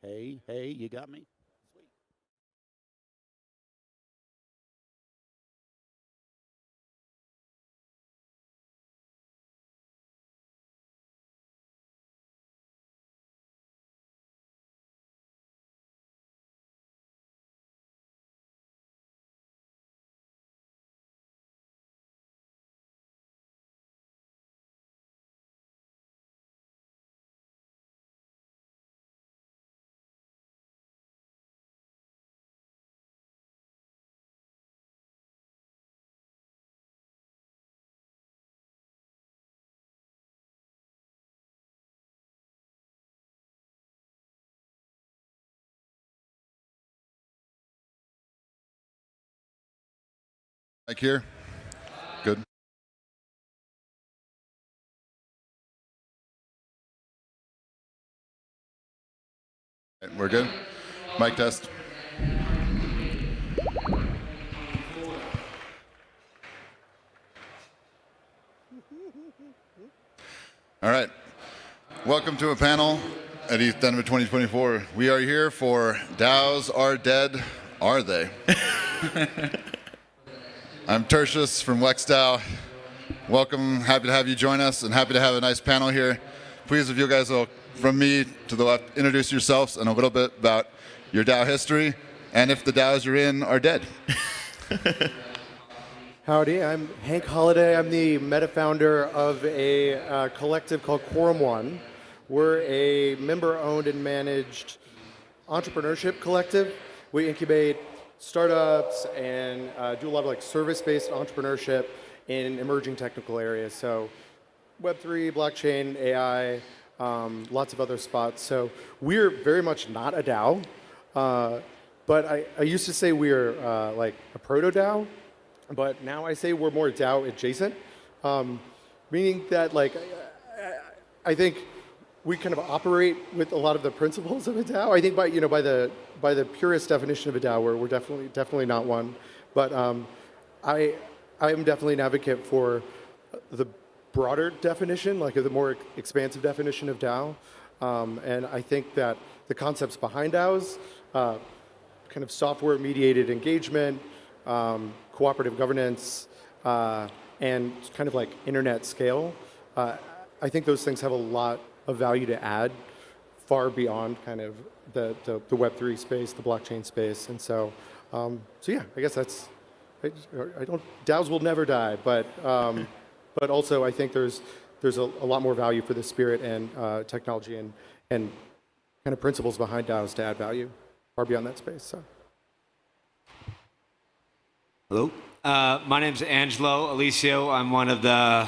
Hey, you got me? Sweet. Mike here. Good. Right, we're good. Mic test. All right. Welcome to a panel at East Denver 2024. We are here for DAOs Are Dead, Are They? I'm Tertius from WexDAO. Welcome. Happy to have you join us and happy to have a nice panel here. Please, if you guys will, from me to the left, introduce yourselves and a little bit about your DAO history and if the DAOs you're in are dead. Howdy, I'm Hank Holliday. I'm the meta-founder of a collective called Quorum One. We're a member-owned and managed entrepreneurship collective. We incubate startups and do a lot of like service-based entrepreneurship in emerging technical areas. So Web3, blockchain, AI, lots of other spots. So we're very much not a DAO, but I used to say we're like a proto-DAO. But now I say we're more DAO adjacent, meaning that like I think we kind of operate with a lot of the principles of a DAO. I think by the purest definition of a DAO, we're definitely not one. But I am definitely an advocate for the broader definition, like the more expansive definition of DAO. And I think that the concepts behind DAOs, kind of software mediated engagement, cooperative governance, and kind of like internet scale. I think those things have a lot of value to add far beyond kind of the Web3 space, the blockchain space. And so yeah, I guess that's, DAOs will never die, but also I think there's a lot more value for the spirit and technology and kind of principles behind DAOs to add value far beyond that space. So. Hello. My name's Angelo Alicio. I'm one of the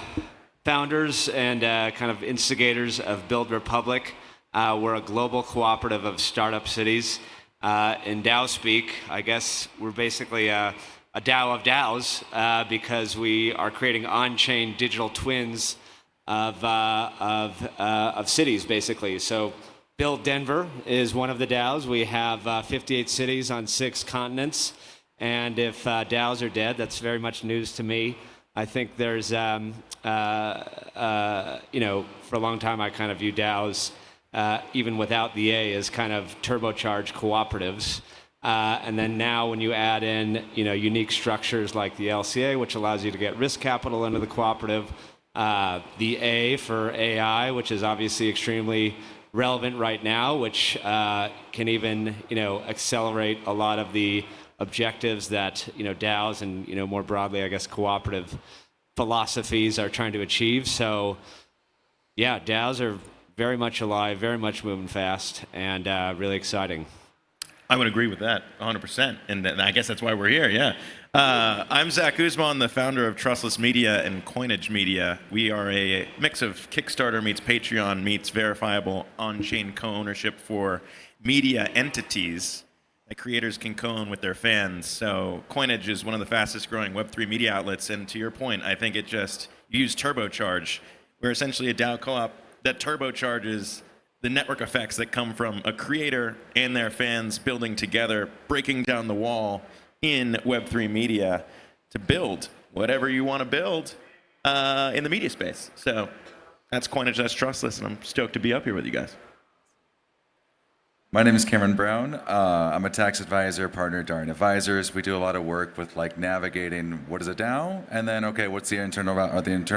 founders and kind of instigators of Build Republic. We're a global cooperative of startup cities. In DAO speak, I guess we're basically a DAO of DAOs because we are creating on-chain digital twins of cities, basically. So Build Denver is one of the DAOs. We have 58 cities on 6 continents. And if DAOs are dead, that's very much news to me. I think there's, for a long time I kind of view DAOs, even without the A, as kind of turbocharged cooperatives. And then now when you add in, unique structures like the LCA, which allows you to get risk capital into the cooperative, the A for AI, which is obviously extremely relevant right now, which can even, accelerate a lot of the objectives that DAOs and more broadly, I guess, cooperative philosophies are trying to achieve. So, yeah, DAOs are very much alive, very much moving fast, and really exciting. I would agree with that 100%, and I guess that's why we're here. Yeah, I'm Zach Guzman, the founder of Trustless Media and Coinage Media. We are a mix of Kickstarter meets Patreon meets verifiable on-chain co-ownership for media entities that creators can co-own with their fans. So Coinage is one of the fastest growing Web3 media outlets, and to your point, I think you use turbocharge. We're essentially a DAO co-op that turbocharges the network effects that come from a creator and their fans building together, breaking down the wall in Web3 media to build whatever you want to build in the media space. So that's Coinage, that's Trustless, and I'm stoked to be up here with you guys. My name is Cameron Brown. I'm a tax advisor, partner at Darn Advisors. We do a lot of work with like navigating what is a DAO, and then okay, what's the internal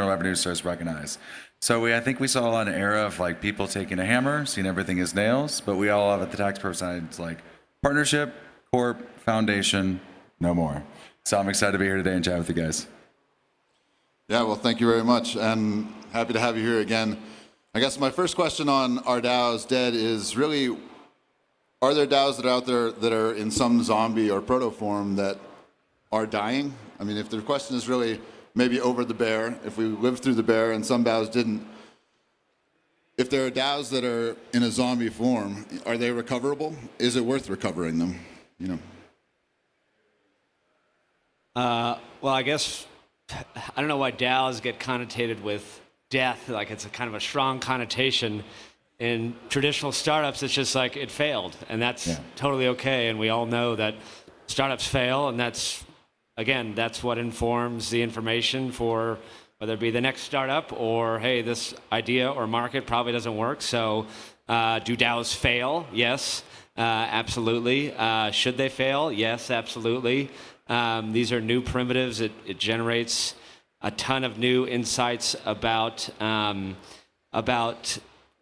revenue source recognized. So I think we saw an era of like people taking a hammer, seeing everything as nails, but we all have at the tax pro side it's like partnership, corp, foundation, no more. So I'm excited to be here today and chat with you guys. Yeah, well, thank you very much, and happy to have you here again. I guess my first question on are DAOs dead is really, are there DAOs that are out there that are in some zombie or proto form that are dying? I mean, if the question is really maybe over the bear, if we lived through the bear and some DAOs didn't, if there are DAOs that are in a zombie form, are they recoverable? Is it worth recovering them? You know. Well, I guess I don't know why DAOs get connotated with death. Like it's a kind of a strong connotation. In traditional startups, it's just like it failed, and that's totally okay. And we all know that startups fail, and that's what informs the information for whether it be the next startup or, hey, this idea or market probably doesn't work. So do DAOs fail? Yes, absolutely. Should they fail? Yes, absolutely. These are new primitives. It generates a ton of new insights about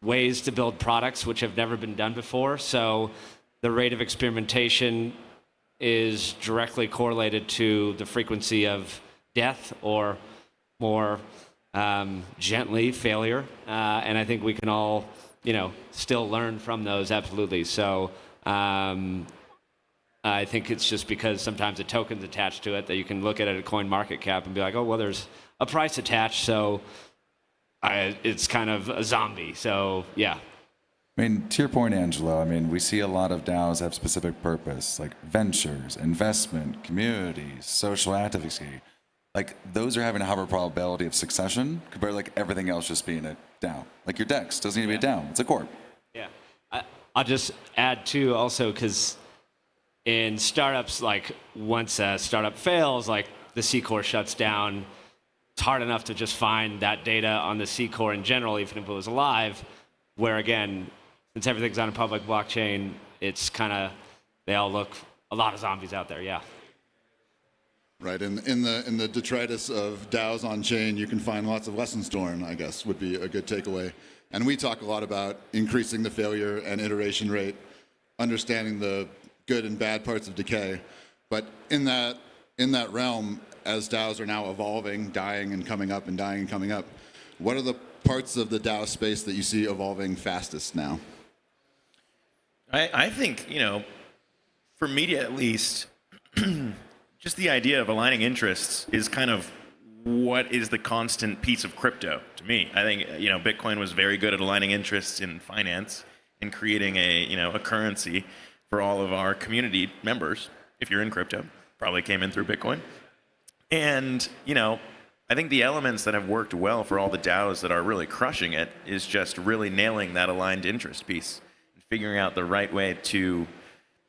ways to build products which have never been done before. So the rate of experimentation is directly correlated to the frequency of death or more gently failure. And I think we can all, still learn from those, absolutely. So I think it's just because sometimes a token's attached to it that you can look at it at coin market cap and be like, oh, well, there's a price attached, so it's kind of a zombie, so yeah. I mean, to your point, Angelo, we see a lot of DAOs have specific purpose, like ventures, investment, communities, social advocacy. Like, those are having a higher probability of succession compared to like everything else just being a DAO. Like your DEX doesn't need to be a DAO, it's a corp. Yeah. I'll just add too, also, because in startups, like once a startup fails, like the C Core shuts down, it's hard enough to just find that data on the C Core in general, even if it was alive, where again, since everything's on a public blockchain, it's kind of, they all look a lot of zombies out there, yeah. Right, in the detritus of DAOs on chain, you can find lots of lessons learned, I guess, would be a good takeaway. And we talk a lot about increasing the failure and iteration rate, understanding the good and bad parts of decay. But in that realm, as DAOs are now evolving, dying and coming up and dying and coming up, what are the parts of the DAO space that you see evolving fastest now? I think, for media at least, just the idea of aligning interests is kind of what is the constant piece of crypto to me. I think, Bitcoin was very good at aligning interests in finance and creating a currency for all of our community members. If you're in crypto, probably came in through Bitcoin. And, I think the elements that have worked well for all the DAOs that are really crushing it is just really nailing that aligned interest piece and figuring out the right way to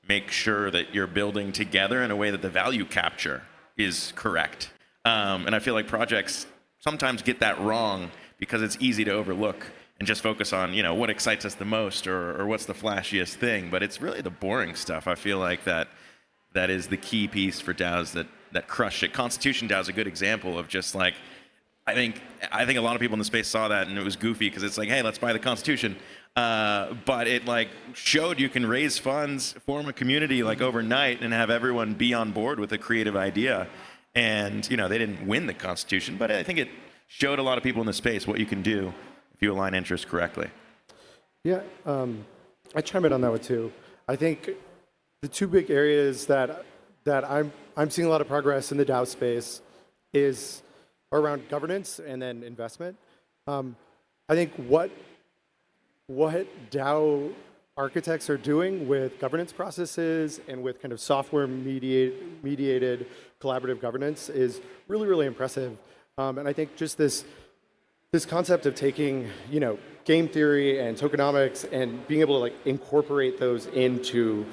make sure that you're building together in a way that the value capture is correct. And I feel like projects sometimes get that wrong because it's easy to overlook and just focus on, what excites us the most or what's the flashiest thing. But it's really the boring stuff. I feel like that is the key piece for DAOs that crush it. Constitution DAO is a good example of just like, I think a lot of people in the space saw that and it was goofy because it's like, hey, let's buy the Constitution. But it like showed you can raise funds, form a community like overnight and have everyone be on board with a creative idea. And, they didn't win the Constitution, but I think it showed a lot of people in the space what you can do if you align interests correctly. Yeah, I chime in on that one too. I think the two big areas that I'm seeing a lot of progress in the DAO space is around governance and then investment. I think what DAO architects are doing with governance processes and with kind of software mediated collaborative governance is really, really impressive. And I think just this concept of taking, game theory and tokenomics and being able to like incorporate those into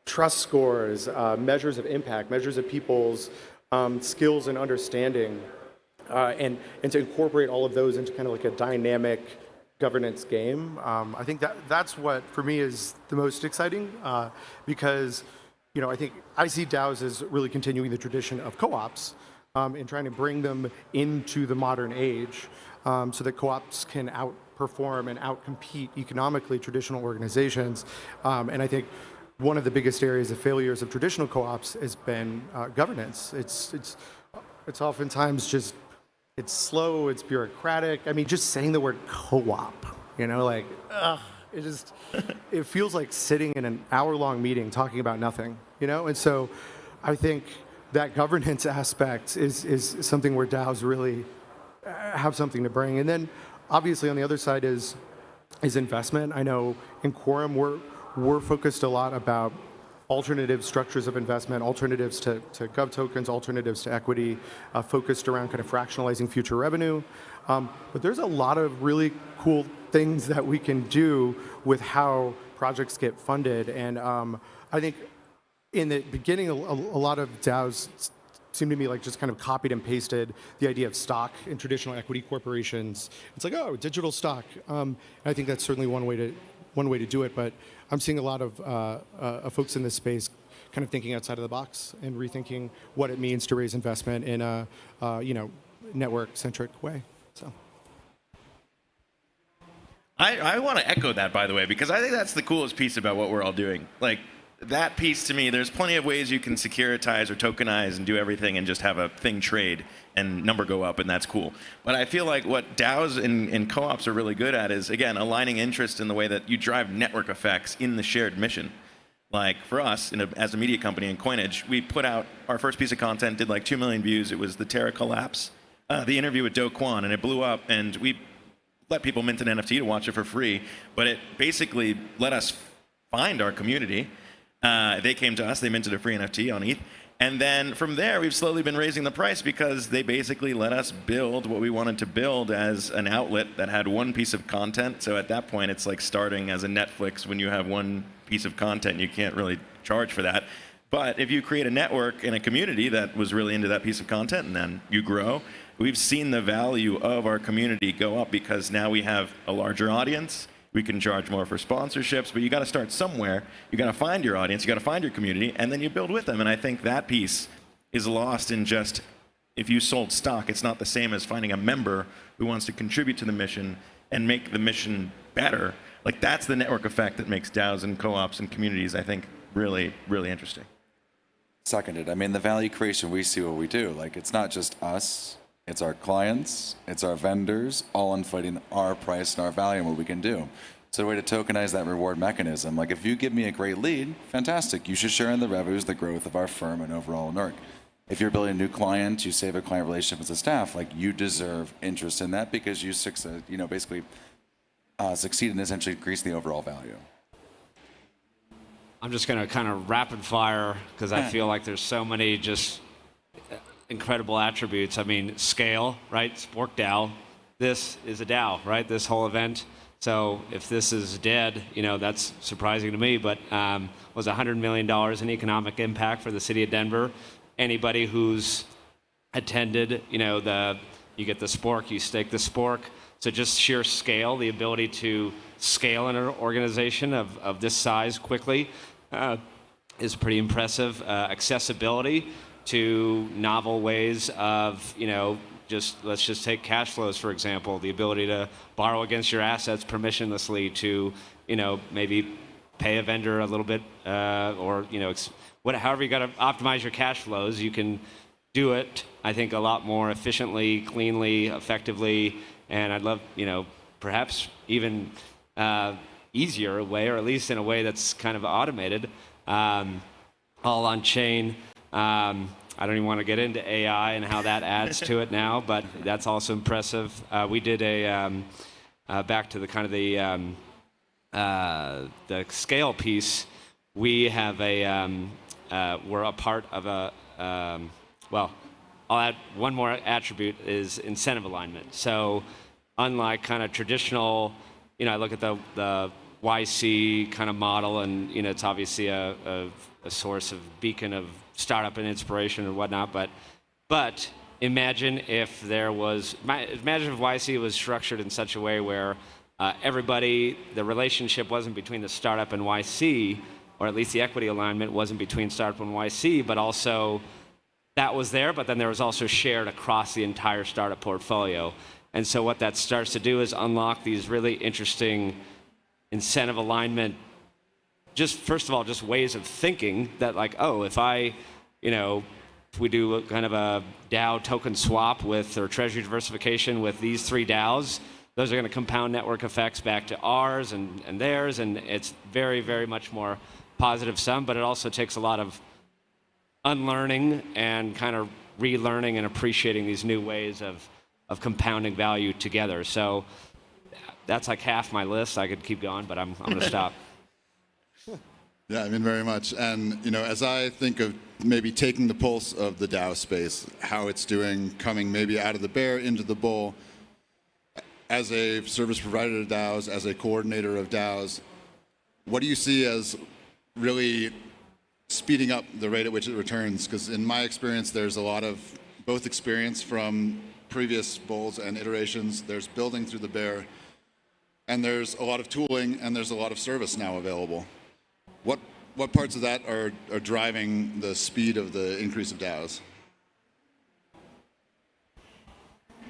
trust scores, measures of impact, measures of people's skills and understanding, and to incorporate all of those into kind of like a dynamic governance game. I think that's what for me is the most exciting because I think I see DAOs as really continuing the tradition of co-ops and trying to bring them into the modern age so that co-ops can outperform and outcompete economically traditional organizations. And I think one of the biggest areas of failures of traditional co-ops has been governance. It's oftentimes just it's slow, it's bureaucratic. I mean, just saying the word co-op, it feels like sitting in an hour-long meeting talking about nothing, And so I think that governance aspect is something where DAOs really have something to bring. And then obviously on the other side is investment. I know in Quorum we're focused a lot about alternative structures of investment, alternatives to gov tokens, alternatives to equity, focused around kind of fractionalizing future revenue. But there's a lot of really cool things that we can do with how projects get funded. And I think in the beginning, a lot of DAOs seemed to me like just kind of copied and pasted the idea of stock in traditional equity corporations. It's like, oh, digital stock. And I think that's certainly one way to do it, but I'm seeing a lot of folks in this space kind of thinking outside of the box and rethinking what it means to raise investment in a network-centric way. So, I want to echo that, by the way, because I think that's the coolest piece about what we're all doing. Like, that piece to me, there's plenty of ways you can securitize or tokenize and do everything and just have a thing trade and number go up, and that's cool. But I feel like what DAOs and co-ops are really good at is, again, aligning interest in the way that you drive network effects in the shared mission. Like for us, as a media company in Coinage, we put out our first piece of content, did like 2 million views. It was the Terra collapse, the interview with Do Kwon, and it blew up, and we let people mint an NFT to watch it for free, but it basically let us find our community. They came to us, they minted a free NFT on ETH. And then from there, we've slowly been raising the price because they basically let us build what we wanted to build as an outlet that had one piece of content. So at that point, it's like starting as a Netflix when you have one piece of content. You can't really charge for that. But if you create a network and a community that was really into that piece of content and then you grow, we've seen the value of our community go up because now we have a larger audience. We can charge more for sponsorships, but you got to start somewhere. You got to find your audience, you got to find your community, and then you build with them. And I think that piece is lost in just if you sold stock, it's not the same as finding a member who wants to contribute to the mission and make the mission better. Like that's the network effect that makes DAOs and co-ops and communities, I think, really, really interesting. Seconded. I mean, the value creation, we see what we do. Like, it's not just us. It's our clients, it's our vendors, all infighting our price and our value and what we can do. So a way to tokenize that reward mechanism, like if you give me a great lead, fantastic. You should share in the revenues, the growth of our firm and overall NERC. If you're building a new client, you save a client relationship as a staff, like you deserve interest in that because you succeed and essentially increase the overall value. I'm just going to kind of rapid fire because I feel like there's so many just incredible attributes. I mean, scale, right? Spork DAO. This is a DAO, right? This whole event. So if this is dead, that's surprising to me, but was $100 million in economic impact for the city of Denver. Anybody who's attended, you get the spork, you stake the spork. So just sheer scale, the ability to scale in an organization of this size quickly is pretty impressive. Accessibility to novel ways of, let's just take cash flows, for example, the ability to borrow against your assets permissionlessly to, maybe pay a vendor a little bit, or, however you got to optimize your cash flows, you can do it, I think, a lot more efficiently, cleanly, effectively, and I'd love, perhaps even easier way, or at least in a way that's kind of automated, all on chain. I don't even want to get into AI and how that adds to it now, but that's also impressive. We did back to the kind of the scale piece. We have we're a part of I'll add one more attribute is incentive alignment. So unlike kind of traditional, I look at the YC kind of model, and it's obviously a source of beacon of startup and inspiration and whatnot, but imagine if YC was structured in such a way where everybody, the relationship wasn't between the startup and YC, or at least the equity alignment wasn't between startup and YC, but also that was there, but then there was also shared across the entire startup portfolio. And so what that starts to do is unlock these really interesting incentive alignment, just first of all, just ways of thinking that like, oh, if we do a kind of a DAO token swap with, or treasury diversification with these 3 DAOs, those are going to compound network effects back to ours and theirs, and it's very, very much more positive sum, but it also takes a lot of unlearning and kind of relearning and appreciating these new ways of compounding value together. So that's like half my list. I could keep going, but I'm going to stop. Yeah, I mean, very much. And, as I think of maybe taking the pulse of the DAO space, how it's doing, coming maybe out of the bear into the bull, as a service provider to DAOs, as a coordinator of DAOs, what do you see as really speeding up the rate at which it returns? Because in my experience, there's a lot of both experience from previous bulls and iterations. There's building through the bear, and there's a lot of tooling, and there's a lot of service now available. What parts of that are driving the speed of the increase of DAOs?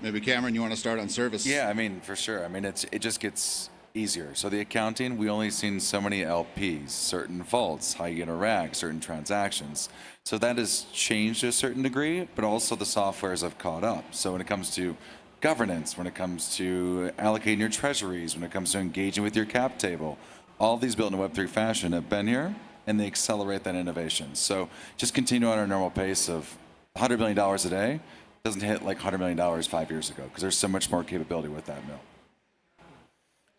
Maybe Cameron, you want to start on service? Yeah, I mean, for sure. I mean, it just gets easier. So the accounting, we only seen so many LPs, certain vaults, how you interact, certain transactions. So that has changed to a certain degree, but also the softwares have caught up. So when it comes to governance, when it comes to allocating your treasuries, when it comes to engaging with your cap table, all these built in a Web3 fashion have been here, and they accelerate that innovation. So just continue on our normal pace of $100 million a day. Doesn't hit like $100 million 5 years ago, because there's so much more capability with that mill.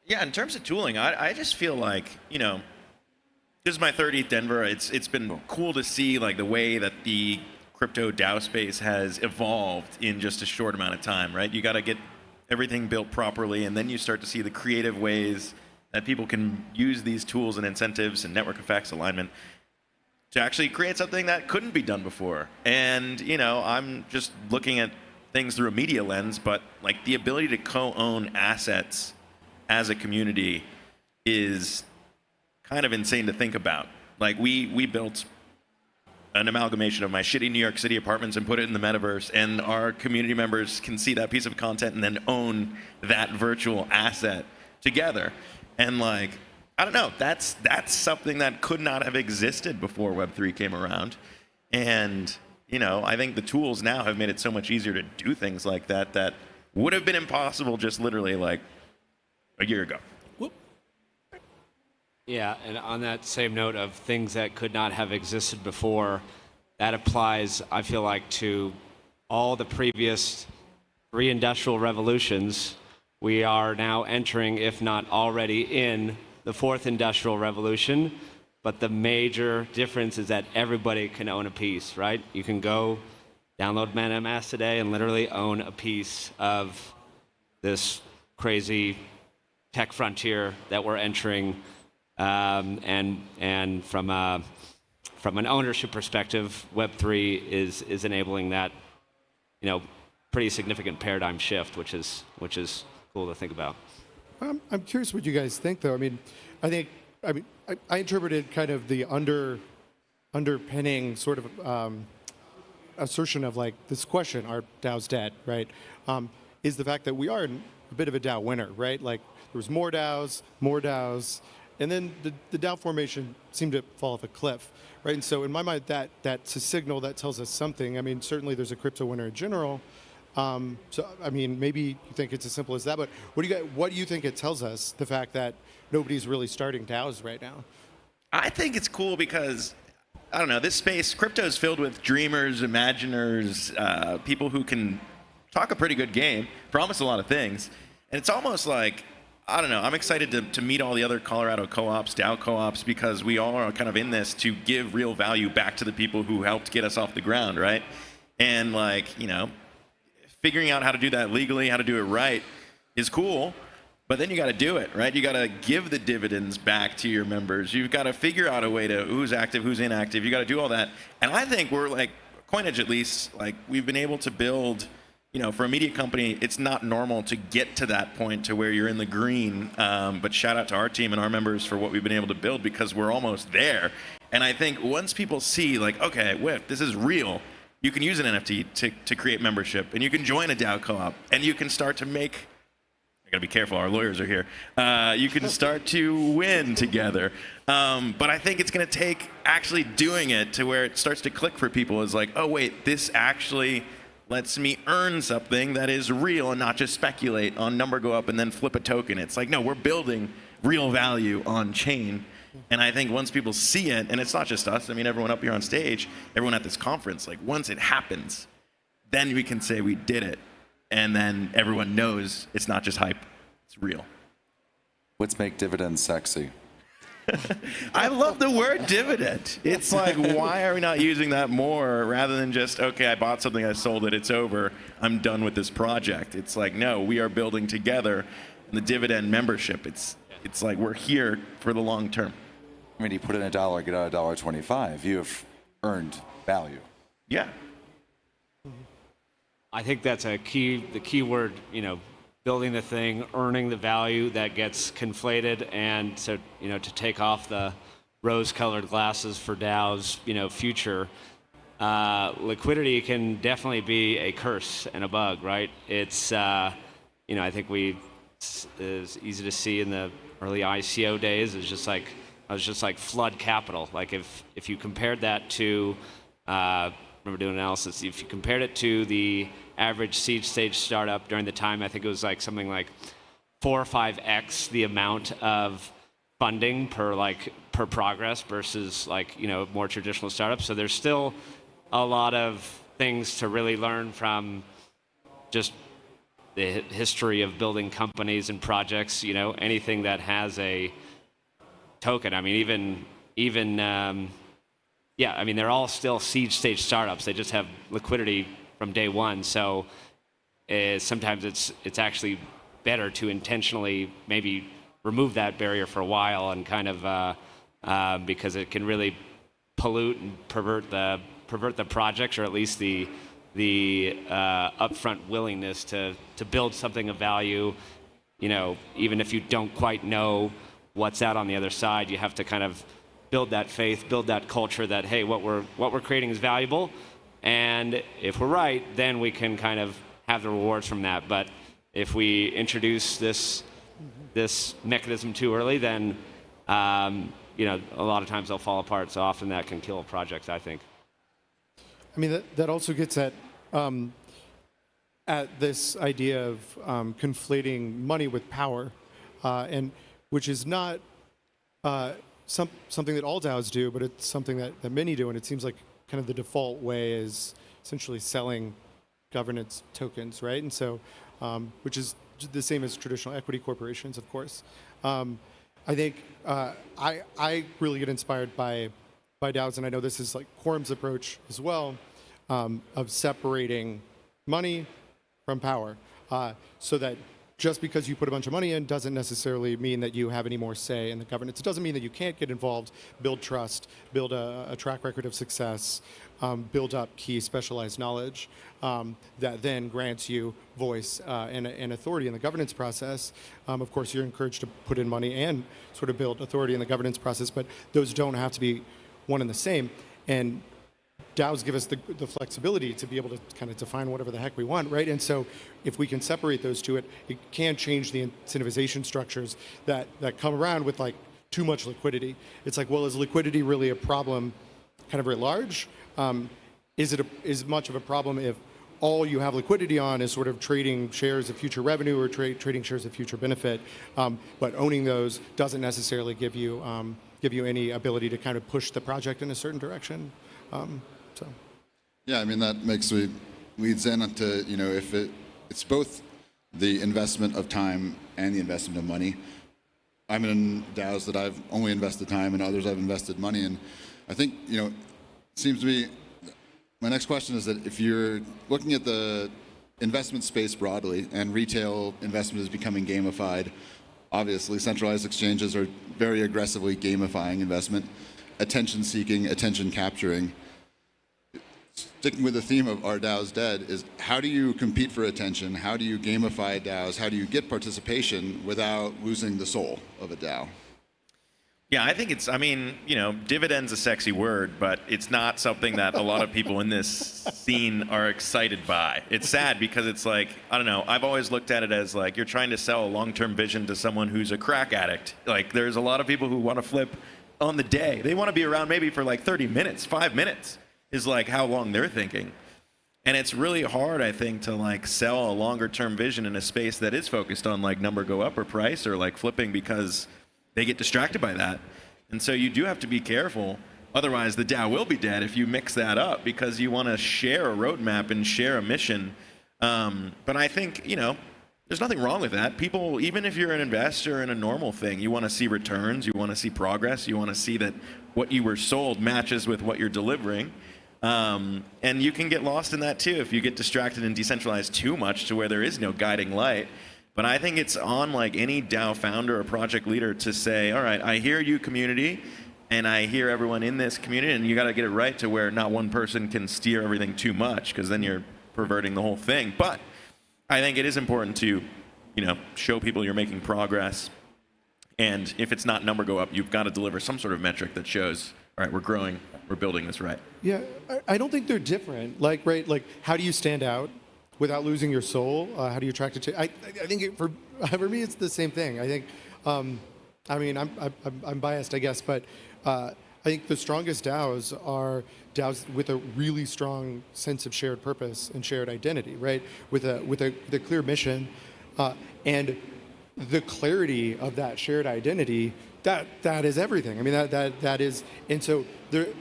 Yeah, in terms of tooling, I just feel like, this is my 30th Denver. It's been cool to see like the way that the crypto DAO space has evolved in just a short amount of time, right? You got to get everything built properly, and then you start to see the creative ways that people can use these tools and incentives and network effects alignment to actually create something that couldn't be done before. And, I'm just looking at things through a media lens, but like the ability to co-own assets as a community is kind of insane to think about. Like we built an amalgamation of my shitty New York City apartments and put it in the metaverse, and our community members can see that piece of content and then own that virtual asset together. And like, I don't know, that's something that could not have existed before Web3 came around. And, I think the tools now have made it so much easier to do things like that that would have been impossible just literally like a year ago. Yeah, and on that same note of things that could not have existed before, that applies, I feel like, to all the previous 3 industrial revolutions. We are now entering, if not already in, the 4th industrial revolution. But the major difference is that everybody can own a piece, right? You can go download MetaMask today and literally own a piece of this crazy tech frontier that we're entering. And from an ownership perspective, Web3 is enabling that, pretty significant paradigm shift, which is cool to think about. I'm curious what you guys think, though. I interpreted kind of the underpinning sort of assertion of like this question: are DAOs dead? Right? Is the fact that we are a bit of a DAO winner, right? Like there was more DAOs, and then the DAO formation seemed to fall off a cliff, right? And so in my mind, that's a signal that tells us something. I mean, certainly there's a crypto winner in general. Maybe you think it's as simple as that, but what do you think it tells us, the fact that nobody's really starting DAOs right now? I think it's cool because, I don't know, this space, crypto is filled with dreamers, imaginers, people who can talk a pretty good game, promise a lot of things. And it's almost like, I don't know, I'm excited to meet all the other Colorado co-ops, DAO co-ops, because we all are kind of in this to give real value back to the people who helped get us off the ground, right? And like, figuring out how to do that legally, how to do it right is cool, but then you got to do it, right? You got to give the dividends back to your members. You've got to figure out a way to who's active, who's inactive. You got to do all that. And I think we're like, Coinage at least, like we've been able to build for a media company, it's not normal to get to that point to where you're in the green. But shout out to our team and our members for what we've been able to build, because we're almost there. And I think once people see, like, okay, wait, this is real, you can use an NFT to create membership, and you can join a DAO co-op, and you can start to make, I gotta be careful, our lawyers are here, you can start to win together. But I think it's gonna take actually doing it to where it starts to click for people, is like, oh wait, this actually lets me earn something that is real and not just speculate on number go up and then flip a token. It's like, no, we're building real value on chain. And I think once people see it, and it's not just us, I mean, everyone up here on stage, everyone at this conference, like once it happens, then we can say we did it. And then everyone knows it's not just hype, it's real. Let's make dividends sexy. I love the word dividend. It's like, why are we not using that more rather than just, okay, I bought something, I sold it, it's over, I'm done with this project. It's like, no, we are building together. And the dividend membership, it's like we're here for the long term. I mean, you put in $1, get out $1.25. You have earned value. Yeah. I think that's the key word, building the thing, earning the value that gets conflated, and to take off the rose-colored glasses for DAO's, future. Liquidity can definitely be a curse and a bug, right? It's, I think it's easy to see in the early ICO days. It was just like flood capital. Like if you compared that to, remember doing analysis, if you compared it to the average seed stage startup during the time, I think it was like something like 4 or 5x the amount of funding per progress versus more traditional startups. So there's still a lot of things to really learn from just the history of building companies and projects. Anything that has a token. I mean, even they're all still seed stage startups. They just have liquidity from day one. So sometimes it's actually better to intentionally maybe remove that barrier for a while, and kind of because it can really pollute and pervert the projects, or at least the upfront willingness to build something of value. Even if you don't quite know what's out on the other side, you have to kind of build that faith, build that culture that, hey, what we're creating is valuable, and if we're right, then we can kind of have the rewards from that. But if we introduce this mechanism too early, then a lot of times they'll fall apart. So often that can kill projects, I think. I mean, that also gets at this idea of conflating money with power, and which is not something that all DAOs do, but it's something that many do, and it seems like kind of the default way is essentially selling governance tokens, right? And so, which is the same as traditional equity corporations, of course. I think I really get inspired by DAOs, and I know this is like Quorum's approach as well, of separating money from power, so that just because you put a bunch of money in doesn't necessarily mean that you have any more say in the governance. It doesn't mean that you can't get involved, build trust, build a track record of success, build up key specialized knowledge that then grants you voice and authority in the governance process. Of course, you're encouraged to put in money and sort of build authority in the governance process, but those don't have to be one and the same. And DAOs give us the flexibility to be able to kind of define whatever the heck we want, right? And so if we can separate those two, it can change the incentivization structures that come around with like too much liquidity. It's like, well, is liquidity really a problem kind of writ large? Is it as much of a problem if all you have liquidity on is sort of trading shares of future revenue or trading shares of future benefit, but owning those doesn't necessarily give you any ability to kind of push the project in a certain direction? So. Yeah, I mean, that leads into, if it's both the investment of time and the investment of money. I'm in DAOs that I've only invested time, and others I've invested money in. I think, it seems to me, my next question is that if you're looking at the investment space broadly, and retail investment is becoming gamified, obviously centralized exchanges are very aggressively gamifying investment, attention seeking, attention capturing. sticking with the theme of Our DAO's Dead, is how do you compete for attention? How do you gamify DAOs? How do you get participation without losing the soul of a DAO? Yeah, I think it's, dividend's a sexy word, but it's not something that a lot of people in this scene are excited by. It's sad because it's like, I don't know, I've always looked at it as like you're trying to sell a long-term vision to someone who's a crack addict. Like there's a lot of people who want to flip on the day. They want to be around maybe for like 30 minutes, 5 minutes is like how long they're thinking. And it's really hard, I think, to like sell a longer-term vision in a space that is focused on like number go up or price or like flipping because they get distracted by that. And so you do have to be careful. Otherwise, the DAO will be dead if you mix that up because you want to share a roadmap and share a mission. But I think, there's nothing wrong with that. People, even if you're an investor in a normal thing, you want to see returns, you want to see progress, you want to see that what you were sold matches with what you're delivering. And you can get lost in that too if you get distracted and decentralized too much to where there is no guiding light. But I think it's on like any DAO founder or project leader to say, all right, I hear you community, and I hear everyone in this community, and you got to get it right to where not one person can steer everything too much, because then you're perverting the whole thing. But I think it is important to, show people you're making progress. And if it's not number go up, you've got to deliver some sort of metric that shows, all right, we're growing, we're building this right. Yeah, I don't think they're different. Like how do you stand out without losing your soul? How do you attract attention? I think for me, it's the same thing. I think, I'm biased, I guess, but I think the strongest DAOs are DAOs with a really strong sense of shared purpose and shared identity, right? With a clear mission, and the clarity of that shared identity. That is everything. I mean, that is, and so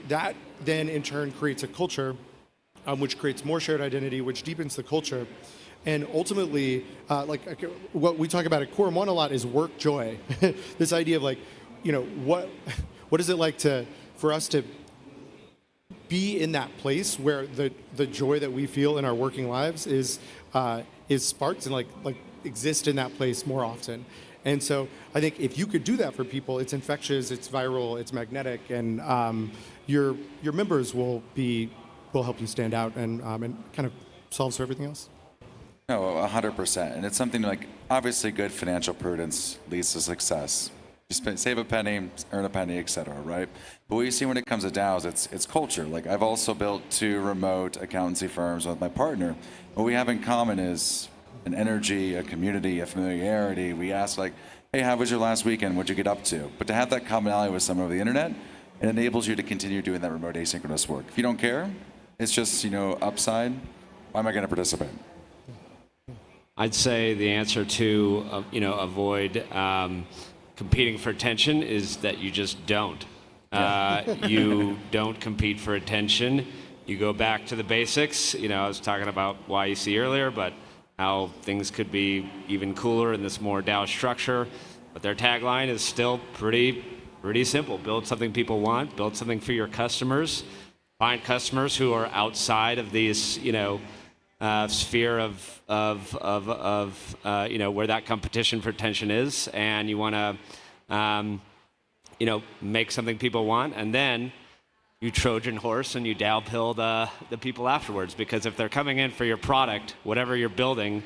that then in turn creates a culture. Which creates more shared identity, which deepens the culture. And ultimately, what we talk about at Quorum One a lot is work joy. This idea of what is it like for us to be in that place where the joy that we feel in our working lives is sparked and like exist in that place more often. And so I think if you could do that for people, it's infectious, it's viral, it's magnetic, and your members will help you stand out and kind of solves for everything else. No, 100%. And it's something like, obviously good financial prudence leads to success. You save a penny, earn a penny, et cetera, right? But what you see when it comes to DAOs, it's culture. Like I've also built 2 remote accountancy firms with my partner. What we have in common is an energy, a community, a familiarity. We ask like, hey, how was your last weekend? What'd you get up to? But to have that commonality with someone over the internet, it enables you to continue doing that remote asynchronous work. If you don't care, it's just, upside. Why am I going to participate? I'd say the answer to, avoid competing for attention is that you just don't. You don't compete for attention. You go back to the basics. I was talking about YEC earlier, but how things could be even cooler in this more DAO structure. But their tagline is still pretty simple. Build something people want. Build something for your customers. Find customers who are outside of these, sphere of where that competition for attention is, and you want to, make something people want, and then you Trojan horse and you DAO pill the people afterwards. Because if they're coming in for your product, whatever you're building,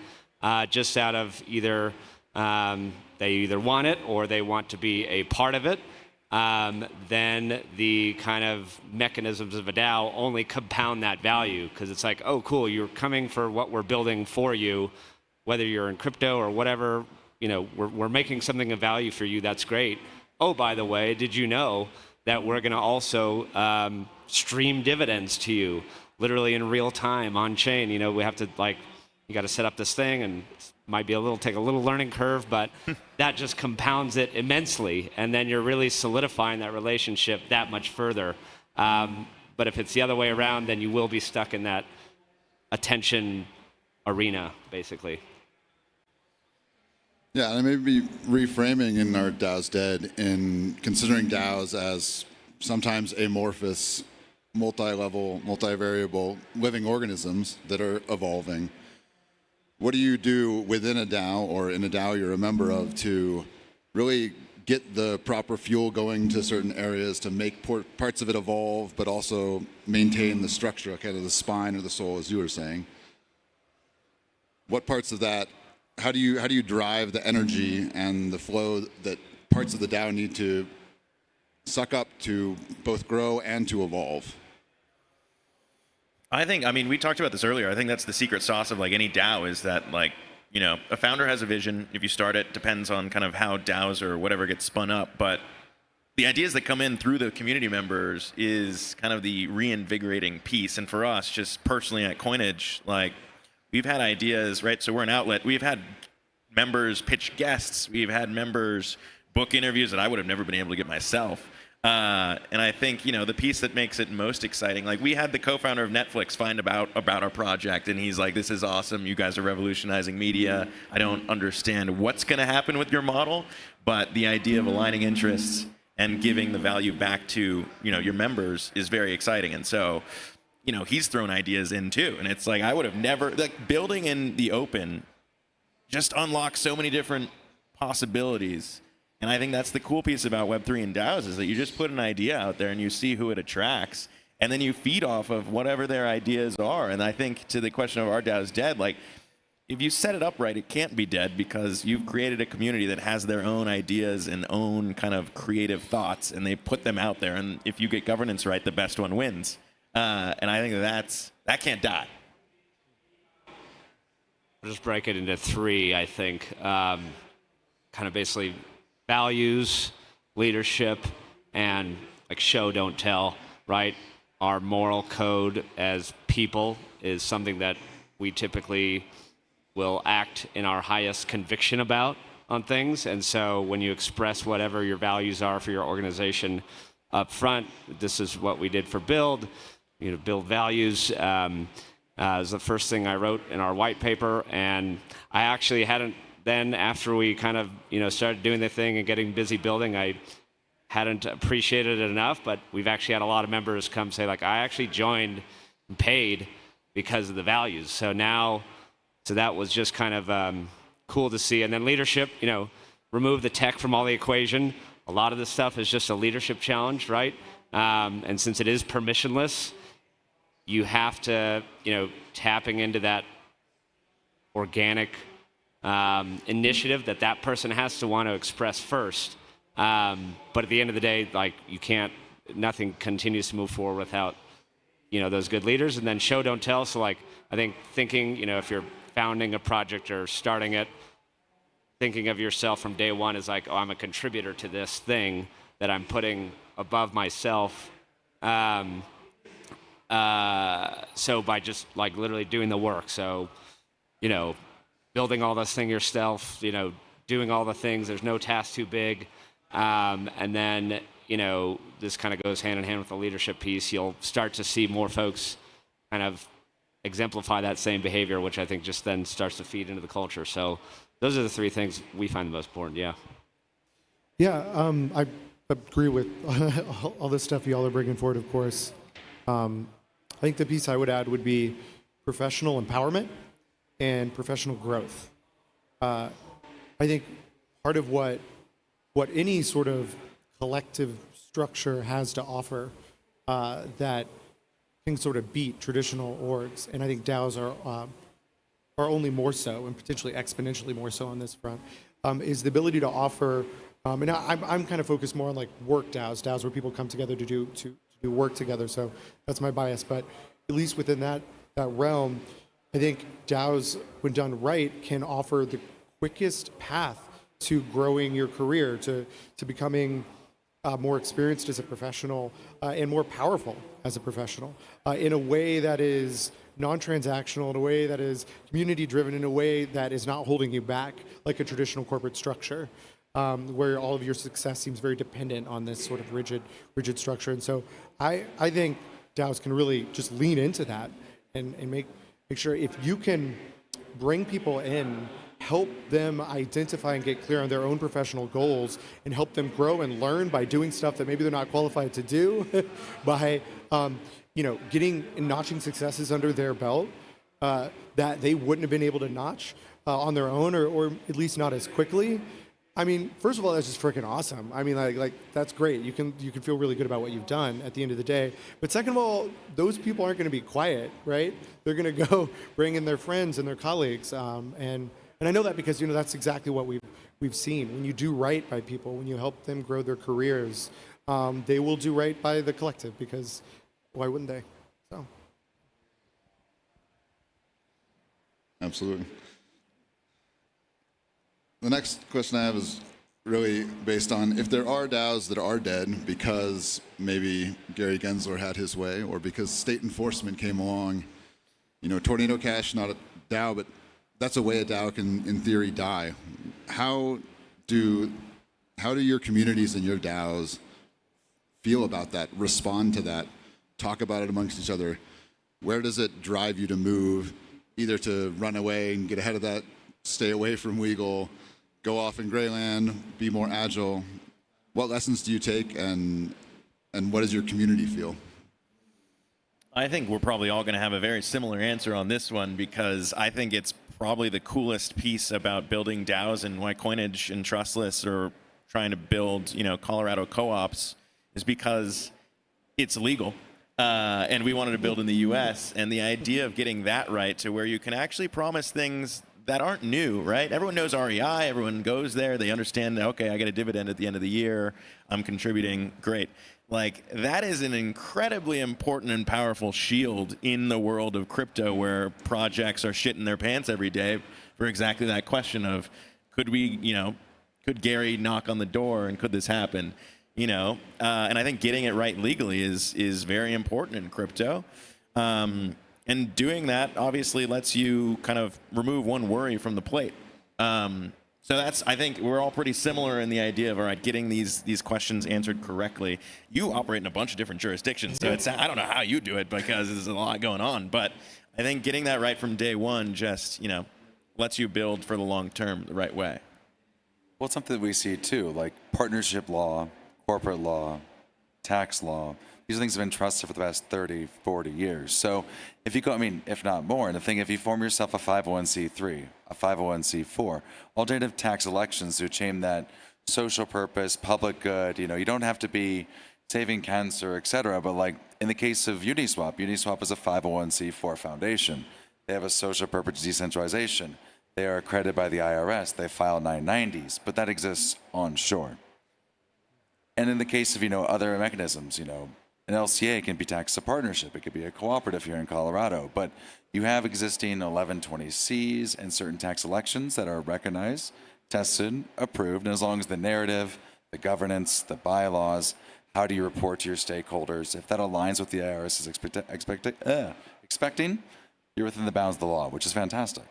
just out of either they either want it or they want to be a part of it. Then the kind of mechanisms of a DAO only compound that value, because it's like, oh, cool, you're coming for what we're building for you, whether you're in crypto or whatever, we're making something of value for you. That's great. Oh, by the way, did you know that we're going to also stream dividends to you, literally in real time on chain? We have to you got to set up this thing, and might be take a little learning curve, but that just compounds it immensely, and then you're really solidifying that relationship that much further. But if it's the other way around, then you will be stuck in that attention arena, basically. Yeah, and maybe reframing in our DAO's Dead in considering DAOs as sometimes amorphous, multi-level, multivariable living organisms that are evolving. What do you do within a DAO or in a DAO you're a member of to really get the proper fuel going to certain areas to make parts of it evolve, but also maintain the structure, kind of the spine or the soul, as you were saying. What parts of that? How do you drive the energy and the flow that parts of the DAO need to suck up to both grow and to evolve? I mean, we talked about this earlier. I think that's the secret sauce of like any DAO is that like, you know, a founder has a vision. If you start it, depends on kind of how DAOs or whatever gets spun up. But the ideas that come in through the community members is kind of the reinvigorating piece. And for us, just personally at Coinage, like we've had ideas, right? So we're an outlet. We've had members pitch guests. We've had members book interviews that I would have never been able to get myself. And I think, you know, the piece that makes it most exciting, like we had the co-founder of Netflix find about our project, and he's like, this is awesome. You guys are revolutionizing media. I don't understand what's going to happen with your model, but the idea of aligning interests and giving the value back to, you know, your members is very exciting. And so, you know, he's thrown ideas in too. And it's like, I would have never, like building in the open just unlocks so many different possibilities. And I think that's the cool piece about Web3 and DAOs is that you just put an idea out there and you see who it attracts, and then you feed off of whatever their ideas are. And I think to the question of our DAO is dead, like if you set it up right, it can't be dead because you've created a community that has their own ideas and own kind of creative thoughts, and they put them out there. And if you get governance right, the best one wins. And I think that can't die. I'll just break it into three, I think. Kind of basically values, leadership, and like show, don't tell, right? Our moral code as people is something that we typically will act in our highest conviction about on things. And so when you express whatever your values are for your organization up front, this is what we did for Build. You know, Build values is the first thing I wrote in our white paper. And I actually hadn't, then after we kind of, you know, started doing the thing and getting busy building, I hadn't appreciated it enough, but we've actually had a lot of members come say like, I actually joined and paid because of the values. So now, so that was just kind of cool to see. And then leadership, you know, remove the tech from all the equation. A lot of this stuff is just a leadership challenge, right? And since it is permissionless, you have to, you know, tapping into that organic initiative that person has to want to express first. But at the end of the day, like nothing continues to move forward without, you know, those good leaders. And then show, don't tell. So like, I think thinking, you know, if you're founding a project or starting it, thinking of yourself from day one as like, oh, I'm a contributor to this thing that I'm putting above myself. So by just like literally doing the work. So, you know, building all this thing yourself, you know, doing all the things, there's no task too big. And then, you know, this kind of goes hand in hand with the leadership piece. You'll start to see more folks kind of exemplify that same behavior, which I think just then starts to feed into the culture. So those are the three things we find the most important, yeah. Yeah, I agree with all the stuff y'all are bringing forward, of course. I think the piece I would add would be professional empowerment and professional growth. I think part of what any sort of collective structure has to offer that can sort of beat traditional orgs, and I think DAOs are only more so, and potentially exponentially more so on this front, is the ability to offer. And I'm kind of focused more on like work DAOs where people come together to do work together. So that's my bias, but at least within that realm, I think DAOs, when done right, can offer the quickest path to growing your career, to becoming more experienced as a professional and more powerful as a professional in a way that is non-transactional, in a way that is community-driven, in a way that is not holding you back like a traditional corporate structure, where all of your success seems very dependent on this sort of rigid structure. And so I think DAOs can really just lean into that and make sure if you can bring people in, help them identify and get clear on their own professional goals, and help them grow and learn by doing stuff that maybe they're not qualified to do, by getting and notching successes under their belt that they wouldn't have been able to notch on their own, or at least not as quickly. I mean, first of all, that's just freaking awesome. I mean, like that's great. You can feel really good about what you've done at the end of the day. But second of all, those people aren't going to be quiet, right? They're going to go bring in their friends and their colleagues, and I know that because that's exactly what we've seen. When you do right by people, when you help them grow their careers, they will do right by the collective because why wouldn't they? So. Absolutely. The next question I have is really based on if there are DAOs that are dead because maybe Gary Gensler had his way or because state enforcement came along. Tornado Cash, not a DAO, but that's a way a DAO can, in theory, die. How do your communities and your DAOs feel about that, respond to that, talk about it amongst each other? Where does it drive you to move, either to run away and get ahead of that, stay away from Weagle, go off in Greyland, be more agile? What lessons do you take, and what does your community feel? I think we're probably all going to have a very similar answer on this one because I think it's probably the coolest piece about building DAOs and why Coinage and Trustless are trying to build, Colorado co-ops is because it's legal. And we wanted to build in the U.S. And the idea of getting that right to where you can actually promise things that aren't new, right? Everyone knows REI. Everyone goes there. They understand, okay, I get a dividend at the end of the year. I'm contributing. Great. Like, that is an incredibly important and powerful shield in the world of crypto where projects are shitting their pants every day for exactly that question of, could Gary knock on the door and could this happen? And I think getting it right legally is very important in crypto. And doing that obviously lets you kind of remove one worry from the plate. So I think we're all pretty similar in the idea of, all right, getting these questions answered correctly. You operate in a bunch of different jurisdictions, so I don't know how you do it because there's a lot going on. But I think getting that right from day one just, lets you build for the long term the right way. Well, it's something that we see too, like partnership law, corporate law, tax law. These things have been trusted for the past 30, 40 years. So if you go, if not more, and the thing, if you form yourself a 501c3, a 501c4, alternative tax elections to achieve that social purpose, public good, you don't have to be saving cancer, et cetera. But like in the case of Uniswap is a 501c4 foundation. They have a social purpose decentralization. They are accredited by the IRS. They file 990s, but that exists onshore. And in the case of, other mechanisms, an LCA can be taxed as a partnership. It could be a cooperative here in Colorado. But you have existing 1120Cs and certain tax elections that are recognized, tested, approved. And as long as the narrative, the governance, the bylaws, how do you report to your stakeholders, if that aligns with the IRS is expecting, you're within the bounds of the law, which is fantastic.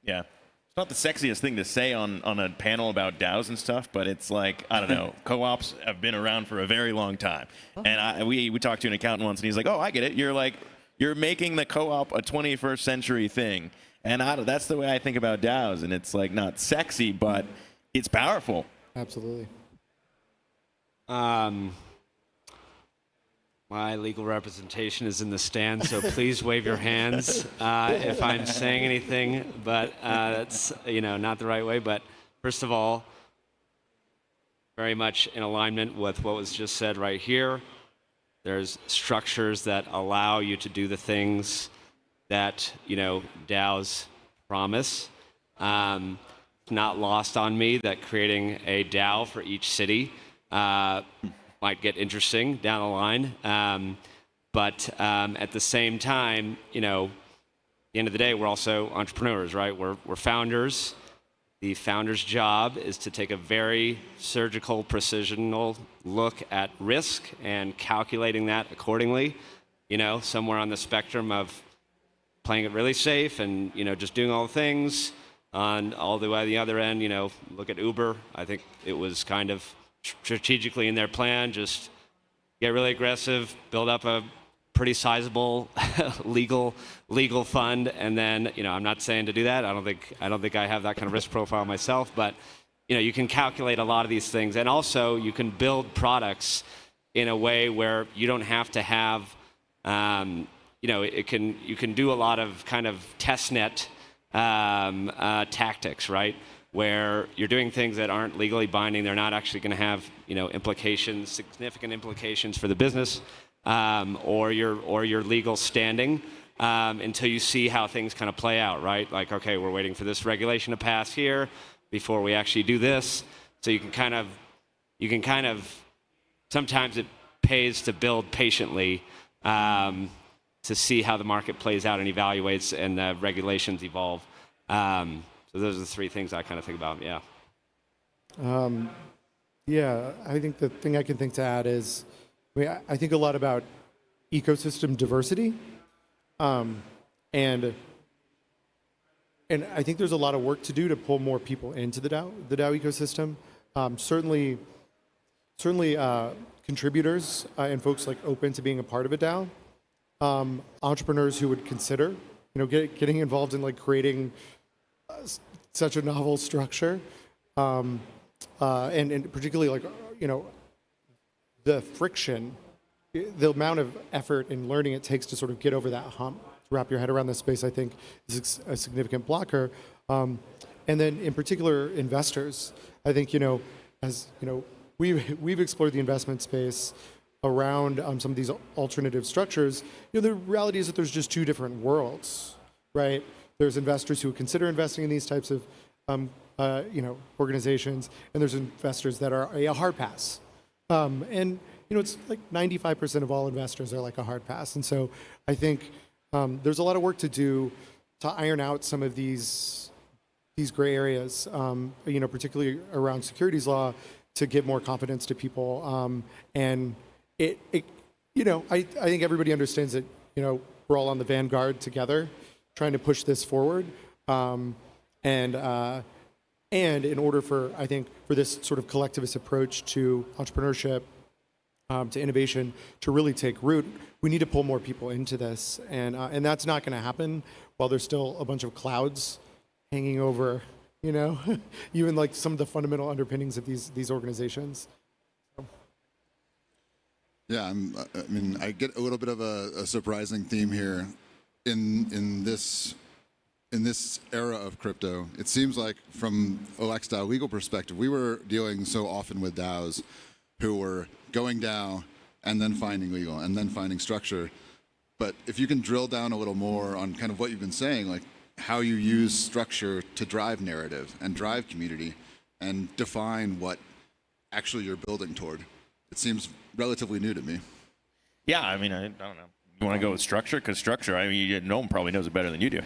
Yeah. It's not the sexiest thing to say on a panel about DAOs and stuff, but it's like, I don't know, co-ops have been around for a very long time. And we talked to an accountant once, and he's like, oh, I get it. You're making the co-op a 21st century thing. And that's the way I think about DAOs. And it's like not sexy, but it's powerful. Absolutely. My legal representation is in the stands, so please wave your hands if I'm saying anything, but that's not the right way. But first of all, very much in alignment with what was just said right here. There's structures that allow you to do the things that DAOs promise. It's not lost on me that creating a DAO for each city might get interesting down the line. But at the same time, at the end of the day, we're also entrepreneurs, right? We're founders. The founder's job is to take a very surgical, precisional look at risk and calculating that accordingly, somewhere on the spectrum of playing it really safe and, just doing all the things. On all the way to the other end, look at Uber. I think it was kind of strategically in their plan, just get really aggressive, build up a pretty sizable legal fund, and then I'm not saying to do that. I don't think I have that kind of risk profile myself, but you can calculate a lot of these things, and also you can build products in a way where you don't have to have you can do a lot of kind of testnet tactics, right? where you're doing things that aren't legally binding. They're not actually going to have, implications, significant implications for the business or your legal standing until you see how things kind of play out, right? Like, okay, we're waiting for this regulation to pass here before we actually do this. So you can kind of, sometimes it pays to build patiently to see how the market plays out and evaluates and the regulations evolve. So those are the three things I kind of think about, yeah. Yeah, I think the thing I can think to add is, I think a lot about ecosystem diversity, and I think there's a lot of work to do to pull more people into the DAO ecosystem. Certainly, contributors and folks like open to being a part of a DAO. Entrepreneurs who would consider, getting involved in like creating such a novel structure, and particularly like, the friction, the amount of effort and learning it takes to sort of get over that hump, to wrap your head around this space, I think is a significant blocker. And then in particular, investors, I think, we've explored the investment space around some of these alternative structures. The reality is that there's just two different worlds, right? There's investors who consider investing in these types of organizations, and there's investors that are a hard pass. And it's like 95% of all investors are like a hard pass. And so I think there's a lot of work to do to iron out some of these gray areas, particularly around securities law, to give more confidence to people. And I think everybody understands that, we're all on the vanguard together, trying to push this forward. And in order for this sort of collectivist approach to entrepreneurship, to innovation, to really take root, we need to pull more people into this. And that's not going to happen while there's still a bunch of clouds hanging over, even like some of the fundamental underpinnings of these organizations. Yeah, I get a little bit of a surprising theme here in this era of crypto. It seems like from OX DAO legal perspective, we were dealing so often with DAOs who were going DAO and then finding legal and then finding structure. But if you can drill down a little more on kind of what you've been saying, like how you use structure to drive narrative and drive community and define what actually you're building toward, it seems relatively new to me. Yeah, I don't know. You want to go with structure? Because structure, no one probably knows it better than you do. I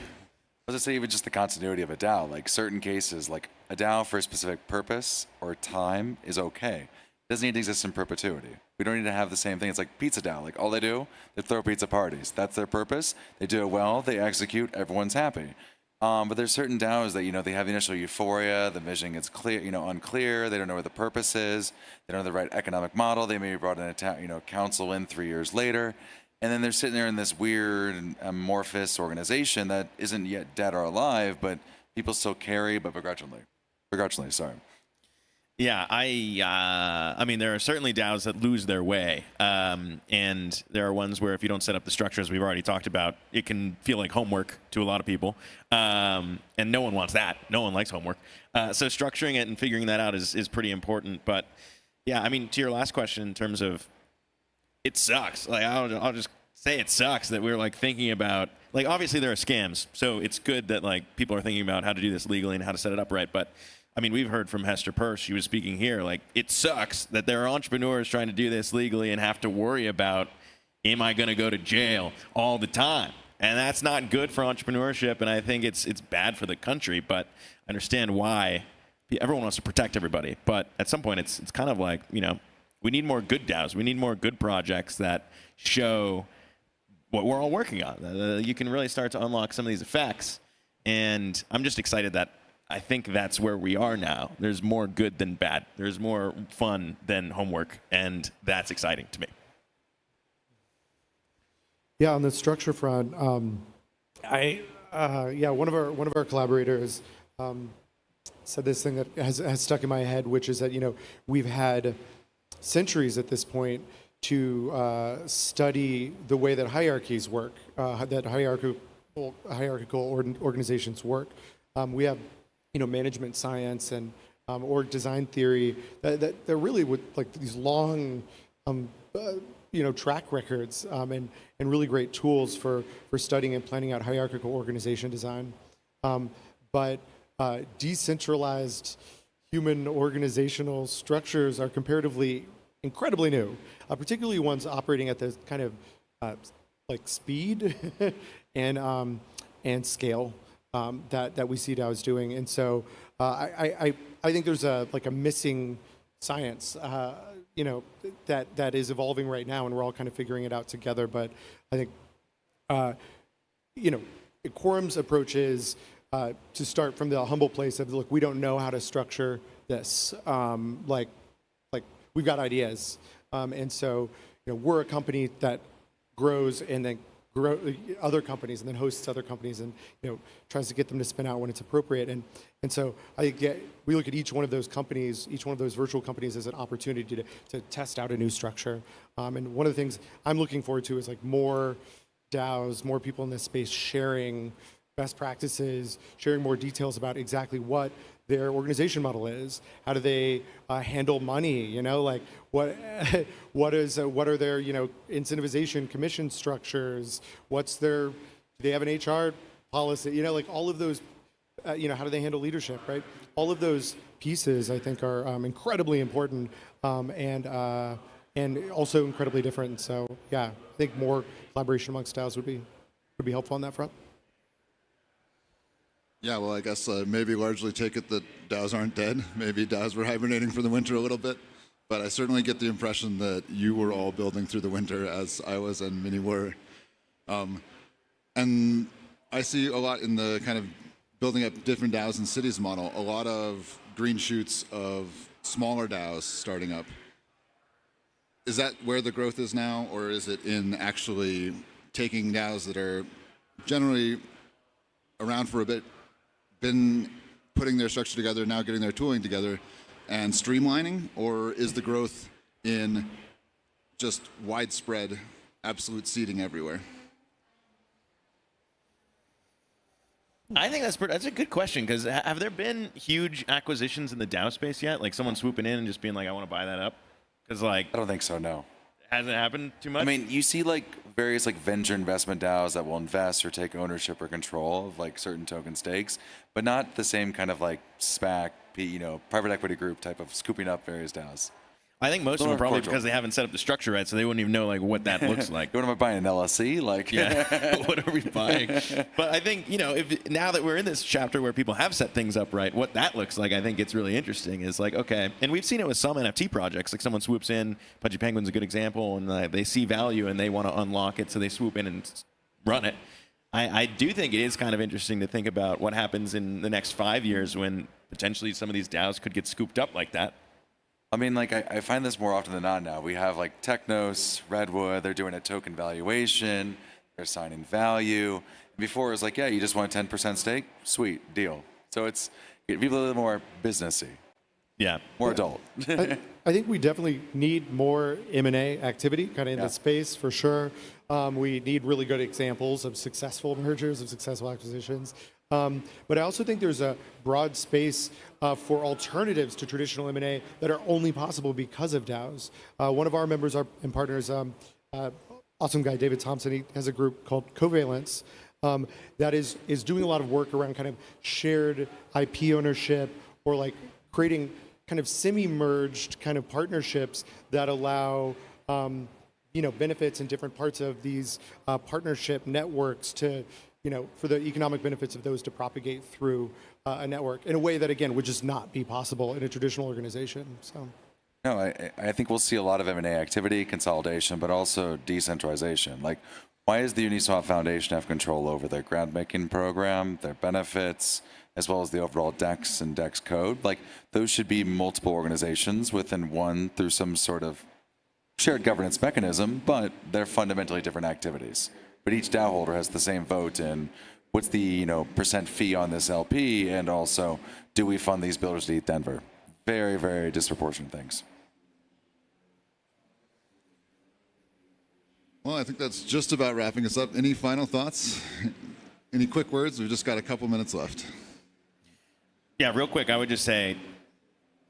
was just say even just the continuity of a DAO, like certain cases, like a DAO for a specific purpose or time is okay. It doesn't need to exist in perpetuity. We don't need to have the same thing. It's like pizza DAO. Like all they do, they throw pizza parties. That's their purpose. They do it well. They execute. Everyone's happy. But there's certain DAOs that, they have the initial euphoria. The vision gets clear, unclear. They don't know what the purpose is. They don't have the right economic model. They may be brought in council in 3 years later. And then they're sitting there in this weird amorphous organization that isn't yet dead or alive, but people still carry, but begrudgingly, sorry. Yeah, there are certainly DAOs that lose their way, and there are ones where if you don't set up the structures we've already talked about, it can feel like homework to a lot of people, and no one wants that. No one likes homework. So structuring it and figuring that out is pretty important. But yeah, to your last question in terms of it sucks. Like I'll just say it sucks that we're like thinking about, like, obviously there are scams, so it's good that like people are thinking about how to do this legally and how to set it up right. But we've heard from Hester Peirce, she was speaking here, like it sucks that there are entrepreneurs trying to do this legally and have to worry about, am I going to go to jail all the time? And that's not good for entrepreneurship, and I think it's bad for the country. But I understand why everyone wants to protect everybody, but at some point it's kind of like, we need more good DAOs. We need more good projects that show what we're all working on. You can really start to unlock some of these effects. And I'm just excited that I think that's where we are now. There's more good than bad. There's more fun than homework. And that's exciting to me. Yeah, on the structure front, one of our collaborators said this thing that has stuck in my head, which is that, we've had centuries at this point to study the way that hierarchies work, that hierarchical organizations work. We have management science and org design theory that they're really with like these long track records and really great tools for studying and planning out hierarchical organization design. But decentralized human organizational structures are comparatively incredibly new, particularly ones operating at the kind of like speed and scale that we see DAOs doing. And so I think there's a missing science, that is evolving right now, and we're all kind of figuring it out together. But I think, Quorum's approach is to start from the humble place of, look, we don't know how to structure this. Like we've got ideas, and so we're a company that grows and then grow other companies and then hosts other companies and tries to get them to spin out when it's appropriate. And so we look at each one of those companies, each one of those virtual companies, as an opportunity to test out a new structure. And one of the things I'm looking forward to is like more DAOs, more people in this space sharing best practices, sharing more details about exactly what their organization model is. How do they handle money? Like what are their incentivization commission structures? Do they have an HR policy? Like all of those. How do they handle leadership? Right. All of those pieces I think are incredibly important and also incredibly different. So yeah, I think more collaboration amongst DAOs would be helpful on that front. Yeah, well, I guess maybe largely take it that DAOs aren't dead. Maybe DAOs were hibernating for the winter a little bit. But I certainly get the impression that you were all building through the winter, as I was and many were. And I see a lot in the kind of building up different DAOs and cities model, a lot of green shoots of smaller DAOs starting up. Is that where the growth is now, or is it in actually taking DAOs that are generally around for a bit, been putting their structure together, now getting their tooling together, and streamlining? Or is the growth in just widespread, absolute seeding everywhere? I think that's a good question, because have there been huge acquisitions in the DAO space yet? Like someone swooping in and just being like, I want to buy that up? Because I don't think so, no. Hasn't happened too much? I mean, you see like various like venture investment DAOs that will invest or take ownership or control of like certain token stakes, but not the same kind of like SPAC, private equity group type of scooping up various DAOs. I think most of them are probably because they haven't set up the structure right, so they wouldn't even know like what that looks like. What am I buying, an LLC? Like, yeah, what are we buying? But I think if now that we're in this chapter where people have set things up right, what that looks like, I think it's really interesting. Is like, okay, and we've seen it with some NFT projects. Like someone swoops in, Pudgy Penguin's a good example, and they see value and they want to unlock it, so they swoop in and run it. I do think it is kind of interesting to think about what happens in the next 5 years when potentially some of these DAOs could get scooped up like that. I mean, like, I find this more often than not now. We have, like, Technos, Redwood, they're doing a token valuation, they're assigning value. Before, it was like, yeah, you just want a 10% stake? Sweet, deal. So it's people a little more businessy. Yeah. More adult. I think we definitely need more M&A activity kind of in the space, for sure. We need really good examples of successful mergers, of successful acquisitions. But I also think there's a broad space for alternatives to traditional M&A that are only possible because of DAOs. One of our members and partners, awesome guy, David Thompson, he has a group called Covalence that is doing a lot of work around kind of shared IP ownership, or like creating kind of semi-merged kind of partnerships that allow benefits in different parts of these partnership networks to for the economic benefits of those to propagate through a network in a way that, again, would just not be possible in a traditional organization. So, no, I think we'll see a lot of M&A activity, consolidation, but also decentralization. Like, why does the Uniswap Foundation have control over their grant-making program, their benefits, as well as the overall DEX and DEX code? Like, those should be multiple organizations within one through some sort of shared governance mechanism, but they're fundamentally different activities. But each DAO holder has the same vote in what's the percent fee on this LP, and also do we fund these builders to ETH Denver? Very, very disproportionate things. Well, I think that's just about wrapping us up. Any final thoughts? Any quick words? We've just got a couple minutes left. Yeah, real quick, I would just say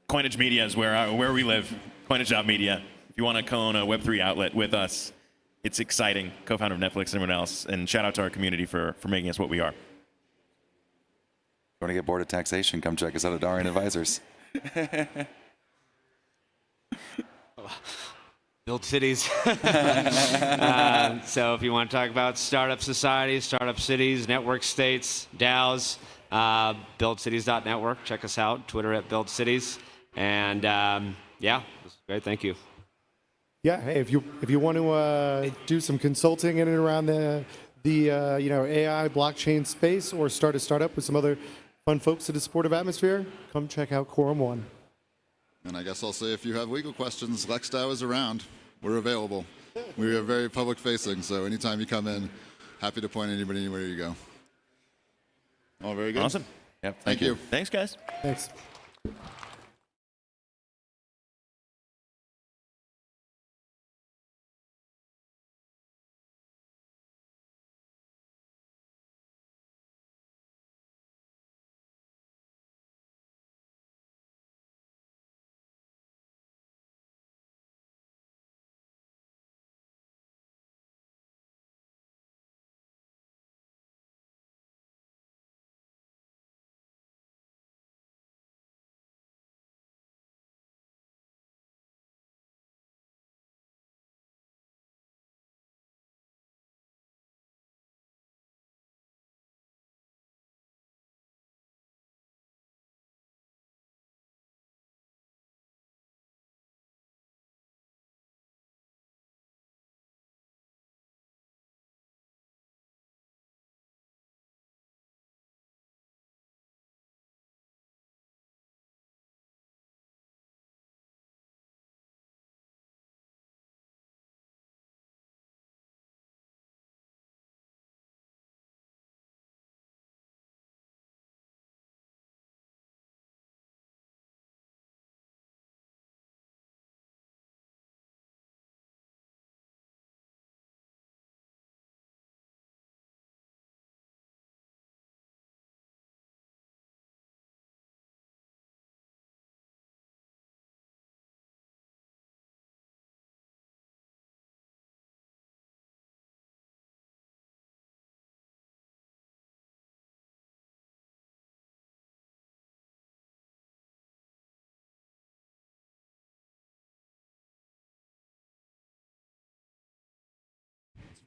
Coinage Media is where we live. Coinage.media. If you want to co-own a Web3 outlet with us, it's exciting. Co-founder of Netflix and everyone else. And shout out to our community for making us what we are. If you want to get bored of taxation, come check us out at Darien Advisors. Build cities. So if you want to talk about startup societies, startup cities, network states, DAOs, buildcities.network. Check us out. Twitter at buildcities. And yeah, this is great. Thank you. Yeah, hey, if you want to do some consulting in and around the AI blockchain space, or start a startup with some other fun folks in a supportive atmosphere, come check out Quorum One. And I guess I'll say, if you have legal questions, LexDAO is around. We're available. We are very public facing, so anytime you come in, happy to point anybody anywhere you go. All very good. Awesome. Yep. Thank you. Thanks, guys. Thanks.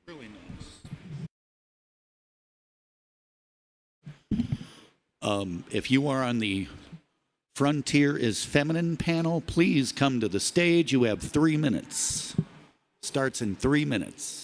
Really nice. If you are on the Frontier is Feminine panel, please come to the stage. You have 3 minutes. Starts in 3 minutes.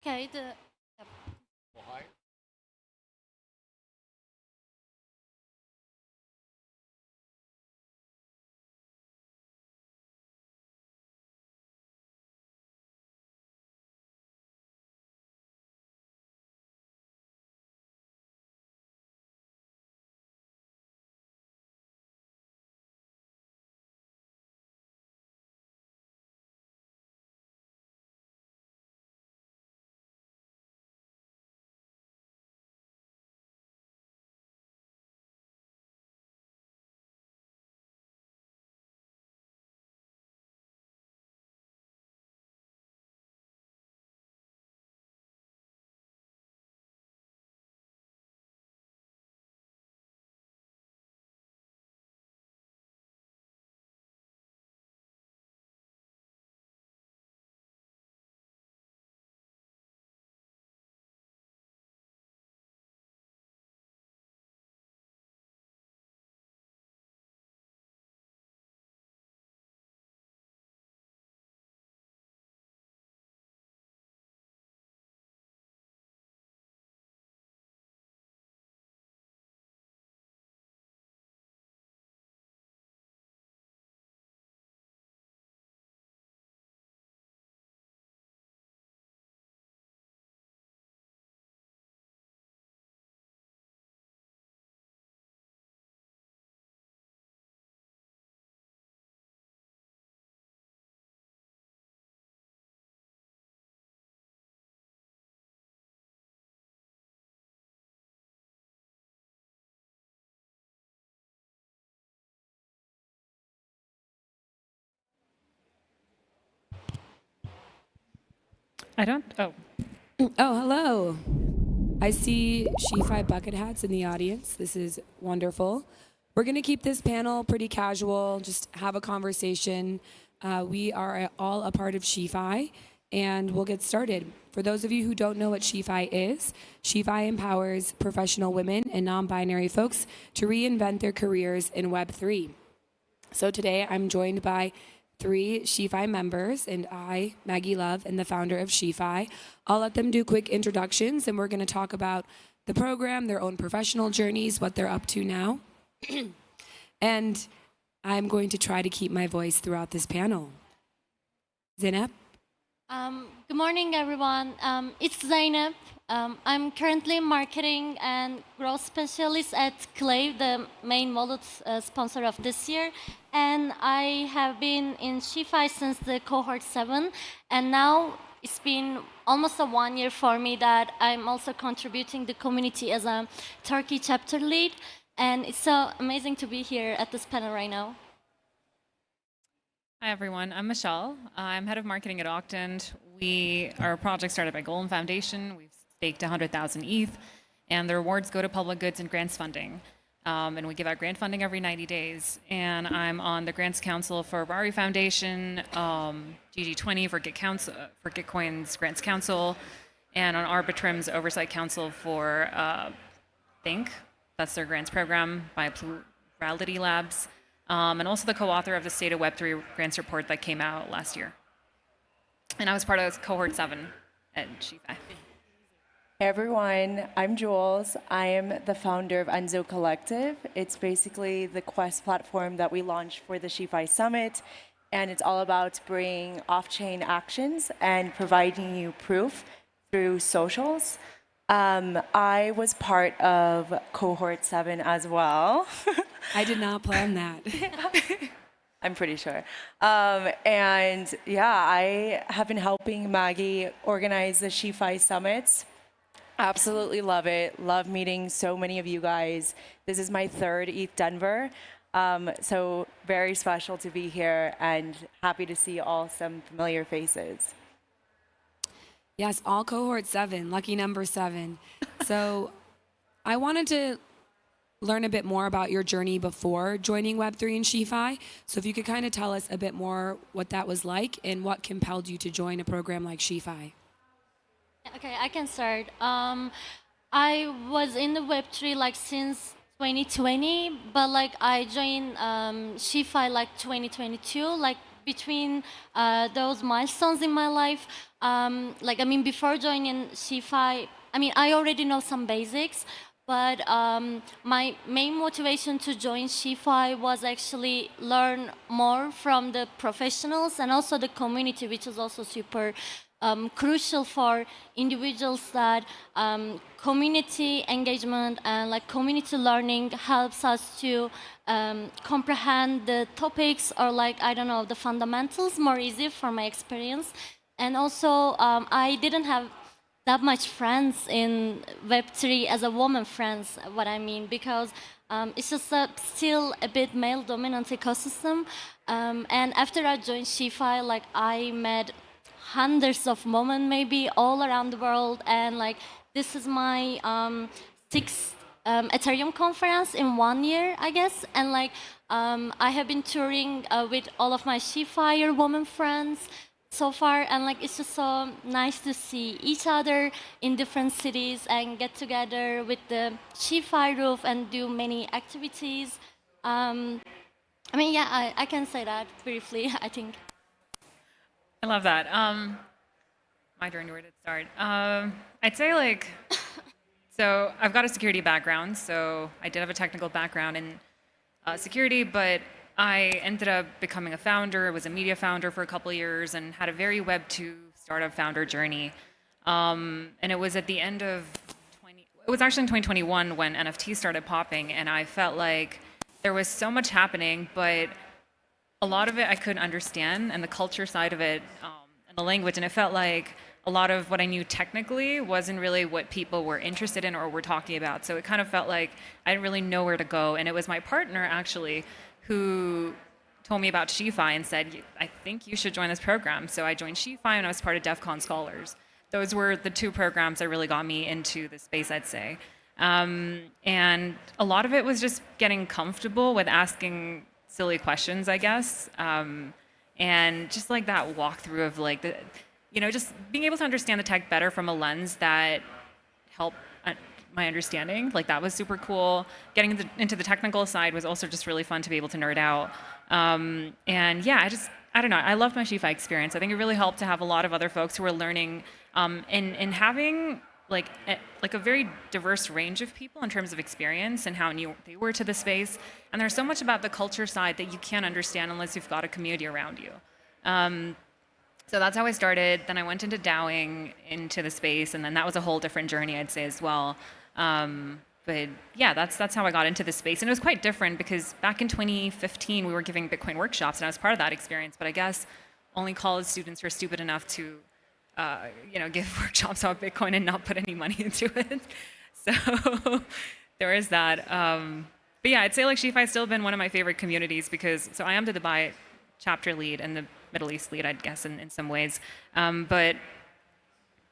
Okay, I don't. Oh. Oh, hello. I see She-Fi bucket hats in the audience. This is wonderful. We're going to keep this panel pretty casual, just have a conversation. We are all a part of She-Fi, and we'll get started. For those of you who don't know what She-Fi is, She-Fi empowers professional women and non-binary folks to reinvent their careers in Web3. So today I'm joined by 3 She-Fi members, and I, Maggie Love, and the founder of She-Fi. I'll let them do quick introductions, and we're going to talk about the program, their own professional journeys, what they're up to now. And I'm going to try to keep my voice throughout this panel. Zainab? good morning, everyone. It's Zainab. I'm currently marketing and growth specialist at Clay, the main wallet sponsor of this year. And I have been in She-Fi since the cohort 7. And now it's been almost a 1 year for me that I'm also contributing the community as a Turkey chapter lead. And it's so amazing to be here at this panel right now. Hi, everyone. I'm Michelle. I'm head of marketing at Octant. We are a project started by Golem Foundation. We've staked 100,000 ETH, and the rewards go to public goods and grants funding. And we give out grant funding every 90 days. And I'm on the Grants Council for Rari Foundation, GG20 for Gitcoin's Grants Council, and on Arbitrim's Oversight Council for Think. That's their grants program by Plurality Labs. And also the co-author of the State of Web3 grants report that came out last year. And I was part of cohort 7 at She-Fi. Hey everyone, I'm Jules. I am the founder of Enzo Collective. It's basically the Quest platform that we launched for the She-Fi Summit, and it's all about bringing off-chain actions and providing you proof through socials. I was part of cohort 7 as well. I did not plan that. I'm pretty sure. And yeah, I have been helping Maggie organize the She-Fi Summits. Absolutely love it. Love meeting so many of you guys. This is my 3rd ETH Denver. So very special to be here and happy to see all some familiar faces. Yes, all cohort 7, lucky number 7. So I wanted to learn a bit more about your journey before joining Web3 and She-Fi. So if you could kind of tell us a bit more what that was like and what compelled you to join a program like She-Fi. Okay, I can start. I was in the Web3 like since 2020, but like I joined Shifi like 2022, like between those milestones in my life. Like I mean, before joining Shifi, I mean I already know some basics, but my main motivation to join Shifi was actually learn more from the professionals and also the community, which is also super crucial for individuals that community engagement and like community learning helps us to comprehend the topics or like I don't know the fundamentals more easy from my experience. And also I didn't have that much friends in Web3 as a woman friends, what I mean, because it's just still a bit male dominant ecosystem. And after I joined Shifi, like I met hundreds of women maybe all around the world, and like this is my sixth Ethereum conference in 1 year, I guess. And like I have been touring with all of my Shifi woman friends so far, and like it's just so nice to see each other in different cities and get together with the Shifi roof and do many activities. I mean, yeah, I can say that briefly, I think. I love that. My journey, where did it start? I'd say like, so I've got a security background, so I did have a technical background in security, but I ended up becoming a founder. I was a media founder for a couple of years and had a very Web 2 startup founder journey. And it was at the end of it was actually in 2021 when NFTs started popping, and I felt like there was so much happening, but a lot of it I couldn't understand, and the culture side of it, and the language, and it felt like a lot of what I knew technically wasn't really what people were interested in or were talking about. So it kind of felt like I didn't really know where to go. And it was my partner, actually, who told me about Shifi and said, I think you should join this program. So I joined Shifi, and I was part of DEF CON Scholars. Those were the two programs that really got me into the space, I'd say. And a lot of it was just getting comfortable with asking silly questions, I guess, and just like that walkthrough of like the, just being able to understand the tech better from a lens that helped my understanding. Like that was super cool. Getting into the technical side was also just really fun to be able to nerd out. And yeah, I don't know. I loved my Shifi experience. I think it really helped to have a lot of other folks who were learning and having like a very diverse range of people in terms of experience and how new they were to the space. And there's so much about the culture side that you can't understand unless you've got a community around you. So that's how I started. Then I went into DAOing into the space, and then that was a whole different journey, I'd say, as well. But yeah, that's how I got into the space. And it was quite different because back in 2015, we were giving Bitcoin workshops, and I was part of that experience. But I guess only college students were stupid enough to give workshops on Bitcoin and not put any money into it. So there is that. But yeah, I'd say like Shifi has still been one of my favorite communities because, so I am the Dubai chapter lead and the Middle East lead, I guess, in some ways. But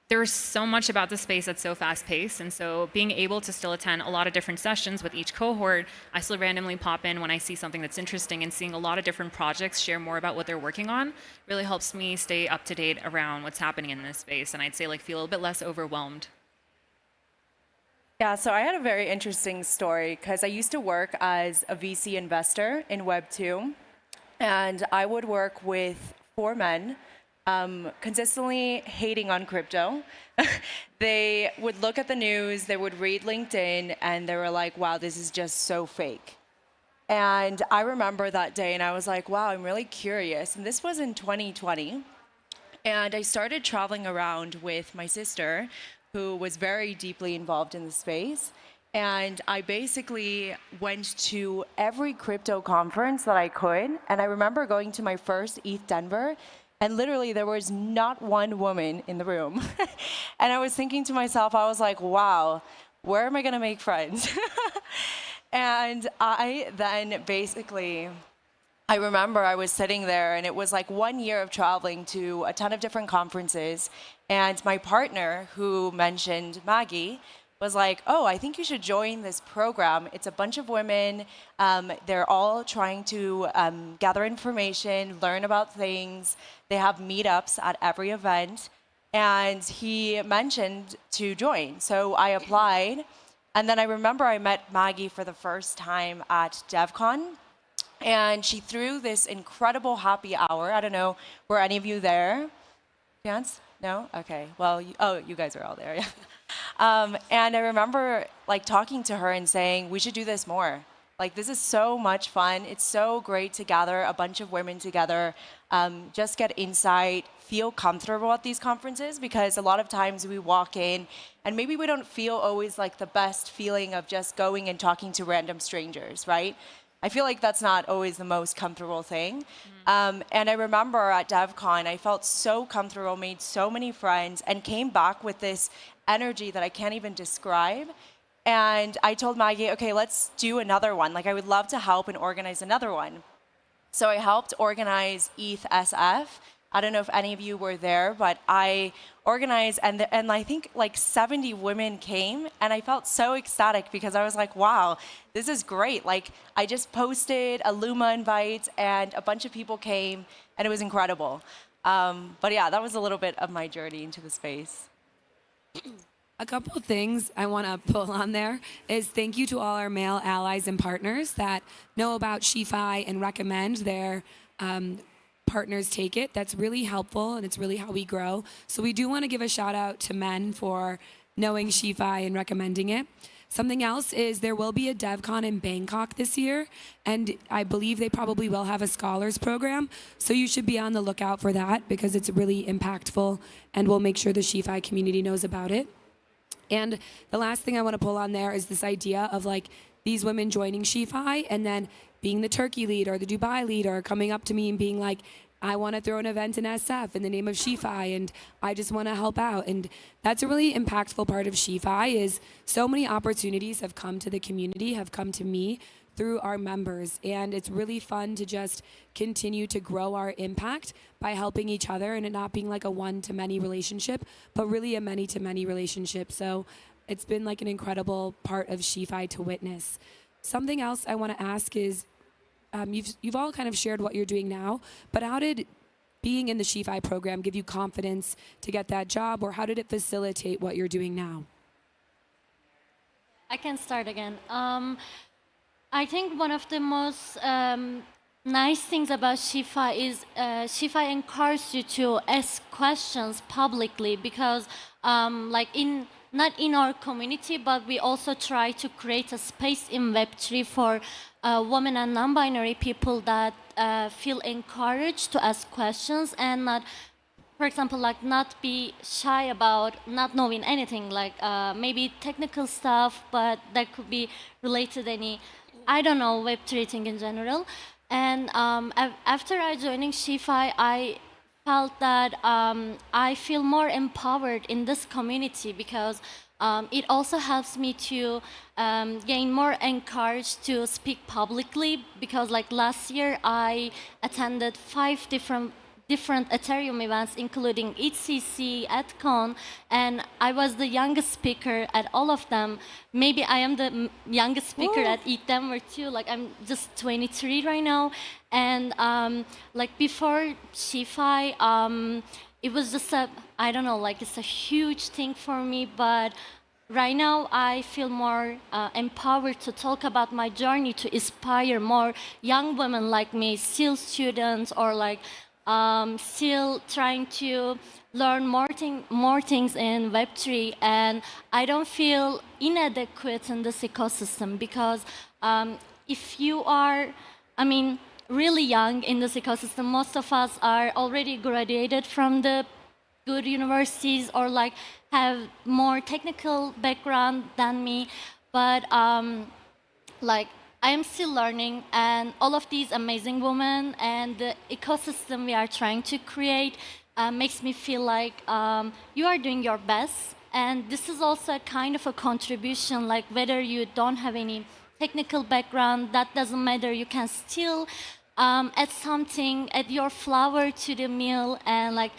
there's so much about the space that's so fast-paced, and so being able to still attend a lot of different sessions with each cohort, I still randomly pop in when I see something that's interesting, and seeing a lot of different projects share more about what they're working on really helps me stay up to date around what's happening in this space, and I'd say like feel a little bit less overwhelmed. Yeah, so I had a very interesting story because I used to work as a VC investor in Web 2, and I would work with 4 men consistently hating on crypto. They would look at the news, they would read LinkedIn, and they were like, wow, this is just so fake. And I remember that day, and I was like, wow, I'm really curious. And this was in 2020. And I started traveling around with my sister, who was very deeply involved in the space. And I basically went to every crypto conference that I could. And I remember going to my first ETH Denver, and literally there was not one woman in the room. And I was thinking to myself, I was like, wow, where am I gonna make friends? And I then basically, I remember I was sitting there, and it was like 1 year of traveling to a ton of different conferences. And my partner, who mentioned Maggie, was like, oh, I think you should join this program. It's a bunch of women. They're all trying to gather information, learn about things. They have meetups at every event. And he mentioned to join. So I applied. And then I remember I met Maggie for the first time at DevCon, and she threw this incredible happy hour. I don't know, were any of you there? Chance? No? Okay. Well, you guys are all there. Yeah. And I remember like talking to her and saying, we should do this more. Like, this is so much fun. It's so great to gather a bunch of women together, just get insight, feel comfortable at these conferences, because a lot of times we walk in and maybe we don't feel always like the best feeling of just going and talking to random strangers, right? I feel like that's not always the most comfortable thing. And I remember at DevCon, I felt so comfortable, made so many friends, and came back with this energy that I can't even describe. And I told Maggie, okay, let's do another one. Like, I would love to help and organize another one. So I helped organize ETH SF. I don't know if any of you were there, but I organized, and I think like 70 women came, and I felt so ecstatic because I was like, wow, this is great. Like, I just posted a Luma invite, and a bunch of people came, and it was incredible. But yeah, that was a little bit of my journey into the space. A couple of things I want to pull on there is thank you to all our male allies and partners that know about SheFi and recommend their partners take it. That's really helpful, and it's really how we grow. So we do want to give a shout out to men for knowing SheFi and recommending it. Something else is there will be a DevCon in Bangkok this year, and I believe they probably will have a scholars program. So you should be on the lookout for that because it's really impactful, and we'll make sure the SheFi community knows about it. And the last thing I want to pull on there is this idea of like these women joining SheFi and then being the Turkey lead or the Dubai lead or coming up to me and being like, I want to throw an event in SF in the name of SheFi and I just want to help out. And that's a really impactful part of SheFi is so many opportunities have come to the community, have come to me through our members. And it's really fun to just continue to grow our impact by helping each other and it not being like a one-to-many relationship, but really a many-to-many relationship. So it's been like an incredible part of SheFi to witness. Something else I want to ask is, you've all kind of shared what you're doing now, but how did being in the SheFi program give you confidence to get that job, or how did it facilitate what you're doing now? I can start again. I think one of the most nice things about SheFi is SheFi encourages you to ask questions publicly because, not in our community, but we also try to create a space in Web3 for women and non-binary people that feel encouraged to ask questions and not, for example, like not be shy about not knowing anything, like maybe technical stuff, but that could be related any, I don't know, Web3 thing in general. And after I joining SheFi, I felt that I feel more empowered in this community because it also helps me to gain more encouraged to speak publicly because like last year I attended 5 different Ethereum events, including ETHCC, AtCon, and I was the youngest speaker at all of them. Maybe I am the youngest speaker at ETH Denver too. Like I'm just 23 right now, and like before SheFi, it was just I don't know, like it's a huge thing for me, but right now I feel more empowered to talk about my journey to inspire more young women like me, still students or like still trying to learn more things in Web3, and I don't feel inadequate in this ecosystem because if you are, really young in this ecosystem, most of us are already graduated from the good universities or like have more technical background than me, but like I am still learning, and all of these amazing women and the ecosystem we are trying to create makes me feel like you are doing your best, and this is also a kind of a contribution, like whether you don't have any technical background, that doesn't matter, you can still add something, add your flour to the meal and like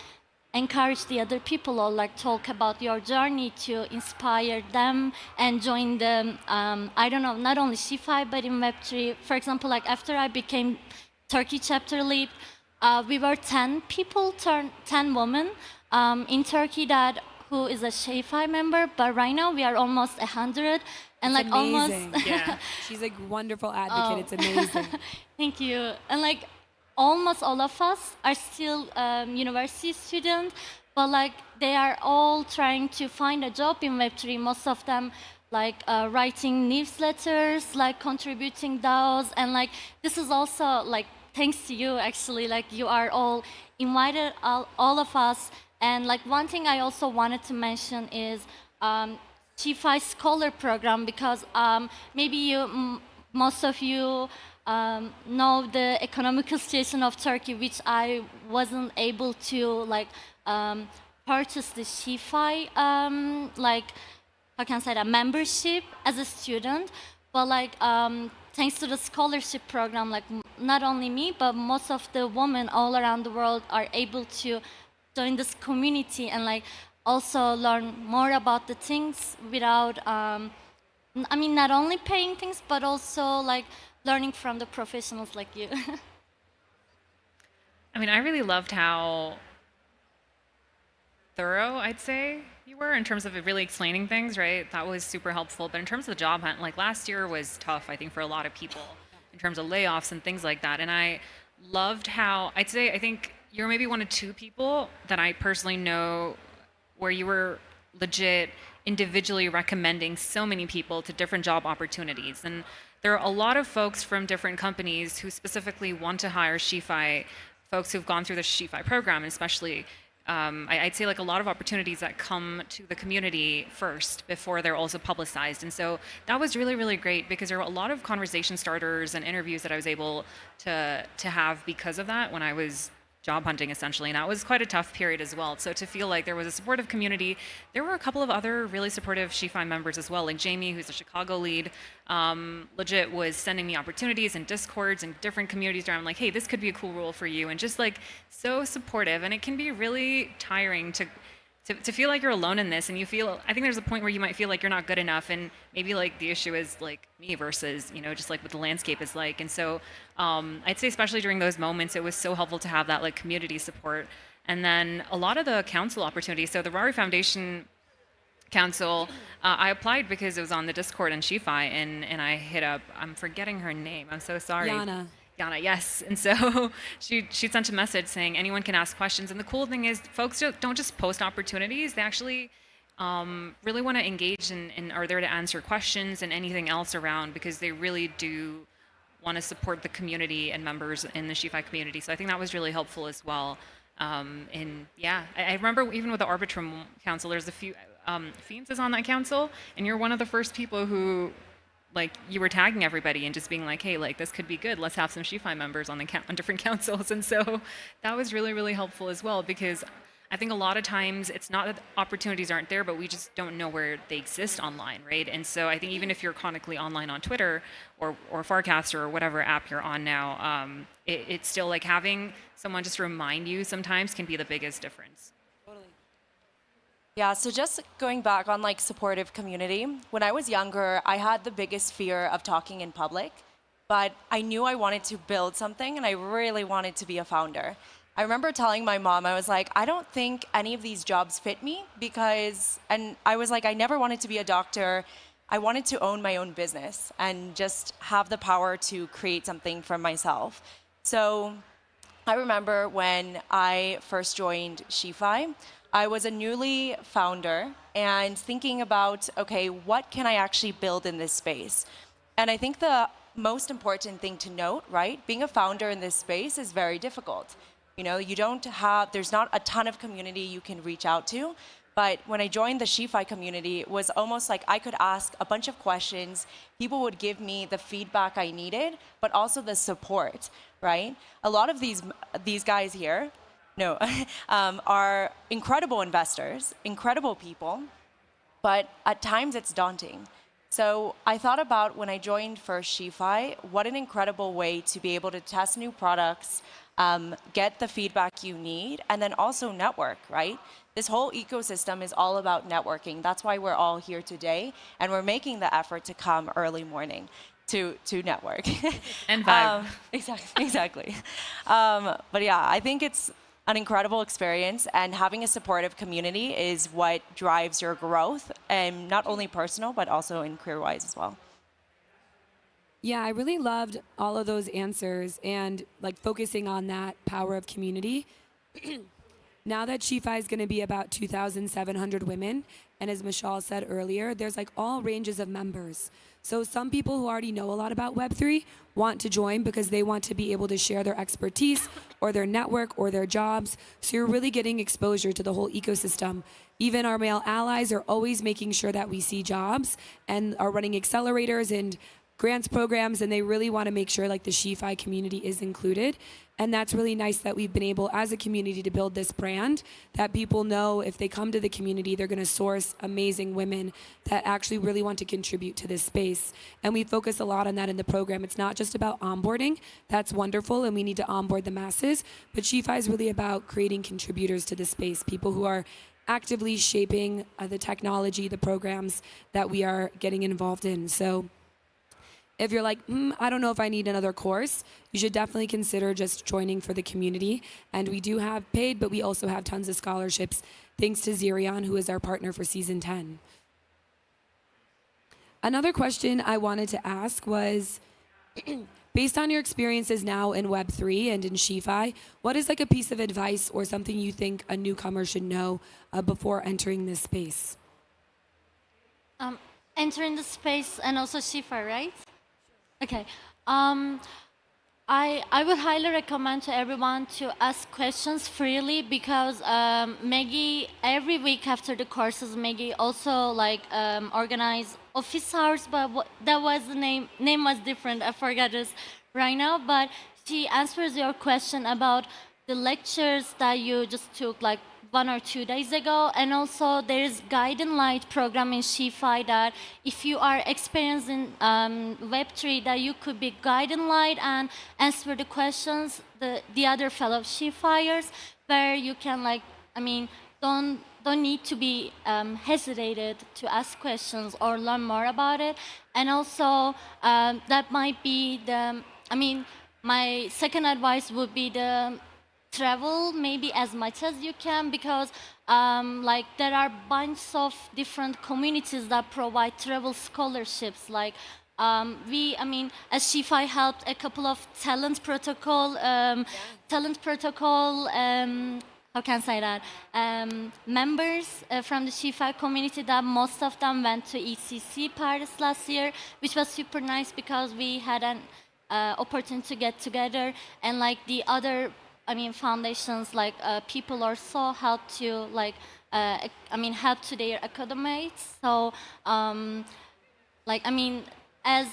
encourage the other people or like talk about your journey to inspire them and join the, I don't know, not only SheFi but in Web3. For example, like after I became Turkey chapter lead, we were 10 people, 10 women in Turkey that who is a ShapeFi member, but right now we are almost 100, and like Amazing. almost. Yeah. She's a wonderful advocate. It's amazing. Thank you. And like almost all of us are still university students, but like they are all trying to find a job in Web3. Most of them like writing newsletters, like contributing DAOs, and like this is also like thanks to you actually. Like you are all invited, all of us. And like one thing I also wanted to mention is TFI Scholar Program, because maybe most of you know the economical situation of Turkey, which I wasn't able to like purchase the TFI like how can I say that membership as a student, but like thanks to the scholarship program, like not only me but most of the women all around the world are able to join this community and like also learn more about the things without I mean not only paying things but also like learning from the professionals like you. I mean, I really loved how thorough, I'd say, you were in terms of really explaining things, right? That was super helpful. But in terms of the job hunt, like last year was tough, I think, for a lot of people in terms of layoffs and things like that. And I loved how, I'd say, I think you're maybe one of two people that I personally know where you were legit individually recommending so many people to different job opportunities. And there are a lot of folks from different companies who specifically want to hire SheFi folks who've gone through the SheFi program, and especially I'd say like a lot of opportunities that come to the community first before they're also publicized. And so that was really, really great because there were a lot of conversation starters and interviews that I was able to have because of that when I was job hunting essentially, and that was quite a tough period as well. So to feel like there was a supportive community, there were a couple of other really supportive SheFi members as well, like Jamie, who's the Chicago lead, legit was sending me opportunities and Discords and different communities where I'm like, hey, this could be a cool role for you, and just like so supportive. And it can be really tiring to feel like you're alone in this, and you feel, I think there's a point where you might feel like you're not good enough, and maybe like the issue is like me versus, you know, just like what the landscape is like. And so I'd say especially during those moments, it was so helpful to have that like community support. And then a lot of the council opportunities, so the Rari Foundation Council, I applied because it was on the Discord and SheFi, and I hit up, I'm forgetting her name, I'm so sorry. Yana, yes. And so she sent a message saying anyone can ask questions. And the cool thing is folks don't just post opportunities. They actually really want to engage and are there to answer questions and anything else around, because they really do want to support the community and members in the SheFi community. So I think that was really helpful as well. And yeah, I remember even with the Arbitrum Council, there's a few, Fiends is on that council, and you're one of the first people who like you were tagging everybody and just being like, hey, like this could be good. Let's have some SheFi members on on different councils. And so that was really, really helpful as well, because I think a lot of times it's not that opportunities aren't there, but we just don't know where they exist online, right? And so I think even if you're chronically online on Twitter or Farcaster or whatever app you're on now, it's still like having someone just remind you sometimes can be the biggest difference. Yeah, so just going back on like supportive community, when I was younger, I had the biggest fear of talking in public, but I knew I wanted to build something and I really wanted to be a founder. I remember telling my mom, I was like, I don't think any of these jobs fit me because, and I was like, I never wanted to be a doctor. I wanted to own my own business and just have the power to create something for myself. So I remember when I first joined SheFi, I was a newly founder and thinking about, okay, what can I actually build in this space? And I think the most important thing to note, right, being a founder in this space is very difficult. You know, there's not a ton of community you can reach out to. But when I joined the SheFi community, it was almost like I could ask a bunch of questions. People would give me the feedback I needed, but also the support, right? A lot of these guys here, are incredible investors, incredible people, but at times it's daunting. So I thought about when I joined first SheFi, what an incredible way to be able to test new products, get the feedback you need, and then also network, right? This whole ecosystem is all about networking. That's why we're all here today, and we're making the effort to come early morning to network. And vibe. Exactly. But yeah, I think an incredible experience, and having a supportive community is what drives your growth, and not only personal, but also in career-wise as well. Yeah, I really loved all of those answers and like focusing on that power of community. Now that Shifi is going to be about 2,700 women, and as Michelle said earlier, there's like all ranges of members. So some people who already know a lot about Web3 want to join because they want to be able to share their expertise or their network or their jobs. So you're really getting exposure to the whole ecosystem. Even our male allies are always making sure that we see jobs and are running accelerators and grants programs, and they really want to make sure like the Shifi community is included. And that's really nice that we've been able as a community to build this brand that people know if they come to the community, they're going to source amazing women that actually really want to contribute to this space. And we focus a lot on that in the program. It's not just about onboarding. That's wonderful, and we need to onboard the masses. But Shifi is really about creating contributors to the space, people who are actively shaping the technology, the programs that we are getting involved in. So if you're like, I don't know if I need another course, you should definitely consider just joining for the community. And we do have paid, but we also have tons of scholarships, thanks to Zirion, who is our partner for season 10. Another question I wanted to ask was, based on your experiences now in Web3 and in Shifi, what is like a piece of advice or something you think a newcomer should know before entering this space? Entering the space and also Shifi, right? Okay. I would highly recommend to everyone to ask questions freely because Maggie, every week after the courses, Maggie also like organize office hours, but that was the name was different. I forgot this right now, but she answers your question about the lectures that you just took like 1 or 2 days ago, and also there is Guide and Light program in Shifi that if you are experienced in Web3, that you could be Guide and Light and answer the questions the other fellow Shifiers, where you can like don't need to be hesitated to ask questions or learn more about it, and also that might be the my second advice would be the travel maybe as much as you can because like there are bunch of different communities that provide travel scholarships like as Shifi helped a couple of talent protocol how can I say that members from the Shifi community that most of them went to ECC Paris last year, which was super nice because we had an opportunity to get together, and like the other foundations like people also help to like help to their academics. So as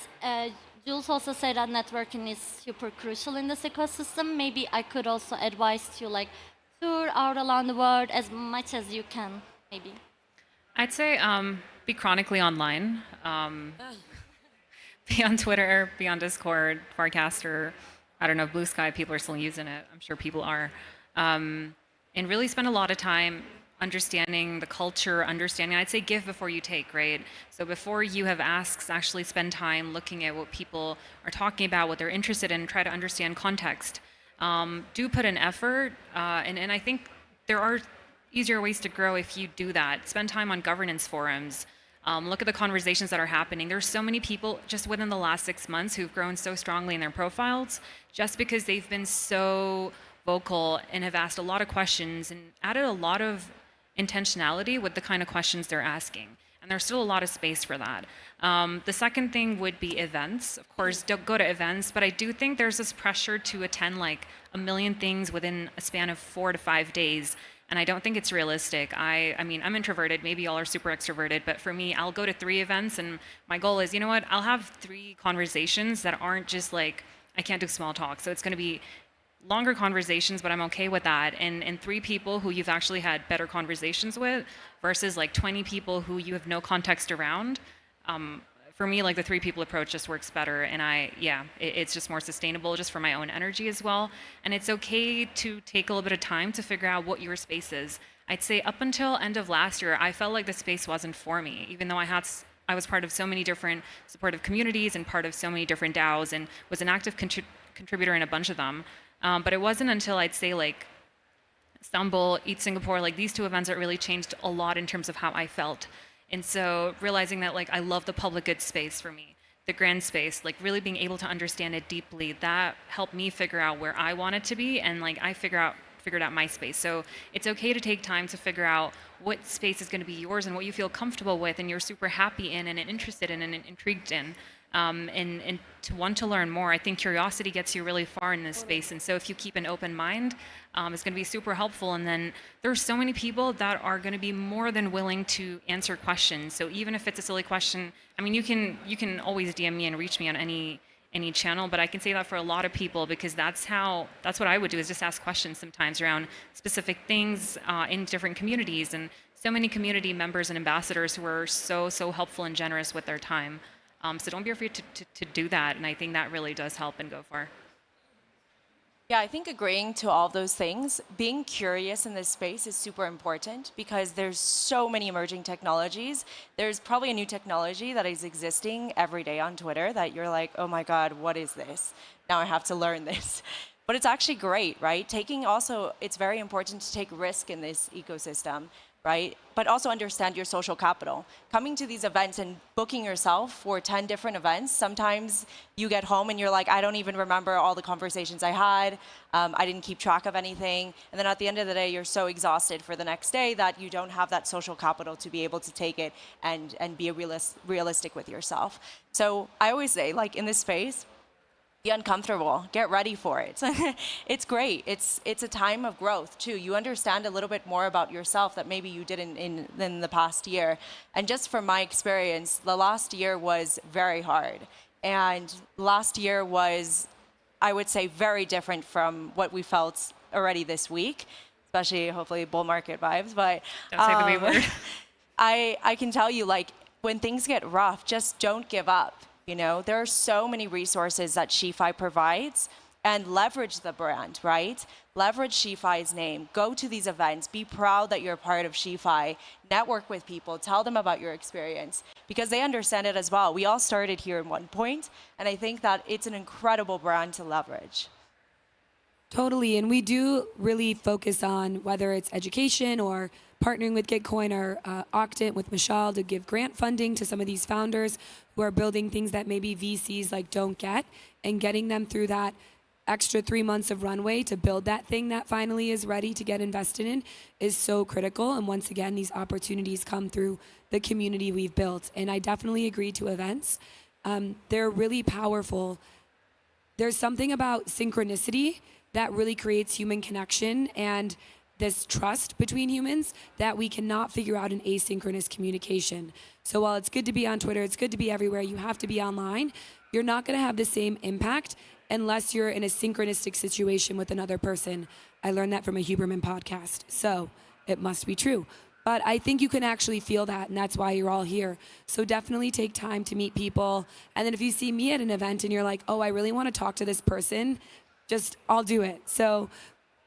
Jules also said that networking is super crucial in this ecosystem. Maybe I could also advise to like tour out around the world as much as you can. Maybe I'd say be chronically online. Be on Twitter, be on Discord, Farcaster. I don't know, Blue Sky, people are still using it. I'm sure people are. And really spend a lot of time understanding the culture, I'd say give before you take, right? So before you have asks, actually spend time looking at what people are talking about, what they're interested in, try to understand context. Do put in effort, and I think there are easier ways to grow if you do that. Spend time on governance forums. Look at the conversations that are happening. There's so many people just within the last 6 months who've grown so strongly in their profiles just because they've been so vocal and have asked a lot of questions and added a lot of intentionality with the kind of questions they're asking. And there's still a lot of space for that. The second thing would be events. Of course, don't go to events, but I do think there's this pressure to attend like a million things within a span of 4 to 5 days. And I don't think it's realistic. I'm introverted. Maybe y'all are super extroverted, but for me, I'll go to 3 events, and my goal is, you know what? I'll have 3 conversations that aren't just like, I can't do small talk. So it's going to be longer conversations, but I'm okay with that. And 3 people who you've actually had better conversations with versus like 20 people who you have no context around. For me, like the 3 people approach just works better, and it's just more sustainable just for my own energy as well. And it's okay to take a little bit of time to figure out what your space is. I'd say up until end of last year, I felt like the space wasn't for me, even though I was part of so many different supportive communities and part of so many different DAOs and was an active contributor in a bunch of them. But it wasn't until I'd say like Stumble, Eat Singapore, like these two events that really changed a lot in terms of how I felt. And so realizing that like I love the public good space for me, the grand space, like really being able to understand it deeply, that helped me figure out where I wanted to be, and like I figured out my space. So it's okay to take time to figure out what space is going to be yours and what you feel comfortable with and you're super happy in and interested in and intrigued in. And to want to learn more. I think curiosity gets you really far in this space. And so if you keep an open mind, it's going to be super helpful. And then there's so many people that are going to be more than willing to answer questions. So even if it's a silly question, I mean, you can always DM me and reach me on any channel, but I can say that for a lot of people because that's what I would do, is just ask questions sometimes around specific things in different communities. And so many community members and ambassadors who are so helpful and generous with their time. So don't be afraid to do that. And I think that really does help and go far. Yeah, I think agreeing to all of those things, being curious in this space is super important because there's so many emerging technologies. There's probably a new technology that is existing every day on Twitter that you're like, oh my God, what is this? Now I have to learn this. But it's actually great, right? It's very important to take risk in this ecosystem, right? But also understand your social capital. Coming to these events and booking yourself for 10 different events, sometimes you get home and you're like, I don't even remember all the conversations I had. I didn't keep track of anything. And then at the end of the day, you're so exhausted for the next day that you don't have that social capital to be able to take it and be realistic with yourself. So I always say, like in this space, be uncomfortable, get ready for it. It's great. It's a time of growth too. You understand a little bit more about yourself that maybe you didn't in the past year. And just from my experience, the last year was very hard. And last year was, I would say, very different from what we felt already this week, especially hopefully bull market vibes. But don't say the B word. I can tell you, like, when things get rough, just don't give up. You know, there are so many resources that SheFi provides, and leverage the brand, right? Leverage SheFi's name. Go to these events. Be proud that you're part of SheFi. Network with people. Tell them about your experience because they understand it as well. We all started here at one point, and I think that it's an incredible brand to leverage. Totally, and we do really focus on whether it's education or partnering with Gitcoin or Octant with Michelle to give grant funding to some of these founders who are building things that maybe VCs like don't get, and getting them through that extra 3 months of runway to build that thing that finally is ready to get invested in is so critical. And once again, these opportunities come through the community we've built. And I definitely agree to events. They're really powerful. There's something about synchronicity that really creates human connection and this trust between humans that we cannot figure out in asynchronous communication. So while it's good to be on Twitter, it's good to be everywhere, you have to be online, you're not gonna have the same impact unless you're in a synchronistic situation with another person. I learned that from a Huberman podcast, so it must be true. But I think you can actually feel that, and that's why you're all here. So definitely take time to meet people. And then if you see me at an event and you're like, oh, I really wanna talk to this person, I'll do it. So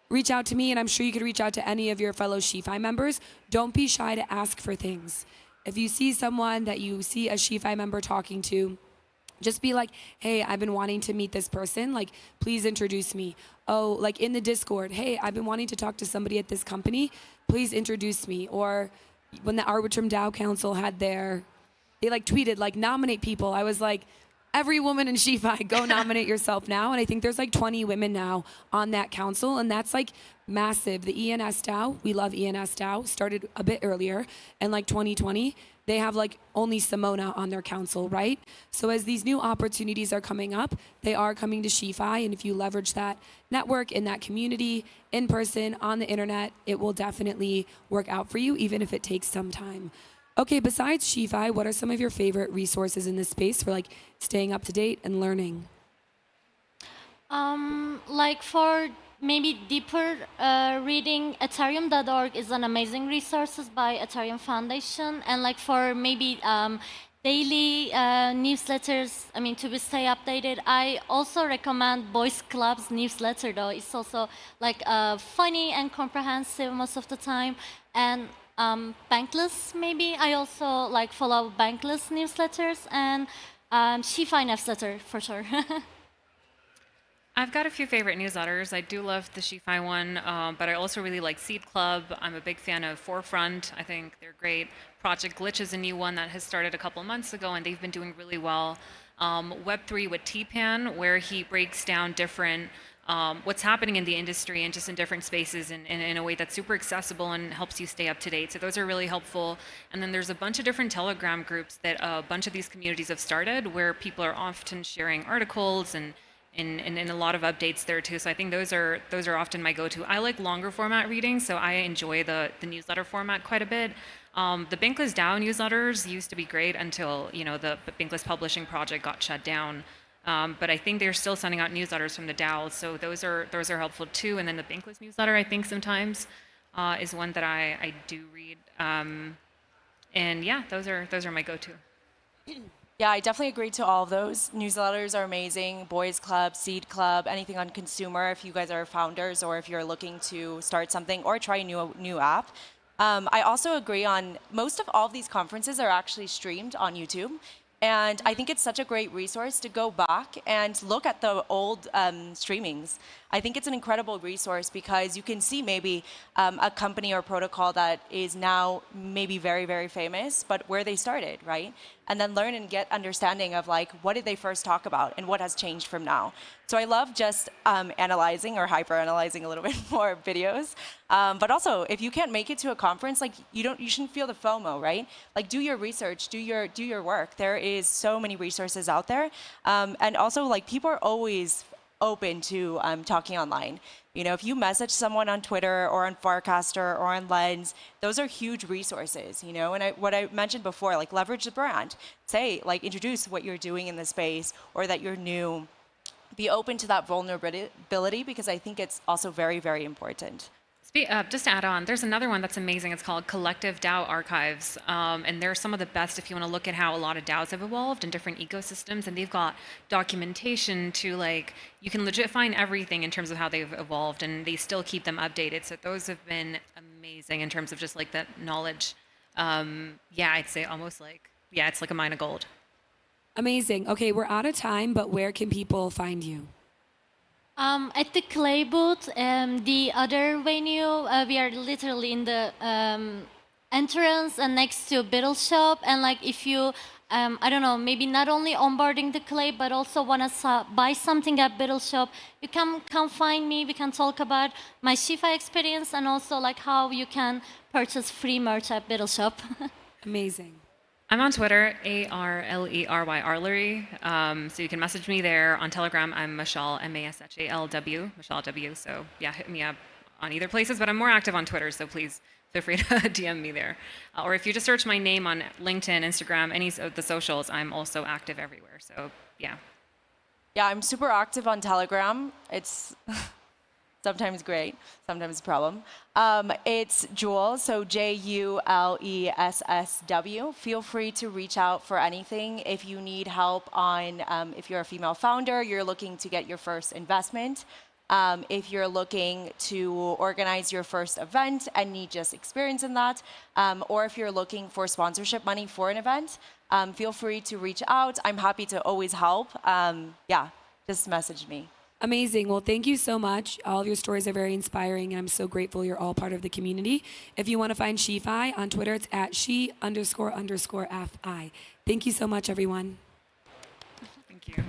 reach out to me, and I'm sure you could reach out to any of your fellow SheFi members. Don't be shy to ask for things. If you see someone that you see a SheFi member talking to, just be like, hey, I've been wanting to meet this person. Like, please introduce me. Oh, like in the Discord, hey, I've been wanting to talk to somebody at this company. Please introduce me. Or when the Arbitrum DAO Council had they like tweeted, like, nominate people. I was like, every woman in SheFi, go nominate yourself now. And I think there's like 20 women now on that council, and that's like massive. The ENS DAO, we love ENS DAO, started a bit earlier, and like 2020, they have like only Simona on their council, right? So as these new opportunities are coming up, they are coming to SheFi, and if you leverage that network in that community, in person, on the internet, it will definitely work out for you, even if it takes some time. Okay, besides SheFi, what are some of your favorite resources in this space for like staying up to date and learning? Like for maybe deeper reading, Ethereum.org is an amazing resources by Ethereum Foundation, and like for maybe daily newsletters, I mean, to stay updated, I also recommend Boys Club's newsletter though. It's also like funny and comprehensive most of the time, and Bankless maybe. I also like follow Bankless newsletters and SheFi newsletter for sure. I've got a few favorite newsletters. I do love the SheFi one, but I also really like Seed Club. I'm a big fan of Forefront. I think they're great. Project Glitch is a new one that has started a couple months ago, and they've been doing really well. Web3 with T-Pan, where he breaks down different what's happening in the industry and just in different spaces in a way that's super accessible and helps you stay up to date. So those are really helpful. And then there's a bunch of different Telegram groups that a bunch of these communities have started where people are often sharing articles and a lot of updates there too. So I think those are often my go-to. I like longer format reading, so I enjoy the newsletter format quite a bit. The Bankless DAO newsletters used to be great until the Bankless Publishing project got shut down. But I think they're still sending out newsletters from the DAOs, so those are helpful too. And then the Bankless newsletter, I think sometimes is one that I do read. And yeah, those are my go-to. Yeah, I definitely agree to all of those. Newsletters are amazing. Boys Club, Seed Club, anything on consumer. If you guys are founders or if you're looking to start something or try a new app. I also agree on most of all of these conferences are actually streamed on YouTube. And I think it's such a great resource to go back and look at the old streamings. I think it's an incredible resource because you can see maybe a company or protocol that is now maybe very, very famous, but where they started, right? And then learn and get understanding of like, what did they first talk about and what has changed from now? So I love just analyzing or hyper-analyzing a little bit more videos. But also, if you can't make it to a conference, like you shouldn't feel the FOMO, right? Like do your research, do your work. There is so many resources out there. And also like people are always open to talking online. If you message someone on Twitter or on Farcaster or on Lens, those are huge resources, And what I mentioned before, like leverage the brand. Say, like introduce what you're doing in the space or that you're new. Be open to that vulnerability because I think it's also very, very important. Just to add on, there's another one that's amazing. It's called Collective DAO Archives. And they're some of the best if you want to look at how a lot of DAOs have evolved in different ecosystems. And they've got documentation to you can legit find everything in terms of how they've evolved and they still keep them updated. So those have been amazing in terms of just that knowledge. I'd say almost it's like a mine of gold. Amazing. Okay, we're out of time, but where can people find you? At the Clay booth, the other venue, we are literally in the entrance and next to Biddle Shop. And if you, I don't know, maybe not only onboarding the Clay, but also want to buy something at Biddle Shop, you can come find me. We can talk about my SheFi experience and also how you can purchase free merch at Biddle Shop. Amazing. I'm on Twitter, ARLERY, Arlery. So you can message me there. On Telegram, I'm Mashal, MASHALW, Mashal W. So yeah, hit me up on either places, but I'm more active on Twitter, so please feel free to DM me there. Or if you just search my name on LinkedIn, Instagram, any of the socials, I'm also active everywhere. So yeah. Yeah, I'm super active on Telegram. It's sometimes great, sometimes a problem. It's Jules, so JULESSW. Feel free to reach out for anything. If you need help on, if you're a female founder, you're looking to get your first investment. If you're looking to organize your first event and need just experience in that, or if you're looking for sponsorship money for an event, feel free to reach out. I'm happy to always help. Just message me. Amazing. Well, thank you so much. All of your stories are very inspiring, and I'm so grateful you're all part of the community. If you want to find SheFi on Twitter, it's at she__FI. Thank you so much, everyone. Thank you.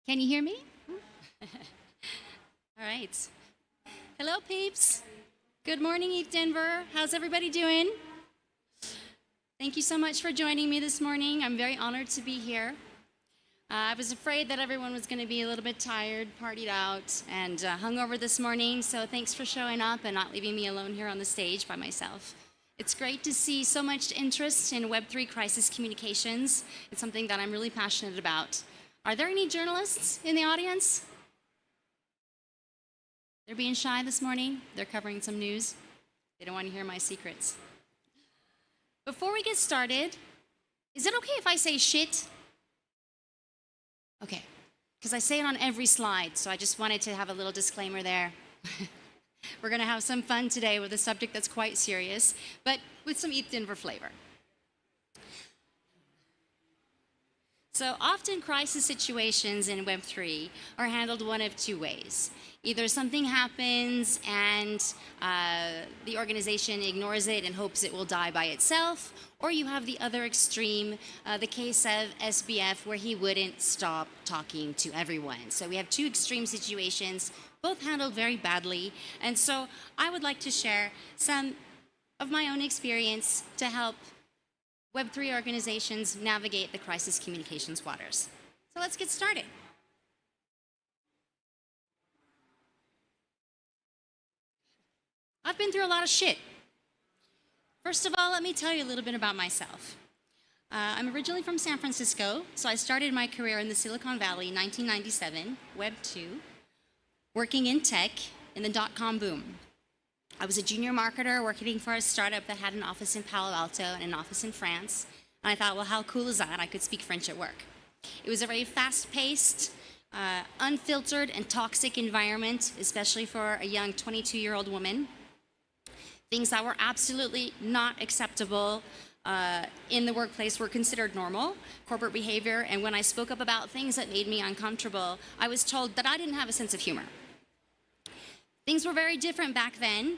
Can you hear me? All right. Hello, peeps. Good morning, ETH Denver. How's everybody doing? Thank you so much for joining me this morning. I'm very honored to be here. I was afraid that everyone was going to be a little bit tired, partied out, and hungover this morning, so thanks for showing up and not leaving me alone here on the stage by myself. It's great to see so much interest in Web3 crisis communications. It's something that I'm really passionate about. Are there any journalists in the audience? They're being shy this morning. They're covering some news. They don't want to hear my secrets. Before we get started, is it okay if I say shit? Okay, because I say it on every slide, so I just wanted to have a little disclaimer there. We're going to have some fun today with a subject that's quite serious, but with some ETH Denver flavor. So often crisis situations in Web3 are handled one of two ways. Either something happens and the organization ignores it and hopes it will die by itself, or you have the other extreme, the case of SBF, where he wouldn't stop talking to everyone. So we have two extreme situations, both handled very badly. And so I would like to share some of my own experience to help Web3 organizations navigate the crisis communications waters. So let's get started. I've been through a lot of shit. First of all, let me tell you a little bit about myself. I'm originally from San Francisco, so I started my career in the Silicon Valley in 1997, Web 2, working in tech in the dot-com boom. I was a junior marketer working for a startup that had an office in Palo Alto and an office in France. And I thought, well, how cool is that? I could speak French at work. It was a very fast-paced, unfiltered, and toxic environment, especially for a young 22-year-old woman. Things that were absolutely not acceptable in the workplace were considered normal, corporate behavior. And when I spoke up about things that made me uncomfortable, I was told that I didn't have a sense of humor. Things were very different back then.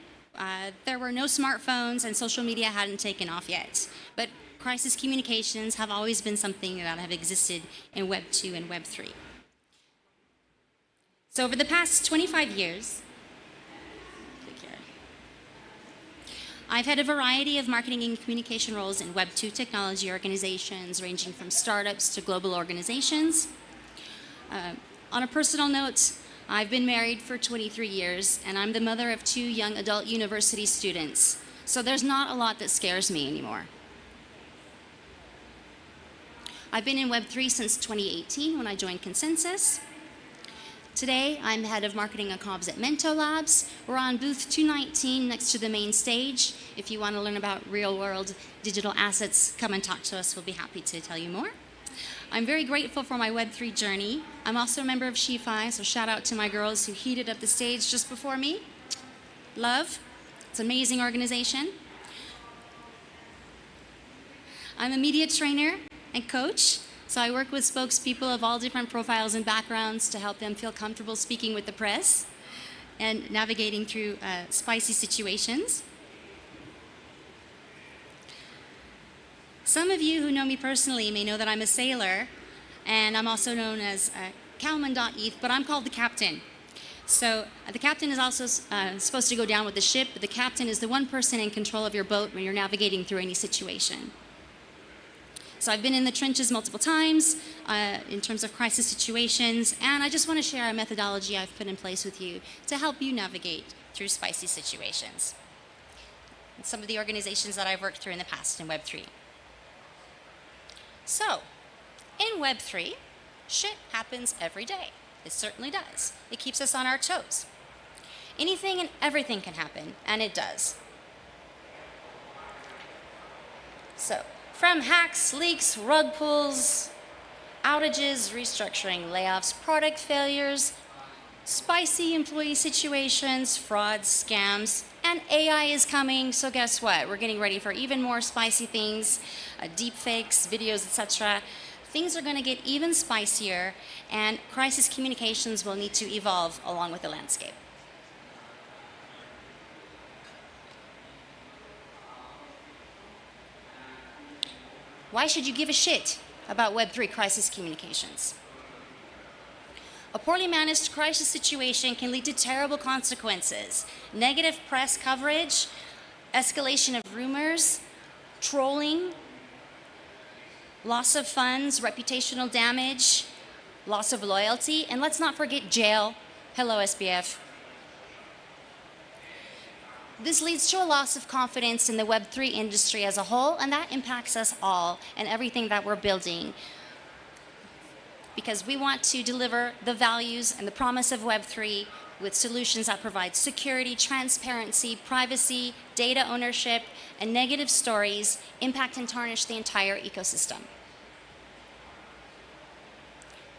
There were no smartphones and social media hadn't taken off yet. But crisis communications have always been something that have existed in Web 2 and Web 3. So over the past 25 years, I've had a variety of marketing and communication roles in Web 2 technology organizations, ranging from startups to global organizations. On a personal note, I've been married for 23 years, and I'm the mother of 2 young adult university students. So there's not a lot that scares me anymore. I've been in Web3 since 2018 when I joined Consensus. Today, I'm head of marketing and comms at Mento Labs. We're on booth 219 next to the main stage. If you want to learn about real-world digital assets, come and talk to us. We'll be happy to tell you more. I'm very grateful for my Web3 journey. I'm also a member of SheFi, so shout out to my girls who heated up the stage just before me. Love. It's an amazing organization. I'm a media trainer and coach, so I work with spokespeople of all different profiles and backgrounds to help them feel comfortable speaking with the press and navigating through spicy situations. Some of you who know me personally may know that I'm a sailor, and I'm also known as Cowman.eth, but I'm called the captain. So the captain is also supposed to go down with the ship, but the captain is the one person in control of your boat when you're navigating through any situation. So I've been in the trenches multiple times in terms of crisis situations, and I just want to share a methodology I've put in place with you to help you navigate through spicy situations. And some of the organizations that I've worked through in the past in Web3. So, in Web3, shit happens every day. It certainly does. It keeps us on our toes. Anything and everything can happen, and it does. So, from hacks, leaks, rug pulls, outages, restructuring, layoffs, product failures, spicy employee situations, frauds, scams, and AI is coming, so guess what? We're getting ready for even more spicy things, deep fakes, videos, etc. Things are going to get even spicier, and crisis communications will need to evolve along with the landscape. Why should you give a shit about Web3 crisis communications? A poorly managed crisis situation can lead to terrible consequences. Negative press coverage, escalation of rumors, trolling, loss of funds, reputational damage, loss of loyalty, and let's not forget jail. Hello, SBF. This leads to a loss of confidence in the Web3 industry as a whole, and that impacts us all and everything that we're building. Because we want to deliver the values and the promise of Web3 with solutions that provide security, transparency, privacy, data ownership, and negative stories impact and tarnish the entire ecosystem.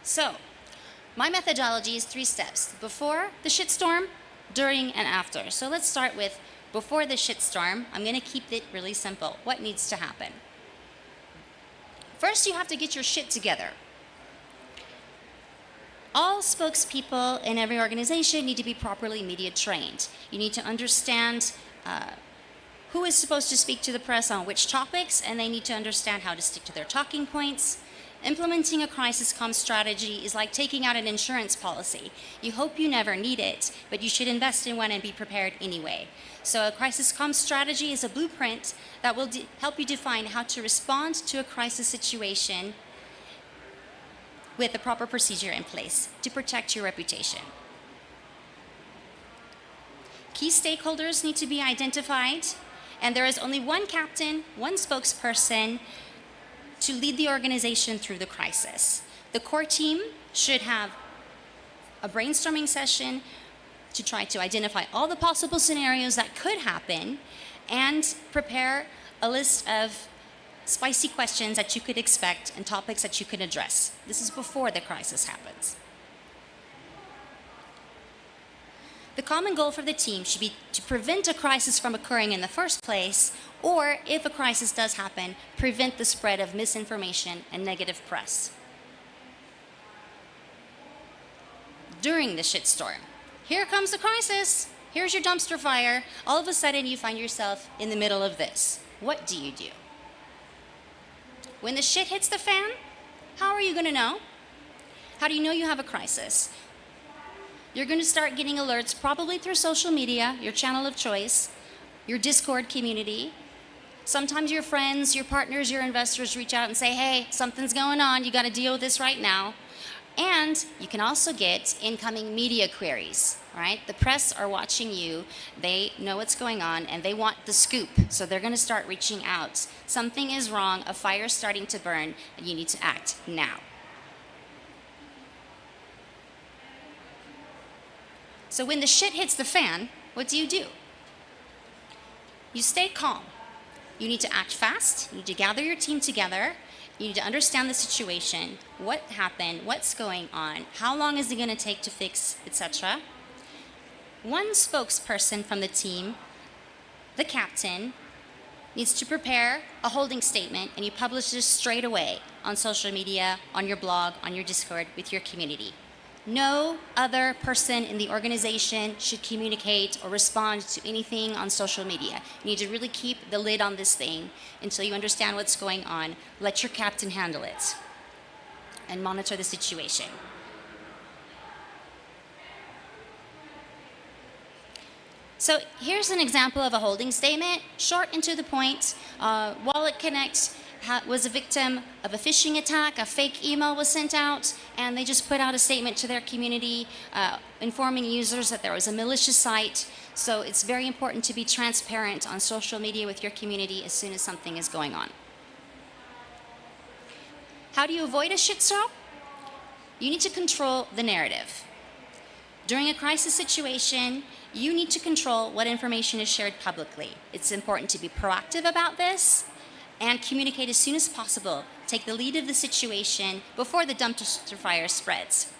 So, my methodology is 3 steps: before the shitstorm, during, and after. So let's start with before the shitstorm. I'm going to keep it really simple. What needs to happen? First, you have to get your shit together. All spokespeople in every organization need to be properly media trained. You need to understand who is supposed to speak to the press on which topics, and they need to understand how to stick to their talking points. Implementing a crisis comm strategy is like taking out an insurance policy. You hope you never need it, but you should invest in one and be prepared anyway. So a crisis comm strategy is a blueprint that will help you define how to respond to a crisis situation with the proper procedure in place to protect your reputation. Key stakeholders need to be identified, and there is only one captain, one spokesperson to lead the organization through the crisis. The core team should have a brainstorming session to try to identify all the possible scenarios that could happen and prepare a list of spicy questions that you could expect and topics that you could address. This is before the crisis happens. The common goal for the team should be to prevent a crisis from occurring in the first place, or if a crisis does happen, prevent the spread of misinformation and negative press. During the shitstorm, here comes the crisis. Here's your dumpster fire. All of a sudden, you find yourself in the middle of this. What do you do? When the shit hits the fan, how are you going to know? How do you know you have a crisis? You're going to start getting alerts probably through social media, your channel of choice, your Discord community. Sometimes your friends, your partners, your investors reach out and say, hey, something's going on, you got to deal with this right now. And you can also get incoming media queries, right? The press are watching you, they know what's going on, and they want the scoop. So they're going to start reaching out. Something is wrong, a fire's starting to burn, and you need to act now. So when the shit hits the fan, what do? You stay calm. You need to act fast. You need to gather your team together. You need to understand the situation, what happened, what's going on, how long is it going to take to fix, etc. One spokesperson from the team, the captain, needs to prepare a holding statement, and you publish this straight away on social media, on your blog, on your Discord, with your community. No other person in the organization should communicate or respond to anything on social media. You need to really keep the lid on this thing until you understand what's going on. Let your captain handle it and monitor the situation. So here's an example of a holding statement, short and to the point. Wallet Connect was a victim of a phishing attack. A fake email was sent out, and they just put out a statement to their community informing users that there was a malicious site. So it's very important to be transparent on social media with your community as soon as something is going on. How do you avoid a shitstorm? You need to control the narrative. During a crisis situation, you need to control what information is shared publicly. It's important to be proactive about this and communicate as soon as possible. Take the lead of the situation before the dumpster fire spreads.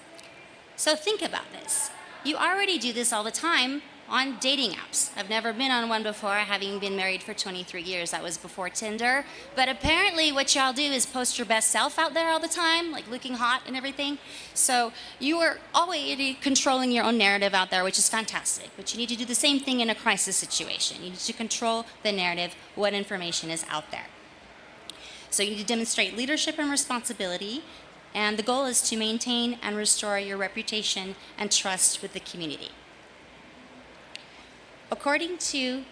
So think about this. You already do this all the time on dating apps. I've never been on one before, having been married for 23 years. That was before Tinder. But apparently what y'all do is post your best self out there all the time, like looking hot and everything. So you are already controlling your own narrative out there, which is fantastic. But you need to do the same thing in a crisis situation. You need to control the narrative, what information is out there. So you need to demonstrate leadership and responsibility. And the goal is to maintain and restore your reputation and trust with the community. According to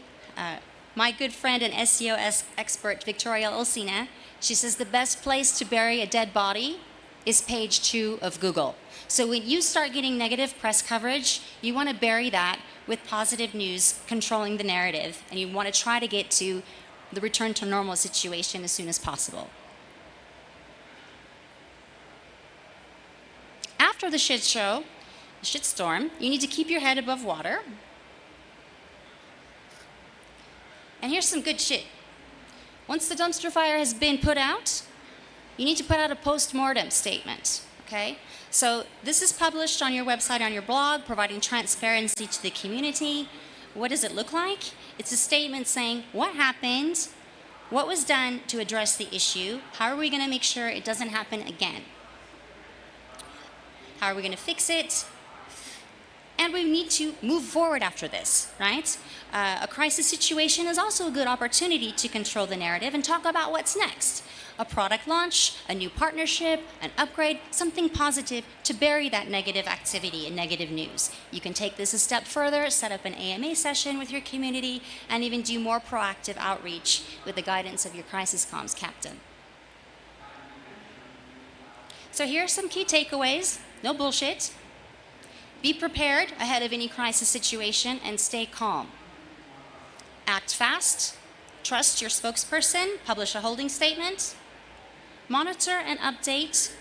my good friend and SEO expert, Victoria Olsina, she says the best place to bury a dead body is page 2 of Google. So when you start getting negative press coverage, you want to bury that with positive news controlling the narrative, and you want to try to get to the return to normal situation as soon as possible. After the shit show, the shitstorm, you need to keep your head above water. And here's some good shit. Once the dumpster fire has been put out, you need to put out a post-mortem statement, okay? So this is published on your website, on your blog, providing transparency to the community. What does it look like? It's a statement saying what happened, what was done to address the issue, how are we going to make sure it doesn't happen again? How are we going to fix it? And we need to move forward after this, right? A crisis situation is also a good opportunity to control the narrative and talk about what's next. A product launch, a new partnership, an upgrade, something positive to bury that negative activity and negative news. You can take this a step further, set up an AMA session with your community, and even do more proactive outreach with the guidance of your crisis comms captain. So here are some key takeaways. No bullshit. Be prepared ahead of any crisis situation and stay calm. Act fast. Trust your spokesperson. Publish a holding statement. Monitor and update.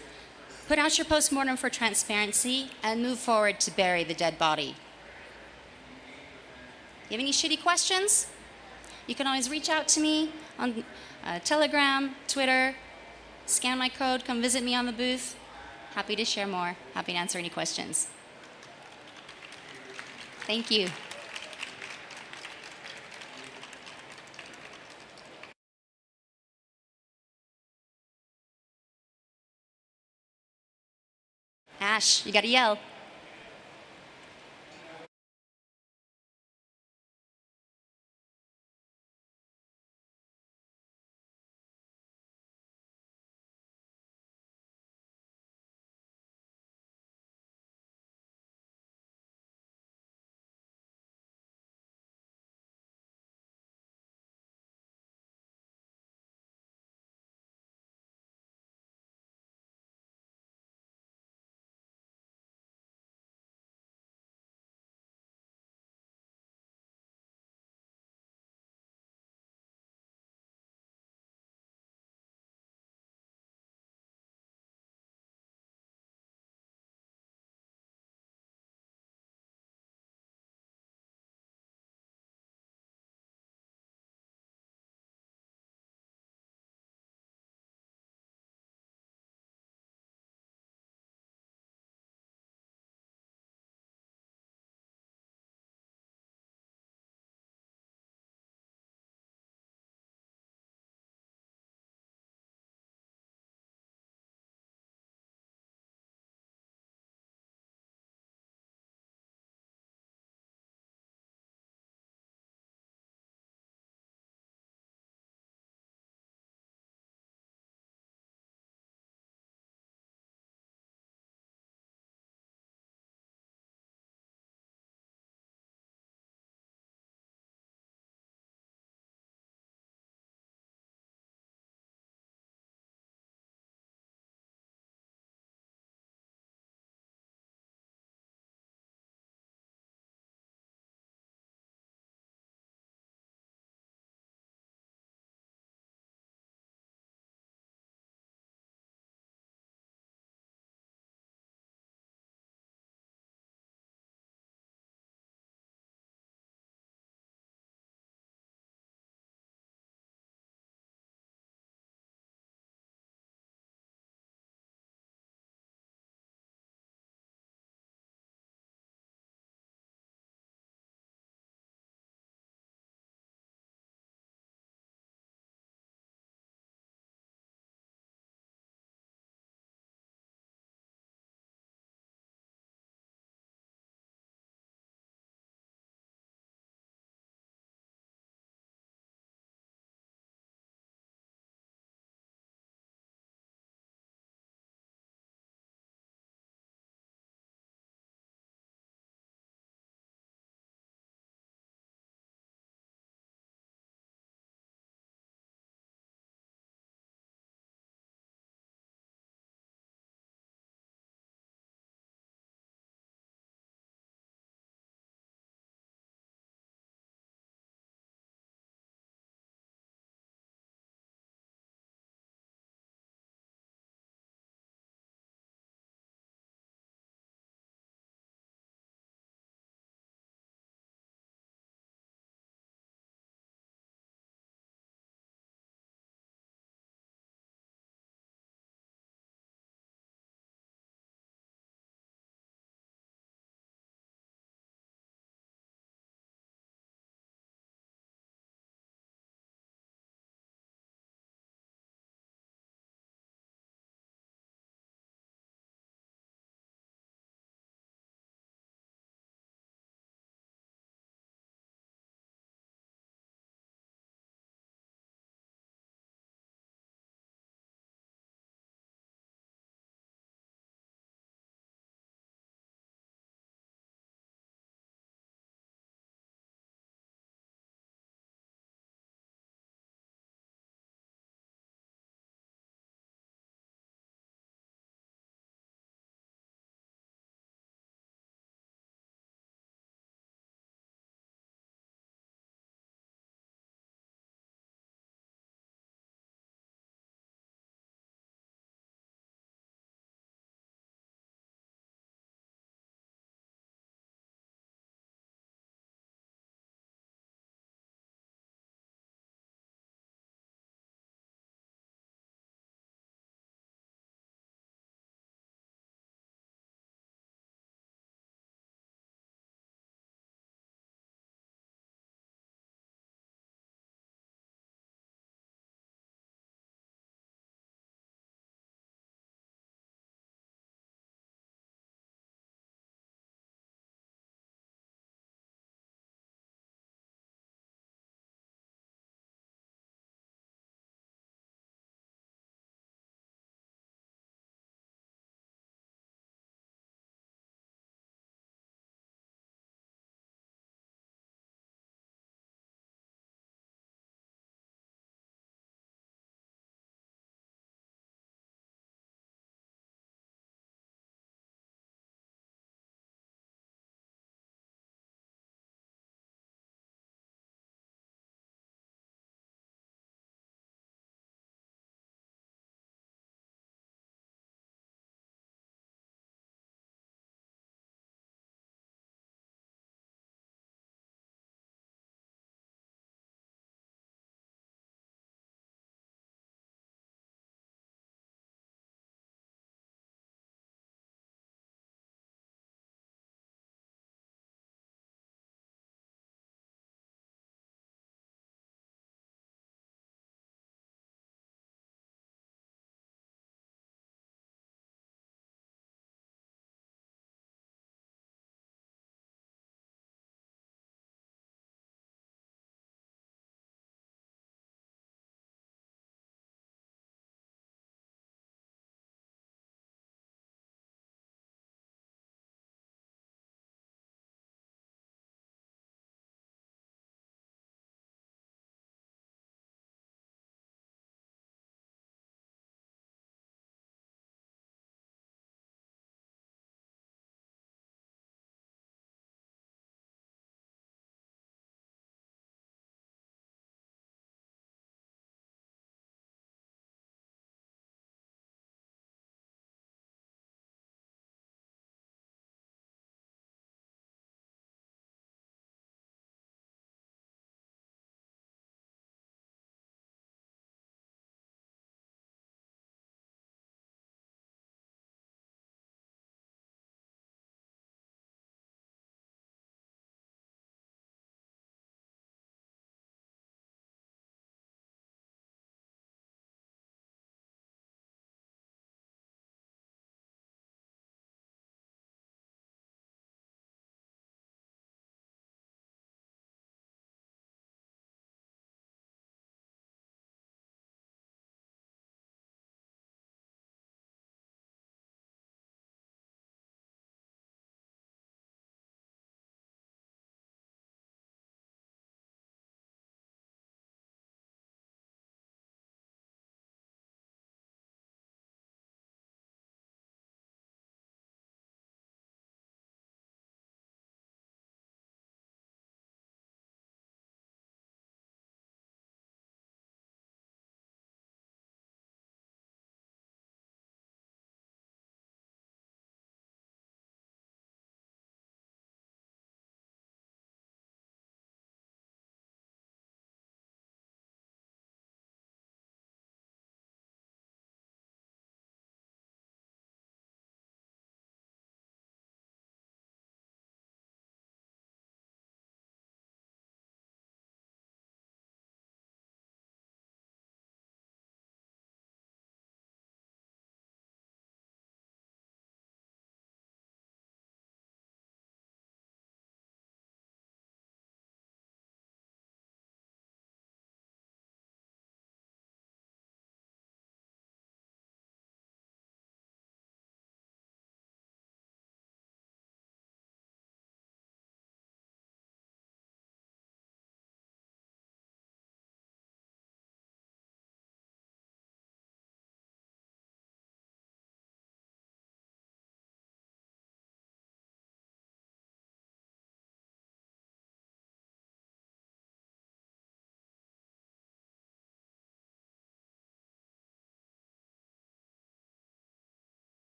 Put out your postmortem for transparency and move forward to bury the dead body. You have any shitty questions? You can always reach out to me on Telegram, Twitter. Scan my code. Come visit me on the booth. Happy to share more. Happy to answer any questions. Thank you. Ash, you gotta yell.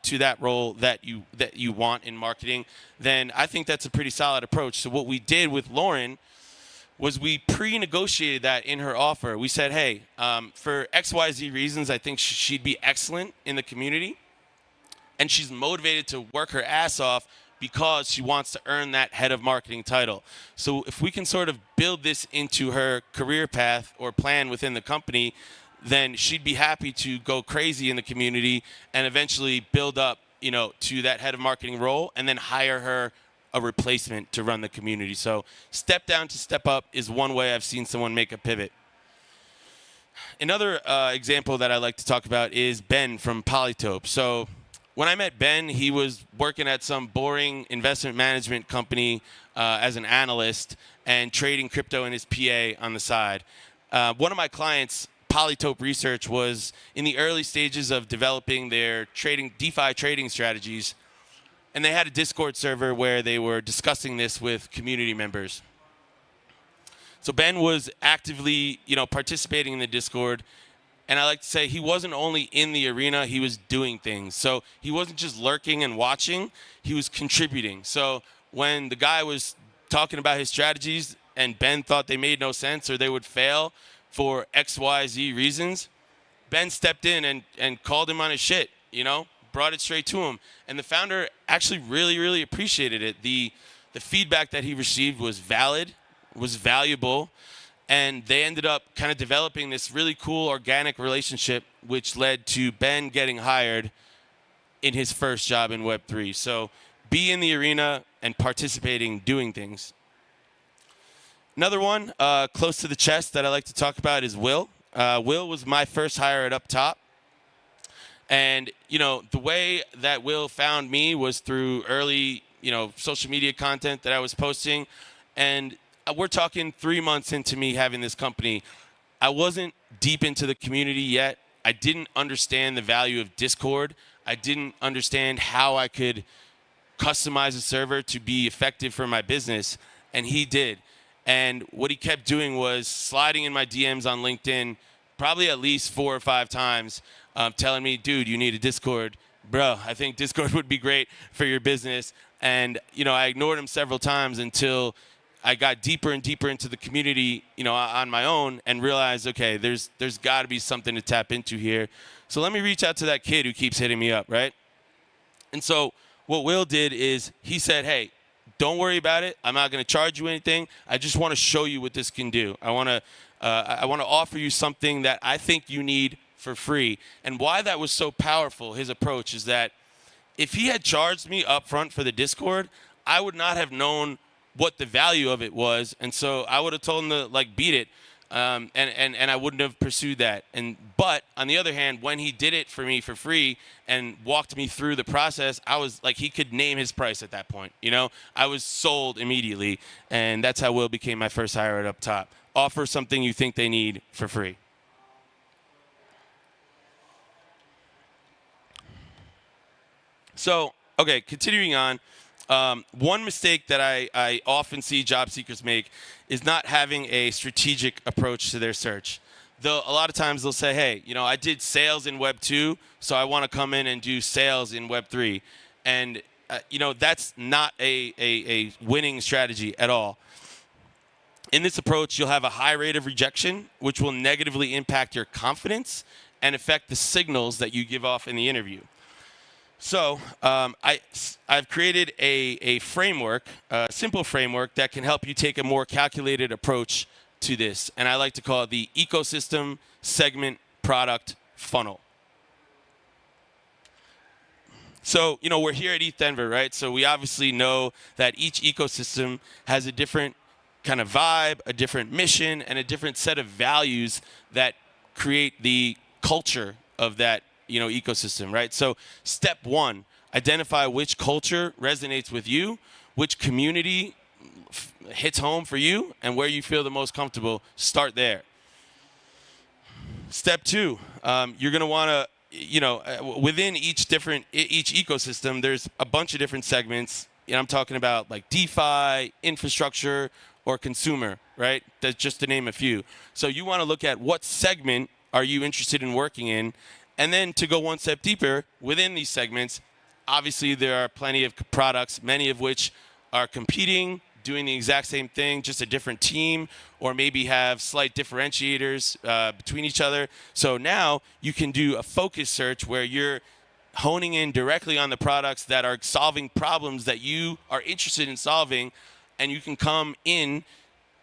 to that role that you want in marketing, then I think that's a pretty solid approach. So what we did with Lauren was we pre-negotiated that in her offer. We said, hey, for XYZ reasons, I think she'd be excellent in the community, and she's motivated to work her ass off because she wants to earn that head of marketing title. So if we can sort of build this into her career path or plan within the company, then she'd be happy to go crazy in the community and eventually build up, to that head of marketing role, and then hire her a replacement to run the community. So step down to step up is one way I've seen someone make a pivot. Another example that I like to talk about is Ben from Polytope. So when I met Ben, he was working at some boring investment management company as an analyst and trading crypto in his PA on the side. One of my clients, Polytope Research, was in the early stages of developing their DeFi trading strategies, and they had a Discord server where they were discussing this with community members. So Ben was actively, participating in the Discord, and I like to say he wasn't only in the arena, he was doing things. So he wasn't just lurking and watching, he was contributing. So when the guy was talking about his strategies and Ben thought they made no sense or they would fail for XYZ reasons, Ben stepped in and called him on his shit, brought it straight to him. And the founder actually really, really appreciated it. The feedback that he received was valid, was valuable, and they ended up kind of developing this really cool organic relationship, which led to Ben getting hired in his first job in Web3. So be in the arena and participating, doing things. Another one close to the chest that I like to talk about is Will. Will was my first hire at Up Top. And, the way that Will found me was through early, social media content that I was posting. And we're talking 3 months into me having this company. I wasn't deep into the community yet. I didn't understand the value of Discord. I didn't understand how I could customize a server to be effective for my business. And he did. And what he kept doing was sliding in my DMs on LinkedIn probably at least 4 or 5 times, telling me, dude, you need a Discord. Bro, I think Discord would be great for your business. And, I ignored him several times until I got deeper and deeper into the community, on my own and realized, okay, there's got to be something to tap into here. So let me reach out to that kid who keeps hitting me up, right? And so what Will did is he said, hey, don't worry about it. I'm not going to charge you anything. I just want to show you what this can do. I want to offer you something that I think you need for free. And why that was so powerful, his approach, is that if he had charged me up front for the Discord, I would not have known what the value of it was, and so I would have told him to beat it, and I wouldn't have pursued that. But on the other hand, when he did it for me for free and walked me through the process, I was like, he could name his price at that point. I was sold immediately, and that's how Will became my first hire at Up Top. Offer something you think they need for free. So, okay, continuing on. One mistake that I often see job seekers make is not having a strategic approach to their search. A lot of times they'll say, hey, I did sales in Web 2, so I want to come in and do sales in Web 3. And, that's not a winning strategy at all. In this approach, you'll have a high rate of rejection, which will negatively impact your confidence and affect the signals that you give off in the interview. So I've created a framework, a simple framework that can help you take a more calculated approach to this. And I like to call it the ecosystem segment product funnel. So, we're here at ETH Denver, right? So we obviously know that each ecosystem has a different kind of vibe, a different mission, and a different set of values that create the culture of that ecosystem, right? So step 1, identify which culture resonates with you, which community hits home for you, and where you feel the most comfortable. Start there. Step 2, you're going to want to, within each ecosystem, there's a bunch of different segments. I'm talking about like DeFi, infrastructure, or consumer, right? That's just to name a few. So you want to look at what segment are you interested in working in. And then to go one step deeper, within these segments, obviously there are plenty of products, many of which are competing, doing the exact same thing, just a different team, or maybe have slight differentiators between each other. So now you can do a focus search where you're honing in directly on the products that are solving problems that you are interested in solving, and you can come in,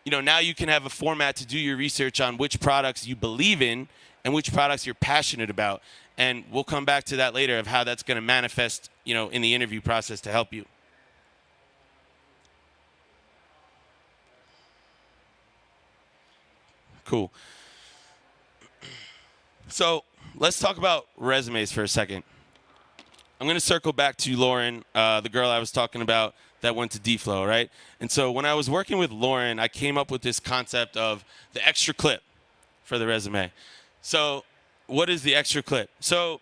now you can have a format to do your research on which products you believe in and which products you're passionate about. And we'll come back to that later of how that's going to manifest, in the interview process to help you. Cool. So let's talk about resumes for a second. I'm going to circle back to Lauren, the girl I was talking about that went to D-Flow, right? And so when I was working with Lauren, I came up with this concept of the extra clip for the resume. So what is the extra clip? So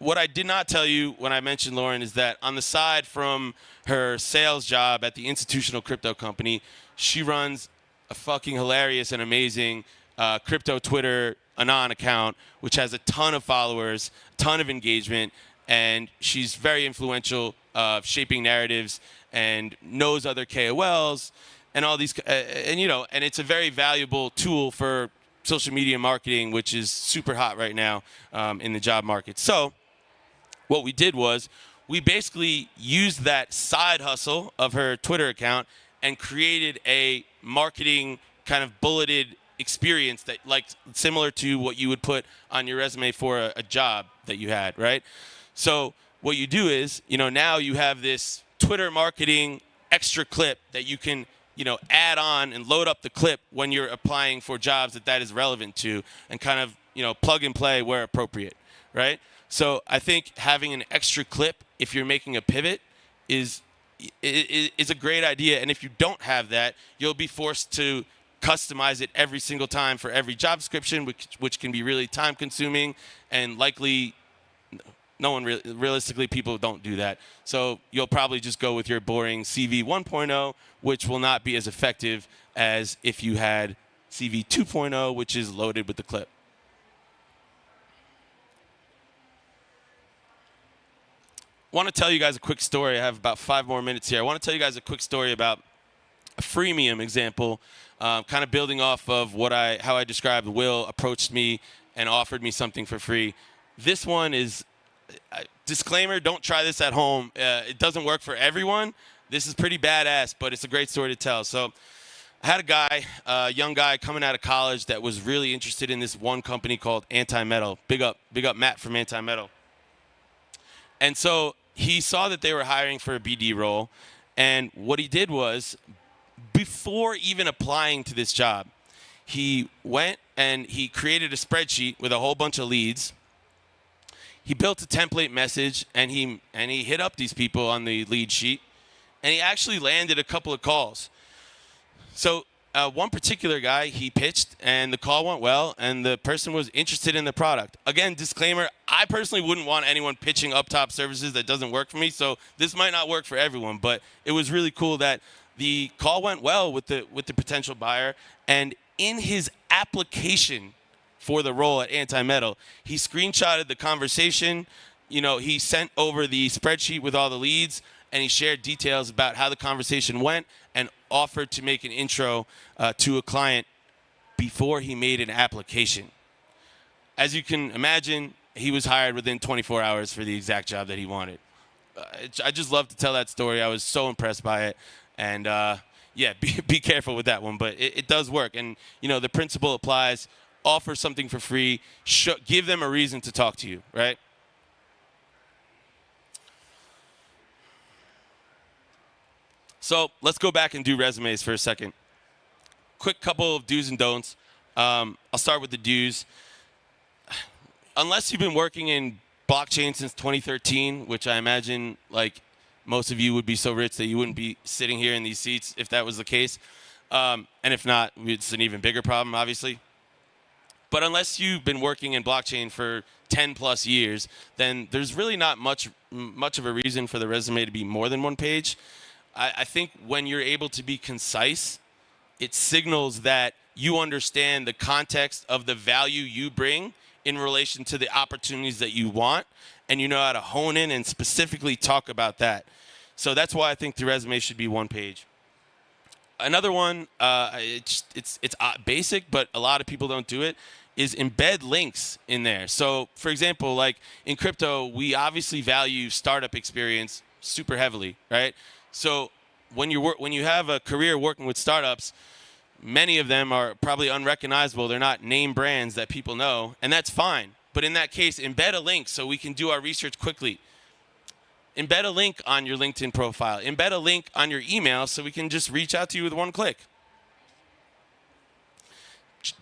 what I did not tell you when I mentioned Lauren is that on the side from her sales job at the institutional crypto company, she runs a fucking hilarious and amazing crypto Twitter Anon account, which has a ton of followers, a ton of engagement, and she's very influential shaping narratives and knows other KOLs and all these, and it's a very valuable tool for social media marketing, which is super hot right now in the job market. So what we did was we basically used that side hustle of her Twitter account and created a marketing kind of bulleted experience that similar to what you would put on your resume for a job that you had, right? So what you do is, now you have this Twitter marketing extra clip that you can, add on and load up the clip when you're applying for jobs that is relevant to, and kind of, plug and play where appropriate, right? So I think having an extra clip if you're making a pivot is a great idea. And if you don't have that, you'll be forced to customize it every single time for every job description, which can be really time consuming, and likely realistically people don't do that. So you'll probably just go with your boring CV 1.0, which will not be as effective as if you had CV 2.0, which is loaded with the clip. I want to tell you guys a quick story. I have about 5 more minutes here. I want to tell you guys a quick story about a freemium example, kind of building off of how I described Will approached me and offered me something for free. This one is, disclaimer, don't try this at home. It doesn't work for everyone. This is pretty badass, but it's a great story to tell. So I had a young guy coming out of college that was really interested in this one company called Anti-Metal. Big up Matt from Anti-Metal. And so he saw that they were hiring for a BD role, and what he did was, before even applying to this job, he went and he created a spreadsheet with a whole bunch of leads. He built a template message, and he hit up these people on the lead sheet, and he actually landed a couple of calls. So one particular guy, he pitched, and the call went well, and the person was interested in the product. Again, disclaimer, I personally wouldn't want anyone pitching up top services that doesn't work for me, so this might not work for everyone, but it was really cool that the call went well with the potential buyer, and in his application for the role at Anti-Metal, he screenshotted the conversation, he sent over the spreadsheet with all the leads, and he shared details about how the conversation went and offered to make an intro to a client before he made an application. As you can imagine, he was hired within 24 hours for the exact job that he wanted. I just love to tell that story. I was so impressed by it. And be careful with that one, but it does work. And, the principle applies. Offer something for free. Give them a reason to talk to you, right? So let's go back and do resumes for a second. Quick couple of do's and don'ts. I'll start with the do's. Unless you've been working in blockchain since 2013, which I imagine most of you would be so rich that you wouldn't be sitting here in these seats if that was the case. And if not, it's an even bigger problem, obviously. But unless you've been working in blockchain for 10 plus years, then there's really not much of a reason for the resume to be more than one page. I think when you're able to be concise, it signals that you understand the context of the value you bring in relation to the opportunities that you want, and you know how to hone in and specifically talk about that. So that's why I think the resume should be one page. Another one, it's basic, but a lot of people don't do it, is embed links in there. So, for example, like in crypto, we obviously value startup experience super heavily, right? So when you have a career working with startups, many of them are probably unrecognizable. They're not name brands that people know, and that's fine. But in that case, embed a link so we can do our research quickly. Embed a link on your LinkedIn profile. Embed a link on your email so we can just reach out to you with one click.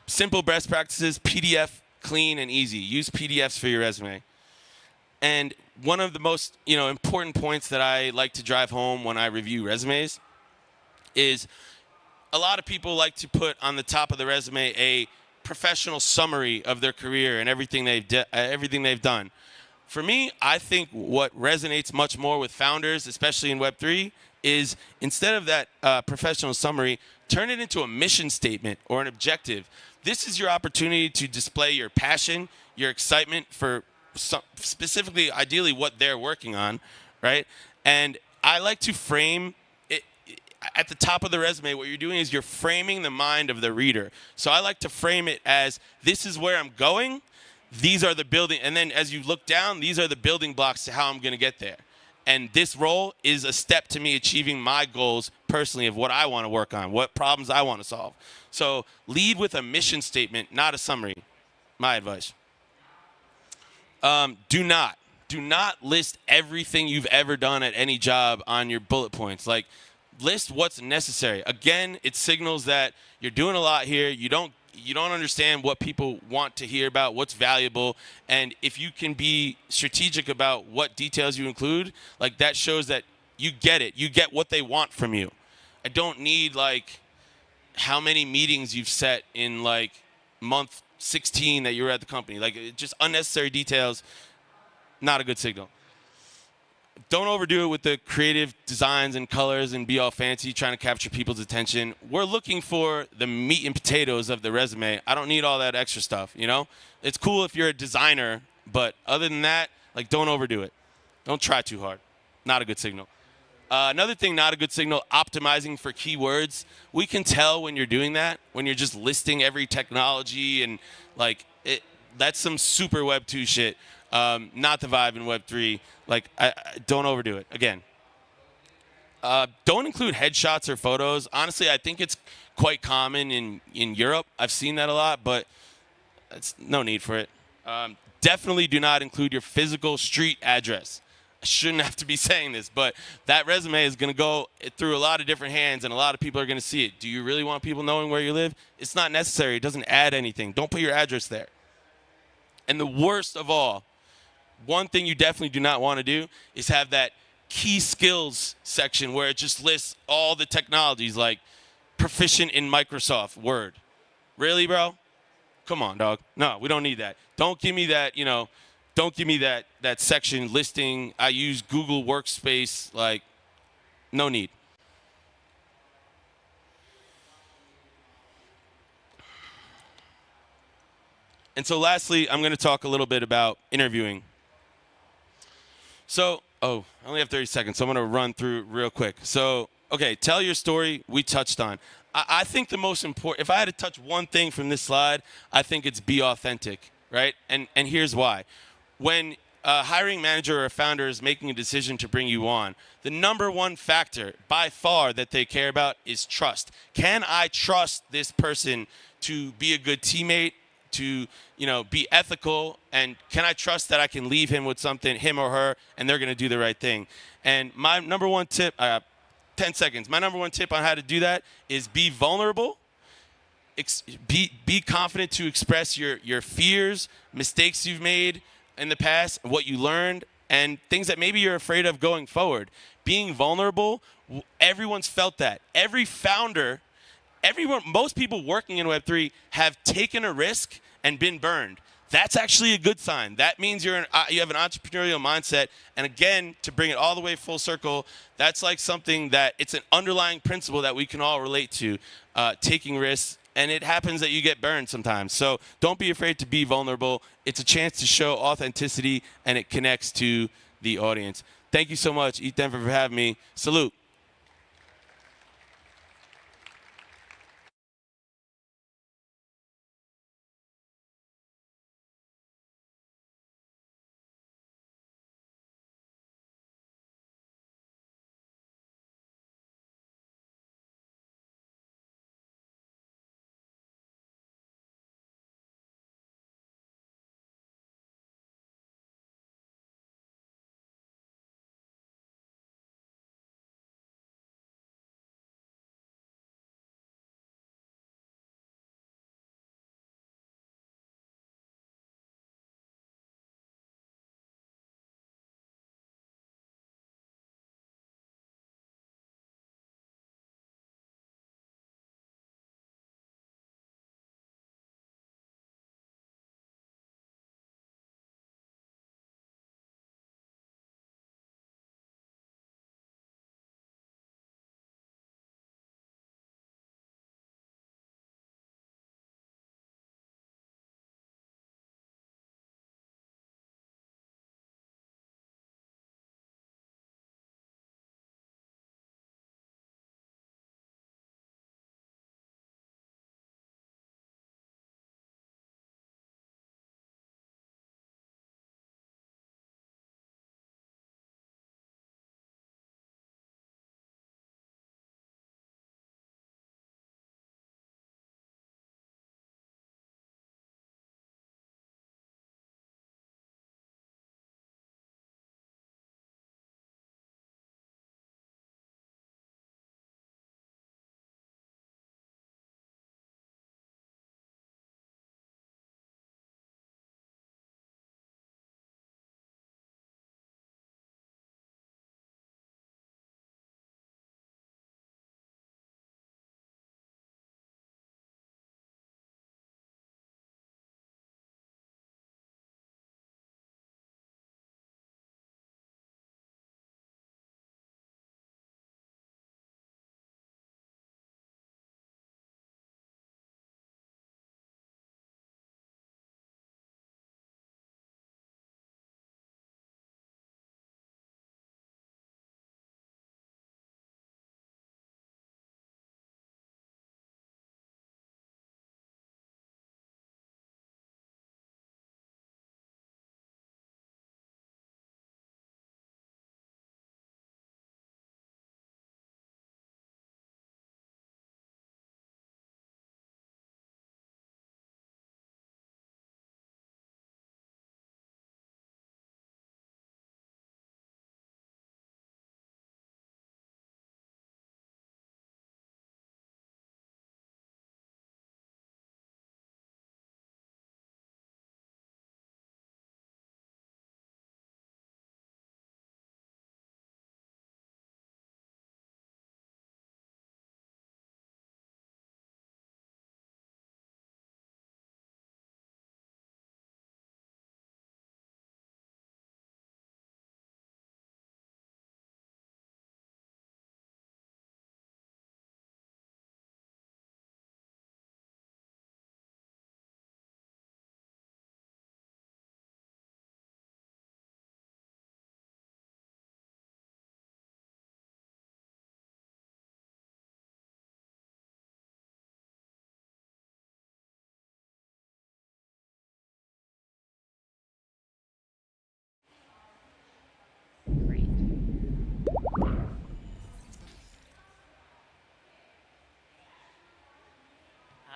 Simple best practices, PDF, clean and easy. Use PDFs for your resume. And one of the most important points that I like to drive home when I review resumes is a lot of people like to put on the top of the resume a professional summary of their career and everything they've done. For me, I think what resonates much more with founders, especially in Web3, is instead of that professional summary, turn it into a mission statement or an objective. This is your opportunity to display your passion, your excitement for specifically, ideally, what they're working on, right? And I like to frame it at the top of the resume. What you're doing is you're framing the mind of the reader. So I like to frame it as, this is where I'm going. These are the building, and then as you look down, these are the building blocks to how I'm going to get there. And this role is a step to me achieving my goals personally of what I want to work on, what problems I want to solve. So lead with a mission statement, not a summary. My advice. Do not list everything you've ever done at any job on your bullet points. Like, list what's necessary. Again, it signals that you're doing a lot here. You don't understand what people want to hear about, what's valuable, and if you can be strategic about what details you include, like, that shows that you get it. You get what they want from you. I don't need like how many meetings you've set in like month 16 that you were at the company. Like, just unnecessary details, not a good signal. Don't overdo it with the creative designs and colors and be all fancy trying to capture people's attention. We're looking for the meat and potatoes of the resume. I don't need all that extra stuff, It's cool if you're a designer, but other than that, like, don't overdo it. Don't try too hard. Not a good signal. Another thing, not a good signal, optimizing for keywords. We can tell when you're doing that, when you're just listing every technology and that's some super Web 2 shit. Not the vibe in Web 3. Like, I don't overdo it. Again, don't include headshots or photos. Honestly, I think it's quite common in Europe. I've seen that a lot, but it's no need for it. Definitely do not include your physical street address. I shouldn't have to be saying this, but that resume is going to go through a lot of different hands, and a lot of people are going to see it. Do you really want people knowing where you live? It's not necessary. It doesn't add anything. Don't put your address there. And the worst of all, one thing you definitely do not want to do is have that key skills section where it just lists all the technologies, like proficient in Microsoft Word. Really, bro? Come on, dog. No, we don't need that. Don't give me that, don't give me that section listing, I use Google Workspace, like, no need. And so lastly, I'm going to talk a little bit about interviewing. So, I only have 30 seconds, so I'm going to run through real quick. So, okay, tell your story, we touched on. I think the most important, if I had to touch one thing from this slide, I think it's be authentic, right? And here's why. When a hiring manager or a founder is making a decision to bring you on, the number one factor by far that they care about is trust. Can I trust this person to be a good teammate, to be ethical, and can I trust that I can leave him with something, him or her, and they're going to do the right thing? And my number one tip, 10 seconds. My number one tip on how to do that is be vulnerable. Be confident to express your fears, mistakes you've made in the past, what you learned, and things that maybe you're afraid of going forward. Being vulnerable, everyone's felt that. Every founder, most people working in Web3 have taken a risk and been burned. That's actually a good sign. That means you have an entrepreneurial mindset. And again, to bring it all the way full circle, that's like something that it's an underlying principle that we can all relate to. Taking risks, and it happens that you get burned sometimes. So don't be afraid to be vulnerable. It's a chance to show authenticity, and it connects to the audience. Thank you so much, Eat Denver, for having me. Salute.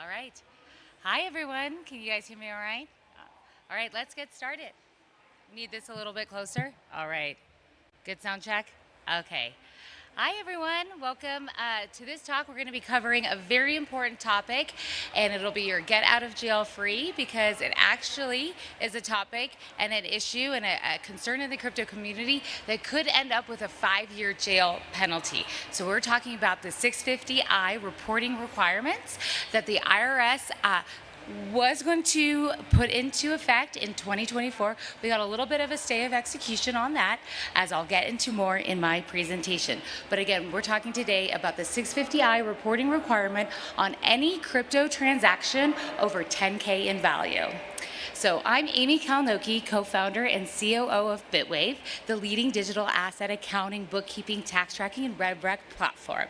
All right. Hi, everyone. Can you guys hear me all right? All right, let's get started. Need this a little bit closer? All right. Good sound check? Okay. Hi, everyone. Welcome to this talk. We're going to be covering a very important topic, and it'll be your get out of jail free, because it actually is a topic and an issue and a concern in the crypto community that could end up with a 5-year jail penalty. So we're talking about the 650I reporting requirements that the IRS was going to put into effect in 2024. We got a little bit of a stay of execution on that, as I'll get into more in my presentation. But again, we're talking today about the 650I reporting requirement on any crypto transaction over 10K in value. So I'm Amy Kalnoki, co-founder and COO of BitWave, the leading digital asset accounting, bookkeeping, tax tracking, and RevRec platform.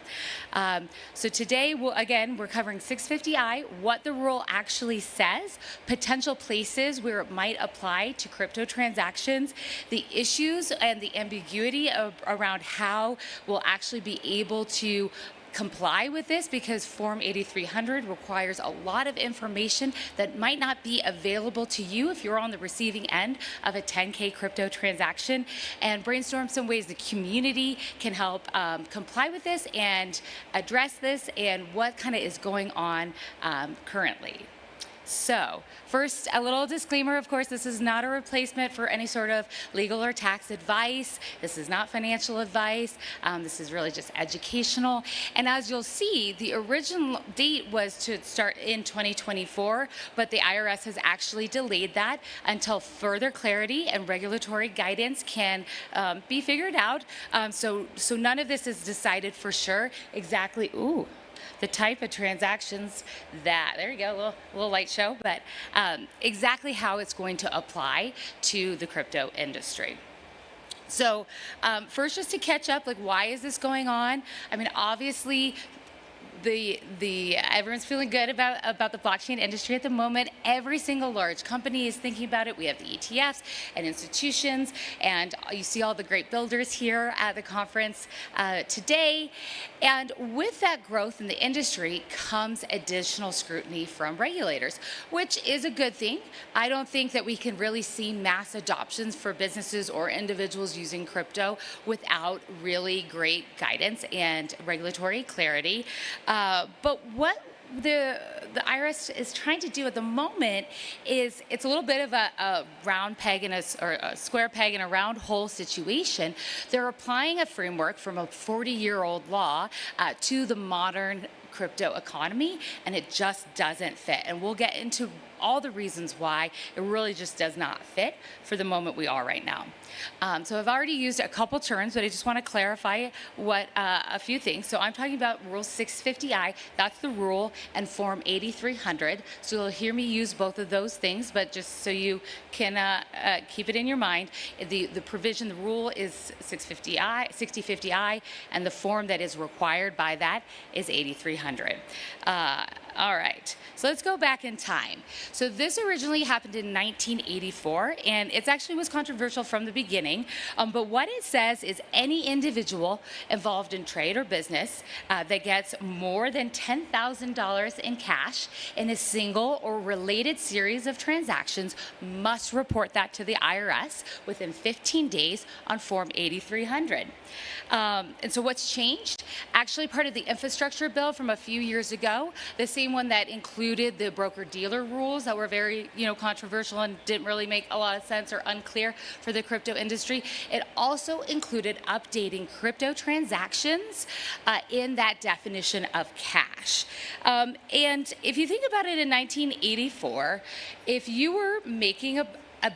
So today, we're covering 650I, what the rule actually says, potential places where it might apply to crypto transactions, the issues and the ambiguity around how we'll actually be able to comply with this, because Form 8300 requires a lot of information that might not be available to you if you're on the receiving end of a 10K crypto transaction, and brainstorm some ways the community can help comply with this and address this and what kind of is going on currently. So, first, a little disclaimer, of course, this is not a replacement for any sort of legal or tax advice. This is not financial advice. This is really just educational. And as you'll see, the original date was to start in 2024, but the IRS has actually delayed that until further clarity and regulatory guidance can be figured out. So none of this is decided for sure exactly. The type of transactions that, there you go, a little light show, but exactly how it's going to apply to the crypto industry. So first, just to catch up, like, why is this going on? I mean, obviously, everyone's feeling good about the blockchain industry at the moment. Every single large company is thinking about it. We have the ETFs and institutions, and you see all the great builders here at the conference today. And with that growth in the industry comes additional scrutiny from regulators, which is a good thing. I don't think that we can really see mass adoptions for businesses or individuals using crypto without really great guidance and regulatory clarity. But what the IRS is trying to do at the moment is, it's a little bit of a round peg and or a square peg in a round hole situation. They're applying a framework from a 40-year-old law to the modern crypto economy, and it just doesn't fit. And we'll get into all the reasons why it really just does not fit for the moment we are right now. So I've already used a couple terms, but I just want to clarify what a few things. So I'm talking about Rule 650I, that's the rule, and Form 8300. So you'll hear me use both of those things, but just so you can keep it in your mind, the provision, the rule is 6050I, and the form that is required by that is 8300. All right, so let's go back in time. So this originally happened in 1984, and it actually was controversial from the beginning. But what it says is any individual involved in trade or business that gets more than $10,000 in cash in a single or related series of transactions must report that to the IRS within 15 days on Form 8300. And so what's changed? Actually, part of the infrastructure bill from a few years ago, the same one that included the broker-dealer rules that were very, controversial and didn't really make a lot of sense or unclear for the crypto industry. It also included updating crypto transactions in that definition of cash. And if you think about it, in 1984, if you were making a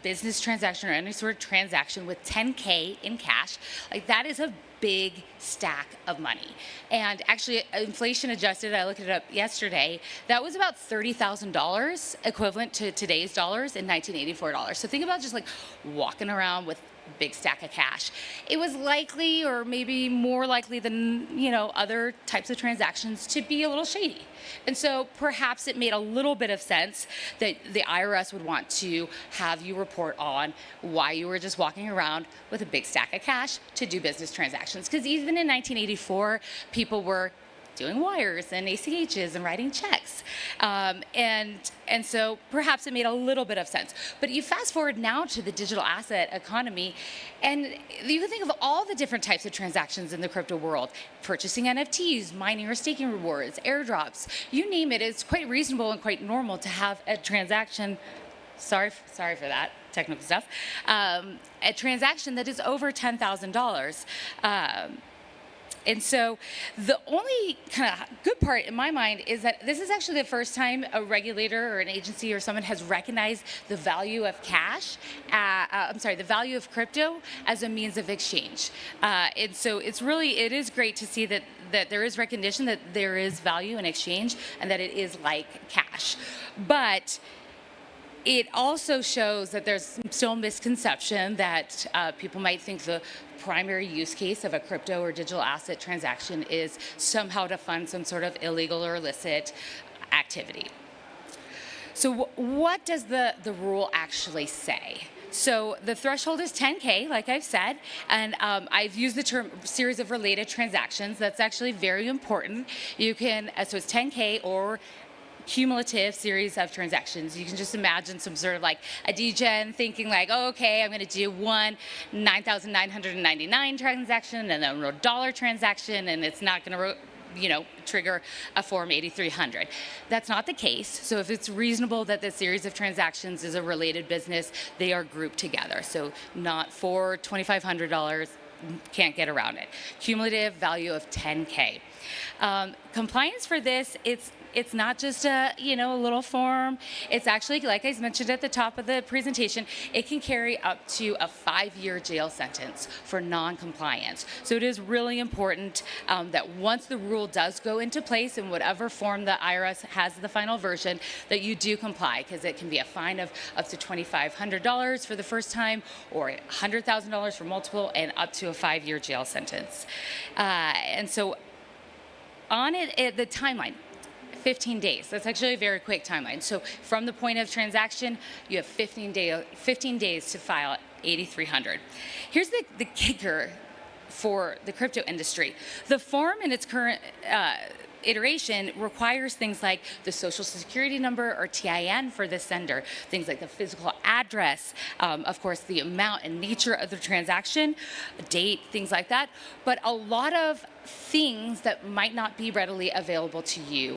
business transaction or any sort of transaction with 10K in cash, like, that is a big stack of money. And actually, inflation adjusted, I looked it up yesterday, that was about $30,000 equivalent to today's dollars in 1984 dollars. So think about just like walking around with a big stack of cash. It was likely, or maybe more likely than other types of transactions, to be a little shady. And so perhaps it made a little bit of sense that the IRS would want to have you report on why you were just walking around with a big stack of cash to do business transactions. Because even in 1984, people were doing wires and ACHs and writing checks. And so perhaps it made a little bit of sense. But you fast forward now to the digital asset economy, and you can think of all the different types of transactions in the crypto world: purchasing NFTs, mining or staking rewards, airdrops, you name it. It's quite reasonable and quite normal to have a transaction. Sorry for that technical stuff. A transaction that is over $10,000. And so the only kind of good part in my mind is that this is actually the first time a regulator or an agency or someone has recognized the value of cash, the value of crypto as a means of exchange. And so it is great to see that there is recognition that there is value in exchange and that it is like cash. But it also shows that there's still misconception that people might think the primary use case of a crypto or digital asset transaction is somehow to fund some sort of illegal or illicit activity. So what does the rule actually say? So the threshold is 10K, like I've said, and I've used the term series of related transactions. That's actually very important. You can, so it's 10K or cumulative series of transactions. You can just imagine some sort of like a degen thinking like, oh, okay, I'm going to do one 9,999 transaction and then a dollar transaction, and it's not going to trigger a Form 8300. That's not the case. So if it's reasonable that the series of transactions is a related business, they are grouped together. So not for $2,500, can't get around it. Cumulative value of 10K. Compliance for this, it's not just a little form. It's actually, like I mentioned at the top of the presentation, it can carry up to a 5-year jail sentence for non-compliance. So it is really important that once the rule does go into place in whatever form the IRS has the final version, that you do comply, because it can be a fine of up to $2,500 for the first time, or $100,000 for multiple, and up to a 5-year jail sentence. And so on the timeline, 15 days. That's actually a very quick timeline. So from the point of transaction, you have 15 days to file 8300. Here's the kicker for the crypto industry. The form in its current iteration requires things like the social security number or TIN for the sender, things like the physical address, of course the amount and nature of the transaction, date, things like that, but a lot of things that might not be readily available to you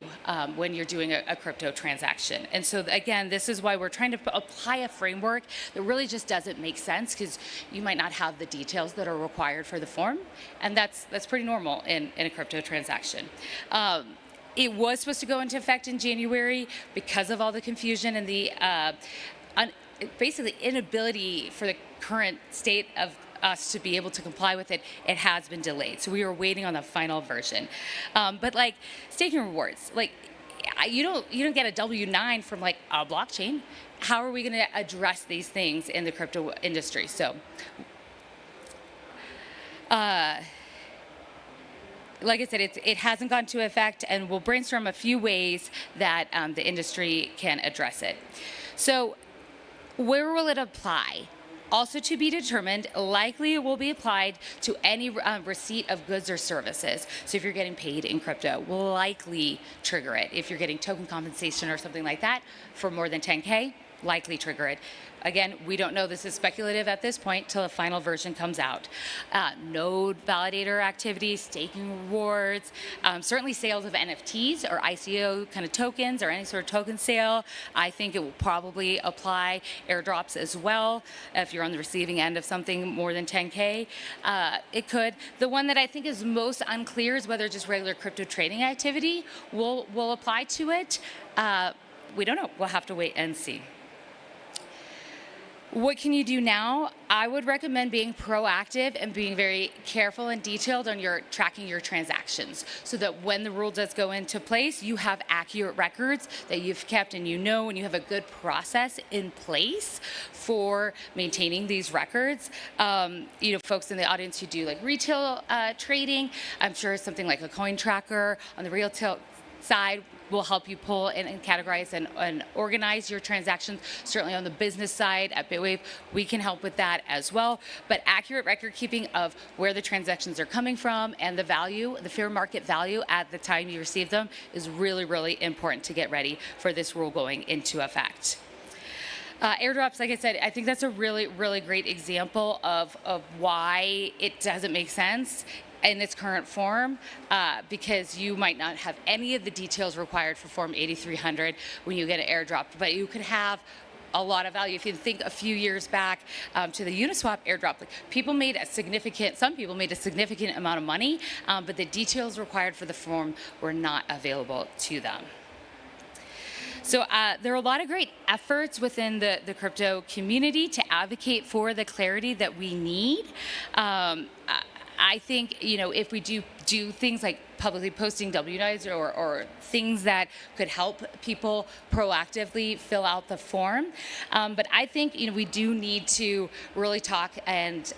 when you're doing a crypto transaction. And so again, this is why we're trying to apply a framework that really just doesn't make sense, because you might not have the details that are required for the form, and that's pretty normal in a crypto transaction. It was supposed to go into effect in January. Because of all the confusion and the basically inability for the current state of us to be able to comply with it, it has been delayed. So we are waiting on the final version. But like staking rewards, like you don't get a W-9 from like a blockchain. How are we going to address these things in the crypto industry? So like I said, it hasn't gone into effect, and we'll brainstorm a few ways that the industry can address it. So where will it apply? Also to be determined. Likely it will be applied to any receipt of goods or services. So if you're getting paid in crypto, will likely trigger it. If you're getting token compensation or something like that for more than 10K, likely trigger it. Again, we don't know. This is speculative at this point till the final version comes out. Node validator activities, staking rewards, certainly sales of NFTs or ICO kind of tokens or any sort of token sale. I think it will probably apply airdrops as well. If you're on the receiving end of something more than 10K, it could. The one that I think is most unclear is whether just regular crypto trading activity will apply to it. We don't know. We'll have to wait and see. What can you do now? I would recommend being proactive and being very careful and detailed on tracking your transactions, so that when the rule does go into place, you have accurate records that you've kept, and you have a good process in place for maintaining these records. Folks in the audience who do like retail trading, I'm sure something like a coin tracker on the retail side will help you pull and categorize and organize your transactions. Certainly on the business side at Bitwave, we can help with that as well. But accurate record keeping of where the transactions are coming from and the value, the fair market value at the time you receive them, is really, really important to get ready for this rule going into effect. Airdrops, like I said, I think that's a really, really great example of why it doesn't make sense in its current form, because you might not have any of the details required for Form 8300 when you get it airdropped, but you could have a lot of value. If you think a few years back to the Uniswap airdrop, like some people made a significant amount of money, but the details required for the form were not available to them. So there are a lot of great efforts within the crypto community to advocate for the clarity that we need. I think, if we do things like publicly posting W-9s or things that could help people proactively fill out the form. But I think, we do need to really talk and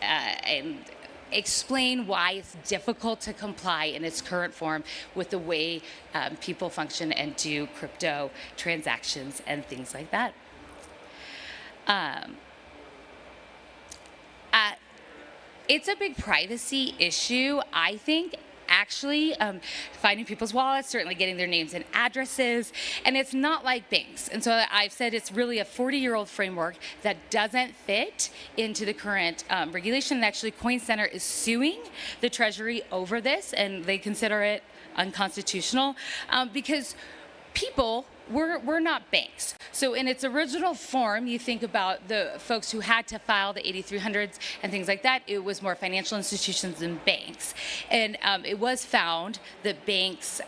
explain why it's difficult to comply in its current form with the way people function and do crypto transactions and things like that. It's a big privacy issue, I think. Actually, finding people's wallets, certainly getting their names and addresses, and it's not like banks. And so I've said it's really a 40-year-old framework that doesn't fit into the current regulation. And actually, Coin Center is suing the Treasury over this, and they consider it unconstitutional because we're not banks. So in its original form, you think about the folks who had to file the 8300s and things like that, it was more financial institutions than banks. And it was found that banks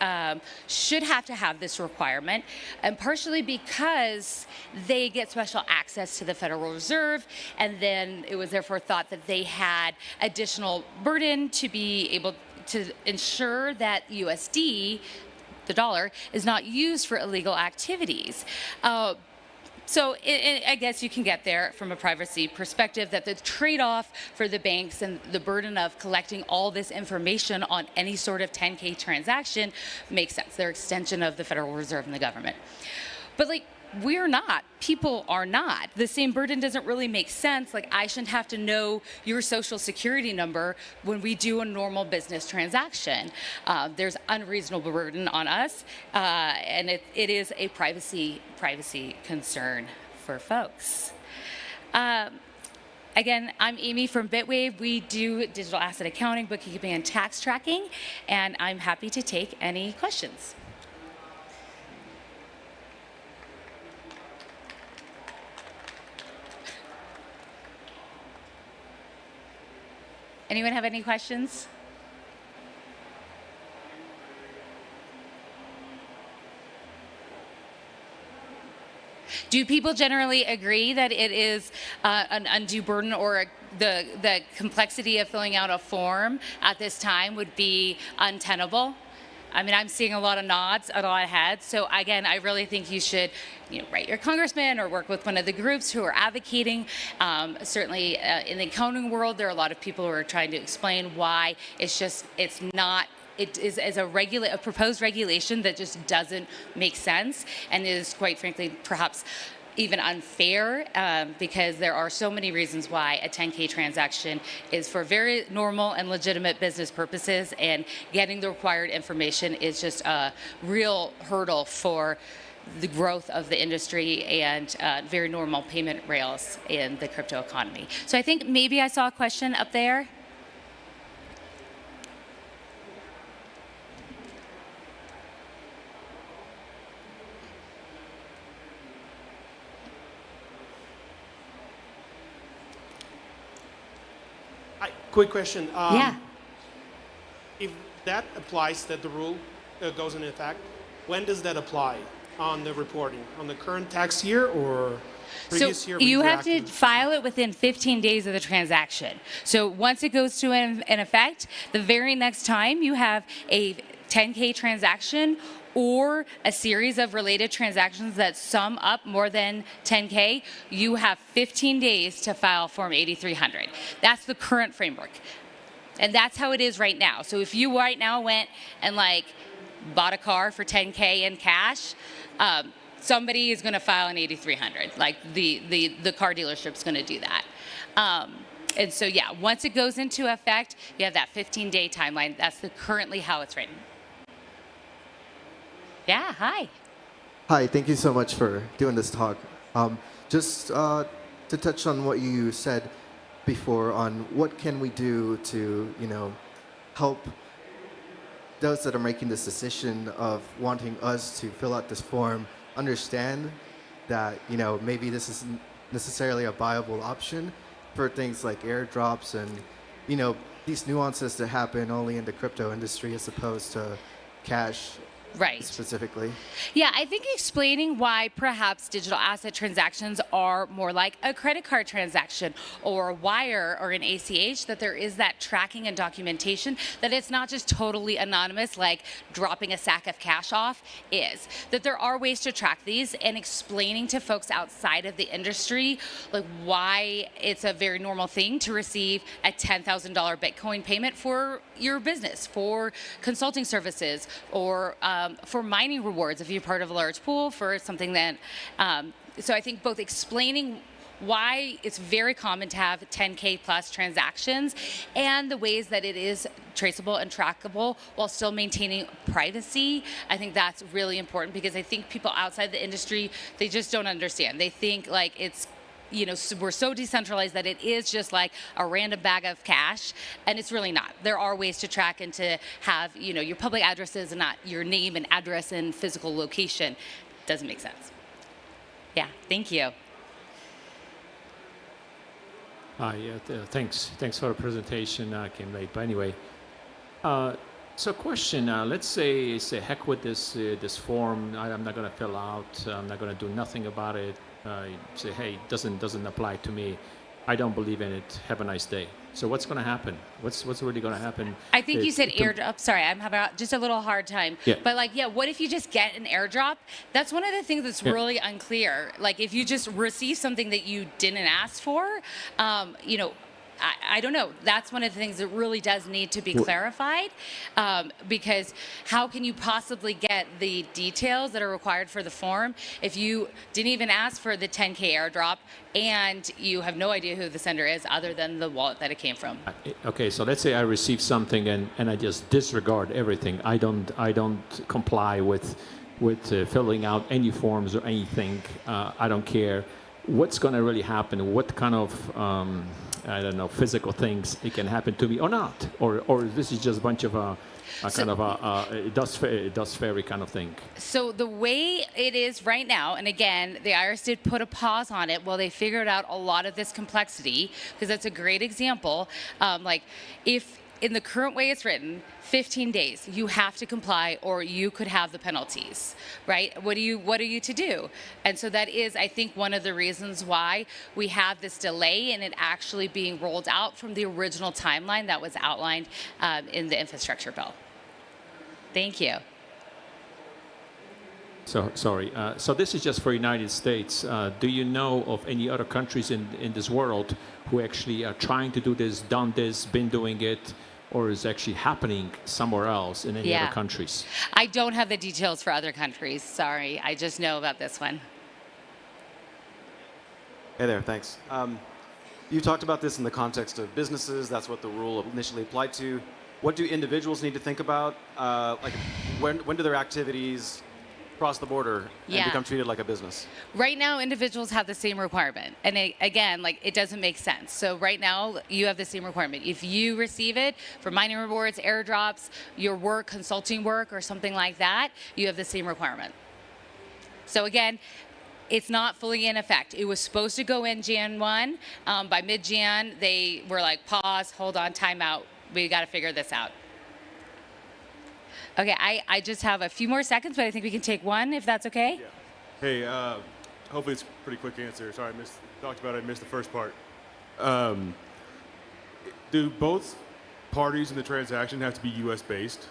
should have to have this requirement, and partially because they get special access to the Federal Reserve, and then it was therefore thought that they had additional burden to be able to ensure that USD, the dollar, is not used for illegal activities. So I guess you can get there from a privacy perspective that the trade-off for the banks and the burden of collecting all this information on any sort of 10K transaction makes sense. They're extension of the Federal Reserve and the government. But we're not. People are not. The same burden doesn't really make sense. I shouldn't have to know your social security number when we do a normal business transaction. There's unreasonable burden on us, and it is a privacy concern for folks. Again, I'm Amy from Bitwave. We do digital asset accounting, bookkeeping, and tax tracking, and I'm happy to take any questions. Anyone have any questions? Do people generally agree that it is an undue burden, or the complexity of filling out a form at this time would be untenable? I mean, I'm seeing a lot of nods, a lot of heads. So again, I really think you should, write your congressman or work with one of the groups who are advocating. Certainly in the accounting world, there are a lot of people who are trying to explain why it is a proposed regulation that just doesn't make sense and is, quite frankly, perhaps even unfair, because there are so many reasons why a 10K transaction is for very normal and legitimate business purposes, and getting the required information is just a real hurdle for the growth of the industry and very normal payment rails in the crypto economy. So I think maybe I saw a question up there. Quick question. Yeah. If that applies, that the rule goes into effect, when does that apply on the reporting? On the current tax year or previous year? So you have to file it within 15 days of the transaction. So once it goes to in effect, the very next time you have a 10K transaction or a series of related transactions that sum up more than 10K, you have 15 days to file Form 8300. That's the current framework. And that's how it is right now. So if you right now went and bought a car for 10K in cash, somebody is going to file an 8300. The car dealership's going to do that. And so yeah, once it goes into effect, you have that 15-day timeline. That's currently how it's written. Yeah, hi. Hi, thank you so much for doing this talk. Just to touch on what you said before on what can we do to, help those that are making this decision of wanting us to fill out this form understand that, you know, maybe this isn't necessarily a viable option for things like airdrops and, you know, these nuances that happen only in the crypto industry as opposed to cash Right. specifically? Yeah, I think explaining why perhaps digital asset transactions are more like a credit card transaction or a wire or an ACH, that there is that tracking and documentation, that it's not just totally anonymous like dropping a sack of cash off is. That there are ways to track these, and explaining to folks outside of the industry like why it's a very normal thing to receive a $10,000 Bitcoin payment for your business, for consulting services, or for mining rewards if you're part of a large pool for something that. So I think both explaining why it's very common to have 10K plus transactions and the ways that it is traceable and trackable while still maintaining privacy. I think that's really important, because I think people outside the industry, they just don't understand. They think like it's, you know, we're so decentralized that it is just like a random bag of cash, and it's really not. There are ways to track and to have, you know, your public addresses and not your name and address and physical location. Doesn't make sense. Yeah, thank you. Thanks for the presentation. I came late, but anyway. So question, let's say heck with this form. I'm not going to fill out. I'm not going to do nothing about it. Say, hey, doesn't apply to me. I don't believe in it. Have a nice day. So what's going to happen? What's really going to happen? I think you said airdrop. Sorry, I'm having just a little hard time. Yeah. But like, yeah, what if you just get an airdrop? That's one of the things that's really unclear. Like if you just receive something that you didn't ask for, you know, I don't know. That's one of the things that really does need to be clarified, because how can you possibly get the details that are required for the form if you didn't even ask for the 10K airdrop and you have no idea who the sender is other than the wallet that it came from? Okay, so let's say I receive something and I just disregard everything. I don't comply with filling out any forms or anything. I don't care. What's going to really happen? What kind of I don't know, physical things it can happen to me or not, or this is just a bunch of dust fairy kind of thing. So the way it is right now, and again, the IRS did put a pause on it while they figured out a lot of this complexity, because that's a great example. Like if in the current way it's written, 15 days, you have to comply or you could have the penalties, right? What are you to do? And so that is, I think, one of the reasons why we have this delay in it actually being rolled out from the original timeline that was outlined in the infrastructure bill. Thank you. So sorry. So this is just for United States. Do you know of any other countries in this world who actually are trying to do this, done this, been doing it, or is actually happening somewhere else in any other countries? I don't have the details for other countries. Sorry. I just know about this one. Hey there, thanks. You talked about this in the context of businesses. That's what the rule initially applied to. What do individuals need to think about? Like, when do their activities cross the border and become treated like a business? Right now, individuals have the same requirement. And again, like, it doesn't make sense. So right now, you have the same requirement. If you receive it for mining rewards, airdrops, your work, consulting work, or something like that, you have the same requirement. So again, it's not fully in effect. It was supposed to go in Jan 1. By mid-Jan, they were like, pause, hold on, time out. We got to figure this out. Okay, I just have a few more seconds, but I think we can take one, if that's okay. Yeah. Hey, hopefully it's a pretty quick answer. Sorry, I missed the first part. Do both parties in the transaction have to be U.S. based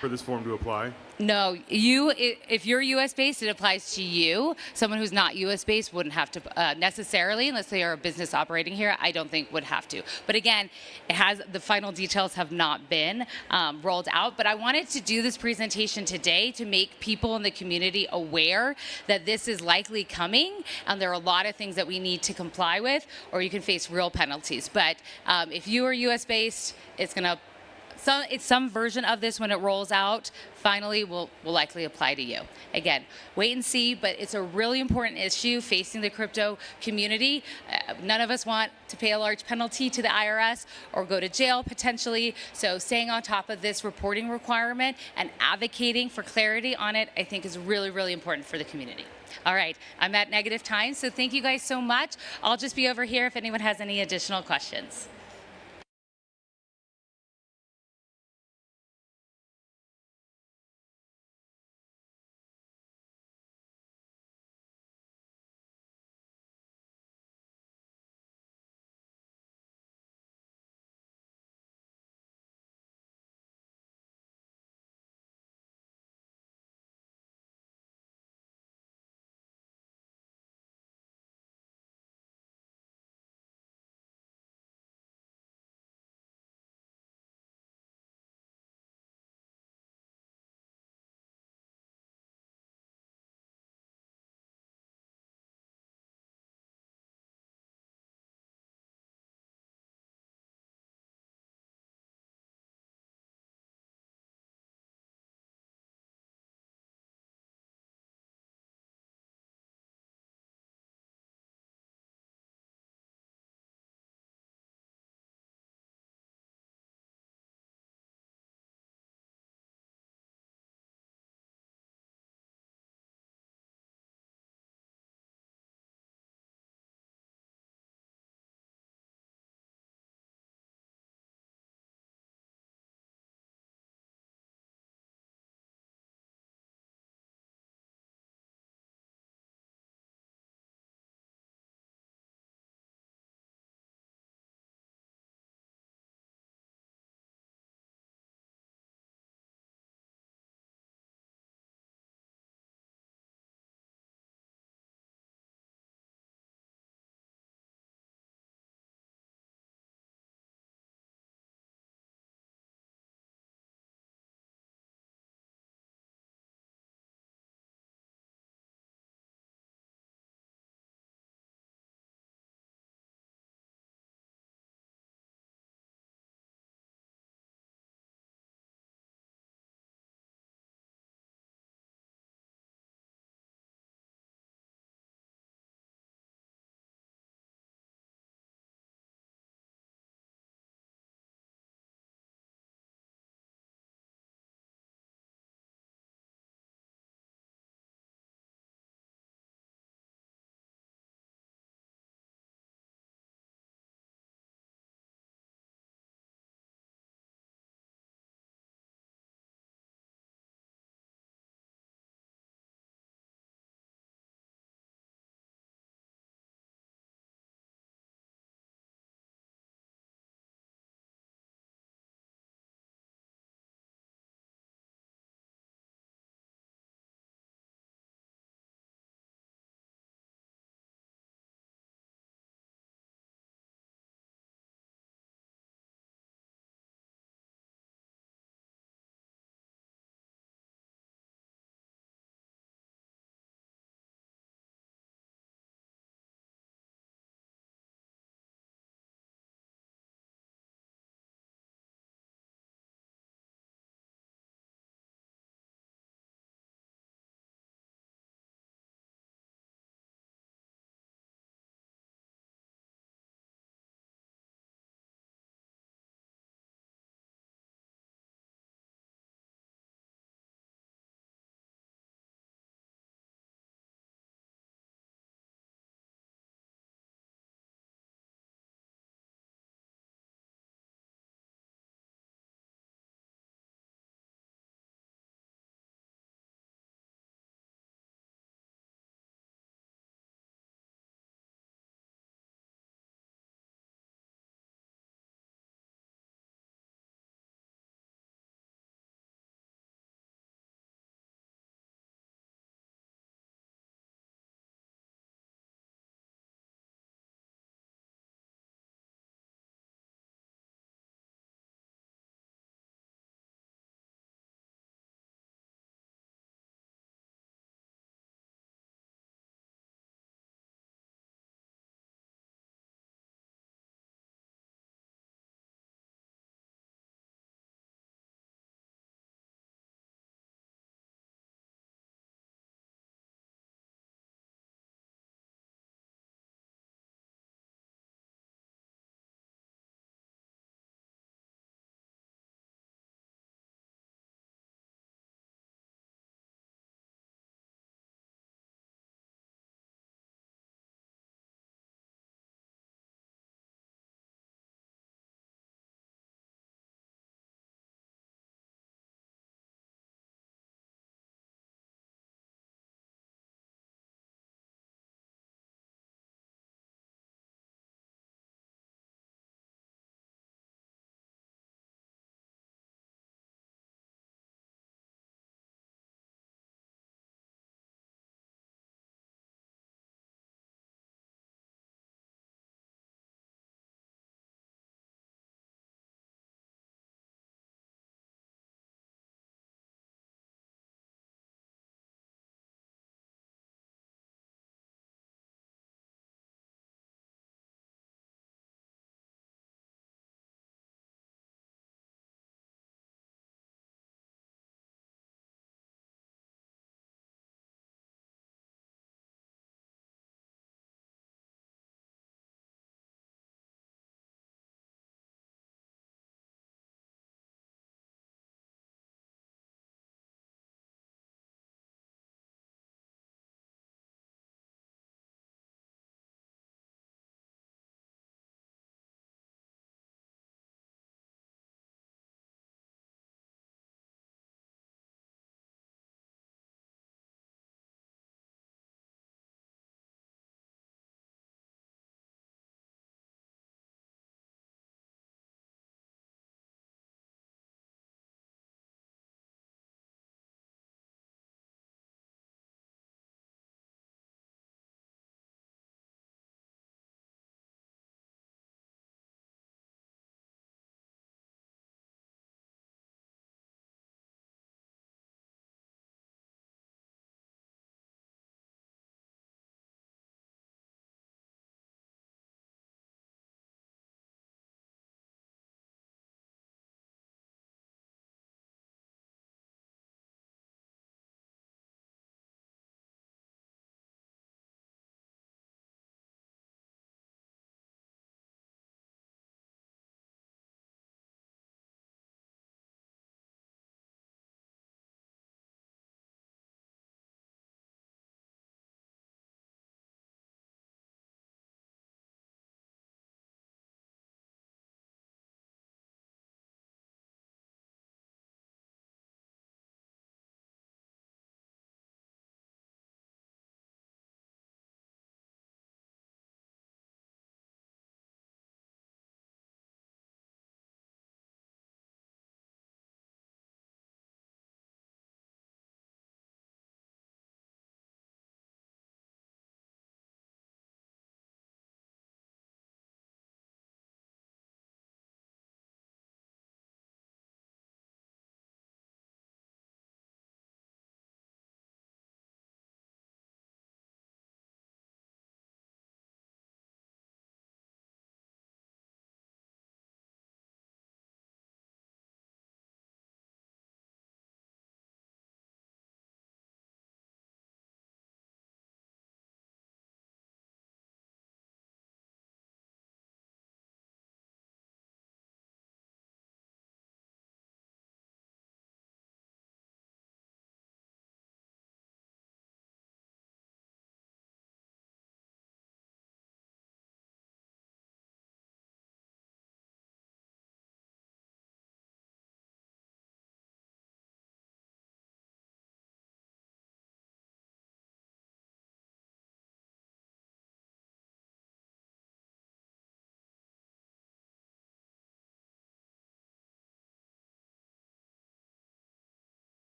for this form to apply? No, if you're U.S. based, it applies to you. Someone who's not U.S. based wouldn't have to necessarily, unless they are a business operating here. I don't think would have to. But again, the final details have not been rolled out. But I wanted to do this presentation today to make people in the community aware that this is likely coming, and there are a lot of things that we need to comply with, or you can face real penalties. But if you are U.S. based, it's going to. It's some version of this when it rolls out, finally will likely apply to you. Again, wait and see, but it's a really important issue facing the crypto community. None of us want to pay a large penalty to the IRS or go to jail potentially. So staying on top of this reporting requirement and advocating for clarity on it, I think is really, really important for the community. All right, I'm at negative time, so thank you guys so much. I'll just be over here if anyone has any additional questions.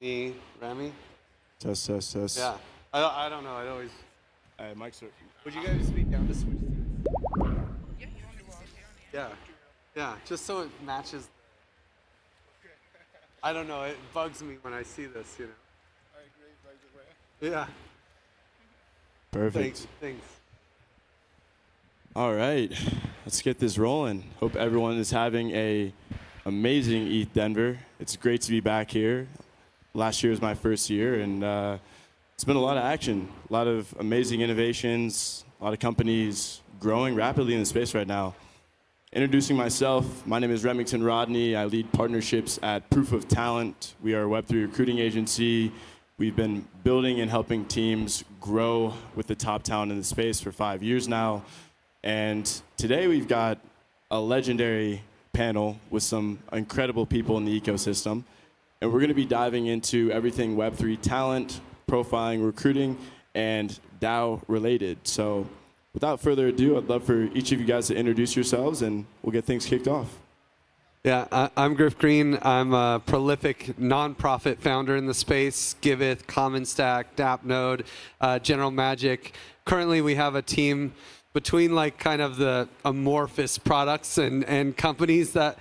Me, Remy. Test, test, test. Yeah. I don't know. I'd always. Mike's. Would you guys speak down to switch seats? Yeah. Yeah. Just so it matches. I don't know. It bugs me when I see this. You know. I agree. By the way. Yeah. Perfect. Thanks. All right, let's get this rolling. Hope everyone is having a amazing ETH Denver. It's great to be back here. Last year was my first year, and it's been a lot of action, a lot of amazing innovations, a lot of companies growing rapidly in the space right now. Introducing myself, my name is Remington Rodney. I lead partnerships at Proof of Talent. We are a Web3 recruiting agency. We've been building and helping teams grow with the top talent in the space for 5 years now. And today we've got a legendary panel with some incredible people in the ecosystem. And we're going to be diving into everything Web3 talent, profiling, recruiting, and DAO related. So without further ado, I'd love for each of you guys to introduce yourselves and we'll get things kicked off. Yeah, I'm Griff Green. I'm a prolific nonprofit founder in the space, Giveth, Common Stack, DAppNode, General Magic. Currently, we have a team between like kind of the amorphous products and companies that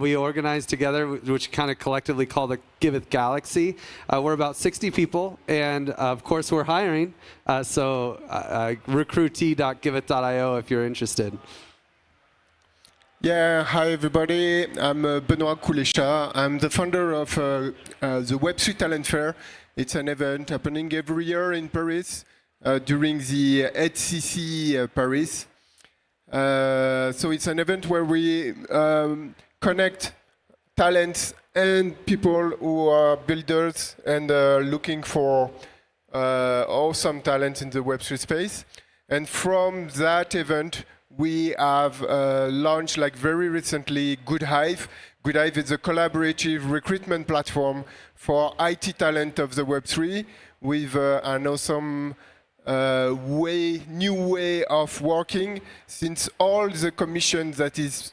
we organize together, which kind of collectively call the Giveth Galaxy. We're about 60 people, and of course we're hiring. So recruitee.giveth.io if you're interested. Yeah, hi everybody. I'm Benoit Koulesha. I'm the founder of the Web3 Talent Fair. It's an event happening every year in Paris during the HCC Paris. So it's an event where we connect talents and people who are builders and looking for awesome talent in the Web3 space. And from that event, we have launched, like very recently, GoodHive. GoodHive is a collaborative recruitment platform for IT talent of the Web3 with an awesome new way of working, since all the commission that is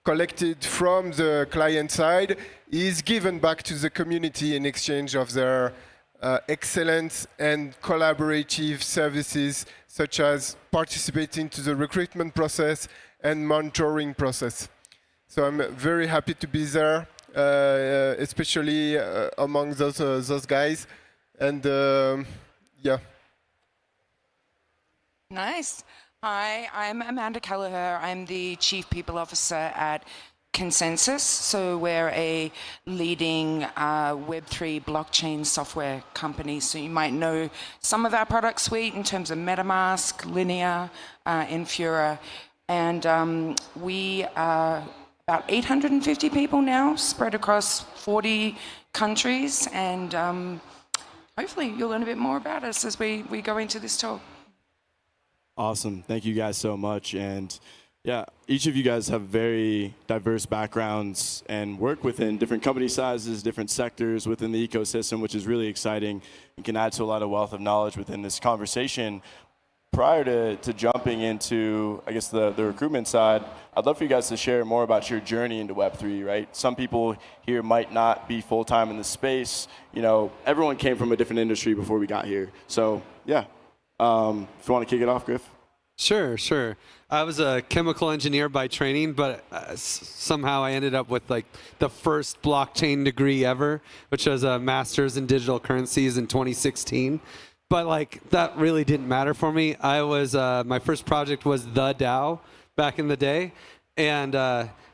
collected from the client side is given back to the community in exchange of their excellence and collaborative services, such as participating to the recruitment process and mentoring process. So I'm very happy to be there, especially among those guys. And yeah. Nice. Hi, I'm Amanda Kelleher. I'm the Chief People Officer at Consensus. So we're a leading Web3 blockchain software company. So you might know some of our product suite in terms of MetaMask, Linear, Infura. And we are about 850 people now, spread across 40 countries. And hopefully you'll learn a bit more about us as we go into this talk. Awesome. Thank you guys so much. And yeah, each of you guys have very diverse backgrounds and work within different company sizes, different sectors within the ecosystem, which is really exciting and can add to a lot of wealth of knowledge within this conversation. Prior to jumping into, I guess, the recruitment side, I'd love for you guys to share more about your journey into Web3, right? Some people here might not be full-time in the space. You know, everyone came from a different industry before we got here. So yeah. If you want to kick it off, Griff. Sure. I was a chemical engineer by training, but somehow I ended up with like the first blockchain degree ever, which was a master's in digital currencies in 2016. But like that really didn't matter for me. I was my first project was the DAO back in the day, and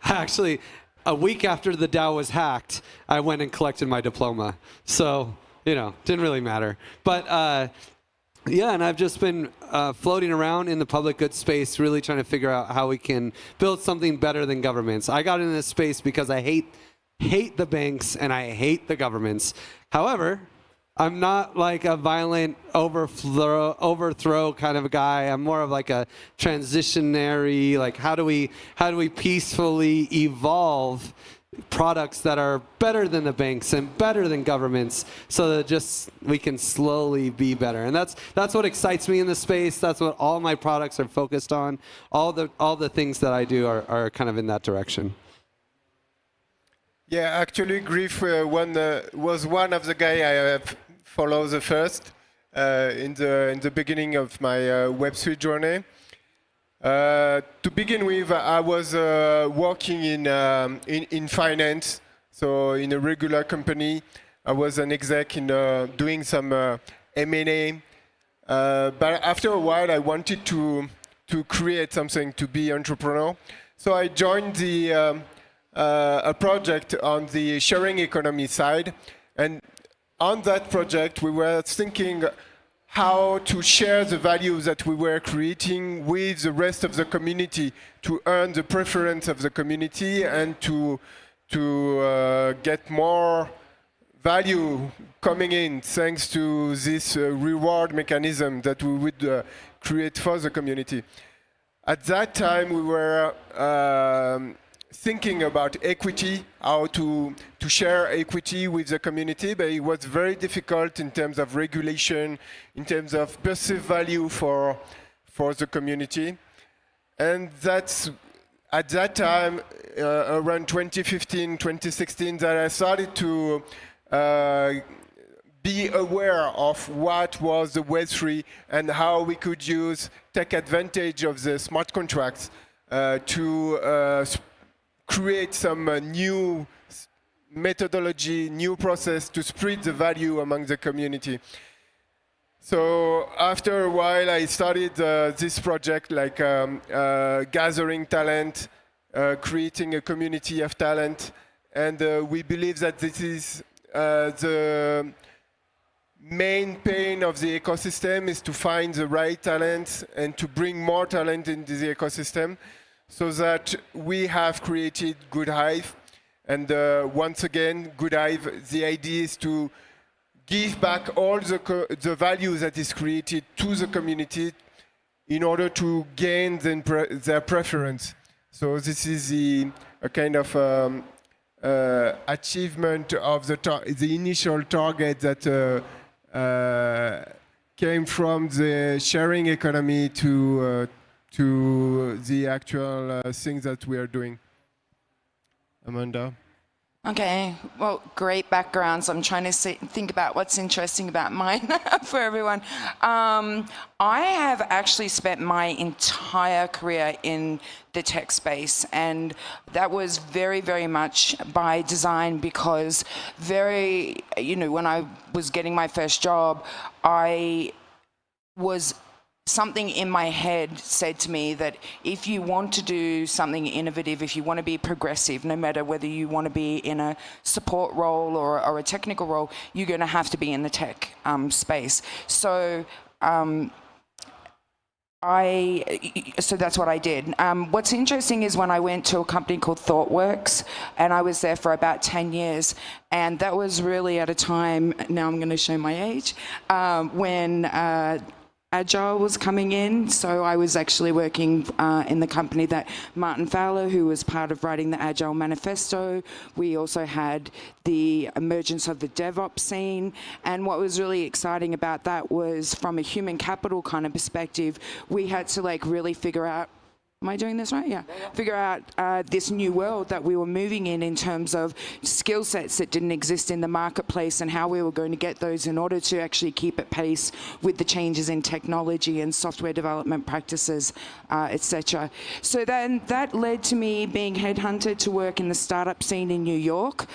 actually a week after the DAO was hacked, I went and collected my diploma. So didn't really matter. But yeah, and I've just been floating around in the public good space, really trying to figure out how we can build something better than governments. I got into this space because I hate the banks and I hate the governments. However, I'm not like a violent overthrow kind of a guy. I'm more of like a transitionary, like how do we peacefully evolve products that are better than the banks and better than governments, so that we can slowly be better. And that's what excites me in the space. That's what all my products are focused on. All the things that I do are kind of in that direction. Yeah, actually, Griff was one of the guy I followed the first in the beginning of my Web3 journey. To begin with, I was working in finance, so in a regular company. I was an exec in doing some M&A. But after a while, I wanted to create something, to be entrepreneur. So I joined a project on the sharing economy side. And on that project, we were thinking how to share the values that we were creating with the rest of the community to earn the preference of the community and to get more value coming in thanks to this reward mechanism that we would create for the community. At that time, we were thinking about equity, how to share equity with the community, but it was very difficult in terms of regulation, in terms of perceived value for the community. And that's at that time, around 2015, 2016, that I started to be aware of what was the Web3 and how we could take advantage of the smart contracts to create some new methodology, new process to spread the value among the community. So after a while, I started this project, like gathering talent, creating a community of talent, and we believe that this is the main pain of the ecosystem is to find the right talent and to bring more talent into the ecosystem, so that we have created Good Hive. And once again, Good Hive, the idea is to give back all the value that is created to the community in order to gain their preference. So this is a kind of achievement of the initial target that came from the sharing economy to the actual things that we are doing. Amanda? Okay, well, great backgrounds. I'm trying to think about what's interesting about mine for everyone. I have actually spent my entire career in the tech space, and that was very, very much by design, because when I was getting my first job, something in my head said to me that if you want to do something innovative, if you want to be progressive, no matter whether you want to be in a support role or a technical role, you're going to have to be in the tech space. So that's what I did. What's interesting is when I went to a company called ThoughtWorks, and I was there for about 10 years, and that was really at a time, now I'm going to show my age, when Agile was coming in. So I was actually working in the company that Martin Fowler, who was part of writing the Agile Manifesto. We also had the emergence of the DevOps scene. And what was really exciting about that was, from a human capital kind of perspective, we had to really figure out, am I doing this right? Yeah. Figure out this new world that we were moving in terms of skill sets that didn't exist in the marketplace, and how we were going to get those in order to actually keep at pace with the changes in technology and software development practices, etc. So then that led to me being headhunted to work in the startup scene in New York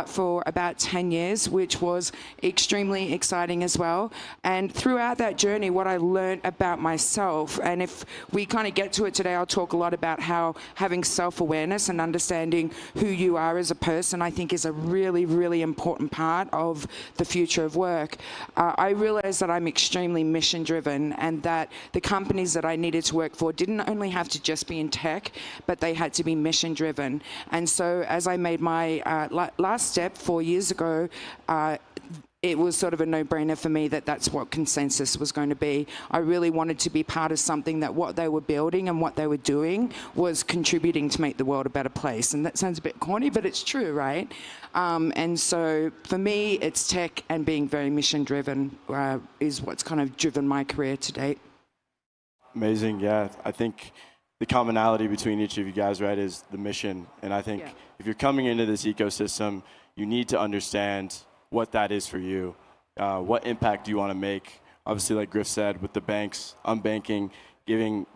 for about 10 years, which was extremely exciting as well. And throughout that journey, what I learned about myself, and if we kind of get to it today, I'll talk a lot about how having self-awareness and understanding who you are as a person, I think, is a really, really important part of the future of work. I realized that I'm extremely mission-driven, and that the companies that I needed to work for didn't only have to just be in tech, but they had to be mission-driven. And so as I made my last step 4 years ago, it was sort of a no-brainer for me that that's what Consensus was going to be. I really wanted to be part of something that what they were building and what they were doing was contributing to make the world a better place. And that sounds a bit corny, but it's true, right? And so for me, it's tech and being very mission-driven is what's kind of driven my career to date. Amazing, yeah. I think the commonality between each of you guys, right, is the mission. And I think if you're coming into this ecosystem, you need to understand what that is for you. What impact do you want to make? Obviously, like Griff said, with the banks, unbanking, giving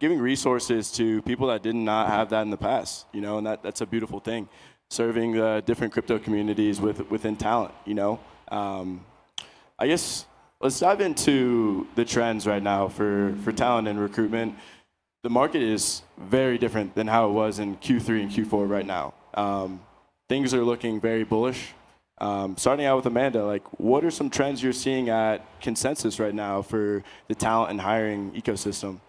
resources to people that did not have that in the past, you know, and that's a beautiful thing. Serving the different crypto communities within talent, you know. I guess let's dive into the trends right now for talent and recruitment. The market is very different than how it was in Q3 and Q4 right now. Things are looking very bullish. Starting out with Amanda, like, what are some trends you're seeing at Consensus right now for the talent and hiring ecosystem?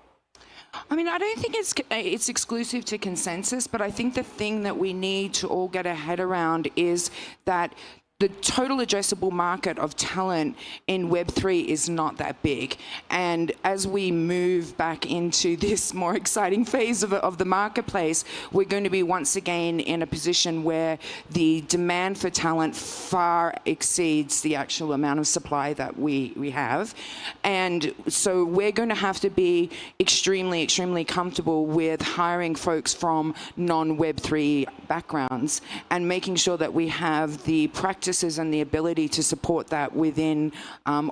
I mean, I don't think it's exclusive to Consensus, but I think the thing that we need to all get our head around is that the total addressable market of talent in Web3 is not that big. And as we move back into this more exciting phase of the marketplace, we're going to be once again in a position where the demand for talent far exceeds the actual amount of supply that we have. And so we're going to have to be extremely, extremely comfortable with hiring folks from non-Web3 backgrounds and making sure that we have the practices and the ability to support that within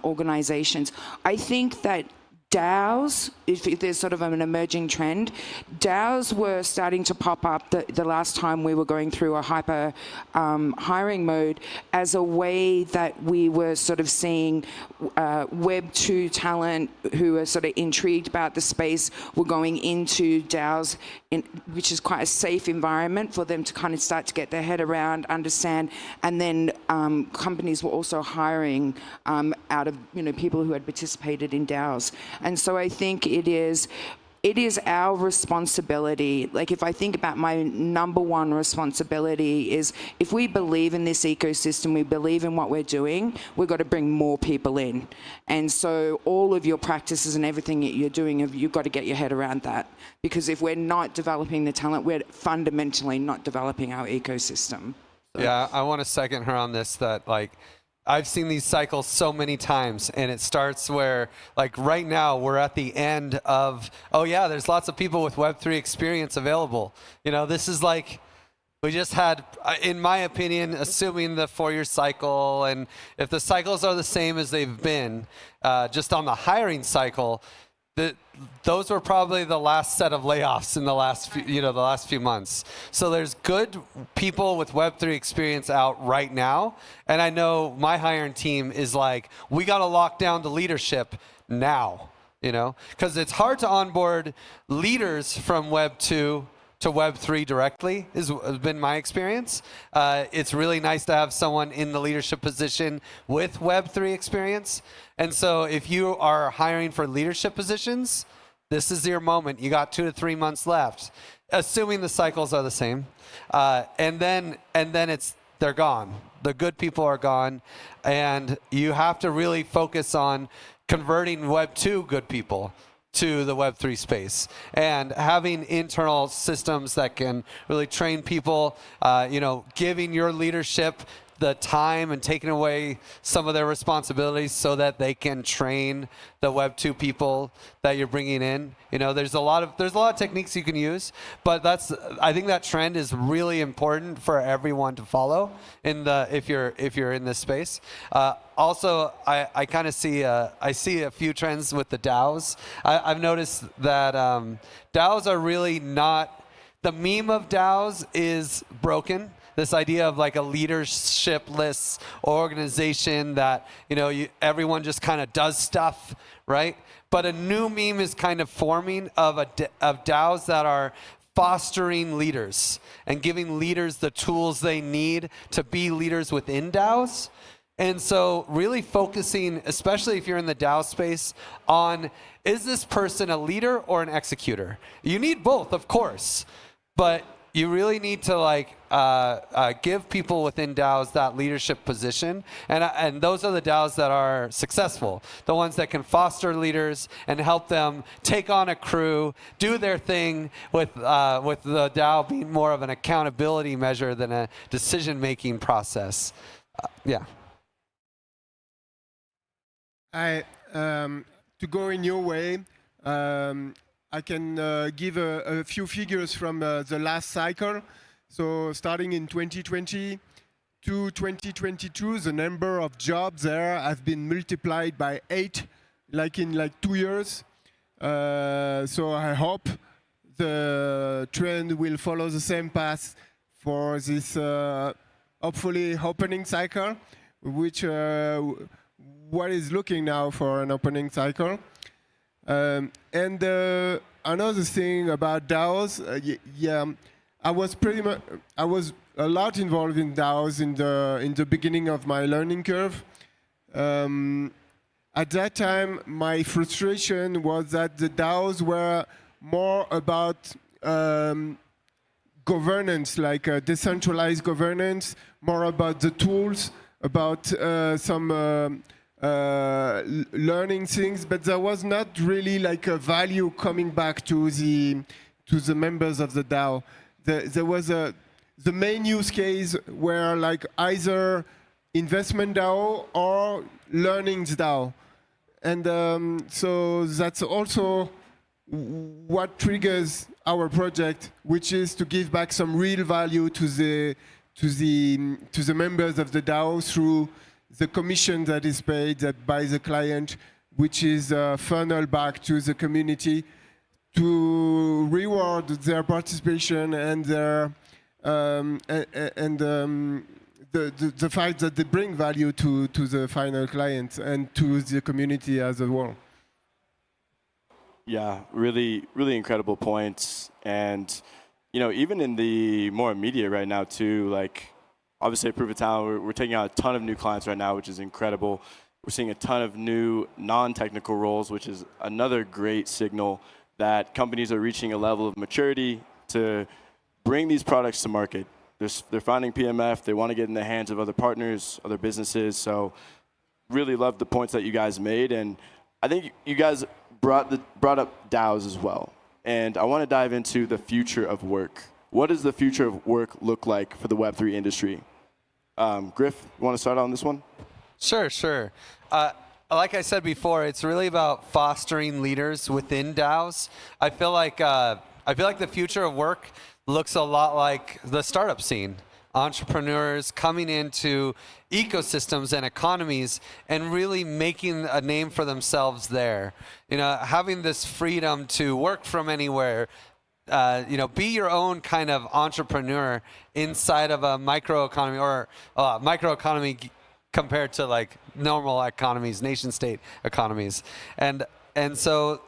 organizations. I think that DAOs, if there's sort of an emerging trend, DAOs were starting to pop up the last time we were going through a hyper hiring mode as a way that we were sort of seeing Web 2 talent who are sort of intrigued about the space were going into DAOs, which is quite a safe environment for them to kind of start to get their head around, understand, and then companies were also hiring out of people who had participated in DAOs. And so I think it is our responsibility. Like, if I think about my number one responsibility is, if we believe in this ecosystem, we believe in what we're doing, we've got to bring more people in. And so all of your practices and everything that you're doing, you've got to get your head around that. Because if we're not developing the talent, we're fundamentally not developing our ecosystem. So. Yeah, I want to second her on this, that like, I've seen these cycles so many times, and it starts where, like, right now we're at the end of, oh yeah, there's lots of people with Web3 experience available. You know, this is like, we just had, in my opinion, assuming the 4-year cycle, and if the cycles are the same as they've been, just on the hiring cycle, those were probably the last set of layoffs in the last few months. So there's good people with Web3 experience out right now, and I know my hiring team is like, we got to lock down the leadership now, because it's hard to onboard leaders from Web 2 to Web3 directly, has been my experience. It's really nice to have someone in the leadership position with Web3 experience. And so if you are hiring for leadership positions, this is your moment. You got 2 to 3 months left, assuming the cycles are the same. And then they're gone. The good people are gone. And you have to really focus on converting Web 2 good people to the Web3 space, and having internal systems that can really train people, giving your leadership the time and taking away some of their responsibilities so that they can train the Web 2 people that you're bringing in. There's a lot of techniques you can use, but I think that trend is really important for everyone to follow if you're in this space. Also, I kind of see a few trends with the DAOs. I've noticed that DAOs are really not, the meme of DAOs is broken. This idea of like a leadership-less organization that, everyone just kind of does stuff, right? But a new meme is kind of forming of DAOs that are fostering leaders and giving leaders the tools they need to be leaders within DAOs. And so really focusing, especially if you're in the DAO space, on, is this person a leader or an executor? You need both, of course, but you really need to give people within DAOs that leadership position, and those are the DAOs that are successful, the ones that can foster leaders and help them take on a crew, do their thing, with the DAO being more of an accountability measure than a decision-making process. Yeah. To go in your way, I can give a few figures from the last cycle. So starting in 2020 to 2022, the number of jobs there have been multiplied by 8, in 2 years. So I hope the trend will follow the same path for this hopefully opening cycle, which what is looking now for an opening cycle. And another thing about DAOs, I was a lot involved in DAOs in the beginning of my learning curve. At that time, my frustration was that the DAOs were more about governance, like decentralized governance, more about the tools, about some learning things, but there was not really like a value coming back to the members of the DAO. There was the main use case were like either investment DAO or learnings DAO, and so that's also what triggers our project, which is to give back some real value to the members of the DAO through the commission that is paid by the client, which is funneled back to the community to reward their participation and their the fact that they bring value to the final client and to the community as a whole. Yeah, really, really incredible points. And, even in the more immediate right now too, like obviously at Proof of Talent, we're taking out a ton of new clients right now, which is incredible. We're seeing a ton of new non-technical roles, which is another great signal that companies are reaching a level of maturity to bring these products to market. They're finding PMF, they want to get in the hands of other partners, other businesses. So really love the points that you guys made. And I think you guys brought up DAOs as well. And I want to dive into the future of work. What does the future of work look like for the Web3 industry? Griff, you want to start on this one? Sure. Like I said before, it's really about fostering leaders within DAOs. I feel like the future of work looks a lot like the startup scene. Entrepreneurs coming into ecosystems and economies and really making a name for themselves there. Having this freedom to work from anywhere. Be your own kind of entrepreneur inside of a microeconomy or microeconomy compared to like normal economies, nation state economies. And so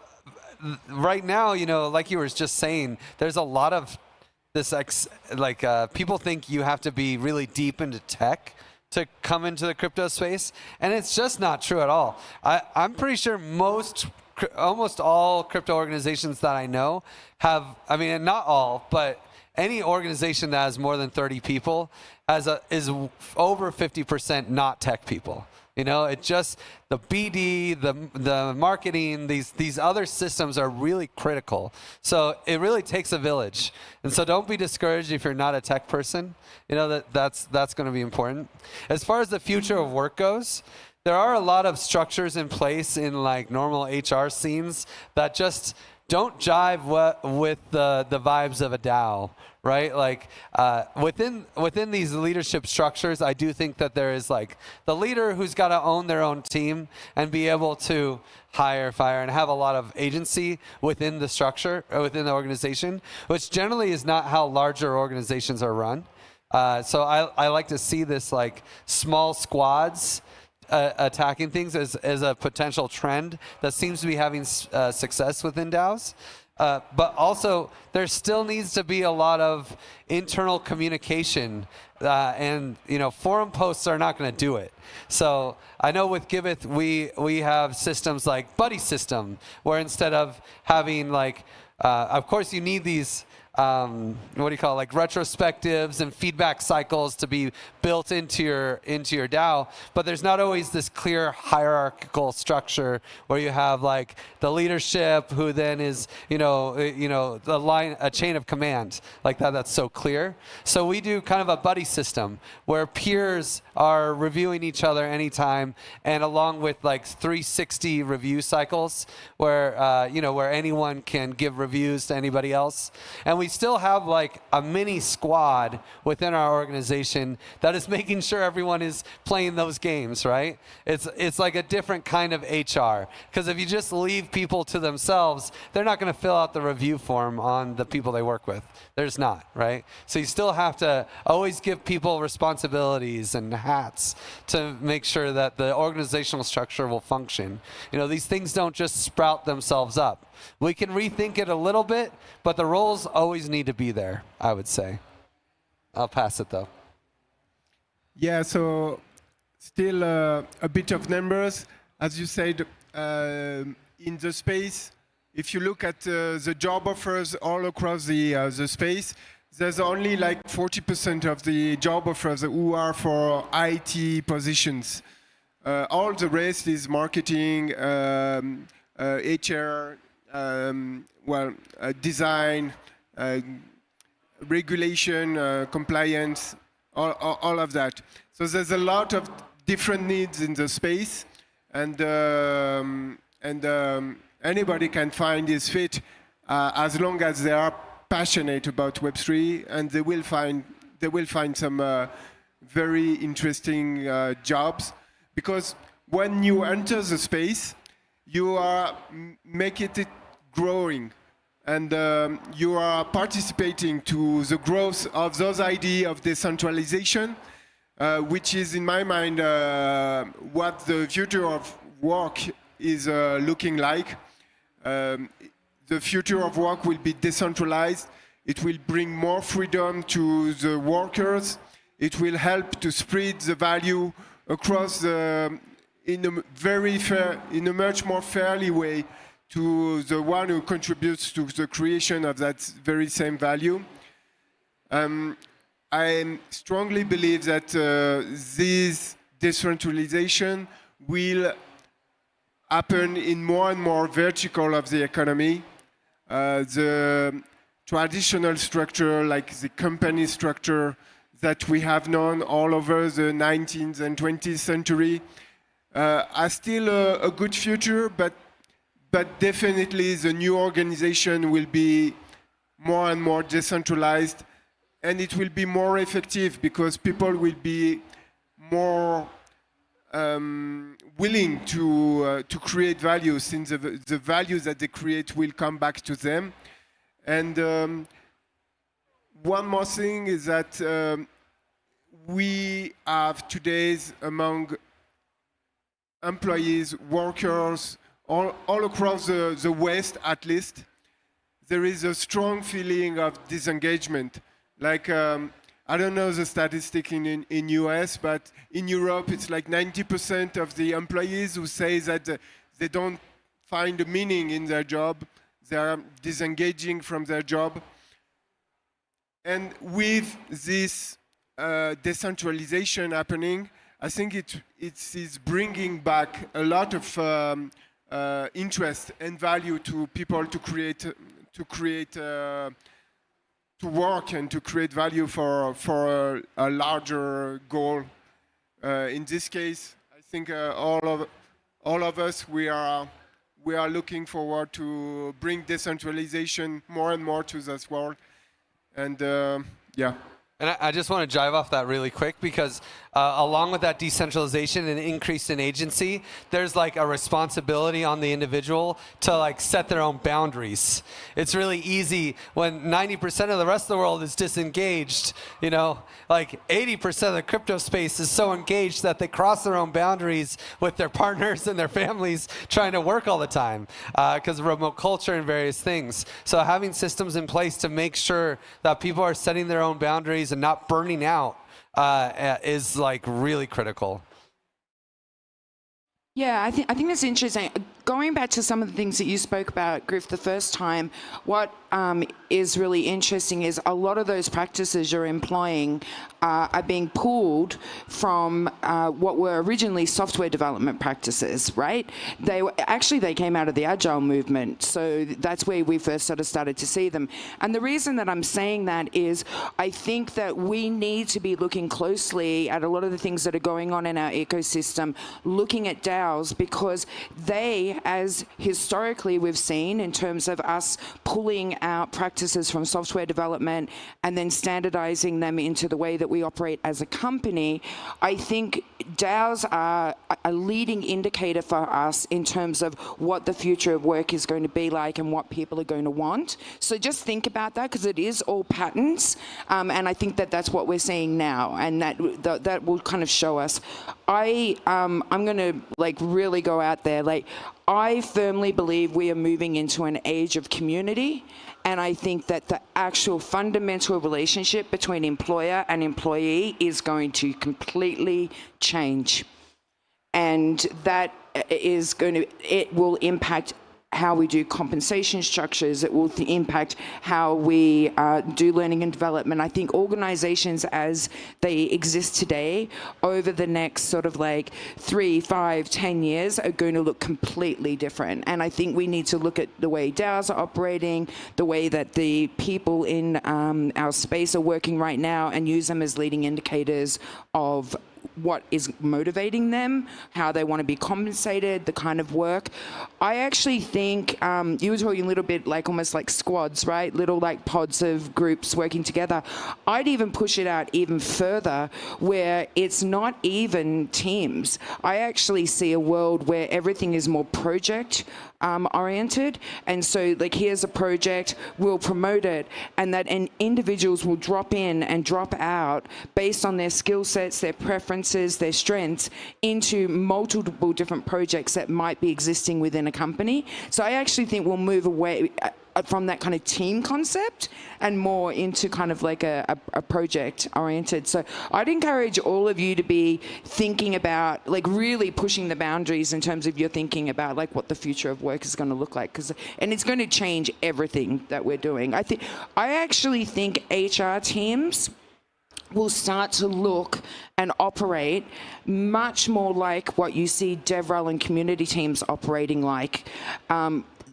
right now, like you were just saying, there's a lot of this, people think you have to be really deep into tech to come into the crypto space. And it's just not true at all. I'm pretty sure almost all crypto organizations that I know have, not all, but any organization that has more than 30 people is over 50% not tech people. It just, the BD, the marketing, these other systems are really critical. So it really takes a village. And so don't be discouraged if you're not a tech person. That's going to be important. As far as the future of work goes, there are a lot of structures in place in like normal HR scenes that just don't jive with the vibes of a DAO, right? Like within these leadership structures, I do think that there is like the leader who's got to own their own team and be able to hire, fire, and have a lot of agency within the structure, or within the organization, which generally is not how larger organizations are run. So I like to see this like small squads attacking things as a potential trend that seems to be having success within DAOs. But also, there still needs to be a lot of internal communication, and forum posts are not going to do it. So I know with Giveth, we have systems like Buddy System, where instead of having like, of course you need these what do you call it, like retrospectives and feedback cycles to be built into your DAO, but there's not always this clear hierarchical structure where you have like the leadership who then is the line, a chain of command like that. That's so clear. So we do kind of a buddy system where peers are reviewing each other anytime, and along with like 360 review cycles where where anyone can give reviews to anybody else. And we still have like a mini squad within our organization that is making sure everyone is playing those games, right? It's like a different kind of HR, because if you just leave people to themselves, they're not going to fill out the review form on the people they work with. There's not, right? So you still have to always give people responsibilities and hats to make sure that the organizational structure will function. These things don't just sprout themselves up. We can rethink it a little bit, but the roles always need to be there, I would say. I'll pass it though. Yeah, so still a bit of numbers. As you said, in the space, if you look at the job offers all across the space, there's only like 40% of the job offers who are for IT positions. All the rest is marketing, HR, design, regulation, compliance, all of that. So there's a lot of different needs in the space, and anybody can find his fit as long as they are passionate about Web3, and they will find some very interesting jobs, because when you enter the space, you are making it growing, and you are participating to the growth of those ideas of decentralization, which is, in my mind, what the future of work is looking like. The future of work will be decentralized. It will bring more freedom to the workers. It will help to spread the value across in a much more fairly way to the one who contributes to the creation of that very same value. I strongly believe that this decentralization will happen in more and more vertical of the economy. The traditional structure, like the company structure that we have known all over the 19th and 20th century, are still a good future, but definitely the new organization will be more and more decentralized, and it will be more effective because people will be more willing to create value, since the values that they create will come back to them. And one more thing is that we have today, among employees, workers, all across the West at least, there is a strong feeling of disengagement. Like, I don't know the statistic in US, but in Europe it's like 90% of the employees who say that they don't find a meaning in their job. They are disengaging from their job. And with this decentralization happening, I think it is bringing back a lot of interest and value to people to work and to create value for a larger goal. In this case, I think all of us, we are looking forward to bring decentralization more and more to this world. And yeah. And I just want to jive off that really quick, because along with that decentralization and increase in agency, there's like a responsibility on the individual to like set their own boundaries. It's really easy when 90% of the rest of the world is disengaged, like 80% of the crypto space is so engaged that they cross their own boundaries with their partners and their families trying to work all the time because of remote culture and various things. So having systems in place to make sure that people are setting their own boundaries and not burning out is like really critical. Yeah, I think that's interesting. Going back to some of the things that you spoke about, Griff, the first time, what is really interesting is a lot of those practices you're employing are being pulled from what were originally software development practices, right? They came out of the Agile movement, so that's where we first sort of started to see them. And the reason that I'm saying that is I think that we need to be looking closely at a lot of the things that are going on in our ecosystem, looking at DAOs, because they, as historically we've seen in terms of us pulling out practices from software development and then standardizing them into the way that we operate as a company, I think DAOs are a leading indicator for us in terms of what the future of work is going to be like and what people are going to want. So just think about that, because it is all patterns, and I think that that's what we're seeing now, and that will kind of show us. I'm going to really go out there. I firmly believe we are moving into an age of community, and I think that the actual fundamental relationship between employer and employee is going to completely change. And that is it will impact how we do compensation structures. It will impact how we do learning and development. I think organizations as they exist today over the next sort of 3, 5, 10 years are going to look completely different. And I think we need to look at the way DAOs are operating, the way that the people in our space are working right now, and use them as leading indicators of what is motivating them, how they want to be compensated, the kind of work. I actually think you were talking a little bit almost like squads, right? Little pods of groups working together. I'd even push it out even further where it's not even teams. I actually see a world where everything is more project oriented, and so here's a project, we'll promote it, and individuals will drop in and drop out based on their skill sets, their preferences, their strengths into multiple different projects that might be existing within a company. So I actually think we'll move away from that kind of team concept and more into kind of a project oriented. So I'd encourage all of you to be thinking about really pushing the boundaries in terms of your thinking about what the future of work is going to look like, and it's going to change everything that we're doing. I actually think HR teams will start to look and operate much more like what you see DevRel and community teams operating like.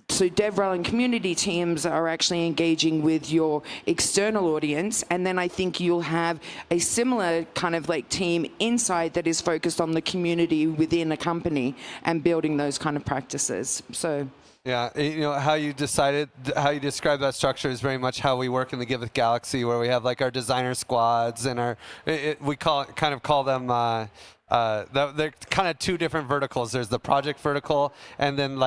So DevRel and community teams are actually engaging with your external audience, and then I think you'll have a similar kind of team inside that is focused on the community within a company and building those kind of practices. So. Yeah, how you describe that structure is very much how we work in the Giveth Galaxy, where we have our designer squads and we call them. They're kind of two different verticals. There's the project vertical, and then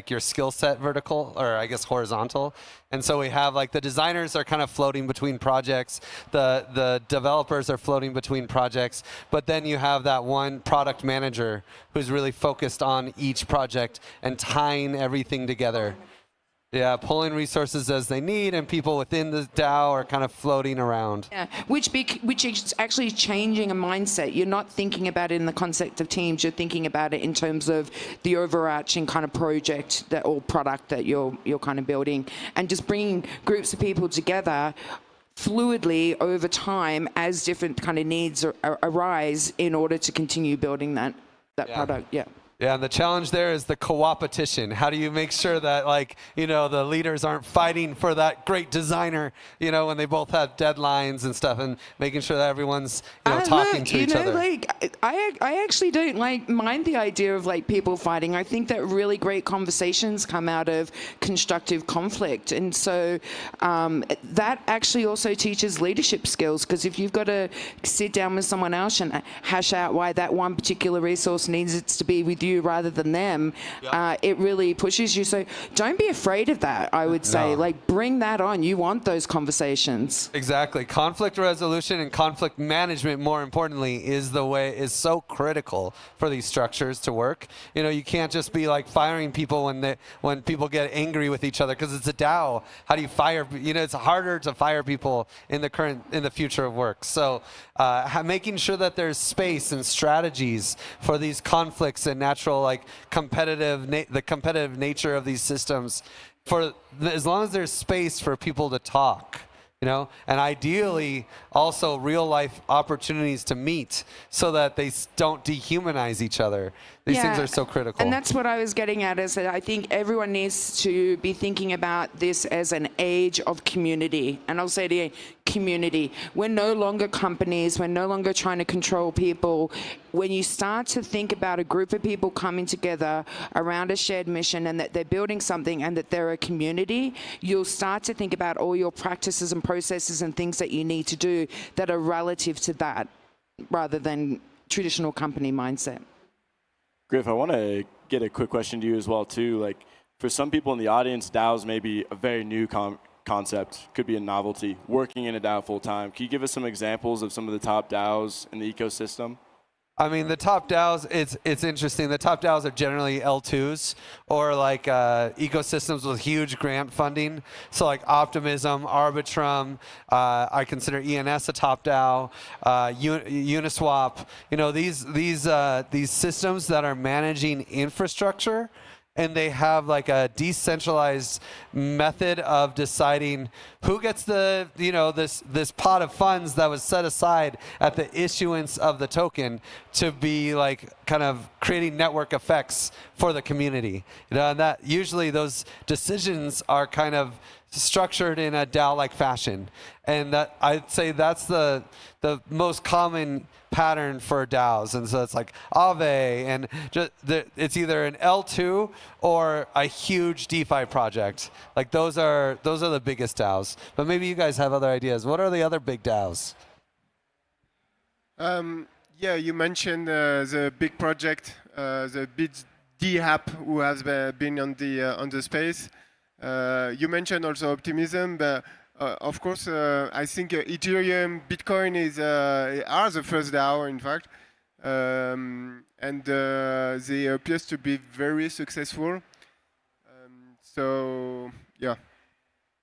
your skill set vertical, or I guess horizontal. And so we have the designers are kind of floating between projects, the developers are floating between projects, but then you have that one product manager who's really focused on each project and tying everything together. Yeah, pulling resources as they need, and people within the DAO are kind of floating around. Yeah, which is actually changing a mindset. You're not thinking about it in the concept of teams. You're thinking about it in terms of the overarching kind of project or product that you're kind of building, and just bringing groups of people together fluidly over time as different kind of needs arise in order to continue building that product. Yeah. Yeah, and the challenge there is the co-opetition. How do you make sure that, the leaders aren't fighting for that great designer, when they both have deadlines and stuff, and making sure that everyone's, talking to each other. I actually don't mind the idea of people fighting. I think that really great conversations come out of constructive conflict, and so that actually also teaches leadership skills. Because if you've got to sit down with someone else and hash out why that one particular resource needs it to be with you rather than them, it really pushes you. So don't be afraid of that, I would say. Bring that on. You want those conversations. Exactly. Conflict resolution and conflict management, more importantly, is so critical for these structures to work. You can't just be firing people when people get angry with each other, because it's a DAO. How do you fire? It's harder to fire people in the future of work. So making sure that there's space and strategies for these conflicts and natural competitive nature of these systems as long as there's space for people to talk, you know, and ideally also real life opportunities to meet so that they don't dehumanize each other. These things are so critical. And that's what I was getting at, is that I think everyone needs to be thinking about this as an age of community. And I'll say it again, community. We're no longer companies. We're no longer trying to control people. When you start to think about a group of people coming together around a shared mission and that they're building something and that they're a community, you'll start to think about all your practices and processes and things that you need to do that are relative to that rather than traditional company mindset. Griff, I want to get a quick question to you as well, too. Like, for some people in the audience, DAOs may be a very new concept, could be a novelty, working in a DAO full time. Can you give us some examples of some of the top DAOs in the ecosystem? I mean, the top DAOs, it's interesting. The top DAOs are generally L2s or like ecosystems with huge grant funding. So like Optimism, Arbitrum, I consider ENS a top DAO, Uniswap. You know, these systems that are managing infrastructure, and they have like a decentralized method of deciding who gets the, you know, this pot of funds that was set aside at the issuance of the token to be like kind of creating network effects for the community. You know, and that usually those decisions are kind of structured in a DAO-like fashion. And that I'd say that's the most common pattern for DAOs. And so it's like Aave, and it's either an L2 or a huge DeFi project. Like those are the biggest DAOs. But maybe you guys have other ideas. What are the other big DAOs? Yeah, you mentioned the big project, the BID app, who has been on the space. You mentioned also Optimism, but of course, I think Ethereum, Bitcoin are the first DAO, in fact, and they appear to be very successful. So, yeah.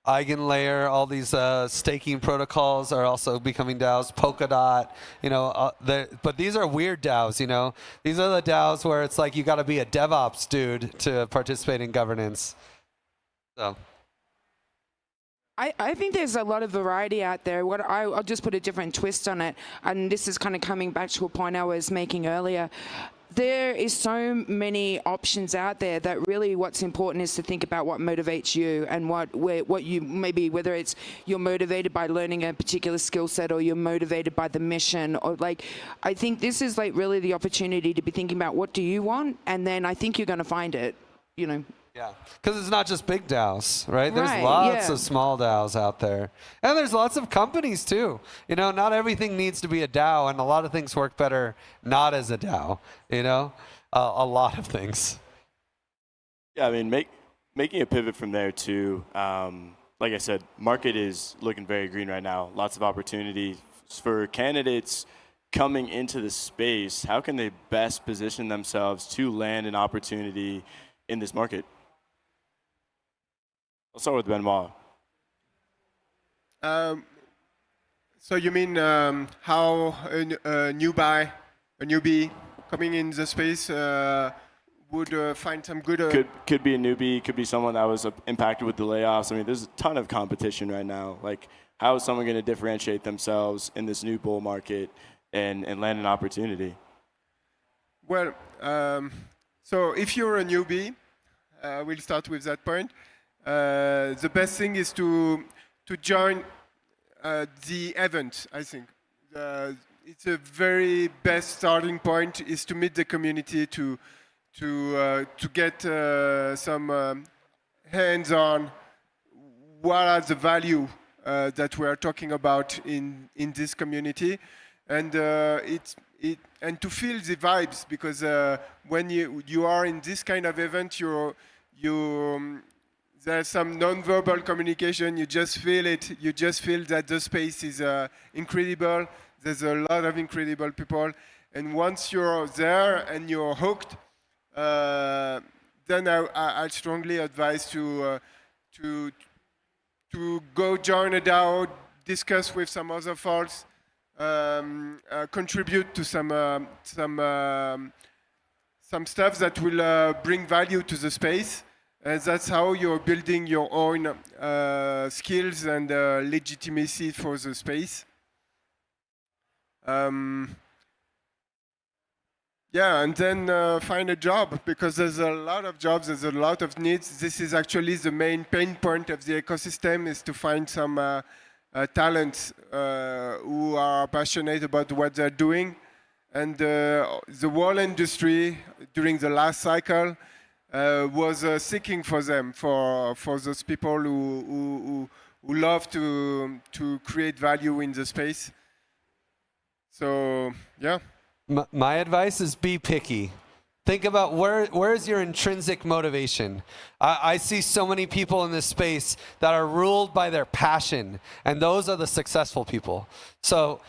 Eigenlayer, all these staking protocols are also becoming DAOs. Polkadot, you know, but these are weird DAOs, you know. These are the DAOs where it's like you got to be a DevOps dude to participate in governance. So. I think there's a lot of variety out there. I'll just put a different twist on it, and this is kind of coming back to a point I was making earlier. There is so many options out there that really what's important is to think about what motivates you and what you maybe, whether it's you're motivated by learning a particular skill set or you're motivated by the mission, or like, I think this is like really the opportunity to be thinking about what do you want, and then I think you're going to find it, you know. Yeah, because it's not just big DAOs, right? There's Right, lots yeah. of small DAOs out there. And there's lots of companies too. You know, not everything needs to be a DAO, and a lot of things work better not as a DAO, you know? A lot of things. Yeah, I mean, making a pivot from there too, like I said, market is looking very green right now. Lots of opportunity for candidates coming into the space. How can they best position themselves to land an opportunity in this market? I'll start with Benoit. So you mean how a newbie coming in the space would find some good... Could be a newbie, could be someone that was impacted with the layoffs. I mean, there's a ton of competition right now. Like, how is someone going to differentiate themselves in this new bull market and land an opportunity? Well, so if you're a newbie, we'll start with that point. The best thing is to join the event, I think. It's a very best starting point is to meet the community, to get some hands-on what are the value that we are talking about in this community, and and to feel the vibes, because when you are in this kind of event, there's some non-verbal communication. You just feel it. You just feel that the space is incredible. There's a lot of incredible people, and once you're there and you're hooked, then I strongly advise to go join a DAO, discuss with some other folks, contribute to some stuff that will bring value to the space. And that's how you're building your own skills and legitimacy for the space. Yeah, and then find a job, because there's a lot of jobs, there's a lot of needs. This is actually the main pain point of the ecosystem, is to find some talents who are passionate about what they're doing. And the whole industry during the last cycle was seeking for them, for those people who love to create value in the space. So, yeah. My advice is be picky. Think about where's your intrinsic motivation. I see so many people in this space that are ruled by their passion, and those are the successful people. So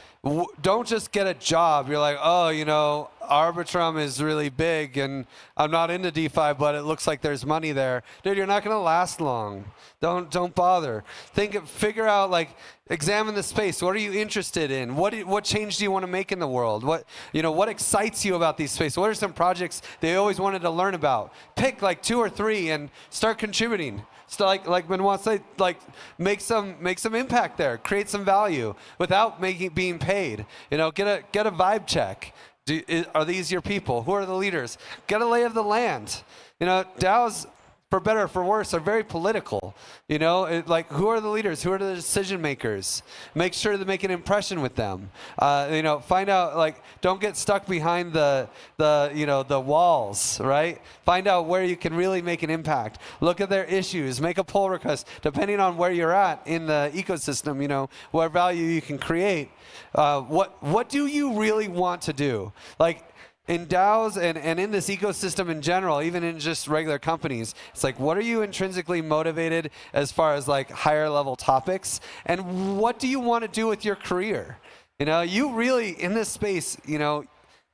don't just get a job. You're like, oh, you know, Arbitrum is really big, and I'm not into DeFi, but it looks like there's money there. Dude, you're not going to last long. Don't bother. Figure out, like, examine the space. What are you interested in? What change do you want to make in the world? What excites you about these spaces? What are some projects they always wanted to learn about? Pick like 2 or 3 and start contributing. So like Benoit said, like make some impact there, create some value without being paid. You know, get a vibe check. Are these your people? Who are the leaders? Get a lay of the land. You know, DAOs, for better or for worse, are very political. You know, like, who are the leaders? Who are the decision makers? Make sure to make an impression with them. You know, find out, like, don't get stuck behind the walls, right? Find out where you can really make an impact. Look at their issues. Make a pull request, depending on where you're at in the ecosystem. You know, what value you can create. What do you really want to do? Like, in DAOs and in this ecosystem in general, even in just regular companies, it's like, what are you intrinsically motivated as far as like higher level topics? And what do you want to do with your career? You know, you really, in this space, you know,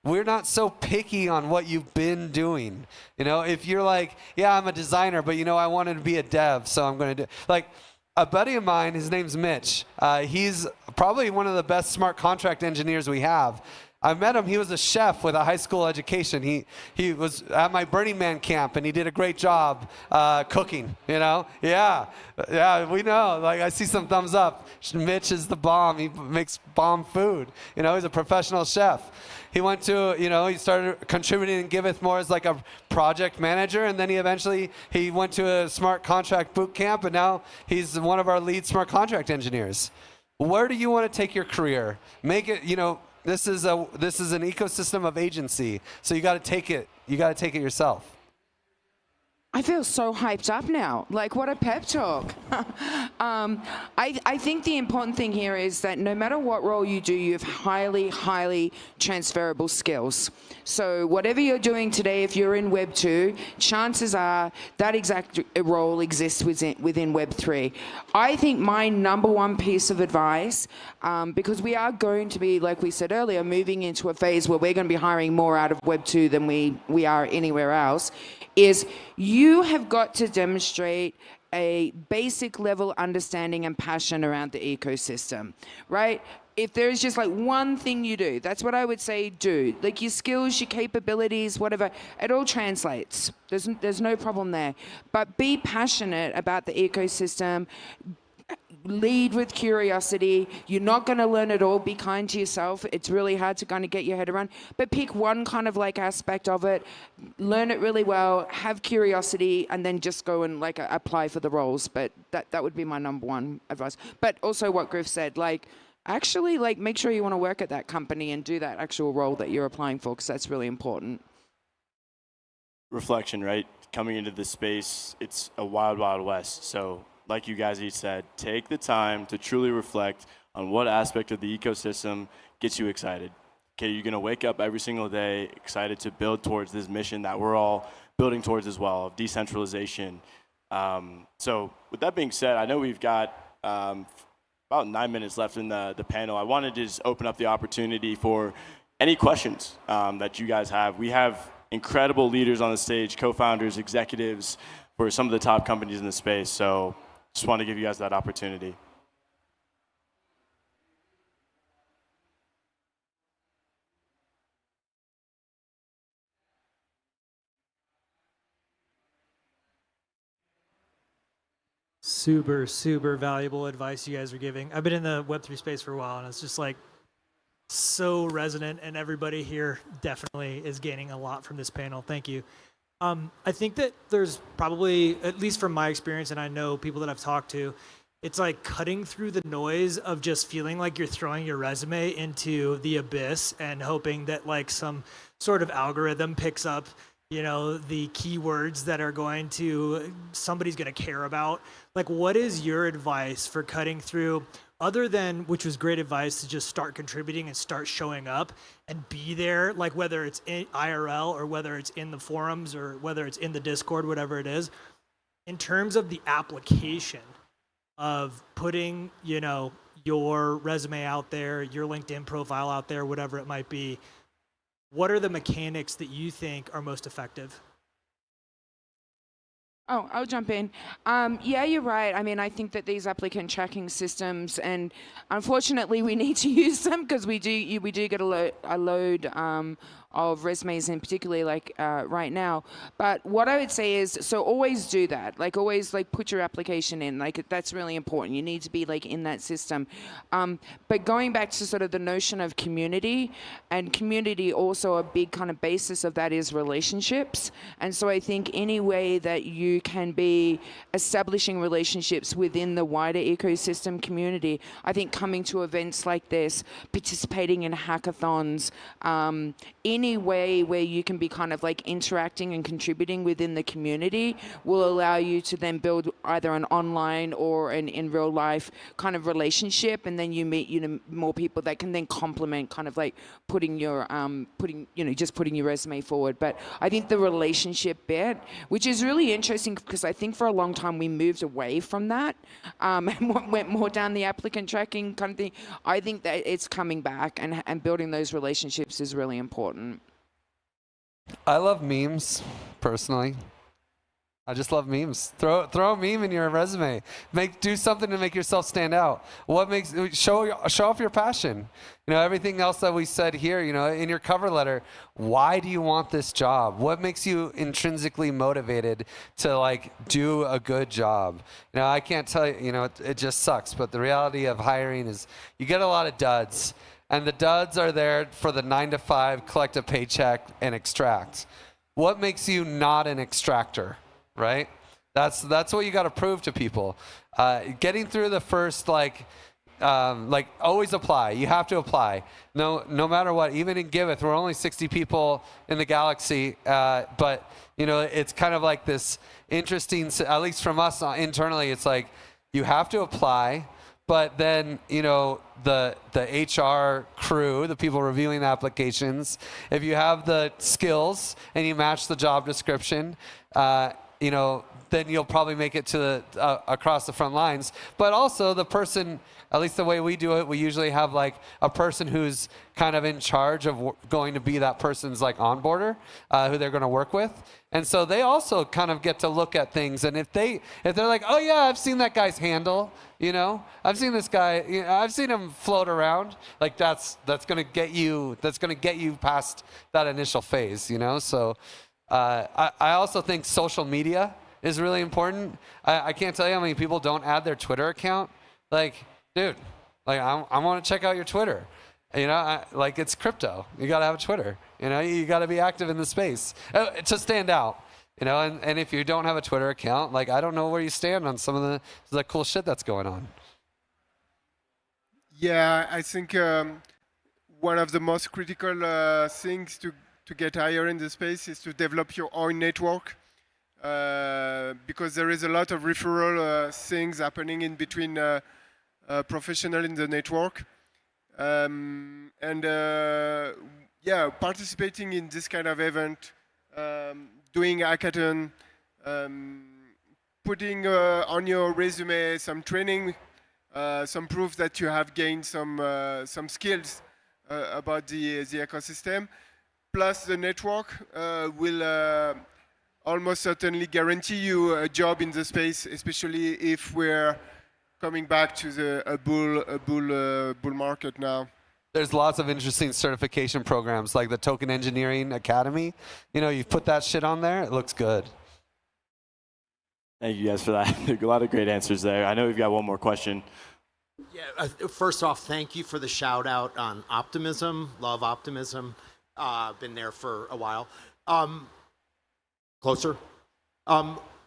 we're not so picky on what you've been doing. You know, if you're like, yeah, I'm a designer, but you know, I wanted to be a dev, so I'm going to do, like, a buddy of mine, his name's Mitch. He's probably one of the best smart contract engineers we have. I met him. He was a chef with a high school education. He was at my Burning Man camp, and he did a great job cooking. You know, yeah, we know. Like, I see some thumbs up. Mitch is the bomb. He makes bomb food. You know, he's a professional chef. He went to, you know, he started contributing in Giveth more as like a project manager, and then he went to a smart contract boot camp, and now he's one of our lead smart contract engineers. Where do you want to take your career? Make it, you know. This is an ecosystem of agency, so you got to take it. You got to take it yourself. I feel so hyped up now. Like, what a pep talk. I think the important thing here is that no matter what role you do, you have highly, highly transferable skills. So whatever you're doing today, if you're in Web 2, chances are that exact role exists within Web 3. I think my number one piece of advice, because we are going to be, like we said earlier, moving into a phase where we're going to be hiring more out of Web 2 than we are anywhere else, is you have got to demonstrate a basic level understanding and passion around the ecosystem, right? If there's just like one thing you do, that's what I would say do. Like, your skills, your capabilities, whatever, it all translates. There's no problem there. But be passionate about the ecosystem. Lead with curiosity. You're not going to learn it all. Be kind to yourself. It's really hard to kind of get your head around. But pick one kind of like aspect of it, learn it really well, have curiosity, and then just go and like apply for the roles. But that would be my number one advice. But also what Griff said, like, actually, like, make sure you want to work at that company and do that actual role that you're applying for, because that's really important. Reflection, right? Coming into this space, it's a wild, wild west. So, like you guys each said, take the time to truly reflect on what aspect of the ecosystem gets you excited. Okay, you're gonna wake up every single day excited to build towards this mission that we're all building towards as well, of decentralization. So with that being said, I know we've got about 9 minutes left in the panel. I wanted to just open up the opportunity for any questions that you guys have. We have incredible leaders on the stage, co-founders, executives for some of the top companies in the space. So just want to give you guys that opportunity. super valuable advice you guys are giving. I've been in the Web3 space for a while, and it's just like so resonant, and everybody here definitely is gaining a lot from this panel. Thank you. I think that there's probably, at least from my experience, and I know people that I've talked to, it's like cutting through the noise of just feeling like you're throwing your resume into the abyss and hoping that like some sort of algorithm picks up, you know, the keywords that are going to, somebody's going to care about. Like, what is your advice for cutting through, other than, which was great advice, to just start contributing and start showing up and be there, like whether it's in IRL or whether it's in the forums or whether it's in the Discord, whatever it is, in terms of the application of putting, you know, your resume out there, your LinkedIn profile out there, whatever it might be. What are the mechanics that you think are most effective? Oh, I'll jump in. Yeah, you're right. I mean, I think that these applicant tracking systems, and unfortunately, we need to use them because we do get a load of resumes, in particularly like right now. But what I would say is, so always do that. Like always, like put your application in. Like that's really important. You need to be like in that system. But going back to sort of the notion of community, and community also a big kind of basis of that is relationships. And so I think any way that you can be establishing relationships within the wider ecosystem community, I think coming to events like this, participating in hackathons, any way where you can be kind of like interacting and contributing within the community will allow you to then build either an online or an in real life kind of relationship, and then you meet, you know, more people that can then complement kind of like putting your just putting your resume forward. But I think the relationship bit, which is really interesting because I think for a long time we moved away from that and went more down the applicant tracking kind of thing. I think that it's coming back, and building those relationships is really important. I love memes, personally. I just love memes. Throw a meme in your resume. Do something to make yourself stand out. What makes show off your passion? You know, everything else that we said here, you know, in your cover letter, why do you want this job? What makes you intrinsically motivated to like do a good job? You know, I can't tell you, you know, it just sucks, but the reality of hiring is you get a lot of duds. And the duds are there for the 9 to 5, collect a paycheck, and extract. What makes you not an extractor, right? That's what you got to prove to people. Getting through the first, like always apply. You have to apply. No matter what. Even in Giveth, we're only 60 people in the galaxy, but you know, it's kind of like this interesting. At least from us internally, it's like you have to apply. But then, you know, the HR crew, the people reviewing the applications, if you have the skills and you match the job description, you know, then you'll probably make it to across the front lines. But also the person, at least the way we do it, we usually have like a person who's kind of in charge of going to be that person's like onboarder, who they're going to work with. And so they also kind of get to look at things. And if they're like, oh yeah, I've seen that guy's handle, you know, I've seen this guy, you know, I've seen him float around. Like that's going to get you past that initial phase, you know. So I also think social media is really important. I can't tell you how many people don't add their Twitter account. Like, dude, like I want to check out your Twitter. You know, like it's crypto. You got to have a Twitter. You know, you got to be active in the space to stand out. You know, and if you don't have a Twitter account, like I don't know where you stand on some of the cool shit that's going on. Yeah, I think one of the most critical things to get higher in the space is to develop your own network, because there is a lot of referral things happening in between professionals in the network. Yeah, participating in this kind of event, doing hackathon, putting on your resume some training, some proof that you have gained some skills about the ecosystem, plus the network will almost certainly guarantee you a job in the space, especially if we're coming back to a bull market now. There's lots of interesting certification programs like the Token Engineering Academy. You know, you put that shit on there, it looks good. Thank you guys for that. A lot of great answers there. I know we've got one more question. Yeah, first off, thank you for the shout out on optimism. Love optimism. Been there for a while. Closer.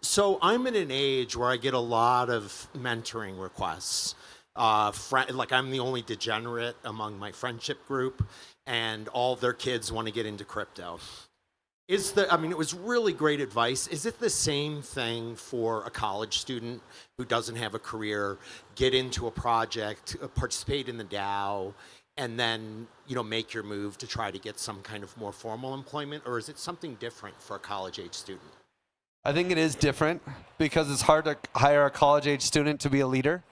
So I'm in an age where I get a lot of mentoring requests. Like I'm the only degenerate among my friendship group, and all their kids want to get into crypto. I mean, it was really great advice. Is it the same thing for a college student who doesn't have a career, get into a project, participate in the DAO, and then, make your move to try to get some kind of more formal employment? Or is it something different for a college-age student? I think it is different because it's hard to hire a college-age student to be a leader.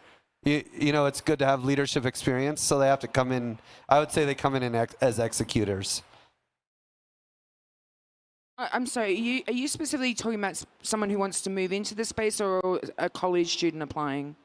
It's good to have leadership experience, so they have to come in. I would say they come in as executors. I'm sorry, are you specifically talking about someone who wants to move into the space or a college student applying?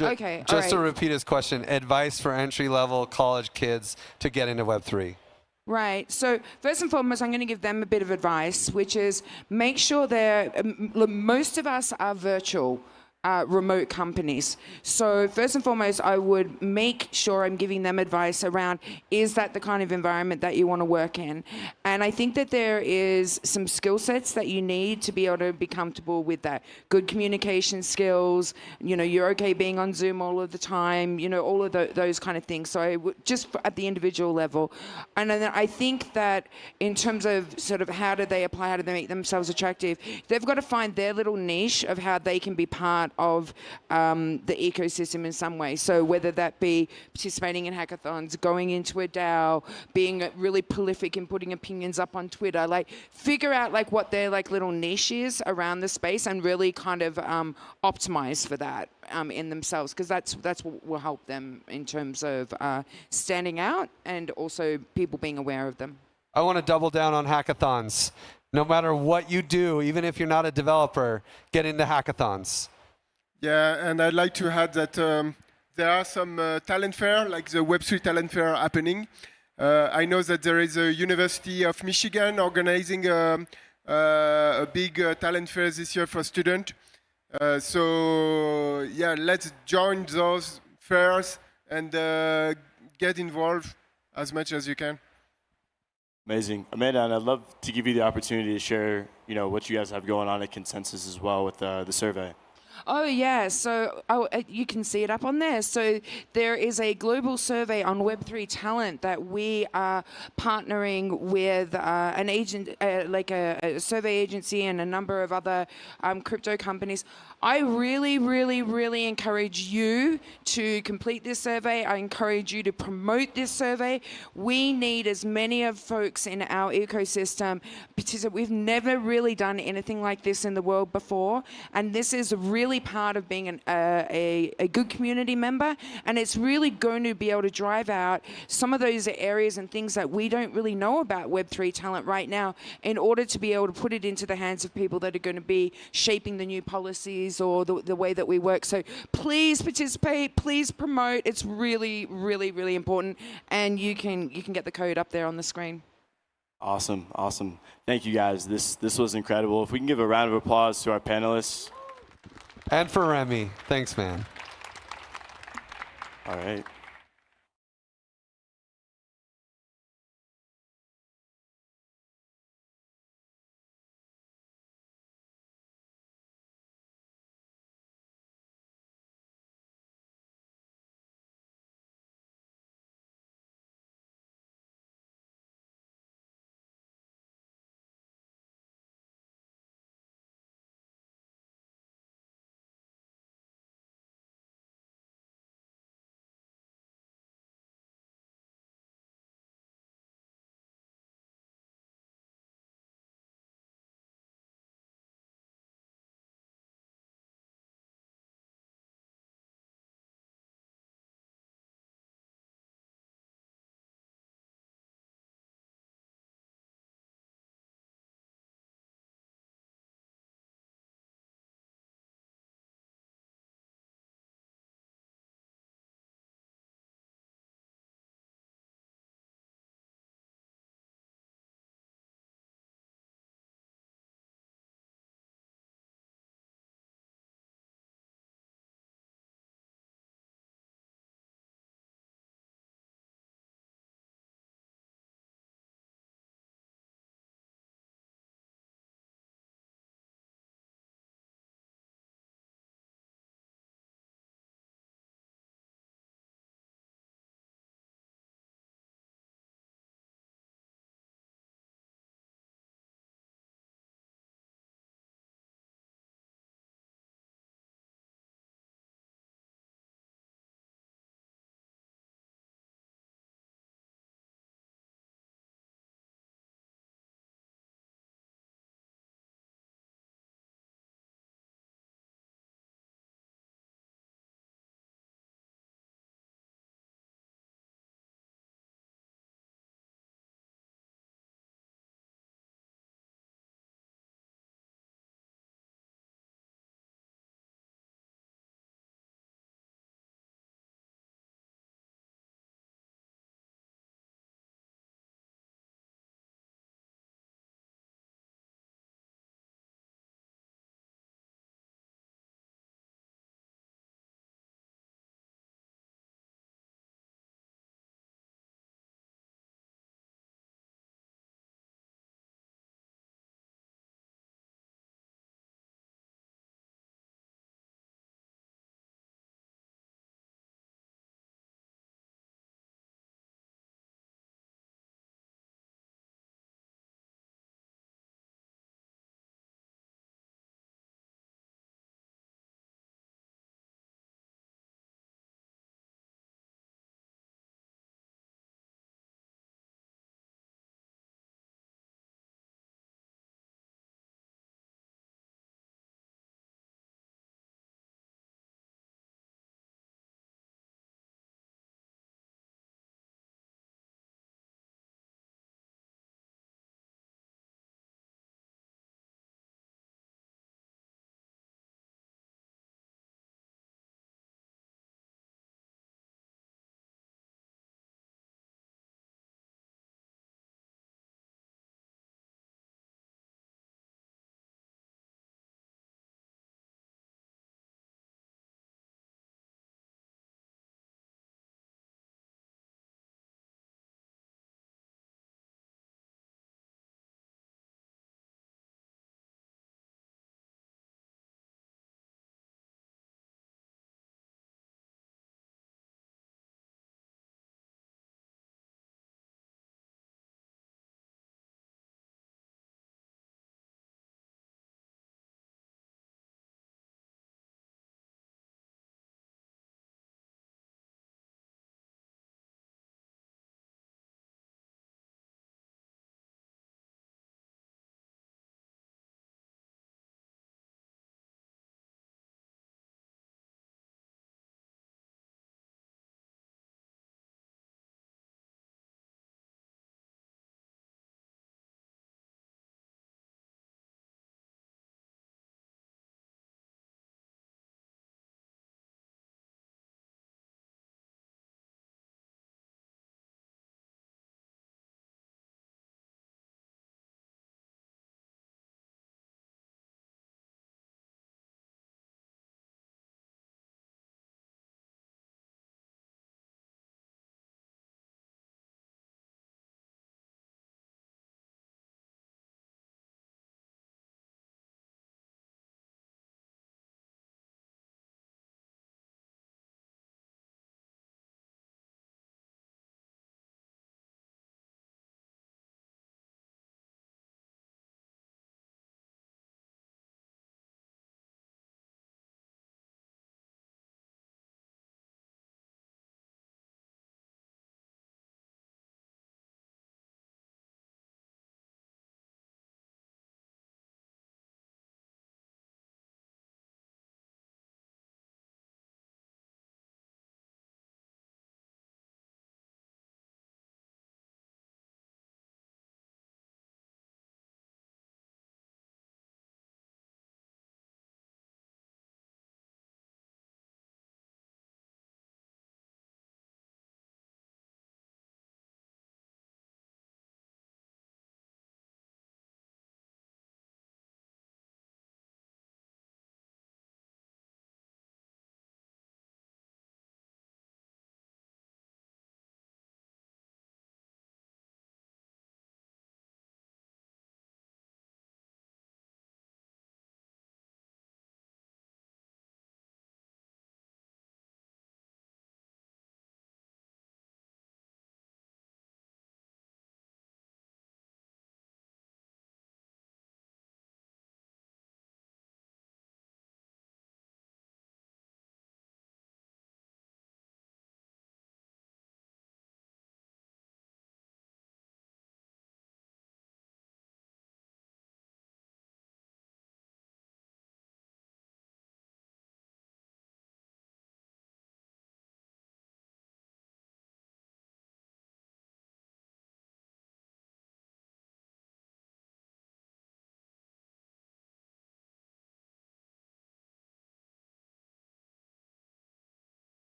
Okay, all Just to right. repeat his question, advice for entry-level college kids to get into Web3. Right. So first and foremost, I'm going to give them a bit of advice, which is make sure most of us are virtual. Remote companies. So first and foremost, I would make sure I'm giving them advice around, is that the kind of environment that you want to work in? And I think that there is some skill sets that you need to be able to be comfortable with that. Good communication skills, you're okay being on Zoom all of the time, all of those kind of things. So I would, just at the individual level. And then I think that in terms of sort of how do they apply, how do they make themselves attractive, they've got to find their little niche of how they can be part of the ecosystem in some way. So whether that be participating in hackathons, going into a DAO, being really prolific in putting opinions up on Twitter, figure out what their little niche is around the space and really kind of optimize for that in themselves, because that's what will help them in terms of standing out and also people being aware of them. I want to double down on hackathons. No matter what you do, even if you're not a developer, get into hackathons. Yeah, and I'd like to add that there are some talent fair, like the Web3 talent fair happening. I know that there is a University of Michigan organizing a big talent fair this year for students. So yeah, let's join those fairs and get involved as much as you can. Amazing. Amanda, and I'd love to give you the opportunity to share, what you guys have going on at Consensus as well with the survey. Oh, yeah. So you can see it up on there. So there is a global survey on Web3 talent that we are partnering with an agent, a survey agency and a number of other crypto companies. I really, really, really encourage you to complete this survey. I encourage you to promote this survey. We need as many of folks in our ecosystem because we've never really done anything like this in the world before. And this is really part of being a good community member. And it's really going to be able to drive out some of those areas and things that we don't really know about Web3 talent right now in order to be able to put it into the hands of people that are going to be shaping the new policies or the way that we work. So please participate, please promote. It's really, really, really important. And you can get the code up there on the screen. Awesome, awesome. Thank you guys. This was incredible. If we can give a round of applause to our panelists. And for Remy. Thanks, man. All right.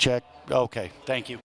Check. Okay. Thank you.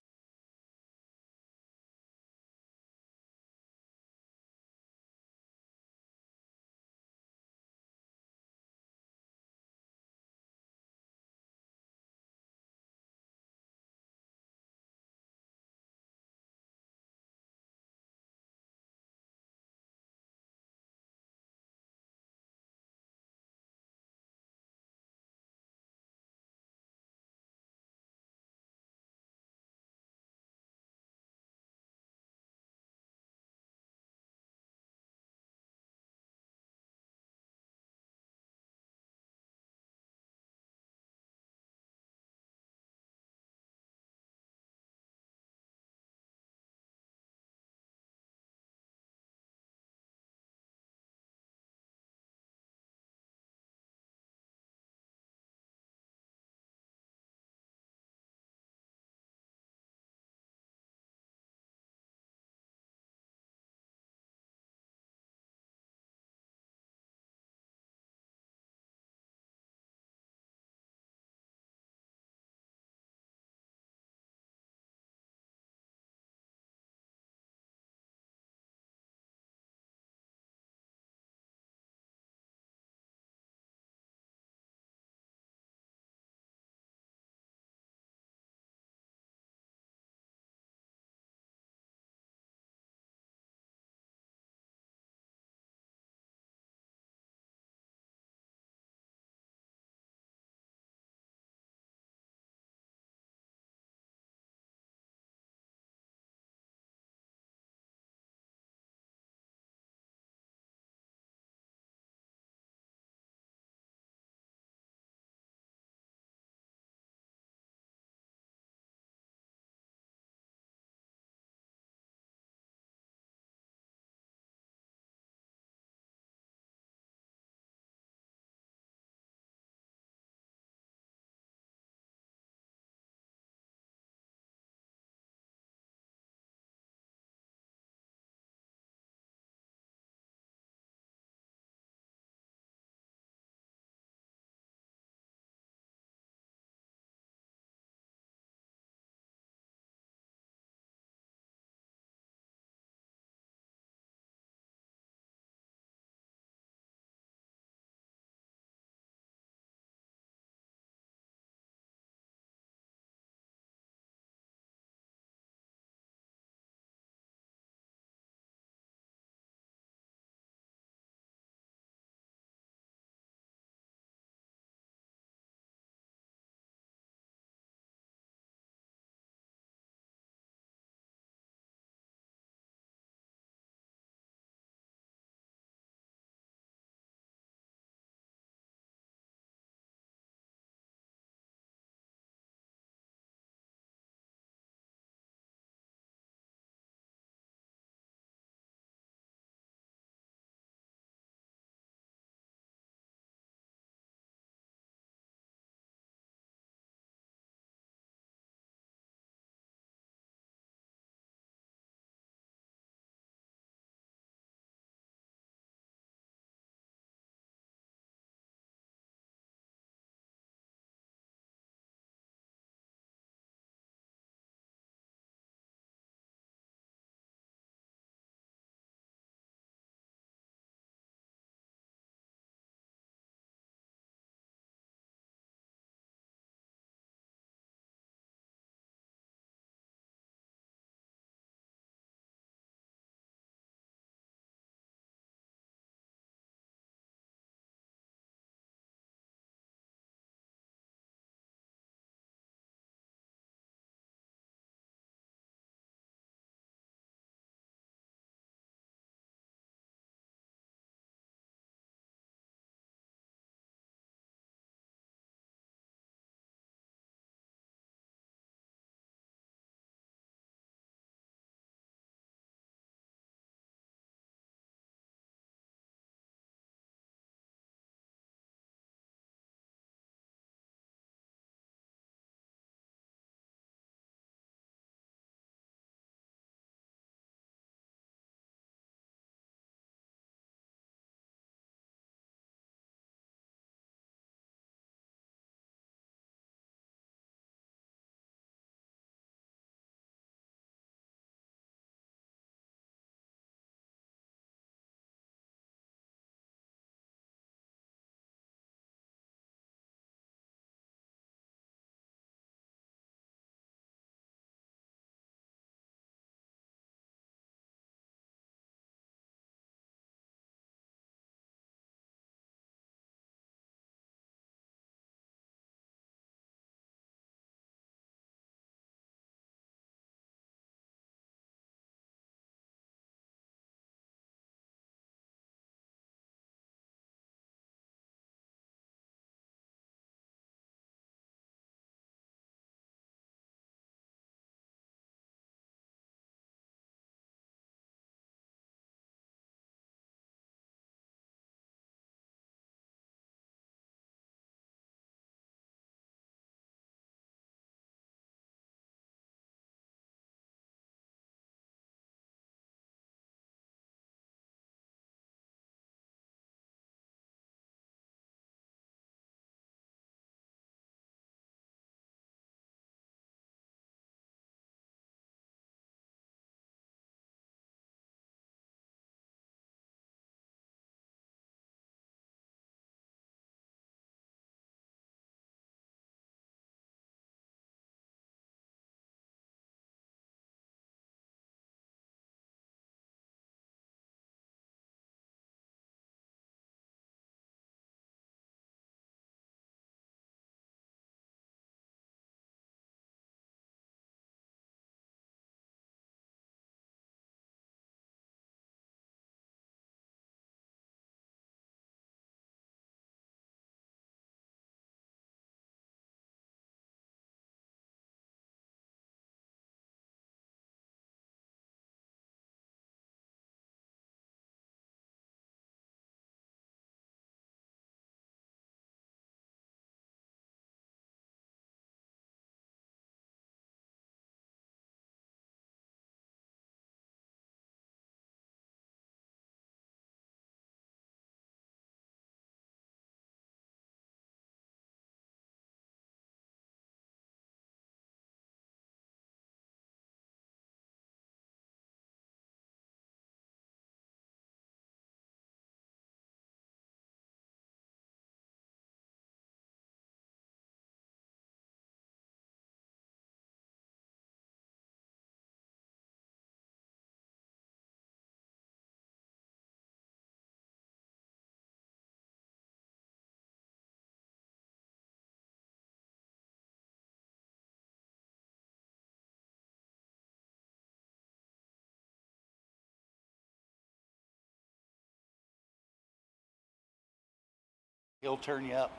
He'll turn you up.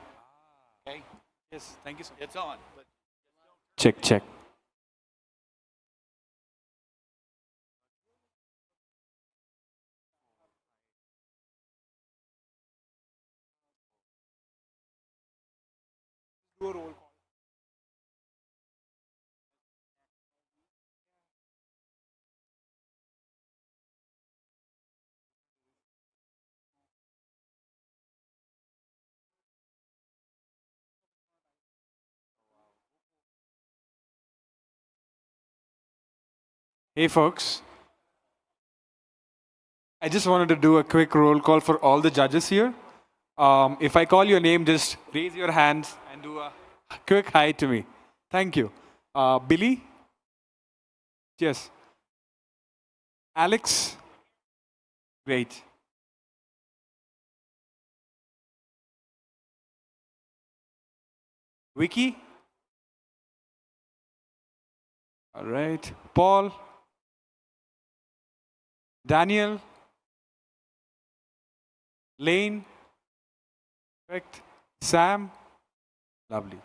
Okay? Yes, thank you so much. It's on. Check, check. Hey folks, I just wanted to do a quick roll call for all the judges here. If I call your name, just raise your hands and do a quick hi to me. Thank you. Billy? Yes. Alex? Great. Vicky? All right. Paul? Daniel? Lane? Correct. Sam? Lovely.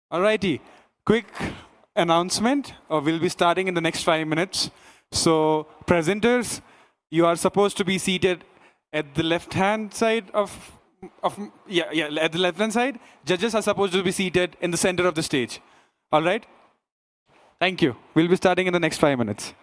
Alrighty, quick announcement. We'll be starting in the next 5 minutes. So presenters, you are supposed to be seated at the left-hand side of at the left-hand side. Judges are supposed to be seated in the center of the stage. All right? Thank you. We'll be starting in the next 5 minutes.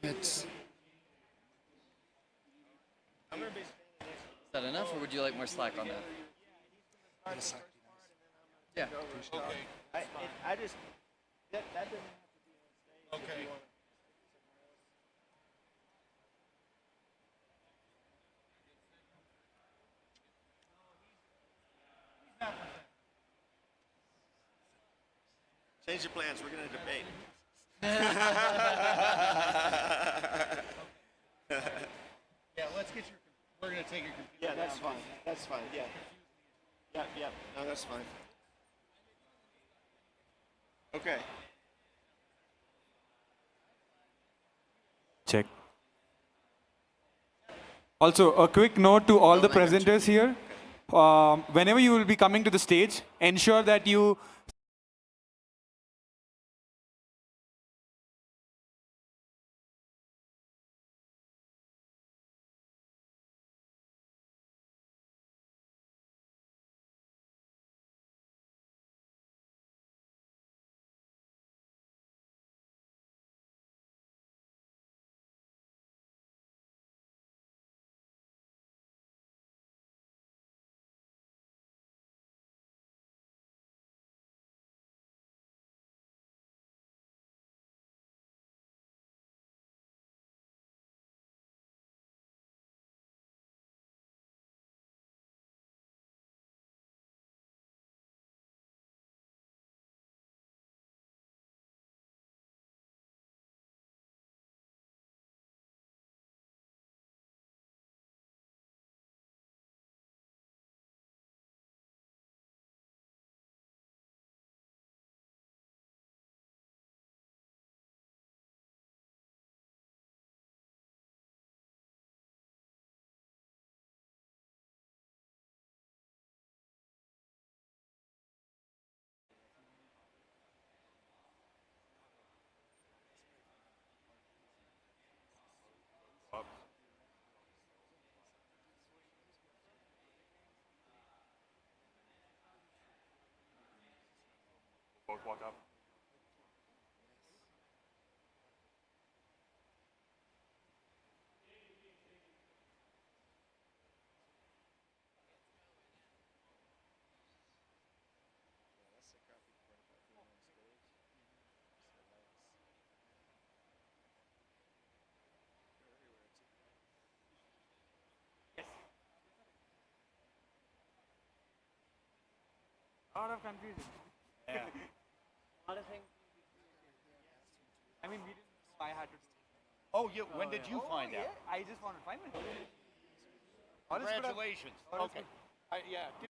Is that enough, or would you like more slack on that? Yeah. Okay. I just that doesn't have to be on stage. Okay. Change your plans. We're going to debate. Yeah, let's get your. We're gonna take your computer. Yeah, that's fine. That's fine. Yeah. Yeah, yeah. No, that's fine. Okay. Check. Also, a quick note to all the presenters here. Whenever you will be coming to the stage, ensure that you walk up. a lot of confusion. Yeah. A lot of things. I mean, we didn't know I had to. Oh, you. When did you find out? I just wanted 5 minutes. Congratulations. Okay. Yeah. Yeah.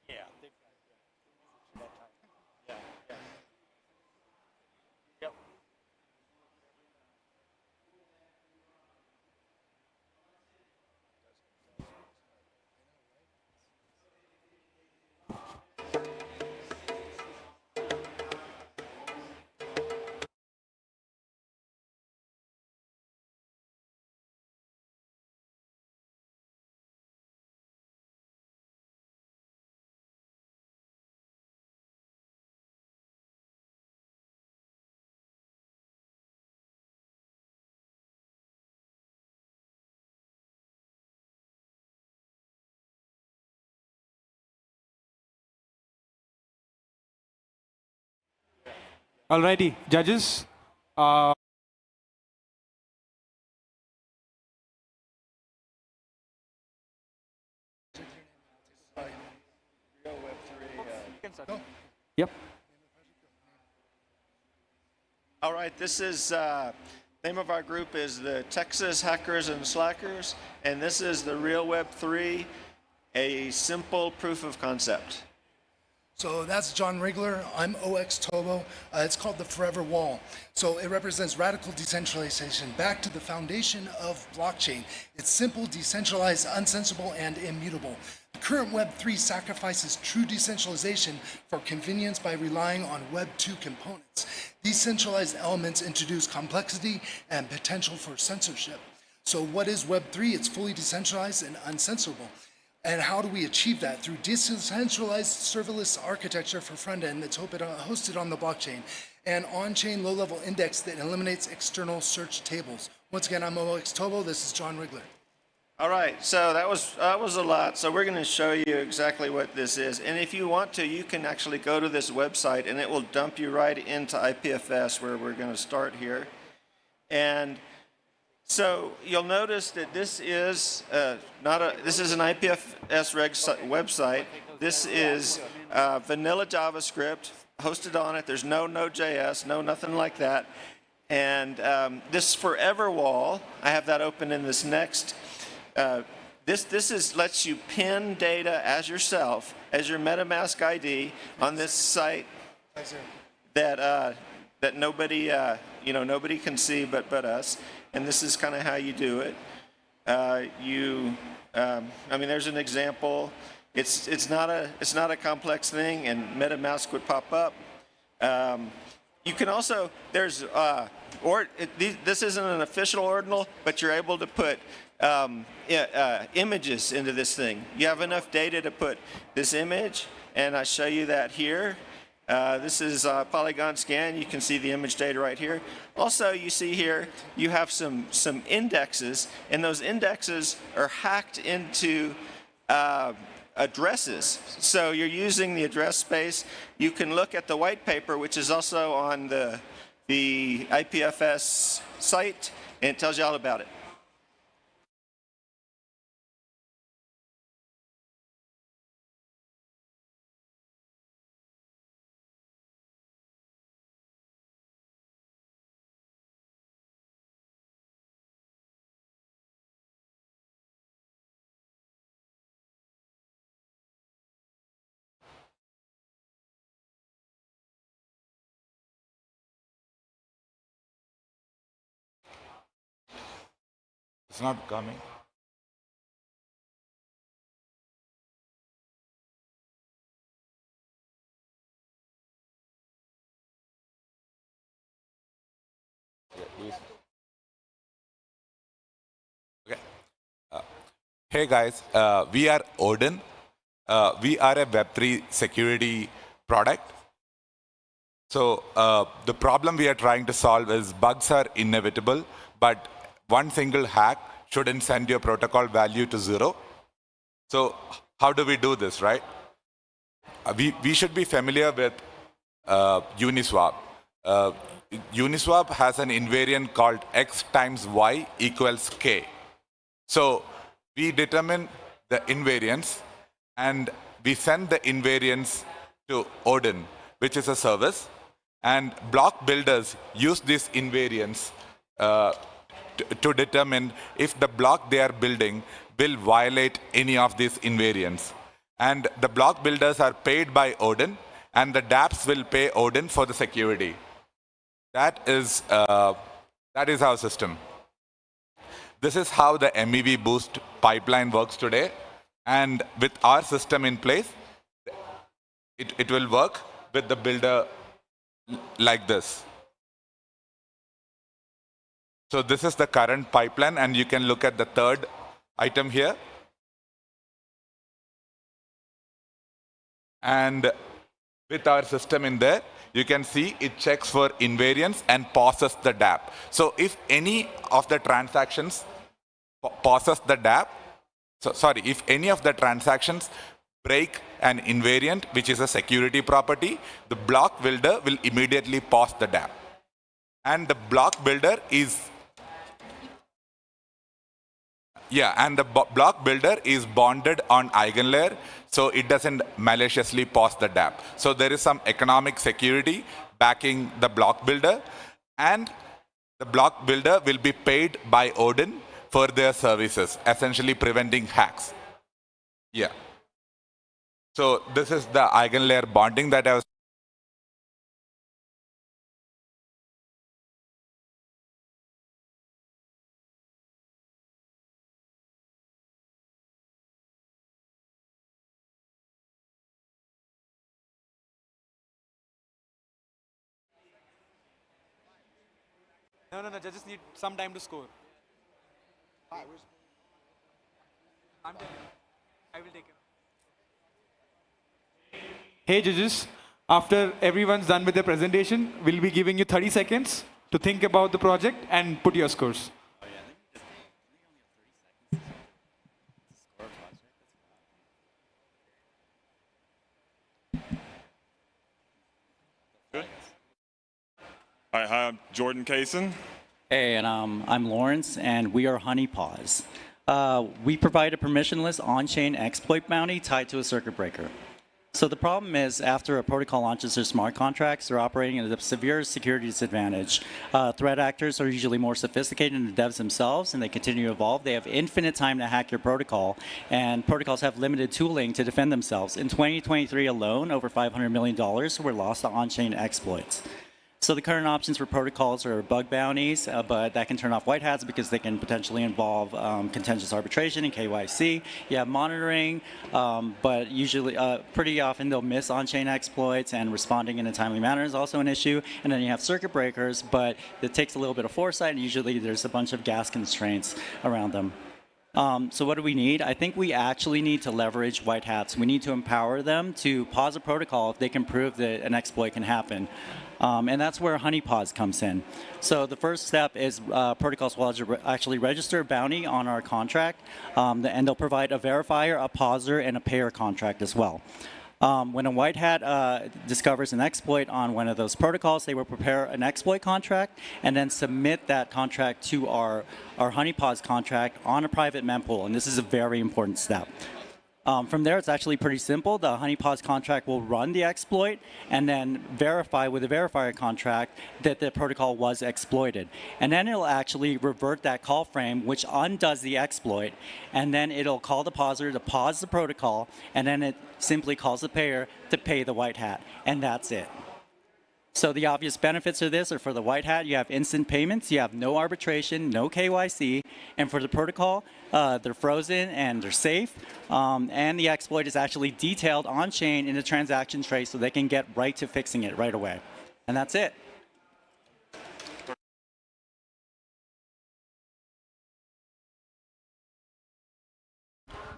Yeah. Yeah. Yep. Alrighty, judges. Yep. All right, this is, name of our group is the Texas Hackers and Slackers, and this is the Real Web 3, a simple proof of concept. So that's John Rigler. I'm OX Tobo. It's called the Forever Wall. So it represents radical decentralization back to the foundation of blockchain. It's simple, decentralized, uncensorable, and immutable. Current Web 3 sacrifices true decentralization for convenience by relying on Web 2 components. Decentralized elements introduce complexity and potential for censorship. So what is Web 3? It's fully decentralized and uncensorable. And how do we achieve that? Through decentralized serverless architecture for front end that's hosted on the blockchain, and on-chain low-level index that eliminates external search tables. Once again, I'm OX Tobo. This is John Rigler. All right, so that was a lot. So we're going to show you exactly what this is. And if you want to, you can actually go to this website and it will dump you right into IPFS where we're going to start here. And so you'll notice that this is this is an IPFS reg website. This is vanilla JavaScript hosted on it. There's no Node.js, no nothing like that. And this forever wall, I have that open in this next. This lets you pin data as yourself, as your MetaMask ID on this site that that nobody nobody can see but us. And this is kind of how you do it. I mean, there's an example. It's not a complex thing, and MetaMask would pop up. You can also this isn't an official ordinal, but you're able to put images into this thing. You have enough data to put this image, and I show you that here. This is Polygon scan. You can see the image data right here. Also, you see here, you have some indexes, and those indexes are hacked into addresses. So you're using the address space. You can look at the white paper, which is also on the IPFS site, and it tells you all about it. It's not coming. Okay. Hey guys, we are Odin. We are a Web3 security product. So the problem we are trying to solve is bugs are inevitable, but one single hack shouldn't send your protocol value to 0. So how do we do this, right? We should be familiar with Uniswap. Uniswap has an invariant called x times y equals k. So we determine the invariance and we send the invariance to Odin, which is a service. And block builders use this invariance to determine if the block they are building will violate any of these invariants. And the block builders are paid by Odin, and the dApps will pay Odin for the security. That is our system. This is how the MEV boost pipeline works today. And with our system in place, it will work with the builder like this. So this is the current pipeline, and you can look at the third item here. And with our system in there, you can see it checks for invariance and pauses the dApp. So if any of the transactions pauses the dApp, if any of the transactions break an invariant, which is a security property, the block builder will immediately pause the dApp. And the block builder is block builder is bonded on eigenlayer, so it doesn't maliciously pause the dApp. So there is some economic security backing the block builder, and the block builder will be paid by Odin for their services, essentially preventing hacks. Yeah. So this is the eigenlayer bonding that I was No, judges need some time to score. I'm done. I will take it. Hey judges, after everyone's done with their presentation, we'll be giving you 30 seconds to think about the project and put your scores. Hi, I'm Jordan Kaysen. Hey, and I'm Lawrence, and we are Honeypaws. We provide a permissionless on-chain exploit bounty tied to a circuit breaker. So the problem is, after a protocol launches their smart contracts, they're operating at a severe security disadvantage. Threat actors are usually more sophisticated than the devs themselves, and they continue to evolve. They have infinite time to hack your protocol, and protocols have limited tooling to defend themselves. In 2023 alone, over $500 million were lost to on-chain exploits. So the current options for protocols are bug bounties, but that can turn off white hats because they can potentially involve contentious arbitration and KYC. You have monitoring, but usually, pretty often they'll miss on-chain exploits, and responding in a timely manner is also an issue. And then you have circuit breakers, but it takes a little bit of foresight, and usually there's a bunch of gas constraints around them. So what do we need? I think we actually need to leverage white hats. We need to empower them to pause a protocol if they can prove that an exploit can happen. And that's where Honeypaws comes in. So the first step is protocols will actually register a bounty on our contract, and they'll provide a verifier, a pauser, and a payer contract as well. When a white hat discovers an exploit on one of those protocols, they will prepare an exploit contract and then submit that contract to our Honeypaws contract on a private mempool, and this is a very important step. From there, it's actually pretty simple. The Honeypaws contract will run the exploit and then verify with a verifier contract that the protocol was exploited. And then it'll actually revert that call frame, which undoes the exploit, and then it'll call the pauser to pause the protocol, and then it simply calls the payer to pay the white hat, and that's it. So the obvious benefits of this are: for the white hat, you have instant payments, you have no arbitration, no KYC, and for the protocol, they're frozen and they're safe, and the exploit is actually detailed on-chain in the transaction trace so they can get right to fixing it right away. And that's it.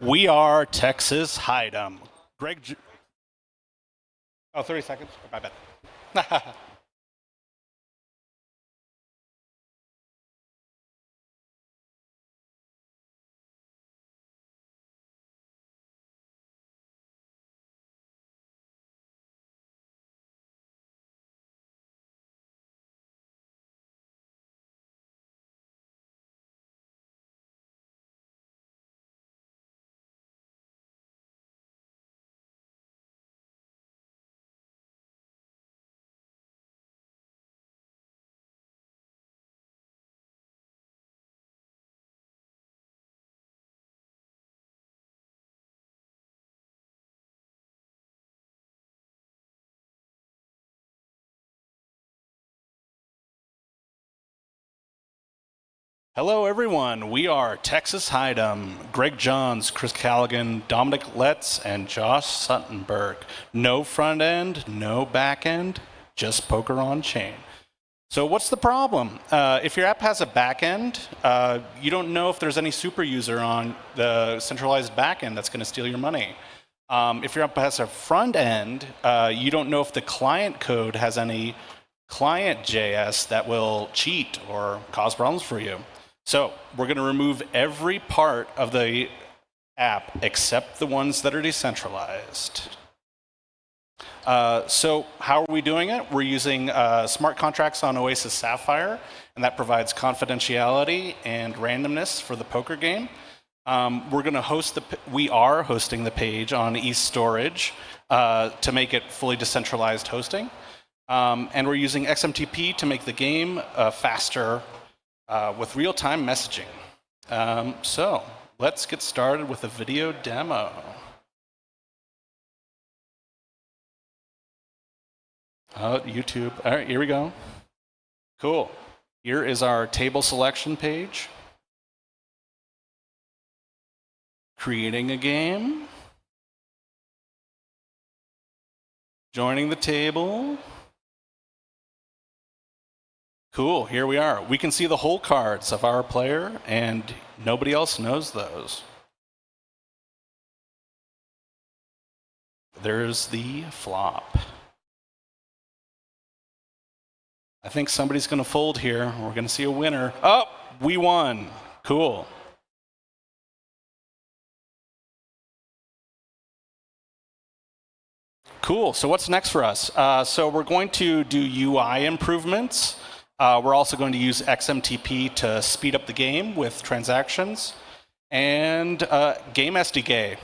We are Texas Hideum. Oh, 30 seconds? My bad. Hello, everyone. We are Texas Hideum. Greg Johns, Chris Callaghan, Dominic Letts, and Josh Suttonberg. No front end, no back end, just poker on chain. So what's the problem? If your app has a back end, you don't know if there's any super user on the centralized back end that's going to steal your money. If your app has a front end, you don't know if the client code has any client JS that will cheat or cause problems for you. So we're going to remove every part of the app except the ones that are decentralized. So how are we doing it? We're using smart contracts on Oasis Sapphire, and that provides confidentiality and randomness for the poker game. We are hosting the page on East Storage to make it fully decentralized hosting. And we're using XMTP to make the game faster with real-time messaging. So let's get started with a video demo. Oh, YouTube. All right, here we go. Cool. Here is our table selection page. Creating a game. Joining the table. Cool, here we are. We can see the hole cards of our player, and nobody else knows those. There's the flop. I think somebody's going to fold here. We're going to see a winner. Oh, we won. Cool. Cool. So what's next for us? So we're going to do UI improvements. We're also going to use XMTP to speed up the game with transactions and game SDK.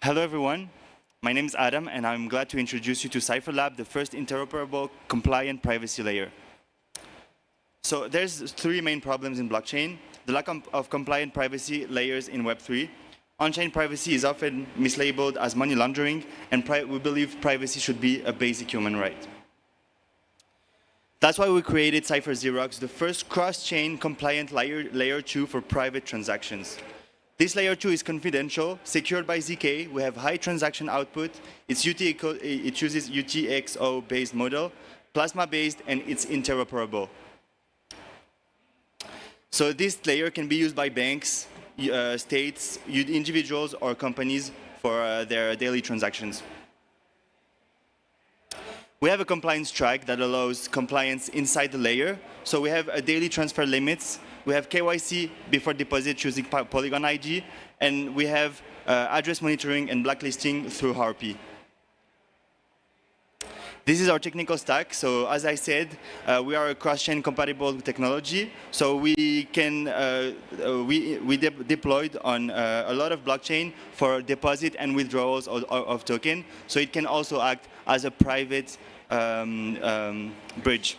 Hello, everyone. My name is Adam, and I'm glad to introduce you to CipherLab, the first interoperable compliant privacy layer. So there's three main problems in blockchain: the lack of compliant privacy layers in Web3. On-chain privacy is often mislabeled as money laundering, and we believe privacy should be a basic human right. That's why we created Cypher Xerox, the first cross-chain compliant layer 2 for private transactions. This layer 2 is confidential, secured by ZK. We have high transaction output. It uses UTXO-based model, plasma-based, and it's interoperable. So this layer can be used by banks, states, individuals, or companies for their daily transactions. We have a compliance track that allows compliance inside the layer. So we have a daily transfer limits. We have KYC before deposit using Polygon ID. And we have address monitoring and blacklisting through RP. This is our technical stack. So as I said, we are a cross-chain compatible technology. So we can deployed on a lot of blockchain for deposit and withdrawals of token. So it can also act as a private bridge.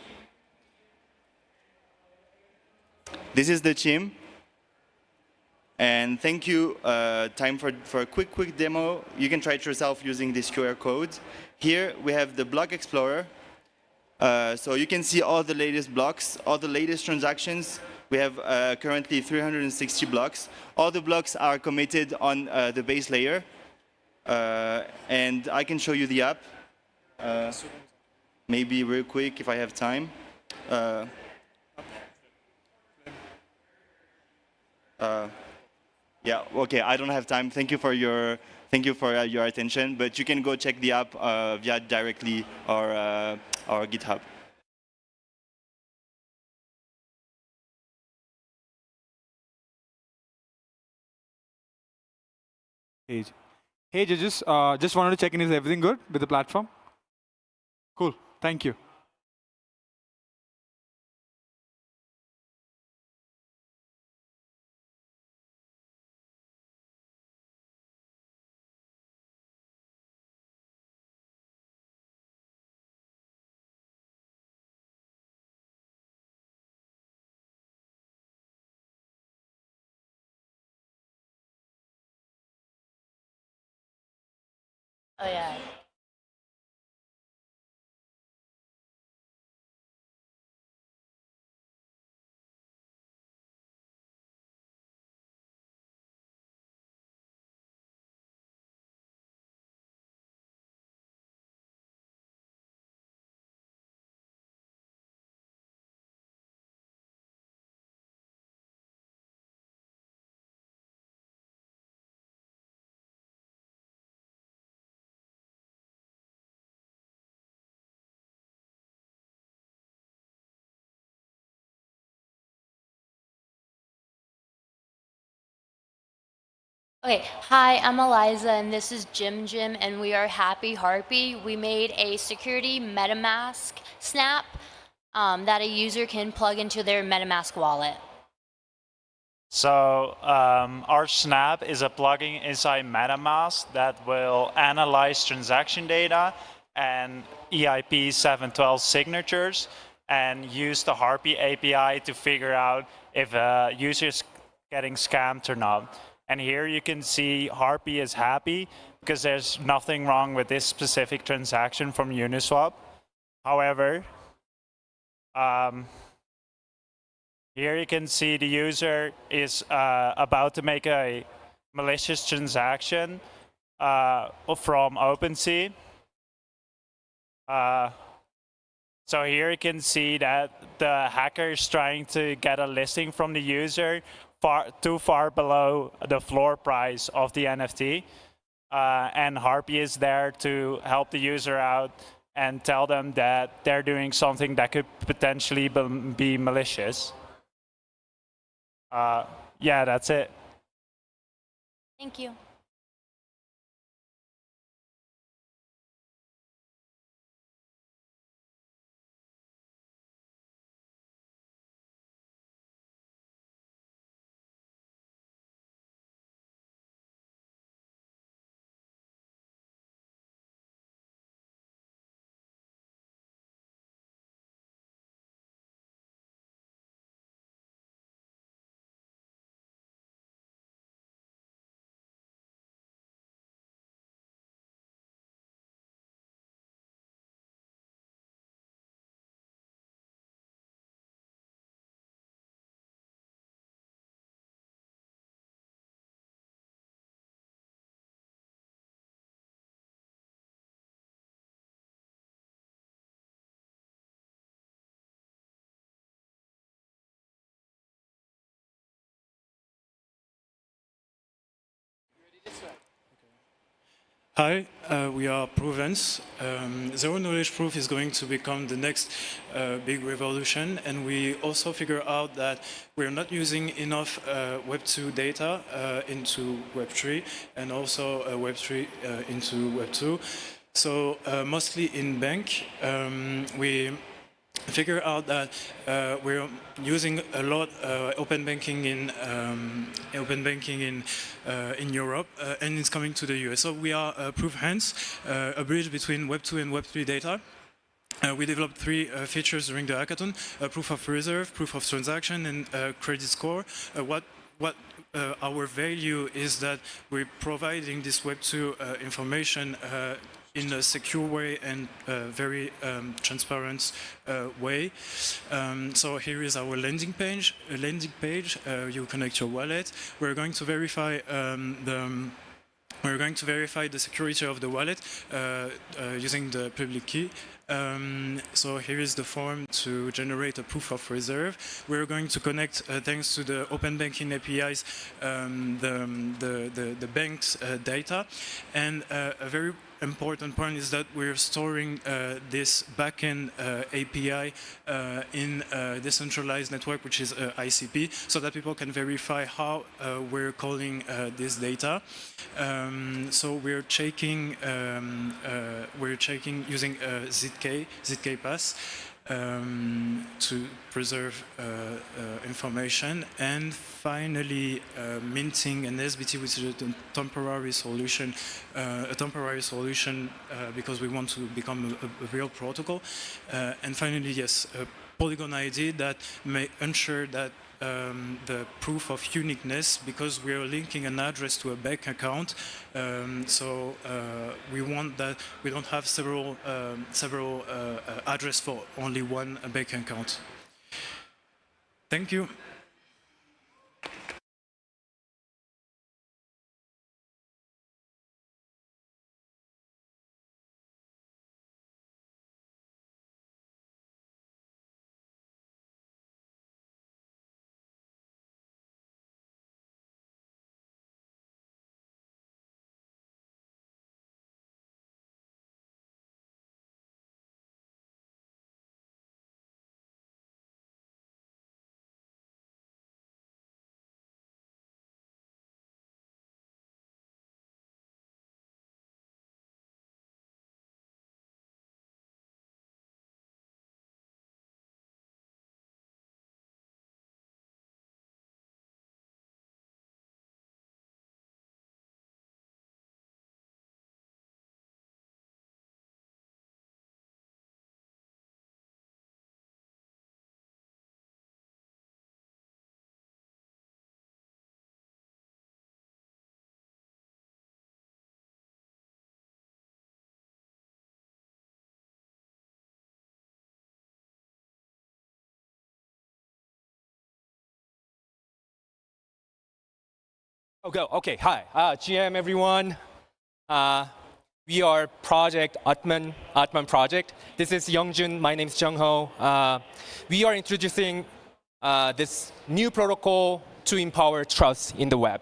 This is the team. And thank you. Time for a quick demo. You can try it yourself using this QR code. Here we have the block explorer. So you can see all the latest blocks, all the latest transactions. We have currently 360 blocks. All the blocks are committed on the base layer. And I can show you the app. Maybe real quick if I have time. Yeah, okay, I don't have time. Thank you for your attention, but you can go check the app via directly our GitHub. Hey, judges, just wanted to check in, is everything good with the platform? Cool, thank you. Oh, yeah. Okay, hi, I'm Eliza, and this is Jim Jim, and we are Happy Harpy. We made a security MetaMask snap that a user can plug into their MetaMask wallet. So our Snap is a plugin inside MetaMask that will analyze transaction data and EIP 712 signatures and use the Harpy API to figure out if a user is getting scammed or not. And here you can see Harpy is happy because there's nothing wrong with this specific transaction from Uniswap. However, here you can see the user is about to make a malicious transaction from OpenSea. So here you can see that the hacker is trying to get a listing from the user too far below the floor price of the NFT. And Harpy is there to help the user out and tell them that they're doing something that could potentially be malicious. Yeah, that's it. Thank you. Hi, we are Provence. Zero knowledge proof is going to become the next big revolution, and we also figure out that we're not using enough Web2 data into Web3, and also Web3 into Web2. So mostly in bank, we figure out that we're using a lot open banking in Europe, and it's coming to the US. So we are Proof Hands, a bridge between Web2 and Web3 data. We developed three features during the hackathon: proof of reserve, proof of transaction, and credit score. What our value is that we're providing this Web2 information in a secure way and very transparent way. So here is our landing page. You connect your wallet. We're going to verify the security of the wallet using the public key. So here is the form to generate a proof of reserve. We're going to connect, thanks to the open banking APIs, the bank's data. And a very important point is that we're storing this backend API in a decentralized network, which is ICP, so that people can verify how we're calling this data. So we're checking using ZK Pass to preserve information, and finally minting an SBT, which is a temporary solution, because we want to become a real protocol. And finally, yes, a Polygon ID that may ensure that the proof of uniqueness, because we are linking an address to a bank account. So we want that we don't have several addresses for only one bank account. Thank you. Oh, go. Okay. Hi. GM everyone. We are Project Atman project. This is Youngjun. My name is Jungho. We are introducing this new protocol to empower trust in the web.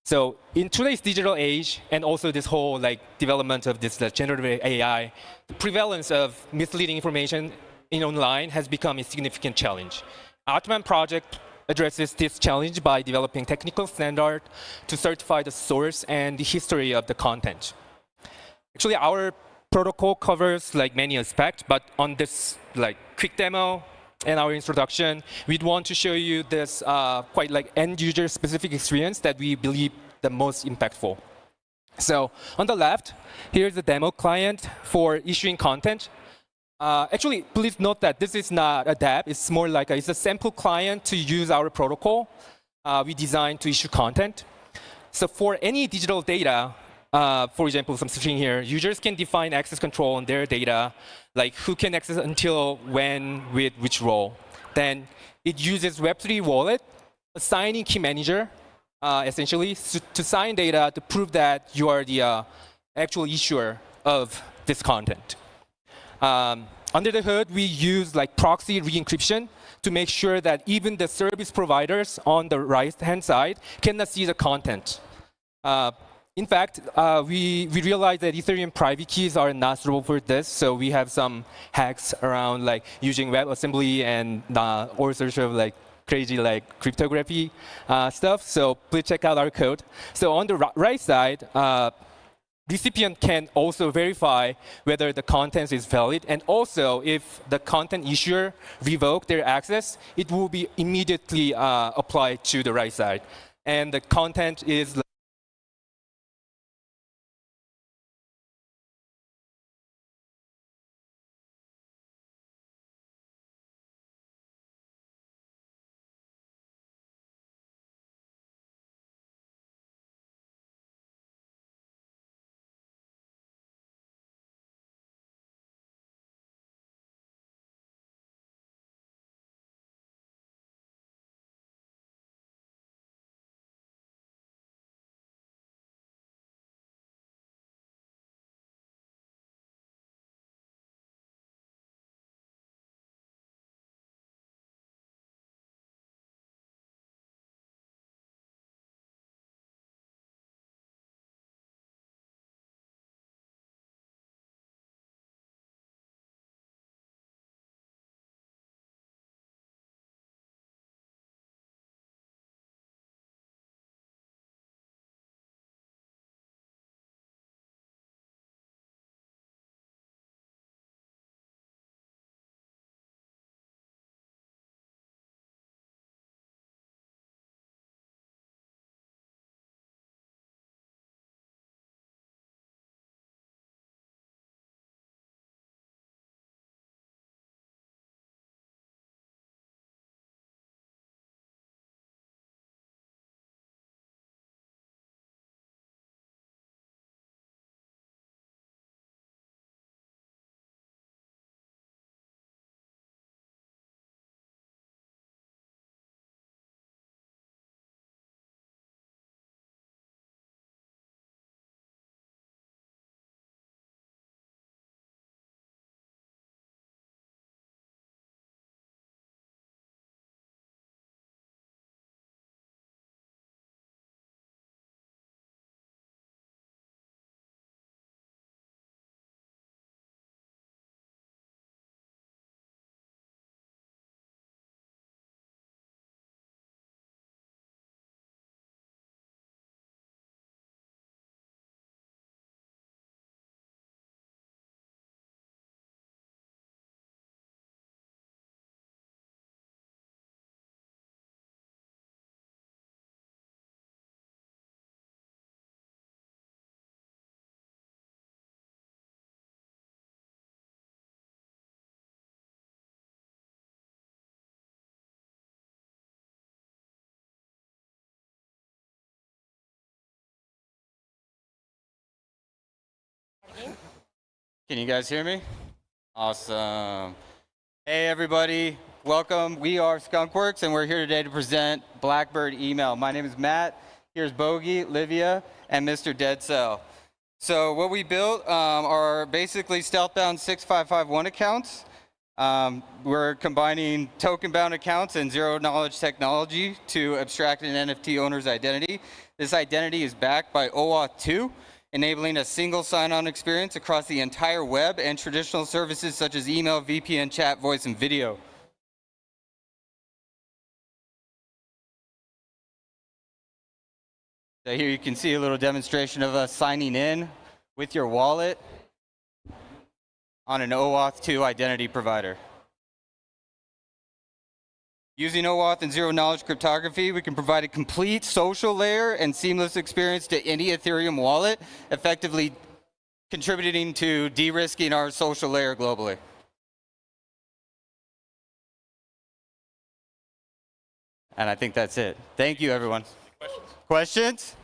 So in today's digital age, and also this whole development of this generative AI, the prevalence of misleading information in online has become a significant challenge. Atman project addresses this challenge by developing technical standard to certify the source and the history of the content. Actually, our protocol covers many aspects, but on this quick demo and our introduction, we'd want to show you this quite end-user specific experience that we believe the most impactful. So on the left, here's the demo client for issuing content. Actually, please note that this is not a dApp. It's more it's a sample client to use our protocol we designed to issue content. So for any digital data, for example, some string here, users can define access control on their data, like who can access until when with which role. Then it uses Web3 wallet, assigning key manager, essentially, to sign data to prove that you are the actual issuer of this content. Under the hood, we use proxy re-encryption to make sure that even the service providers on the right-hand side cannot see the content. In fact, we realized that Ethereum private keys are not suitable for this, so we have some hacks around using WebAssembly and all sorts of crazy cryptography stuff. So please check out our code. So on the right side, recipient can also verify whether the content is valid, and also if the content issuer revoke their access, it will be immediately applied to the right side. And the content is Can you guys hear me? Awesome. Hey everybody, welcome. We are Skunkworks and we're here today to present Blackbird Email. My name is Matt Here's Bogey, Livia, and Mr. Dead Cell. So what we built are basically stealth-bound 6551 accounts. We're combining token-bound accounts and zero-knowledge technology to abstract an NFT owner's identity. This identity is backed by OAuth 2, enabling a single sign-on experience across the entire web and traditional services such as email, VPN, chat, voice, and video. So here you can see a little demonstration of us signing in with your wallet on an OAuth 2 identity provider. Using OAuth and zero-knowledge cryptography, we can provide a complete social layer and seamless experience to any Ethereum wallet, effectively contributing to de-risking our social layer globally. And I think that's it. Thank you, everyone. Questions?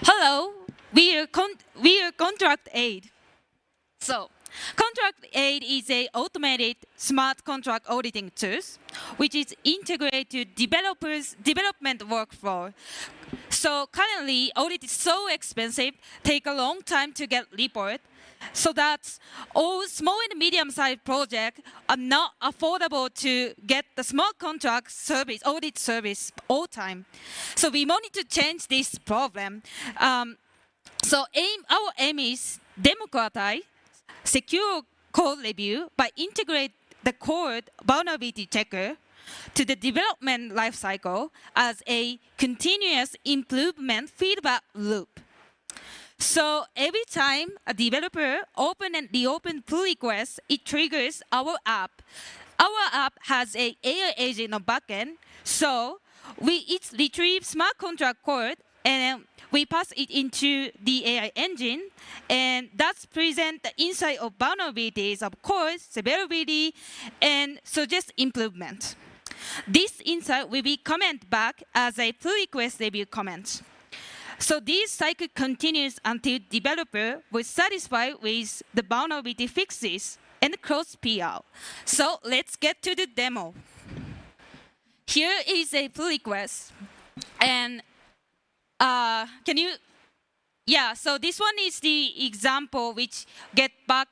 Hello, we are Contract Aid. So, Contract Aid is a automated smart contract auditing tool, which is integrated to developers' development workflow. So currently, audit is so expensive, take a long time to get report, so that all small and medium-sized projects are not affordable to get the smart contract service, audit service all time. So we wanted to change this problem. Our aim is democratize secure code review by integrate the code vulnerability checker to the development lifecycle as a continuous improvement feedback loop. So every time a developer open and reopen pull request, it triggers our app. Our app has an AI agent on backend, so it retrieves smart contract code and we pass it into the AI engine, and that's present the insight of vulnerabilities of code, severity, and suggest improvement. This insight will be commented back as a pull request review comment. So this cycle continues until developer was satisfied with the vulnerability fixes and close PR. So let's get to the demo. Here is a pull request, and so this one is the example which get back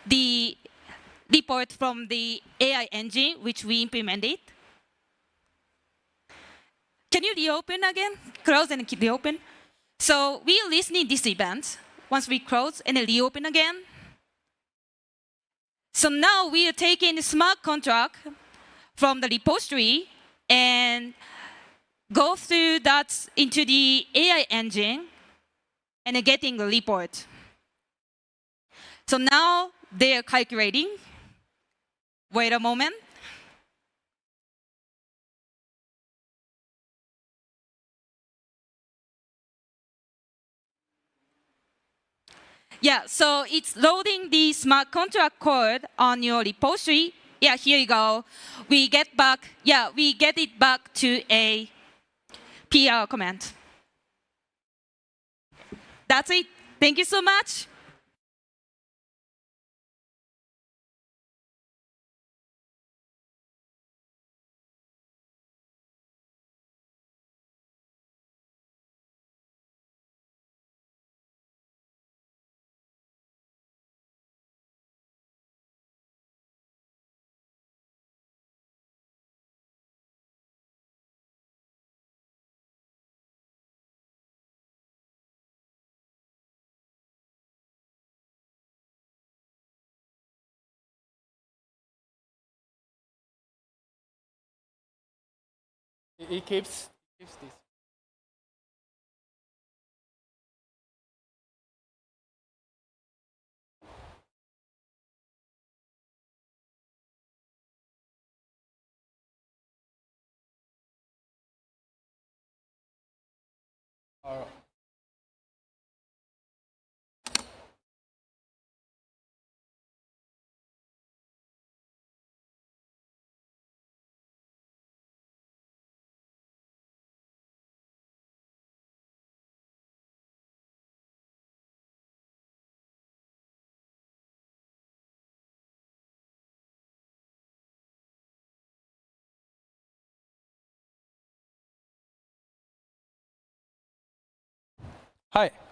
the report from the AI engine which we implemented. Can you reopen again? Close and reopen. So we are listening this event. Once we close and reopen again. So now we are taking the smart contract from the repository and go through that into the AI engine and getting a report. So now they are calculating. Wait a moment. Yeah, so it's loading the smart contract code on your repository. Yeah, here you go. We get it back to a PR comment. That's it. Thank you so much. It keeps this. All right.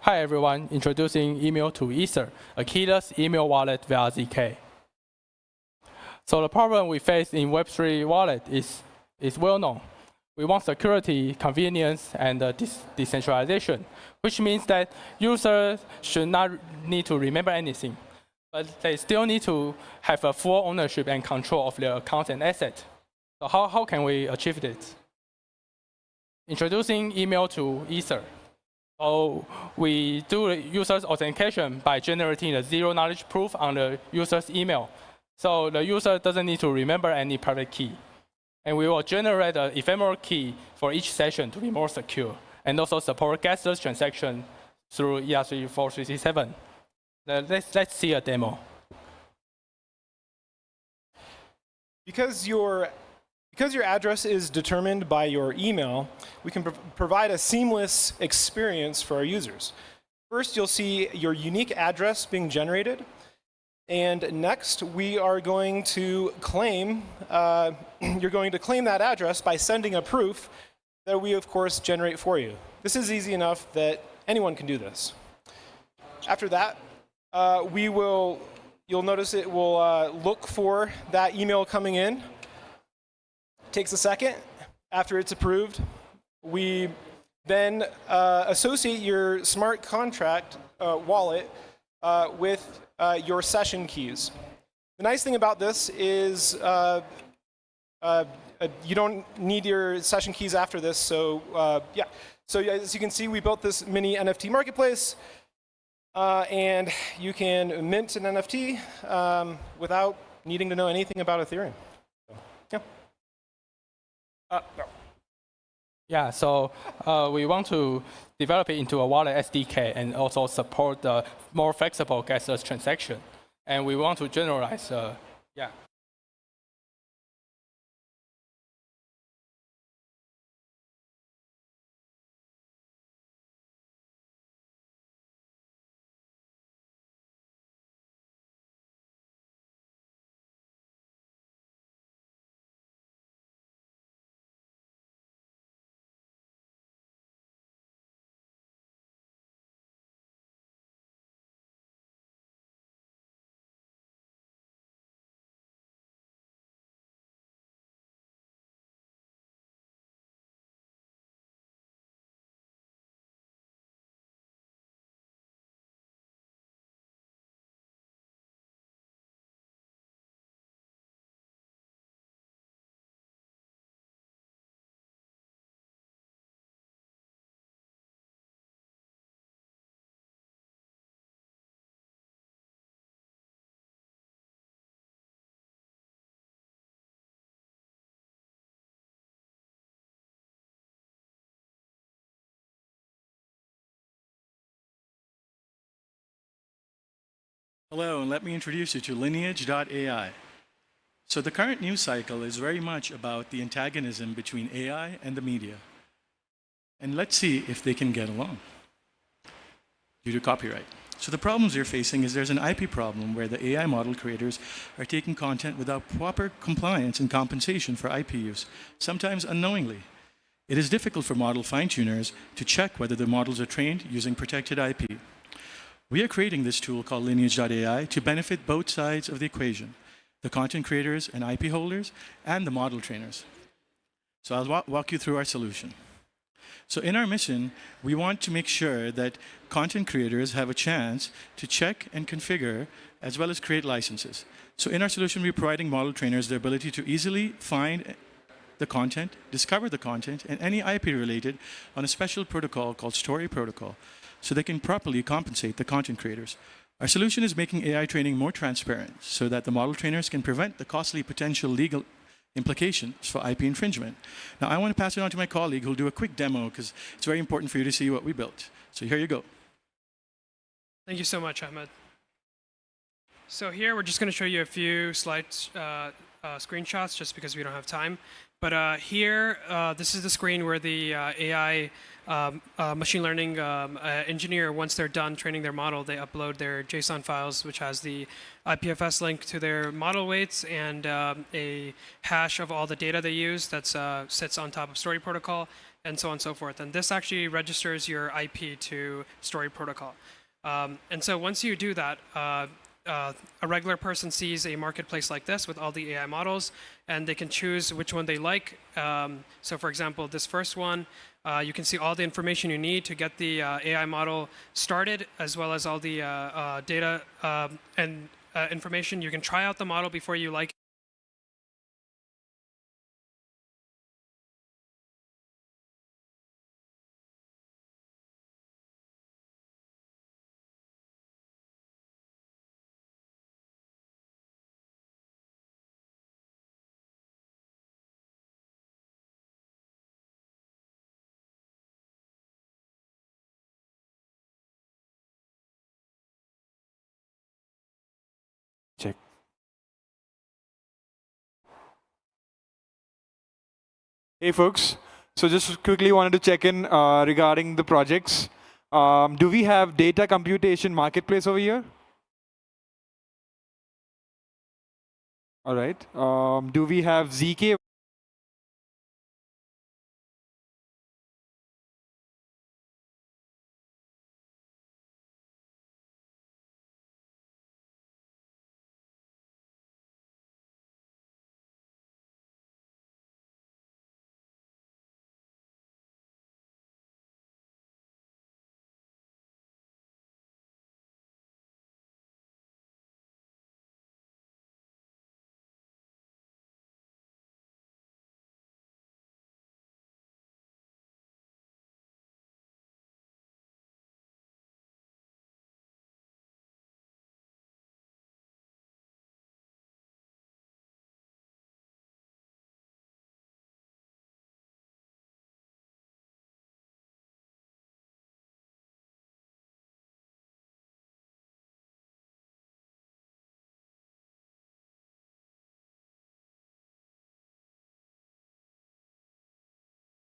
Hi everyone. Introducing email to Ether, a keyless email wallet via ZK. So the problem we face in Web3 wallet is well known. We want security, convenience, and decentralization, which means that users should not need to remember anything, but they still need to have a full ownership and control of their account and asset. So how can we achieve this? Introducing email to Ether. So we do user's authentication by generating a zero-knowledge proof on the user's email. So the user doesn't need to remember any private key. And we will generate an ephemeral key for each session to be more secure, and also support gasless transaction through ERC-4367. Let's see a demo. Because your address is determined by your email, we can provide a seamless experience for our users. First, you'll see your unique address being generated. And next, we are going to claim, you're going to claim that address by sending a proof that we, of course, generate for you. This is easy enough that anyone can do this. After that, you'll notice it will look for that email coming in. Takes a second. After it's approved, we then associate your smart contract wallet with your session keys. The nice thing about this is you don't need your session keys after this. So yeah. So as you can see, we built this mini NFT marketplace, and you can mint an NFT without needing to know anything about Ethereum. So, yeah. No. Yeah, so we want to develop it into a wallet SDK and also support the more flexible gasless transaction. And we want to generalize, yeah. Hello, and let me introduce you to Lineage.ai. So the current news cycle is very much about the antagonism between AI and the media. And let's see if they can get along due to copyright. So the problems you're facing is there's an IP problem where the AI model creators are taking content without proper compliance and compensation for IP use, sometimes unknowingly. It is difficult for model fine-tuners to check whether the models are trained using protected IP. We are creating this tool called Lineage.ai to benefit both sides of the equation, the content creators and IP holders, and the model trainers. So I'll walk you through our solution. So in our mission, we want to make sure that content creators have a chance to check and configure, as well as create licenses. So in our solution, we're providing model trainers the ability to easily find the content, discover the content, and any IP related on a special protocol called Story Protocol, so they can properly compensate the content creators. Our solution is making AI training more transparent so that the model trainers can prevent the costly potential legal implications for IP infringement. Now, I want to pass it on to my colleague who'll do a quick demo because it's very important for you to see what we built. So here you go. Thank you so much, Ahmed. So here we're just going to show you a few slides, screenshots, just because we don't have time. But here, this is the screen where the AI machine learning engineer, once they're done training their model, they upload their JSON files, which has the IPFS link to their model weights and a hash of all the data they use that sits on top of Story Protocol, and so on and so forth. And this actually registers your IP to Story Protocol. And so once you do that, a regular person sees a marketplace like this with all the AI models, and they can choose which one they like. So for example, this first one, you can see all the information you need to get the AI model started, as well as all the data and information. You can try out the model before you like it. Check. Hey folks, so just quickly wanted to check in regarding the projects. Do we have data computation marketplace over here? All right. Do we have ZK?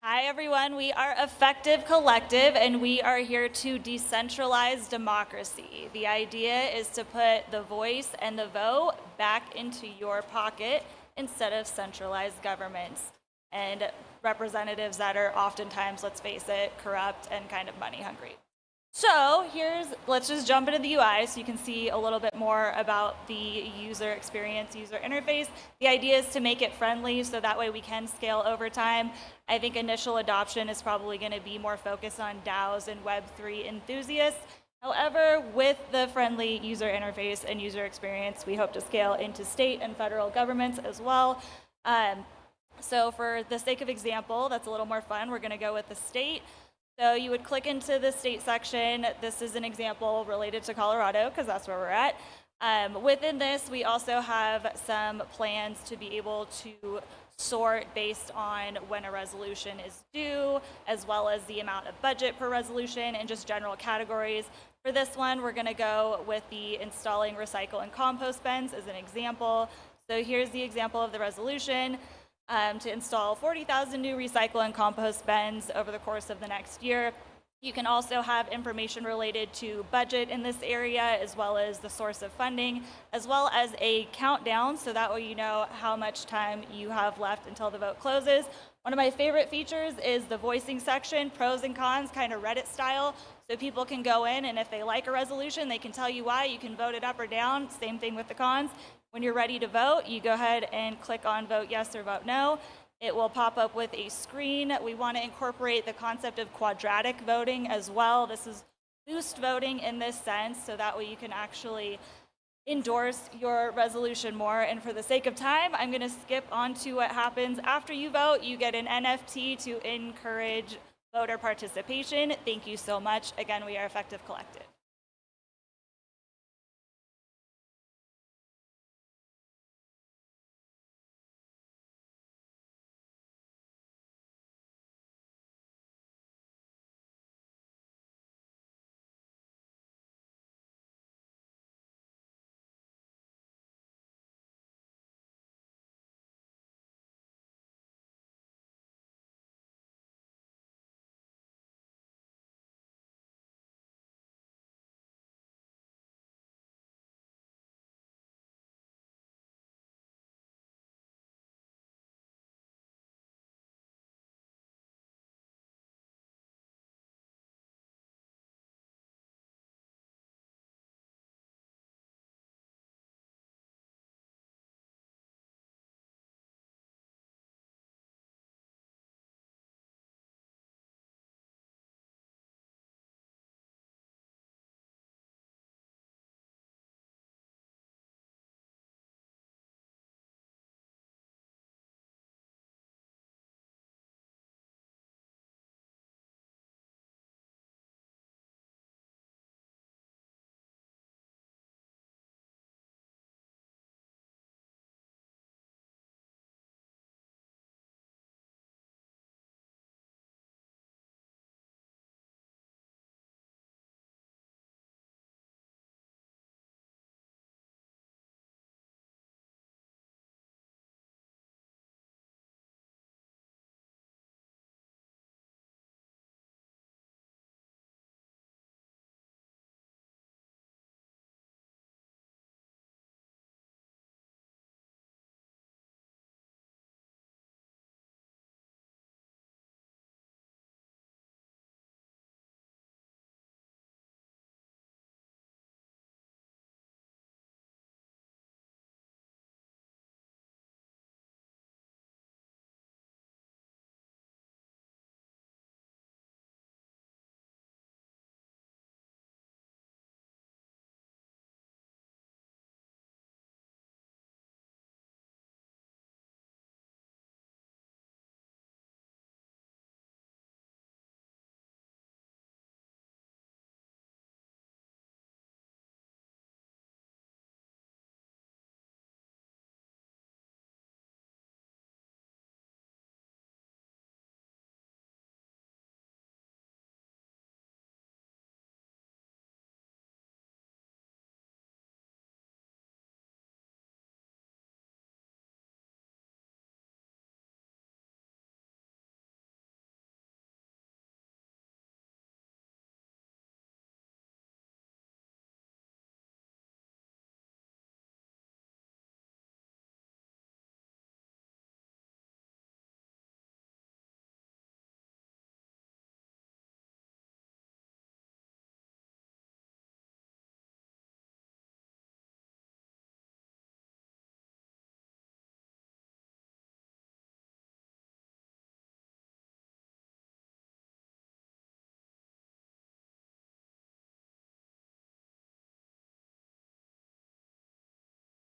Hi, everyone. We are Effective Collective, and we are here to decentralize democracy. The idea is to put the voice and the vote back into your pocket instead of centralized governments and representatives that are oftentimes, let's face it, corrupt and kind of money hungry. So let's just jump into the UI so you can see a little bit more about the user experience, user interface. The idea is to make it friendly so that way we can scale over time. I think initial adoption is probably going to be more focused on DAOs and Web3 enthusiasts. However, with the friendly user interface and user experience, we hope to scale into state and federal governments as well. So for the sake of example, that's a little more fun, we're going to go with the state. So you would click into the state section. This is an example related to Colorado because that's where we're at. Within this, we also have some plans to be able to sort based on when a resolution is due, as well as the amount of budget per resolution and just general categories. For this one, we're going to go with the installing recycle and compost bins as an example. So here's the example of the resolution. To install 40,000 new recycle and compost bins over the course of the next year. You can also have information related to budget in this area, as well as the source of funding, as well as a countdown, so that way you know how much time you have left until the vote closes. One of my favorite features is the voicing section, pros and cons, kind of Reddit style, so people can go in, and if they like a resolution, they can tell you why. You can vote it up or down. Same thing with the cons. When you're ready to vote, you go ahead and click on vote yes or vote no. It will pop up with a screen. We want to incorporate the concept of quadratic voting as well. This is boost voting in this sense, so that way you can actually endorse your resolution more. And for the sake of time, I'm going to skip on to what happens after you vote. You get an NFT to encourage voter participation. Thank you so much. Again, we are Effective Collective.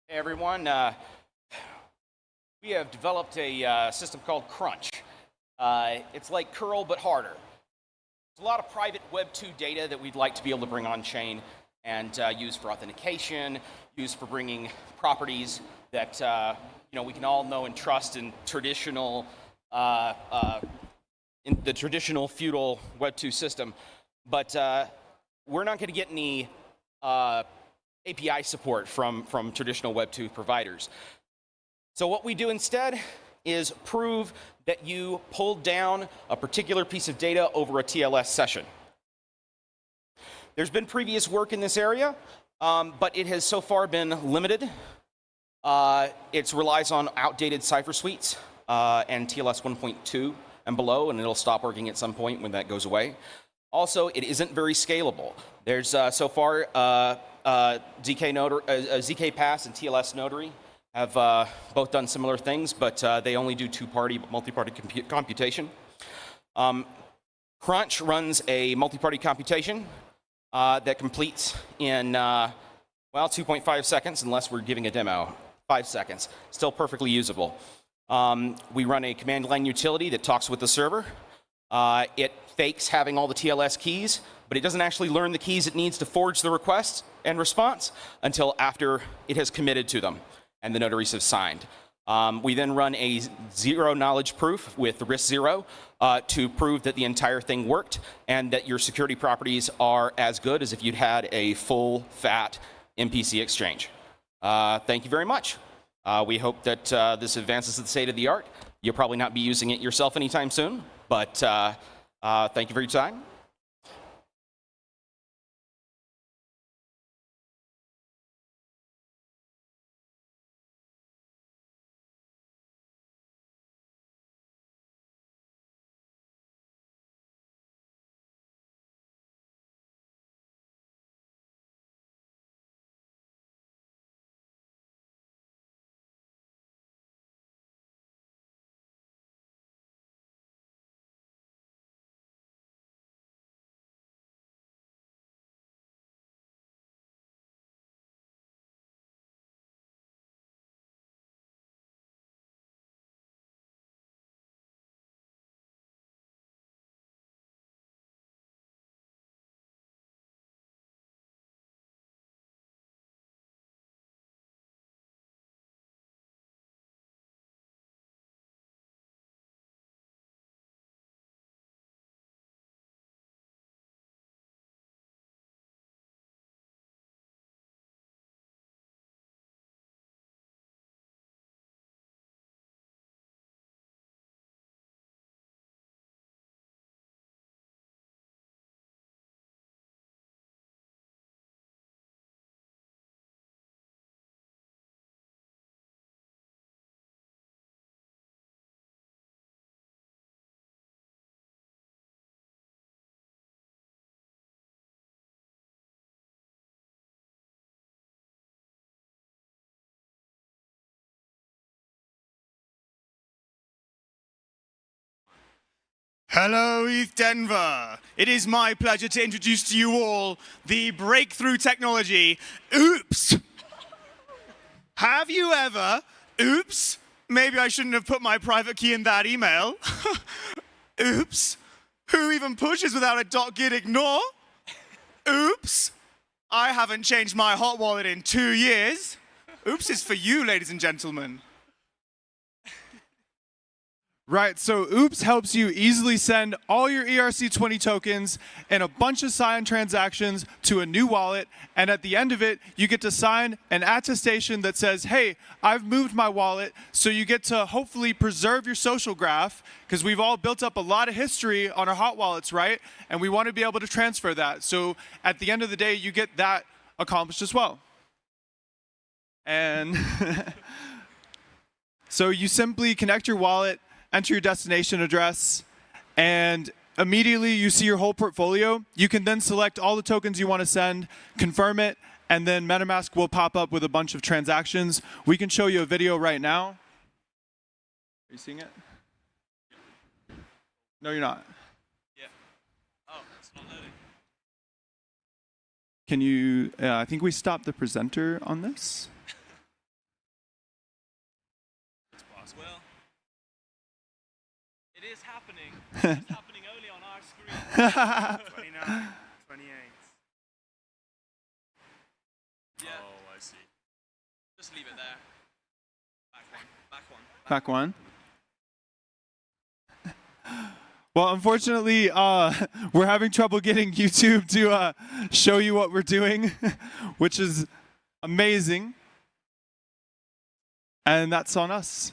Hey everyone, we have developed a system called Crunch. It's like curl but harder. There's a lot of private Web 2 data that we'd like to be able to bring on chain and use for authentication, use for bringing properties that we can all know and trust in traditional in the traditional feudal Web 2 system. But we're not going to get any API support from traditional Web 2 providers. So what we do instead is prove that you pulled down a particular piece of data over a TLS session. There's been previous work in this area, but it has so far been limited. It relies on outdated cipher suites and TLS 1.2 and below, and it'll stop working at some point when that goes away. Also, it isn't very scalable. There's so far ZK Pass and TLS Notary have both done similar things, but they only do two-party, multi-party computation. Crunch runs a multi-party computation that completes in Well, 2.5 seconds, unless we're giving a demo. 5 seconds. Still perfectly usable. We run a command line utility that talks with the server. It fakes having all the TLS keys, but it doesn't actually learn the keys it needs to forge the request and response until after it has committed to them and the notaries have signed. We then run a zero knowledge proof with risk zero to prove that the entire thing worked and that your security properties are as good as if you'd had a full, fat MPC exchange. Thank you very much. We hope that this advances to the state of the art. You'll probably not be using it yourself anytime soon, but thank you for your time. Hello, East Denver. It is my pleasure to introduce to you all the breakthrough technology, Oops. Have you ever, oops, maybe I shouldn't have put my private key in that email. Oops, who even pushes without a .git ignore? Oops, I haven't changed my hot wallet in 2 years. Oops is for you, ladies and gentlemen. Right, so Oops helps you easily send all your ERC20 tokens and a bunch of sign transactions to a new wallet, and at the end of it, you get to sign an attestation that says, hey, I've moved my wallet, so you get to hopefully preserve your social graph, because we've all built up a lot of history on our hot wallets, right? And we want to be able to transfer that. So at the end of the day, you get that accomplished as well. And so you simply connect your wallet, enter your destination address, and immediately you see your whole portfolio. You can then select all the tokens you want to send, confirm it, and then MetaMask will pop up with a bunch of transactions. We can show you a video right now. Are you seeing it? No, you're not. Yeah. Oh, it's not loading. Can you, I think we stopped the presenter on this. Well, it is happening. It's happening only on our screen. 29, 28. Yeah. Oh, I see. Just leave it there. Back one. Back one. Back one. Well, unfortunately, we're having trouble getting YouTube to show you what we're doing, which is amazing. And that's on us.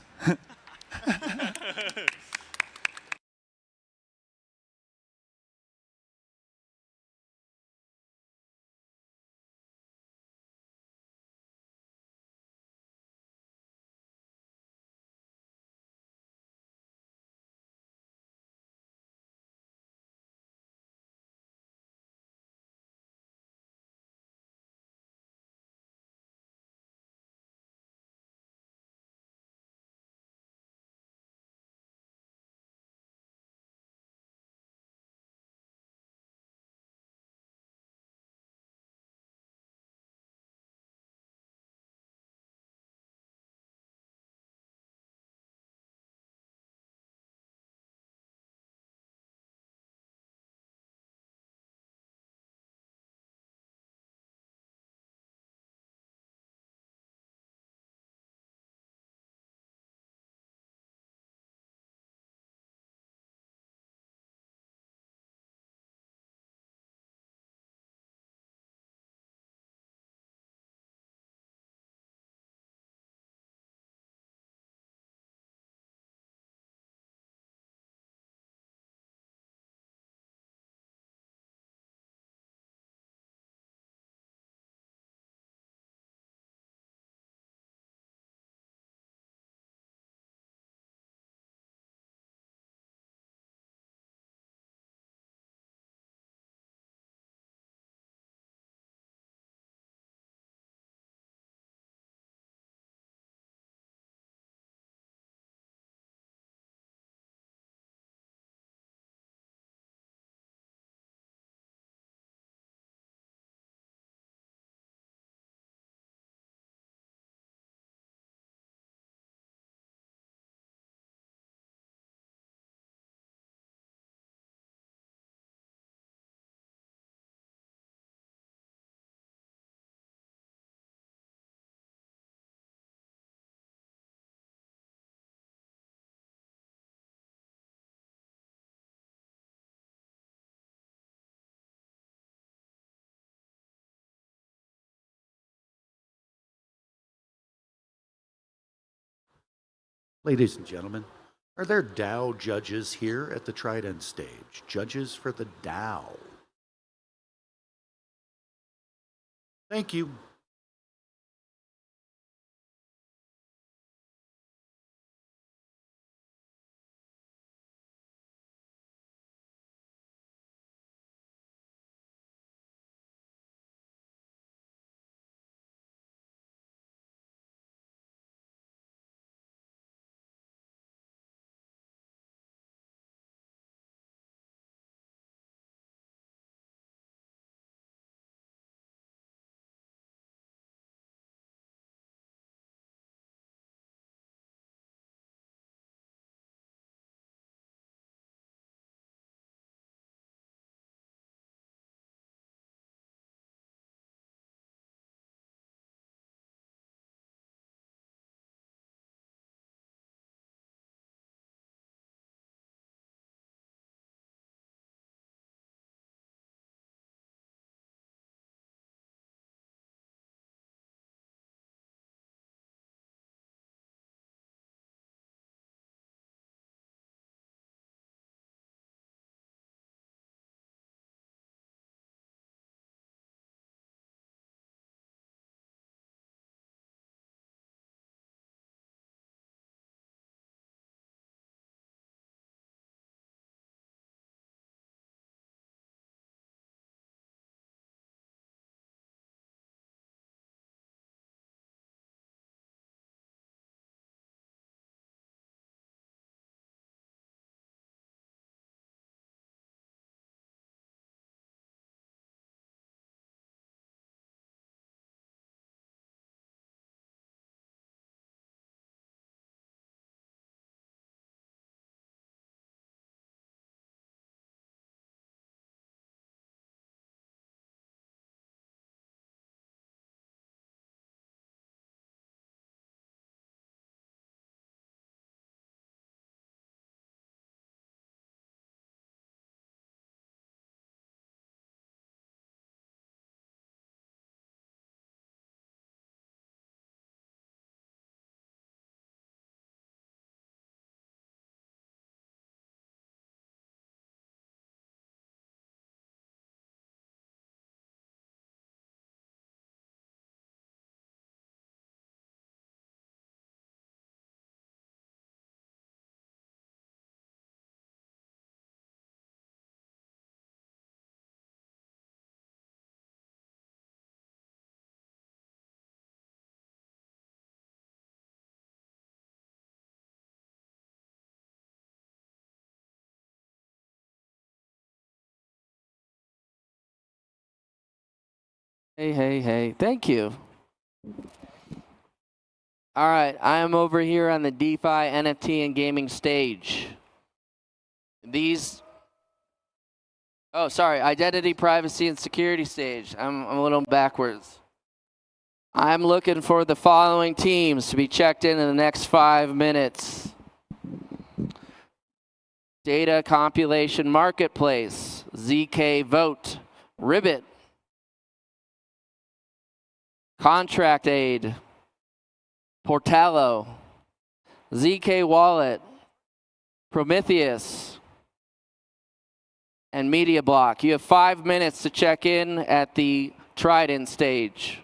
Ladies and gentlemen, are there DAO judges here at the Trident stage? Judges for the DAO. Thank you. Hey, hey, hey. Thank you. All right, I am over here on the DeFi, NFT, and gaming stage. Identity, privacy, and security stage. I'm a little backwards. I'm looking for the following teams to be checked in the next 5 minutes. Data compilation marketplace, ZK Vote, Ribbit, Contract Aid, Portallo, ZK Wallet, Prometheus, and Media Block. You have 5 minutes to check in at the Trident stage.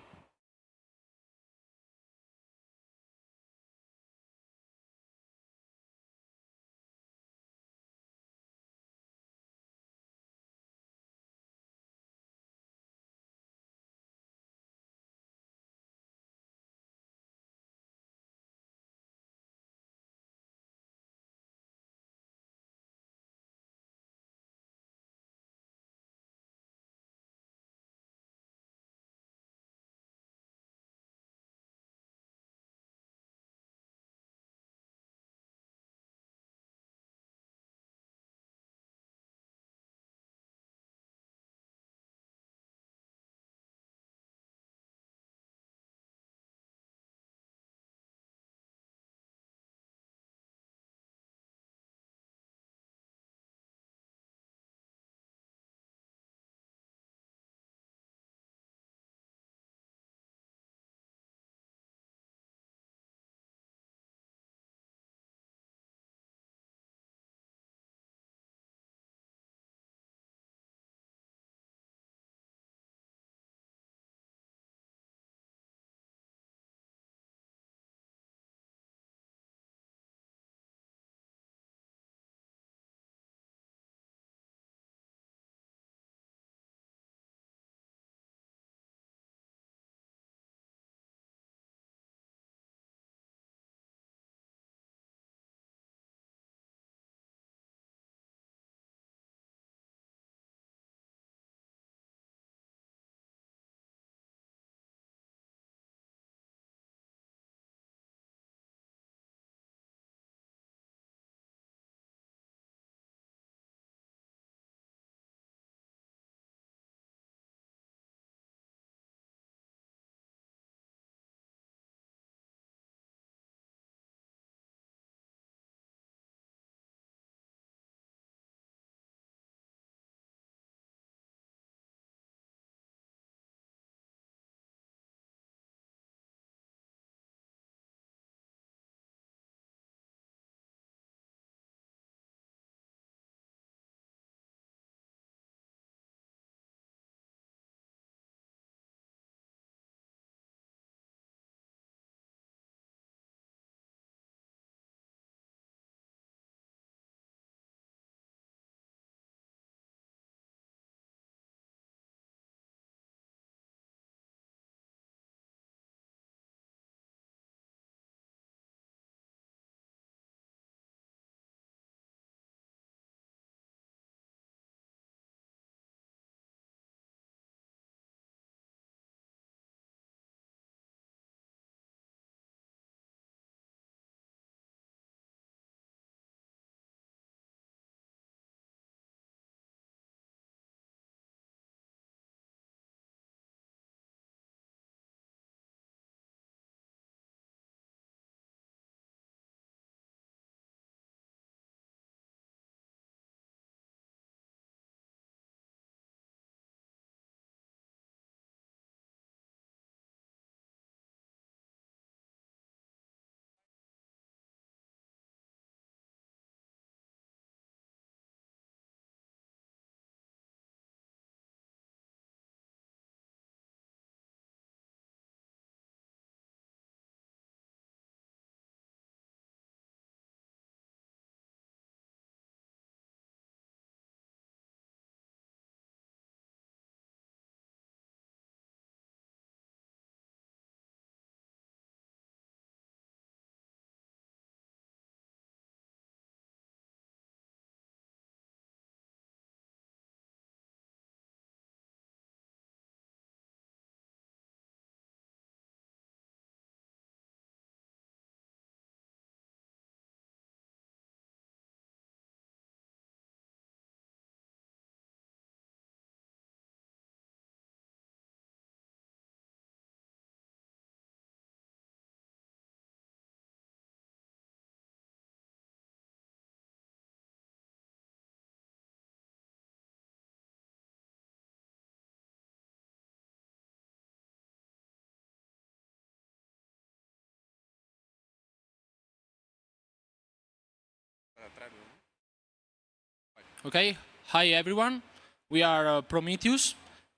Okay, hi everyone. We are Prometheus.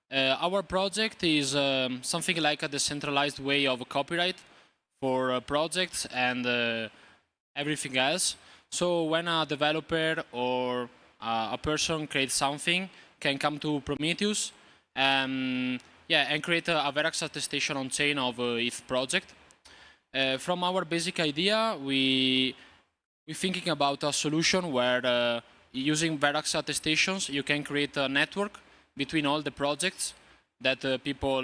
Our project is something like a decentralized way of copyright for projects and everything else. So when a developer or a person creates something, can come to Prometheus and create a Verax attestation on chain of its project. From our basic idea, we're thinking about a solution where using Verax attestations, you can create a network between all the projects that people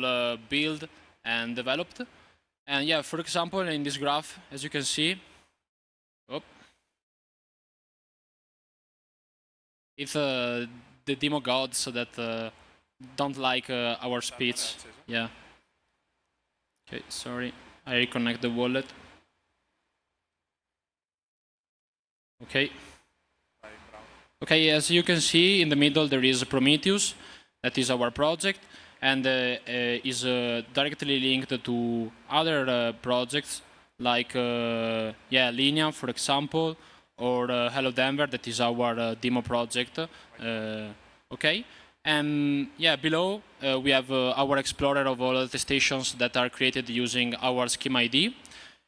build and developed. And yeah, for example, in this graph, as you can see, it's the demo gods that don't like our speech. Yeah. Okay, sorry. I reconnect the wallet. Okay. Okay, as you can see, in the middle there is Prometheus, that is our project, and is directly linked to other projects like Linea, for example, or Hello Denver, that is our demo project. Okay, and below we have our explorer of all attestations that are created using our scheme ID.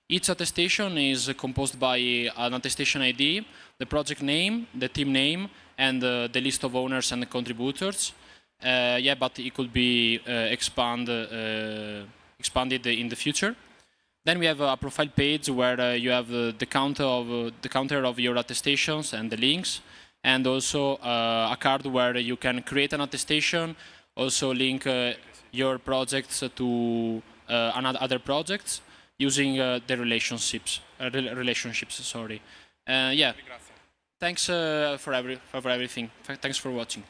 Each attestation is composed by an attestation ID, the project name, the team name, and the list of owners and contributors. But it could be expanded in the future. Then we have a profile page where you have the counter of your attestations and the links, and also a card where you can create an attestation, also link your projects to other projects using the relationships. Sorry. Thanks for everything. Thanks for watching.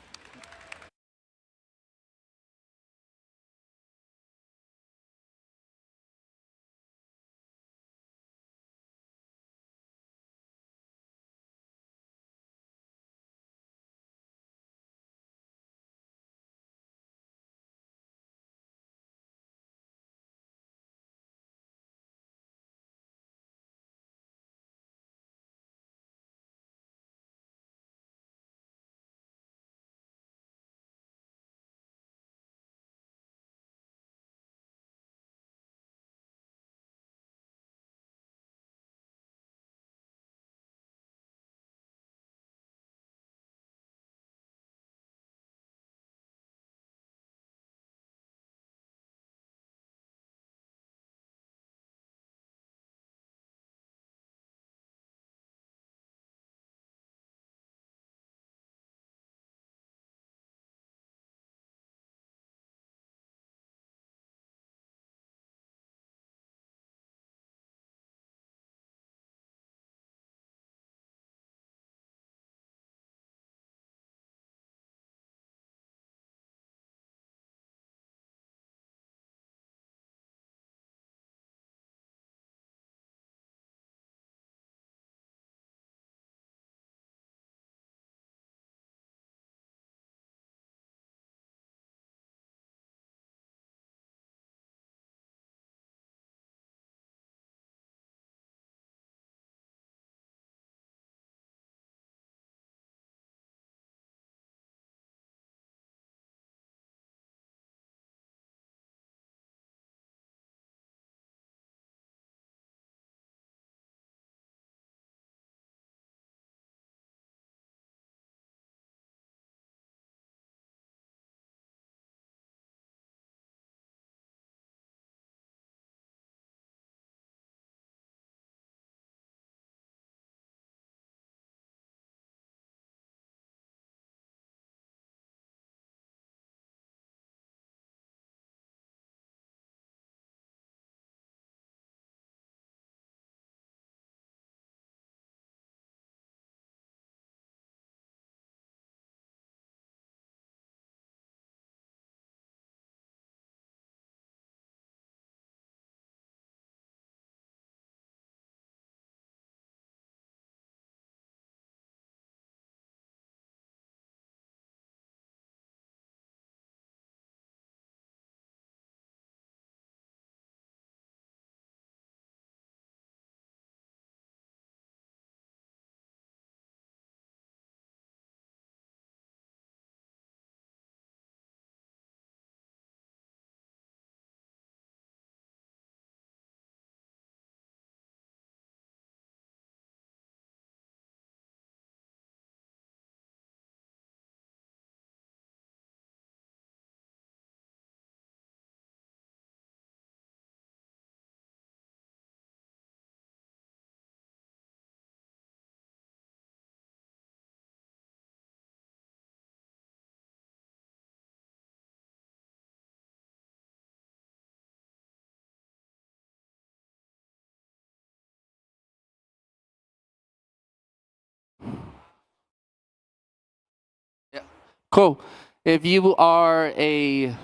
Cool. If you are a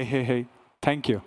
Hey. Thank you.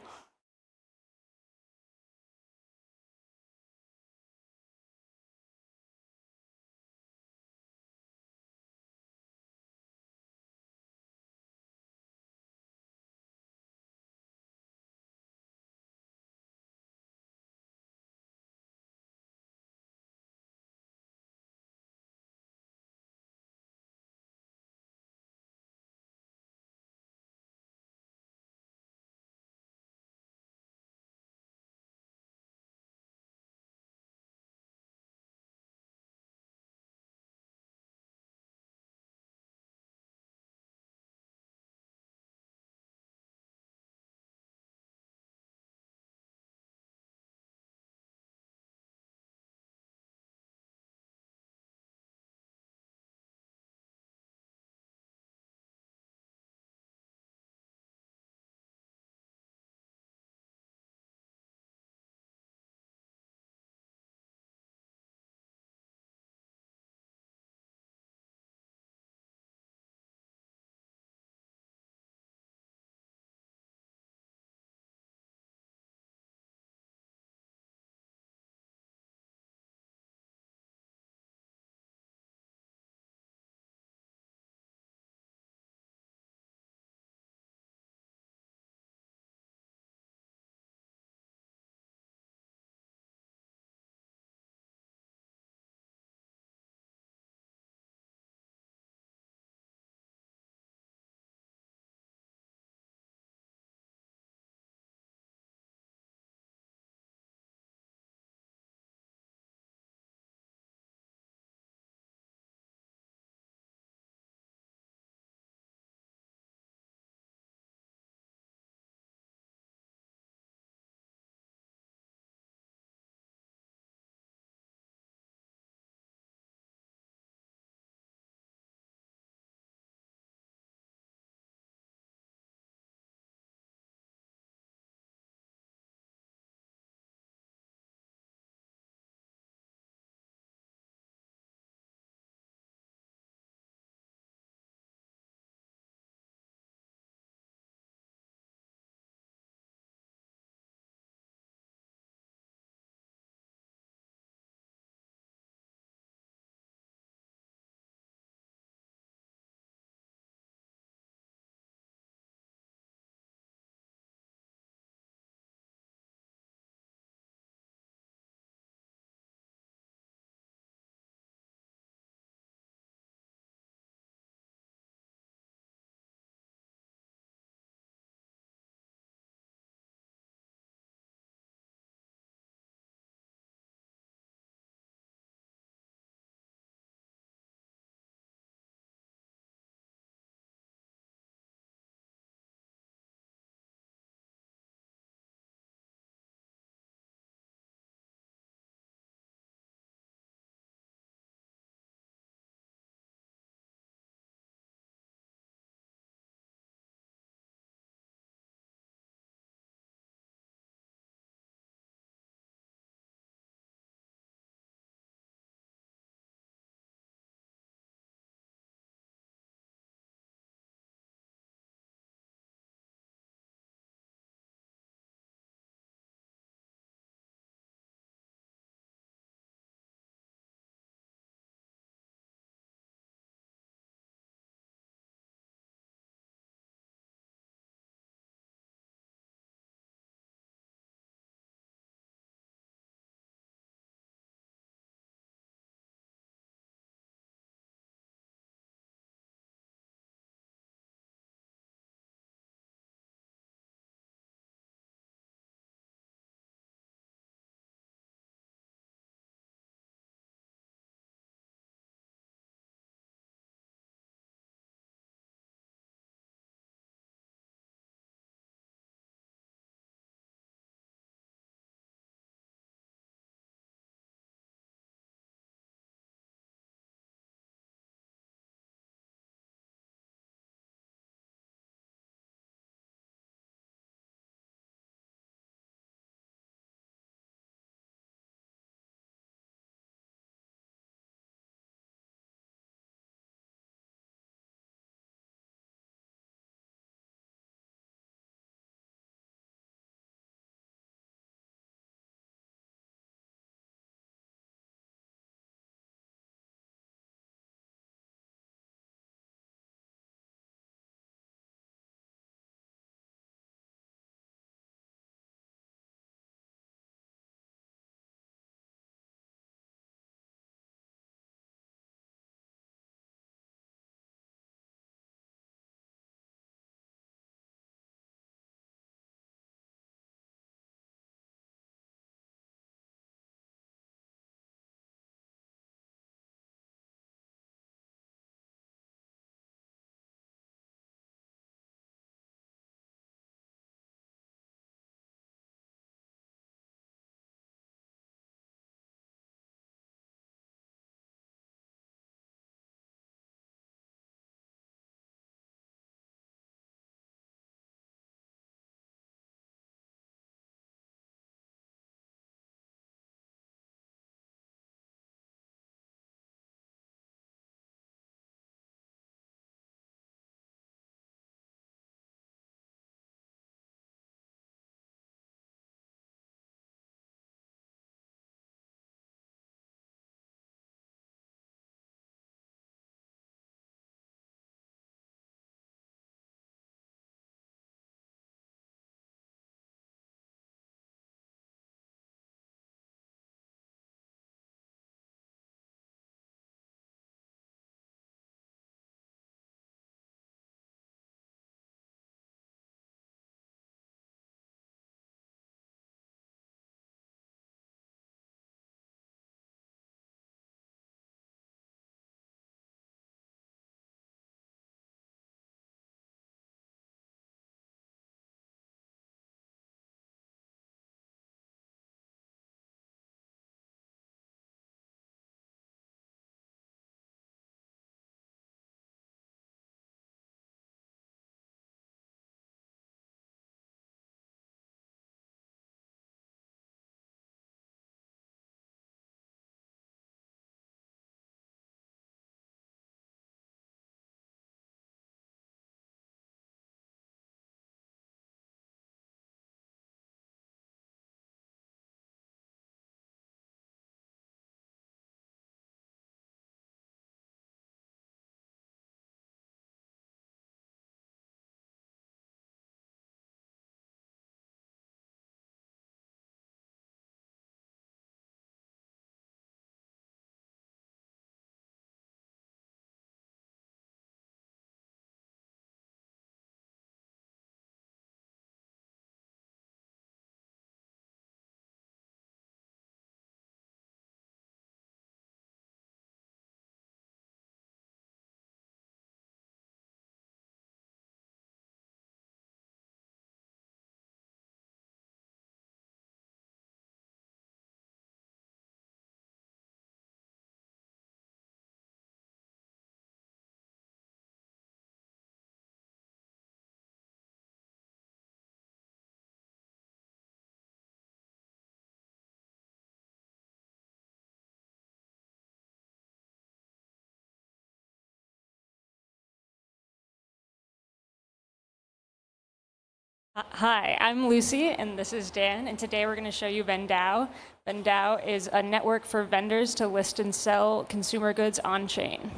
Hi, I'm Lucy, and this is Dan, and today we're going to show you VendDAO. VendDAO is a network for vendors to list and sell consumer goods on-chain.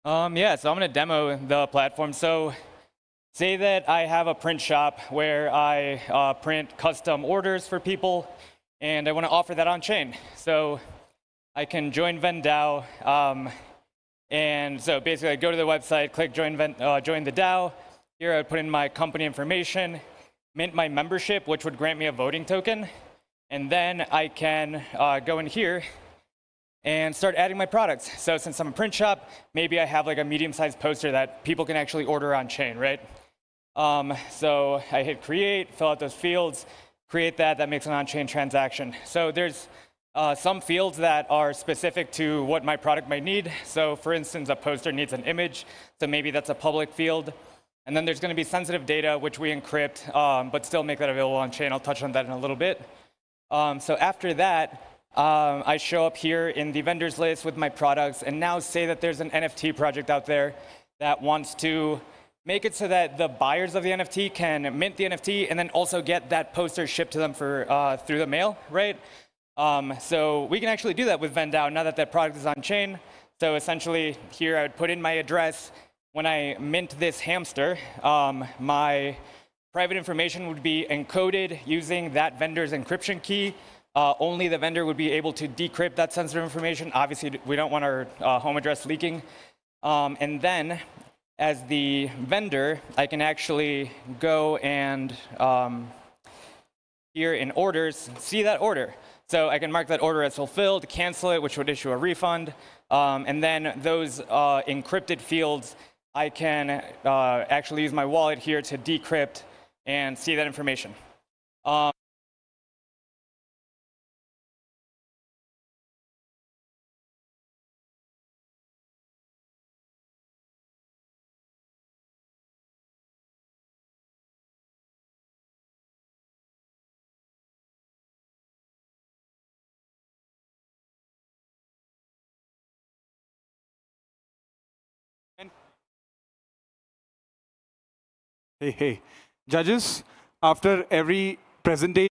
Yeah, so I'm going to demo the platform. So say that I have a print shop where I print custom orders for people, and I want to offer that on-chain. So I can join VendDAO, and so basically I go to the website, click join the DAO. Here I would put in my company information, mint my membership, which would grant me a voting token, and then I can go in here and start adding my products. So since I'm a print shop, maybe I have like a medium-sized poster that people can actually order on chain, right? So I hit create, fill out those fields, create that, that makes an on-chain transaction. So there's some fields that are specific to what my product might need. So for instance, a poster needs an image, so maybe that's a public field. And then there's going to be sensitive data, which we encrypt, but still make that available on chain. I'll touch on that in a little bit. So after that, I show up here in the vendors list with my products, and now say that there's an NFT project out there that wants to make it so that the buyers of the NFT can mint the NFT and then also get that poster shipped to them for through the mail, right? So we can actually do that with VendDAO now that that product is on chain. So essentially here I would put in my address. When I mint this hamster, my private information would be encoded using that vendor's encryption key. Only the vendor would be able to decrypt that sensitive information. Obviously, we don't want our home address leaking. And then, as the vendor, I can actually go and here in orders, see that order. So I can mark that order as fulfilled, cancel it, which would issue a refund. And then those encrypted fields, I can actually use my wallet here to decrypt and see that information. Hey, judges, after every presentation,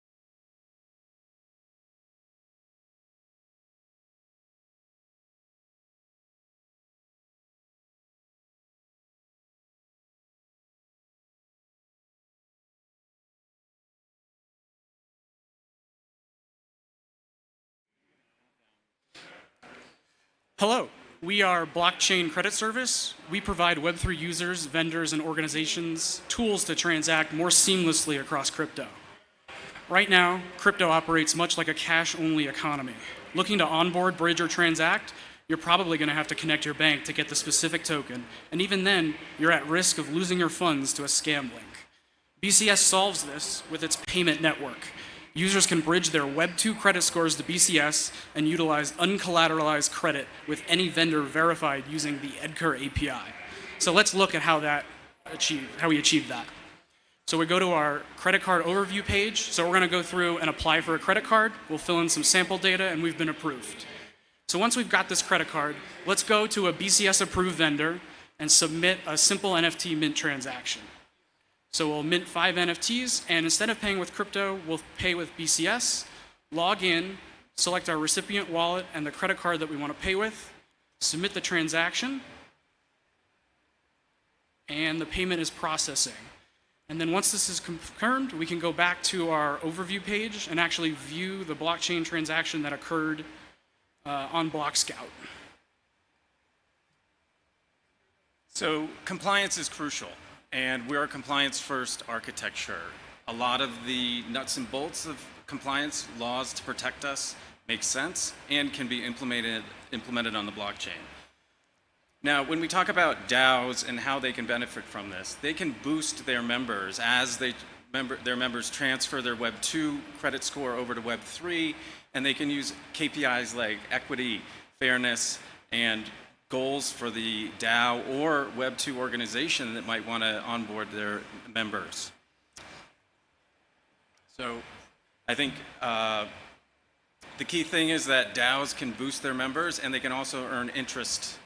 Hello, we are Blockchain Credit Service. We provide Web3 users, vendors, and organizations tools to transact more seamlessly across crypto. Right now, crypto operates much like a cash-only economy. Looking to onboard, bridge, or transact, you're probably going to have to connect your bank to get the specific token, and even then, you're at risk of losing your funds to a scam link. BCS solves this with its payment network. Users can bridge their Web2 credit scores to BCS and utilize uncollateralized credit with any vendor verified using the EDGAR API. So let's look at how we achieve that. So we go to our credit card overview page. So we're going to go through and apply for a credit card. We'll fill in some sample data, and we've been approved. So once we've got this credit card, let's go to a BCS approved vendor and submit a simple NFT mint transaction. So we'll mint 5 NFTs, and instead of paying with crypto, we'll pay with BCS, log in, select our recipient wallet and the credit card that we want to pay with, submit the transaction, and the payment is processing. And then once this is confirmed, we can go back to our overview page and actually view the blockchain transaction that occurred on BlockScout. So compliance is crucial, and we're a compliance-first architecture. A lot of the nuts and bolts of compliance laws to protect us make sense and can be implemented on the blockchain. Now, when we talk about DAOs and how they can benefit from this, they can boost their members as their members transfer their Web 2 credit score over to Web 3, and they can use KPIs like equity, fairness, and goals for the DAO or Web 2 organization that might want to onboard their members. So I think the key thing is that DAOs can boost their members, and they can also earn interest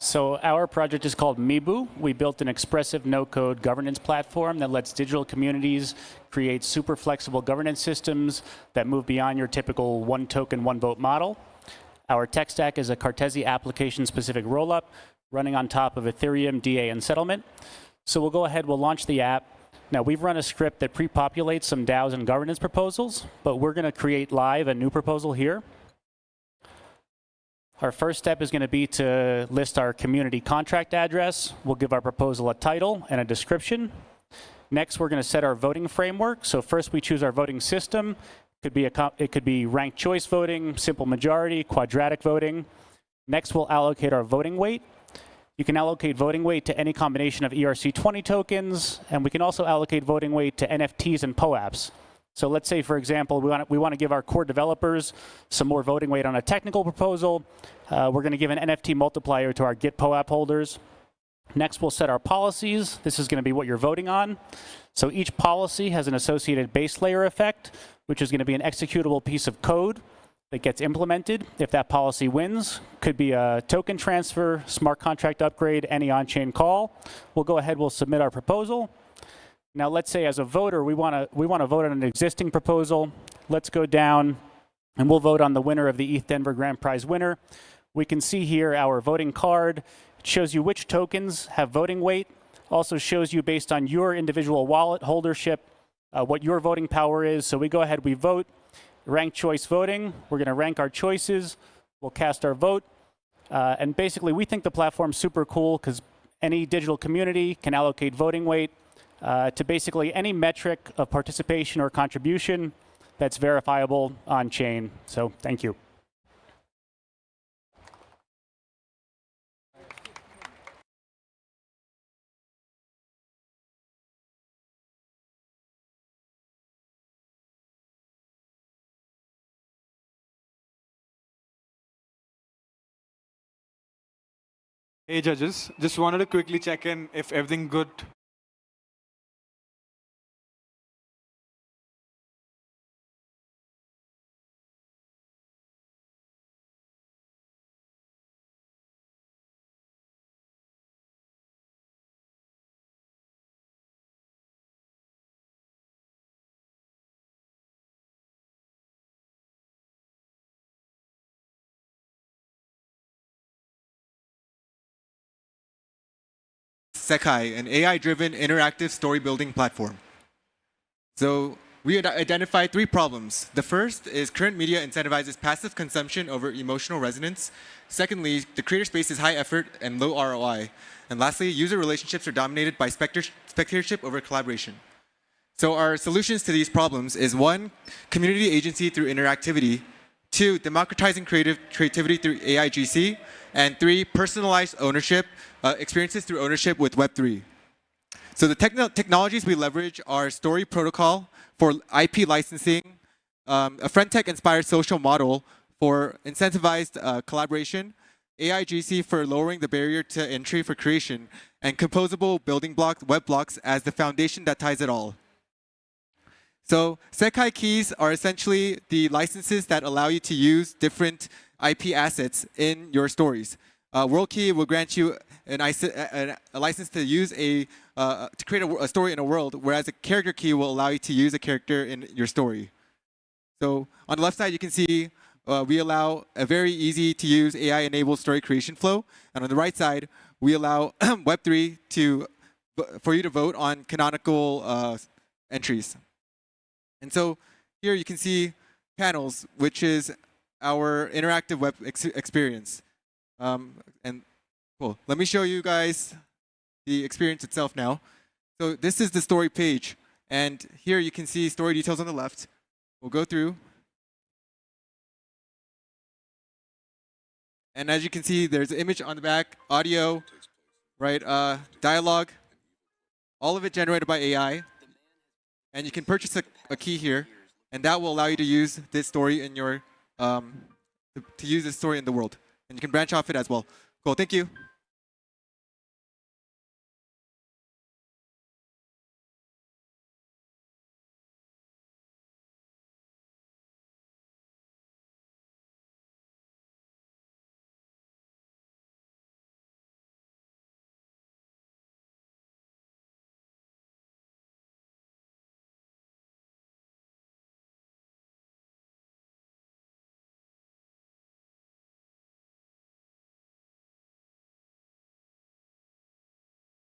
So our project is called Mibu. We built an expressive no-code governance platform that lets digital communities create super flexible governance systems that move beyond your typical one token, one vote model. Our tech stack is a Cartesi application-specific rollup running on top of Ethereum, DA, and settlement. So we'll go ahead, we'll launch the app. Now, we've run a script that pre-populates some DAOs and governance proposals, but we're going to create live a new proposal here. Our first step is going to be to list our community contract address. We'll give our proposal a title and a description. Next, we're going to set our voting framework. So first, we choose our voting system. It could be ranked choice voting, simple majority, quadratic voting. Next, we'll allocate our voting weight. You can allocate voting weight to any combination of ERC20 tokens, and we can also allocate voting weight to NFTs and POAPs. So let's say, for example, we want to give our core developers some more voting weight on a technical proposal. We're going to give an NFT multiplier to our Git POAP holders. Next, we'll set our policies. This is going to be what you're voting on. So each policy has an associated base layer effect, which is going to be an executable piece of code that gets implemented if that policy wins. Could be a token transfer, smart contract upgrade, any on-chain call. We'll go ahead, we'll submit our proposal. Now let's say as a voter, we want to vote on an existing proposal. Let's go down and we'll vote on the winner of the ETH Denver Grand Prize winner. We can see here our voting card. It shows you which tokens have voting weight. Also shows you based on your individual wallet holdership, what your voting power is. So we go ahead, we vote, ranked choice voting. We're going to rank our choices. We'll cast our vote. And basically, we think the platform's super cool because any digital community can allocate voting weight to basically any metric of participation or contribution that's verifiable on chain. So thank you. Hey judges, just wanted to quickly check in if everything good. Sekai, an AI-driven interactive story-building platform. So we identified 3 problems. The first is current media incentivizes passive consumption over emotional resonance. Secondly, the creator space is high effort and low ROI. And lastly, user relationships are dominated by spectatorship over collaboration. So our solutions to these problems is 1, community agency through interactivity. 2, democratizing creativity through AIGC. And 3, personalized ownership, experiences through ownership with Web3. So the technologies we leverage are Story Protocol for IP licensing, a FriendTech-inspired social model for incentivized collaboration, AIGC for lowering the barrier to entry for creation, and composable building blocks, web blocks, as the foundation that ties it all. So Sekai keys are essentially the licenses that allow you to use different IP assets in your stories. World Key will grant you a license to use to create a story in a world, whereas a character key will allow you to use a character in your story. So on the left side, you can see we allow a very easy to use AI-enabled story creation flow, and on the right side, we allow Web3 for you to vote on canonical entries. And so here you can see panels, which is our interactive web experience. And cool. Let me show you guys the experience itself now. So this is the story page. And here you can see story details on the left. We'll go through. And as you can see, there's an image on the back, audio, right, dialogue, all of it generated by AI. And you can purchase a key here, and that will allow you to use this story in your to use this story in the world. And you can branch off it as well. Cool, thank you.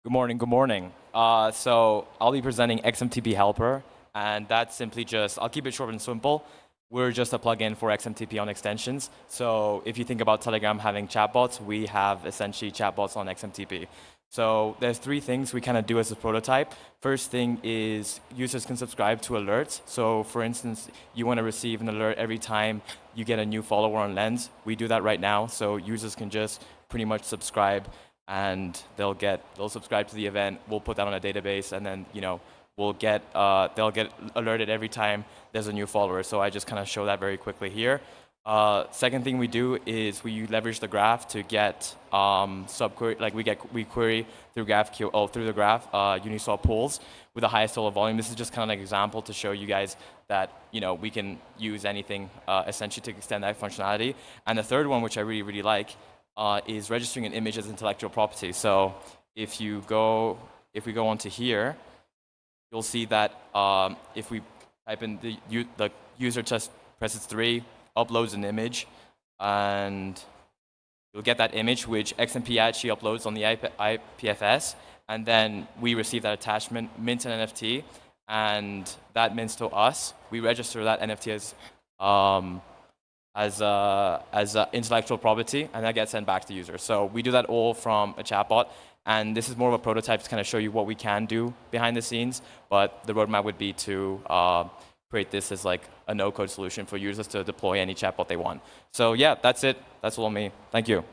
Good morning, good morning. So I'll be presenting XMTP Helper, and that's simply just, I'll keep it short and simple. We're just a plugin for XMTP on extensions. So if you think about Telegram having chatbots, we have essentially chatbots on XMTP. So there's three things we kind of do as a prototype. First thing is users can subscribe to alerts. So for instance, you want to receive an alert every time you get a new follower on Lens. We do that right now. So users can just pretty much subscribe and they'll subscribe to the event. We'll put that on a database and then, they'll get alerted every time there's a new follower. So I just kind of show that very quickly here. Second thing we do is we leverage the graph to get subquery, like we query through through the graph Uniswap pools with the highest total volume. This is just kind of an example to show you guys that we can use anything essentially to extend that functionality. And the third one, which I really like, is registering an image as intellectual property. So if we go onto here, you'll see that if we type in the user just presses 3, uploads an image, and you'll get that image, which XMP actually uploads on the IPFS, and then we receive that attachment, mint an NFT, and that mints to us. We register that NFT as intellectual property, and that gets sent back to users. So we do that all from a chatbot, and this is more of a prototype to kind of show you what we can do behind the scenes, but the roadmap would be to create this as like a no-code solution for users to deploy any chatbot they want. So yeah, that's it. That's all on me. Thank you.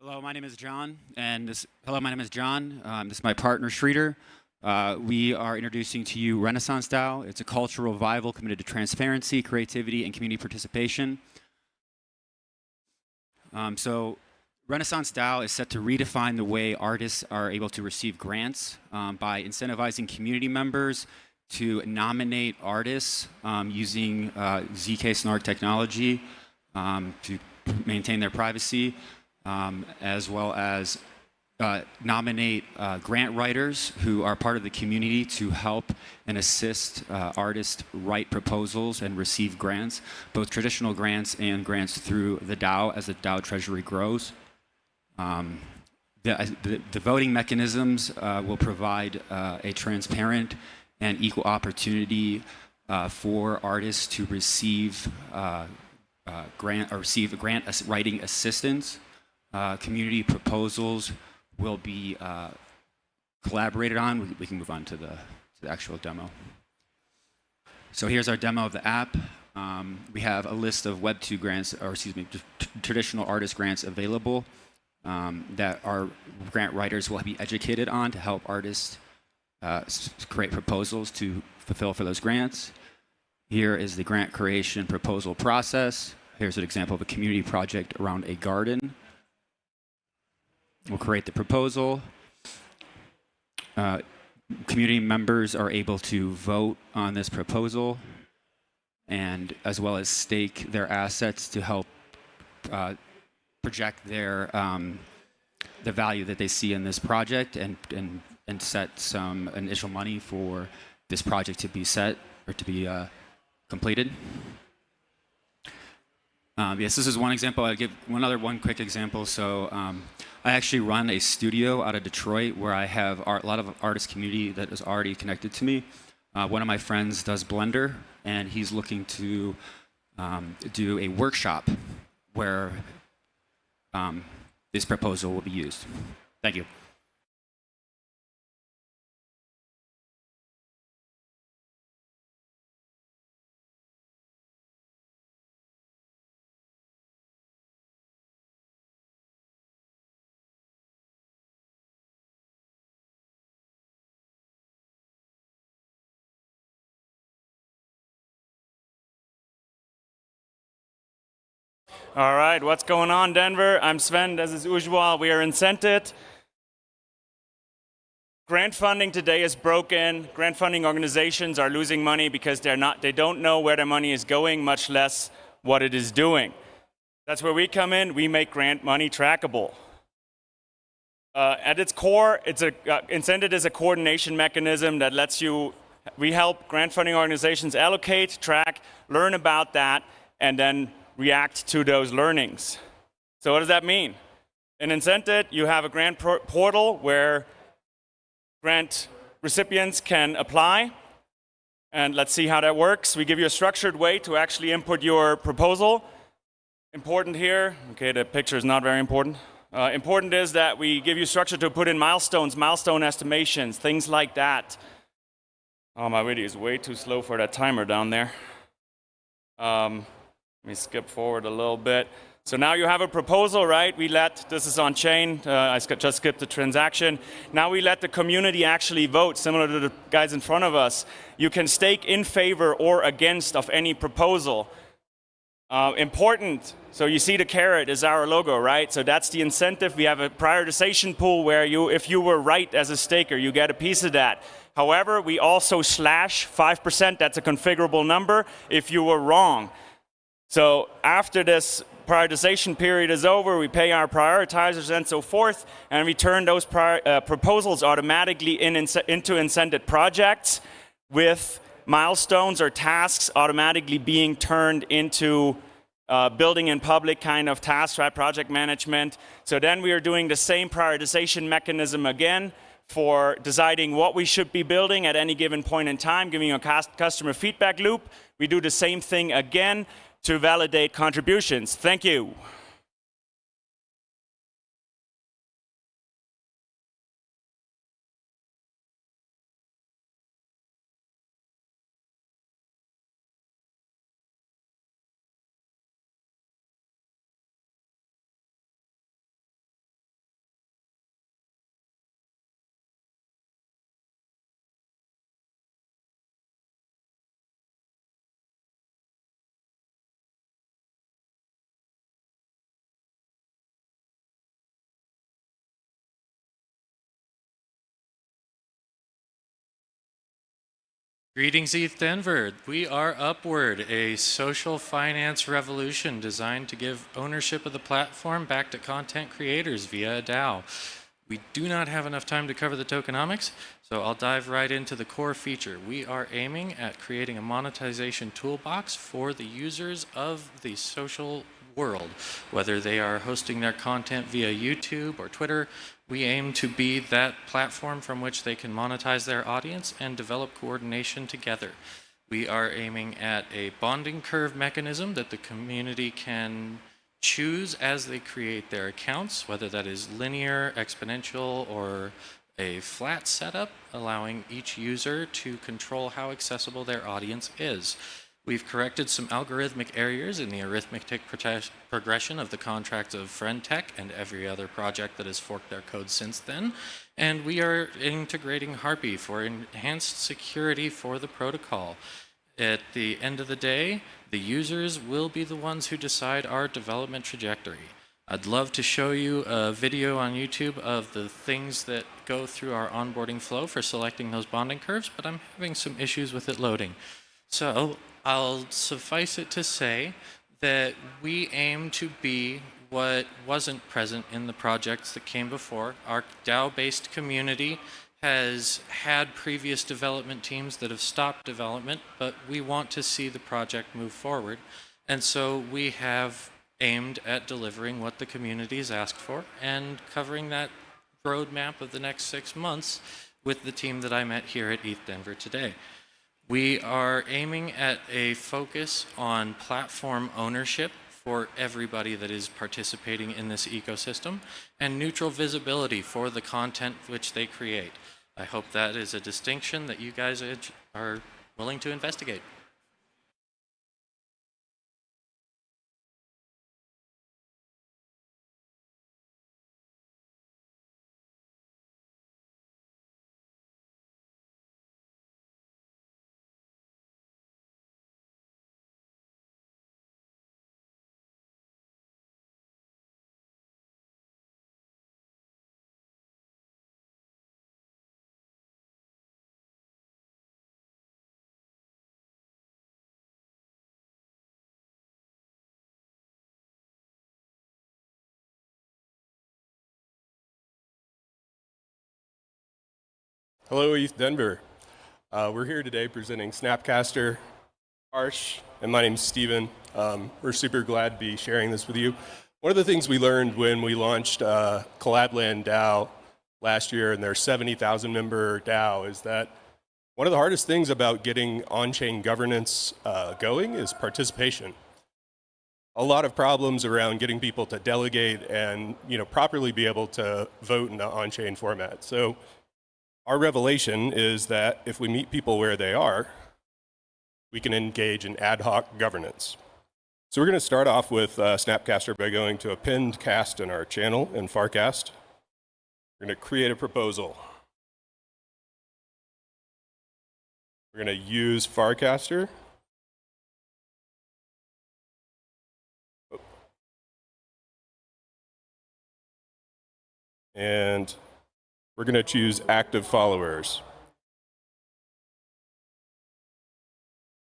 Hello, my name is John, and this is my partner Sridhar. We are introducing to you Renaissance DAO. It's a cultural revival committed to transparency, creativity, and community participation. So Renaissance DAO is set to redefine the way artists are able to receive grants by incentivizing community members to nominate artists using zk-SNARK technology to maintain their privacy. As well as nominate grant writers who are part of the community to help and assist artists write proposals and receive grants, both traditional grants and grants through the DAO as the DAO treasury grows. The voting mechanisms will provide a transparent and equal opportunity for artists to receive grant writing assistance. Community proposals will be collaborated on. We can move on to the actual demo. So here's our demo of the app. We have a list of Web2 grants, or excuse me, traditional artist grants available that our grant writers will be educated on to help artists create proposals to fulfill for those grants. Here is the grant creation proposal process. Here's an example of a community project around a garden. We'll create the proposal. Community members are able to vote on this proposal and as well as stake their assets to help project their the value that they see in this project and set some initial money for this project to be set or to be completed. Yes, this is one example. I'll give one quick example. So I actually run a studio out of Detroit where I have a lot of artist community that is already connected to me. One of my friends does Blender, and he's looking to do a workshop where this proposal will be used. Thank you. All right, what's going on, Denver? I'm Sven, as is usual. We are incented. Grant funding today is broken. Grant funding organizations are losing money because they don't know where their money is going, much less what it is doing. That's where we come in. We make grant money trackable. At its core, incented is a coordination mechanism that we help grant funding organizations allocate, track, learn about that, and then react to those learnings. So what does that mean? In Incented, you have a grant portal where grant recipients can apply. And let's see how that works. We give you a structured way to actually input your proposal. Important here, okay, the picture is not very important. Important is that we give you structure to put in milestones, milestone estimations, things like that. Oh, my video is way too slow for that timer down there. Let me skip forward a little bit. So now you have a proposal, right? This is on chain. I just skipped the transaction. Now we let the community actually vote, similar to the guys in front of us. You can stake in favor or against of any proposal. Important, so you see the carrot is our logo, right? So that's the incentive. We have a prioritization pool where if you were right as a staker, you get a piece of that. However, we also slash 5%, that's a configurable number, if you were wrong. So after this prioritization period is over, we pay our prioritizers and so forth, and we turn those proposals automatically into incented projects with milestones or tasks automatically being turned into building in public kind of tasks, right? Project management. So then we are doing the same prioritization mechanism again for deciding what we should be building at any given point in time, giving a customer feedback loop. We do the same thing again to validate contributions. Thank you. Greetings, ETH Denver. We are Upward, a social finance revolution designed to give ownership of the platform back to content creators via a DAO. We do not have enough time to cover the tokenomics, so I'll dive right into the core feature. We are aiming at creating a monetization toolbox for the users of the social world, whether they are hosting their content via YouTube or Twitter. We aim to be that platform from which they can monetize their audience and develop coordination together. We are aiming at a bonding curve mechanism that the community can choose as they create their accounts, whether that is linear, exponential, or a flat setup, allowing each user to control how accessible their audience is. We've corrected some algorithmic errors in the arithmetic progression of the contracts of FriendTech and every other project that has forked their code since then. And we are integrating Harpy for enhanced security for the protocol. At the end of the day, the users will be the ones who decide our development trajectory. I'd love to show you a video on YouTube of the things that go through our onboarding flow for selecting those bonding curves, but I'm having some issues with it loading. So I'll suffice it to say that we aim to be what wasn't present in the projects that came before. Our DAO-based community has had previous development teams that have stopped development, but we want to see the project move forward. And so we have aimed at delivering what the community has asked for and covering that roadmap of the next 6 months with the team that I met here at ETH Denver today. We are aiming at a focus on platform ownership for everybody that is participating in this ecosystem and neutral visibility for the content which they create. I hope that is a distinction that you guys are willing to investigate. Hello, East Denver. We're here today presenting Snapcaster, Arsh, and my name's Steven. We're super glad to be sharing this with you. One of the things we learned when we launched Collabland DAO last year and their 70,000 member DAO is that one of the hardest things about getting on-chain governance going is participation. A lot of problems around getting people to delegate and properly be able to vote in the on-chain format. So our revelation is that if we meet people where they are, we can engage in ad hoc governance. So we're going to start off with Snapcaster by going to a pinned cast in our channel in Farcast. We're going to create a proposal. We're going to use Farcaster. And we're going to choose active followers.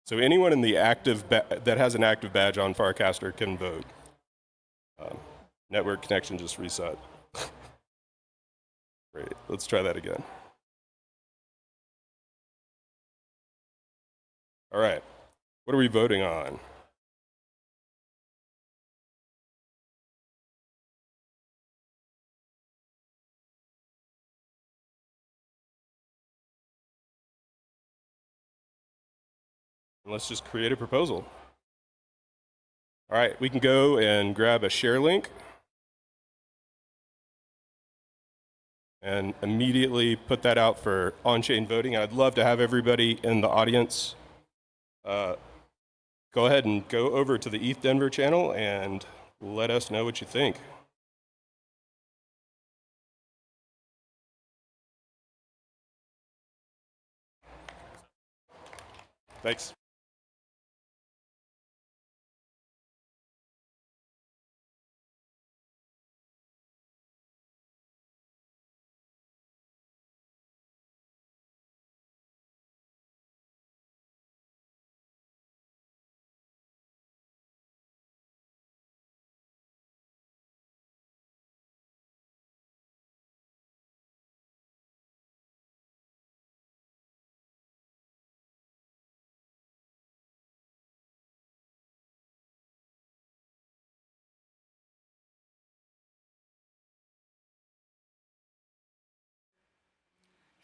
So anyone in the that has an active badge on Farcaster can vote. Network connection just reset. Great, let's try that again. All right, what are we voting on? Let's just create a proposal. All right, we can go and grab a share link and immediately put that out for on-chain voting. I'd love to have everybody in the audience go ahead and go over to the ETH Denver channel and let us know what you think. Thanks.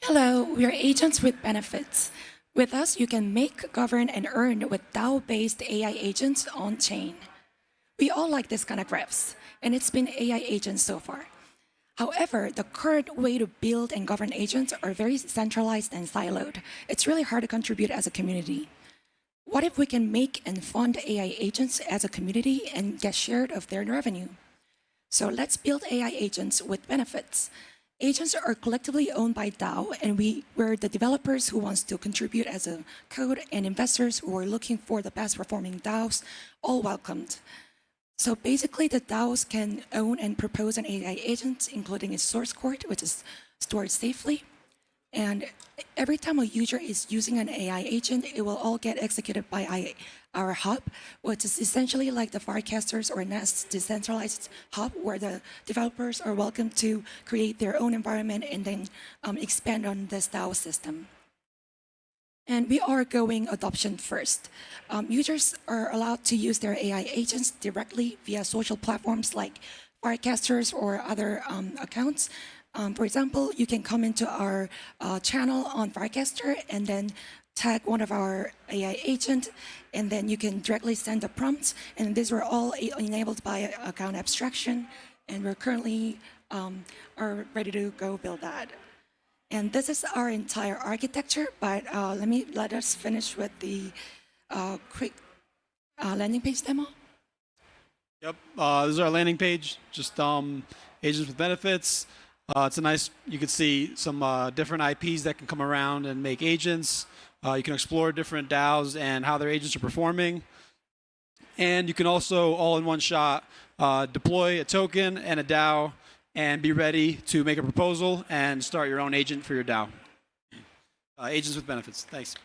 Hello, we are agents with benefits. With us, you can make, govern, and earn with DAO-based AI agents on-chain. We all like this kind of graphs, and it's been AI agents so far. However, the current way to build and govern agents are very centralized and siloed. It's really hard to contribute as a community. What if we can make and fund AI agents as a community and get shared of their revenue? So let's build AI agents with benefits. Agents are collectively owned by DAO, and we're the developers who wants to contribute as a code and investors who are looking for the best performing DAOs, all welcomed. So basically, the DAOs can own and propose an AI agent, including its source code, which is stored safely. And every time a user is using an AI agent, it will all get executed by our hub, which is essentially like the Farcasters or Nest decentralized hub, where the developers are welcome to create their own environment and then expand on this DAO system. And we are going adoption first. Users are allowed to use their AI agents directly via social platforms like Farcasters or other accounts. For example, you can come into our channel on Farcaster and then tag one of our AI agent, and then you can directly send the prompts. And these were all enabled by account abstraction, and we're currently are ready to go build that. And this is our entire architecture, but let us finish with the quick landing page demo. Yep, this is our landing page, just agents with benefits. It's a nice, you can see some different IPs that can come around and make agents. You can explore different DAOs and how their agents are performing. And you can also, all in one shot, deploy a token and a DAO and be ready to make a proposal and start your own agent for your DAO. Agents with benefits. Thanks.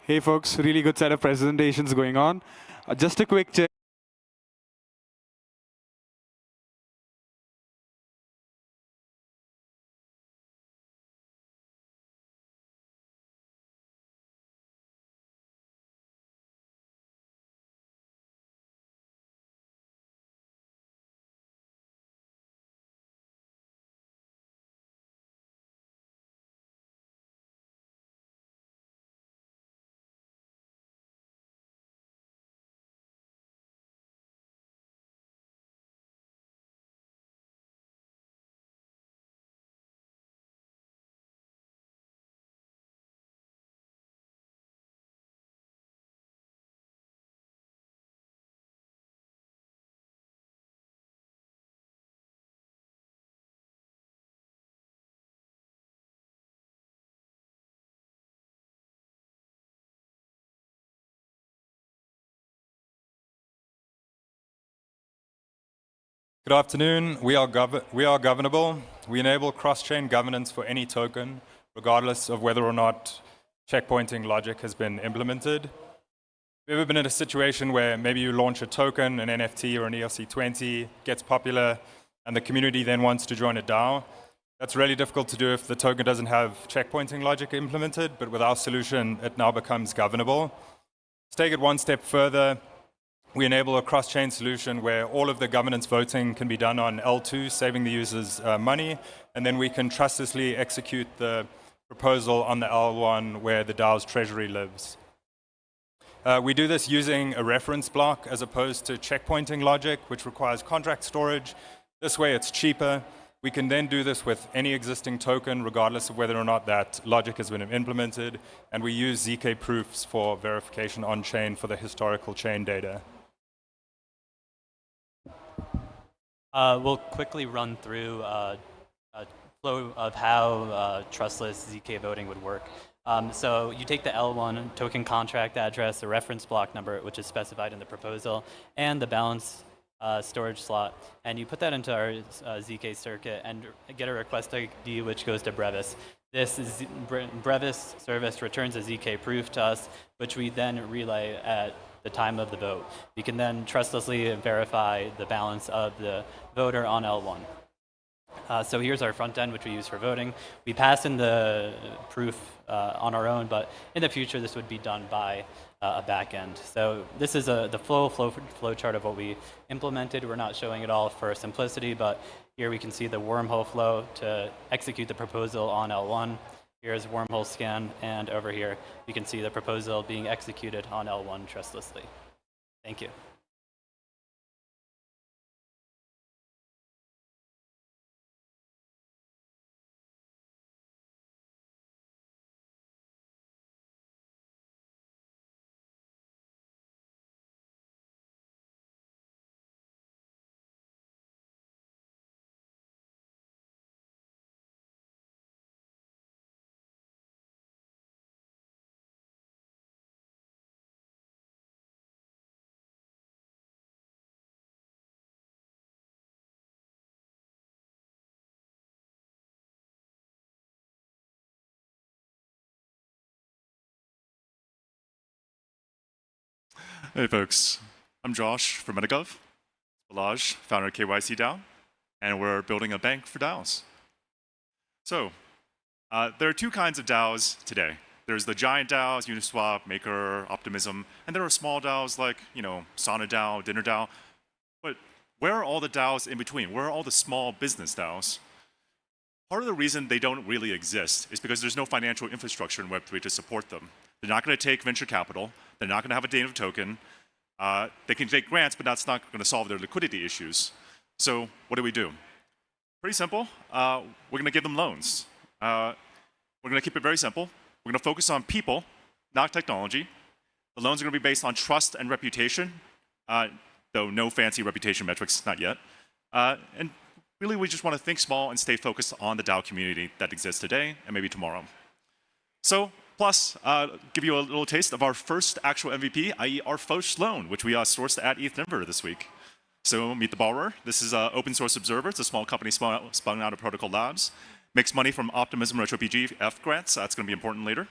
Hey folks, really good set of presentations going on. Just a quick check. Good afternoon. We are governable. We enable cross-chain governance for any token, regardless of whether or not checkpointing logic has been implemented. Have you ever been in a situation where maybe you launch a token, an NFT or an ERC20, gets popular, and the community then wants to join a DAO? That's really difficult to do if the token doesn't have checkpointing logic implemented, but with our solution, it now becomes governable. Let's take it one step further. We enable a cross-chain solution where all of the governance voting can be done on L2, saving the users money, and then we can trustlessly execute the proposal on the L1 where the DAO's treasury lives. We do this using a reference block as opposed to checkpointing logic, which requires contract storage. This way it's cheaper. We can then do this with any existing token, regardless of whether or not that logic has been implemented, and we use ZK proofs for verification on-chain for the historical chain data. We'll quickly run through a flow of how trustless ZK voting would work. So you take the L1 token contract address, the reference block number, which is specified in the proposal, and the balance storage slot, and you put that into our ZK circuit and get a request ID which goes to Brevis. This is Brevis service returns a ZK proof to us, which we then relay at the time of the vote. We can then trustlessly verify the balance of the voter on L1. So here's our front end, which we use for voting. We pass in the proof on our own, but in the future, this would be done by a back end. So this is the flow chart of what we implemented. We're not showing it all for simplicity, but here we can see the wormhole flow to execute the proposal on L1. Here's wormhole scan, and over here, you can see the proposal being executed on L1 trustlessly. Thank you. Hey folks, I'm Josh from MetaGov, Balaj, founder of KYC DAO, and we're building a bank for DAOs. So, there are two kinds of DAOs today. There's the giant DAOs, Uniswap, Maker, Optimism, and there are small DAOs like, Sana DAO, Dinner DAO. But where are all the DAOs in between? Where are all the small business DAOs? Part of the reason they don't really exist is because there's no financial infrastructure in Web3 to support them. They're not going to take venture capital. They're not going to have a native token. They can take grants, but that's not going to solve their liquidity issues. So what do? Pretty simple. We're going to give them loans. We're going to keep it very simple. We're going to focus on people, not technology. The loans are going to be based on trust and reputation, though no fancy reputation metrics, not yet. And really, we just want to think small and stay focused on the DAO community that exists today and maybe tomorrow. So, plus, give you a little taste of our first actual MVP, i.e. our first loan, which we sourced at ETH Denver this week. So meet the borrower. This is Open Source Observer. It's a small company spun out of Protocol Labs. Makes money from Optimism RetroPG F grants. That's going to be important later.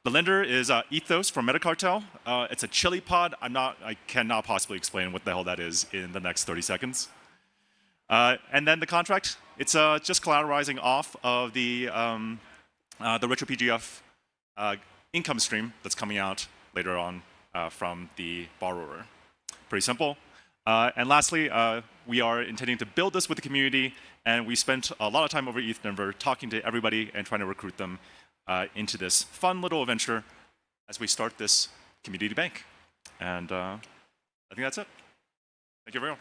The lender is Ethos from Metacartel. It's a chili pod. I cannot possibly explain what the hell that is in the next 30 seconds. And then the contract, it's just collateralizing off of the RetroPGF income stream that's coming out later on from the borrower. Pretty simple. And lastly, we are intending to build this with the community, and we spent a lot of time over ETH Denver talking to everybody and trying to recruit them into this fun little adventure as we start this community bank. And I think that's it. Thank you very much.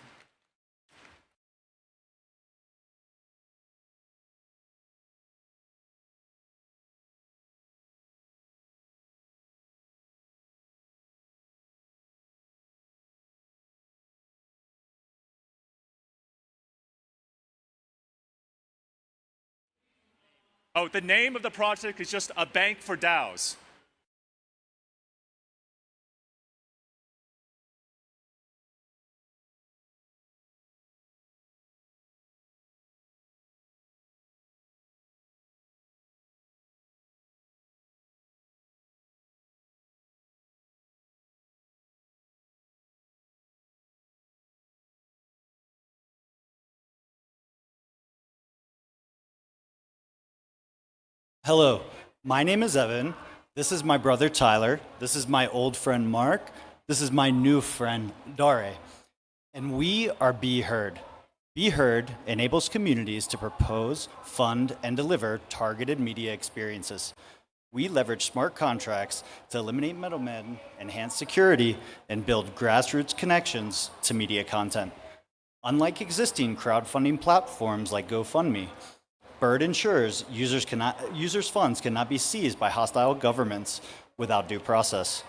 Oh, the name of the project is just a bank for DAOs. Hello, my name is Evan. This is my brother Tyler. This is my old friend Mark. This is my new friend Dare. And we are Be Heard. Be Heard enables communities to propose, fund, and deliver targeted media experiences. We leverage smart contracts to eliminate middlemen, enhance security, and build grassroots connections to media content. Unlike existing crowdfunding platforms like GoFundMe, Bird ensures users' funds cannot be seized by hostile governments without due process.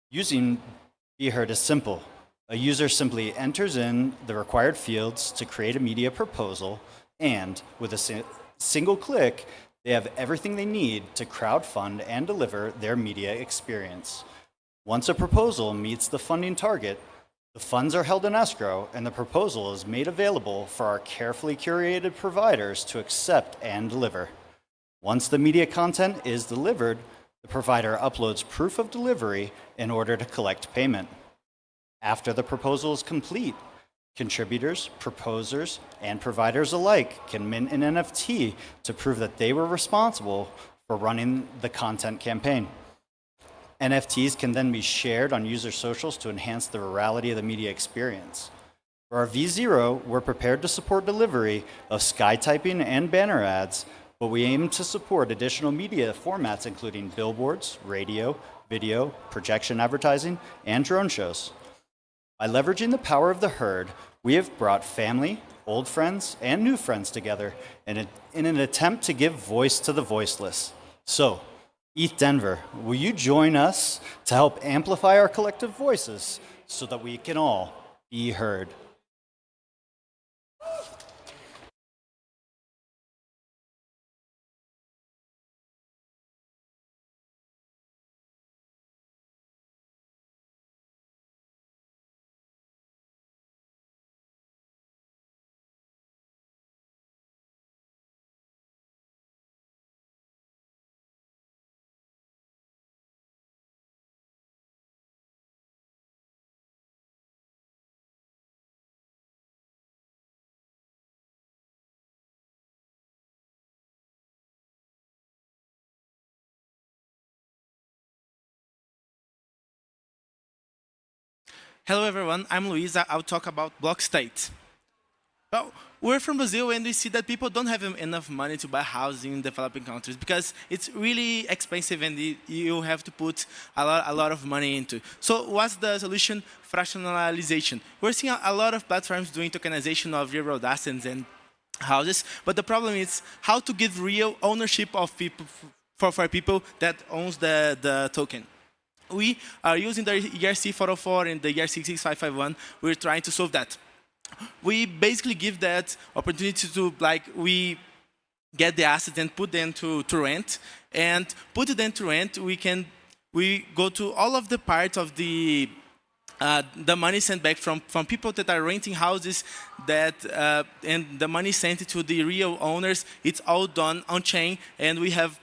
Using Be Heard is simple. A user simply enters in the required fields to create a media proposal, and with a single click, they have everything they need to crowdfund and deliver their media experience. Once a proposal meets the funding target, the funds are held in escrow, and the proposal is made available for our carefully curated providers to accept and deliver. Once the media content is delivered, the provider uploads proof of delivery in order to collect payment. After the proposal is complete, contributors, proposers, and providers alike can mint an NFT to prove that they were responsible for running the content campaign. NFTs can then be shared on user socials to enhance the virality of the media experience. For our V0, we're prepared to support delivery of sky typing and banner ads, but we aim to support additional media formats including billboards, radio, video, projection advertising, and drone shows. By leveraging the power of the herd, we have brought family, old friends, and new friends together in an attempt to give voice to the voiceless. So, ETH Denver, will you join us to help amplify our collective voices so that we can all be heard? Hello everyone, I'm Luisa. I'll talk about block state. Well, we're from Brazil and we see that people don't have enough money to buy housing in developing countries because it's really expensive and you have to put a lot of money into. So what's the solution? Fractionalization. We're seeing a lot of platforms doing tokenization of real-world assets and houses, but the problem is how to give real ownership of people for people that owns the token. We are using the ERC 404 and the ERC 6551. We're trying to solve that. We basically give that opportunity to, we get the assets and put them to rent. And put them to rent, we go to all of the parts of the money sent back from people that are renting houses and the money sent to the real owners. It's all done on chain, and we have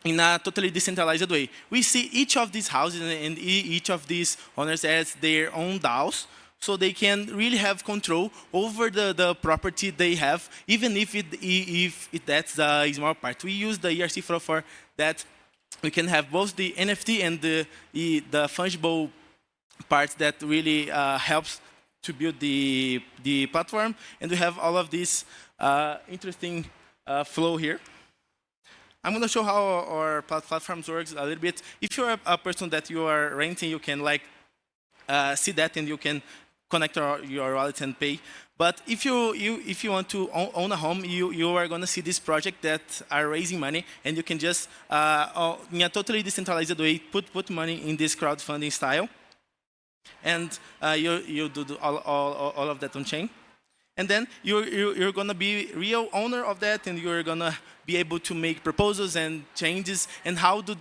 in a totally decentralized way. We see each of these houses and each of these owners as their own DAOs, so they can really have control over the property they have, even if that's a small part. We use the ERC flow for that. We can have both the NFT and the fungible parts that really helps to build the platform. And we have all of this interesting flow here. I'm going to show how our platforms works a little bit. If you're a person that you are renting, you can see that and you can connect your wallet and pay. But if you want to own a home, you are going to see this project that are raising money, and you can just, in a totally decentralized way, put money in this crowdfunding style. And you do all of that on chain. And then you're going to be real owner of that, and you're going to be able to make proposals and changes, and how to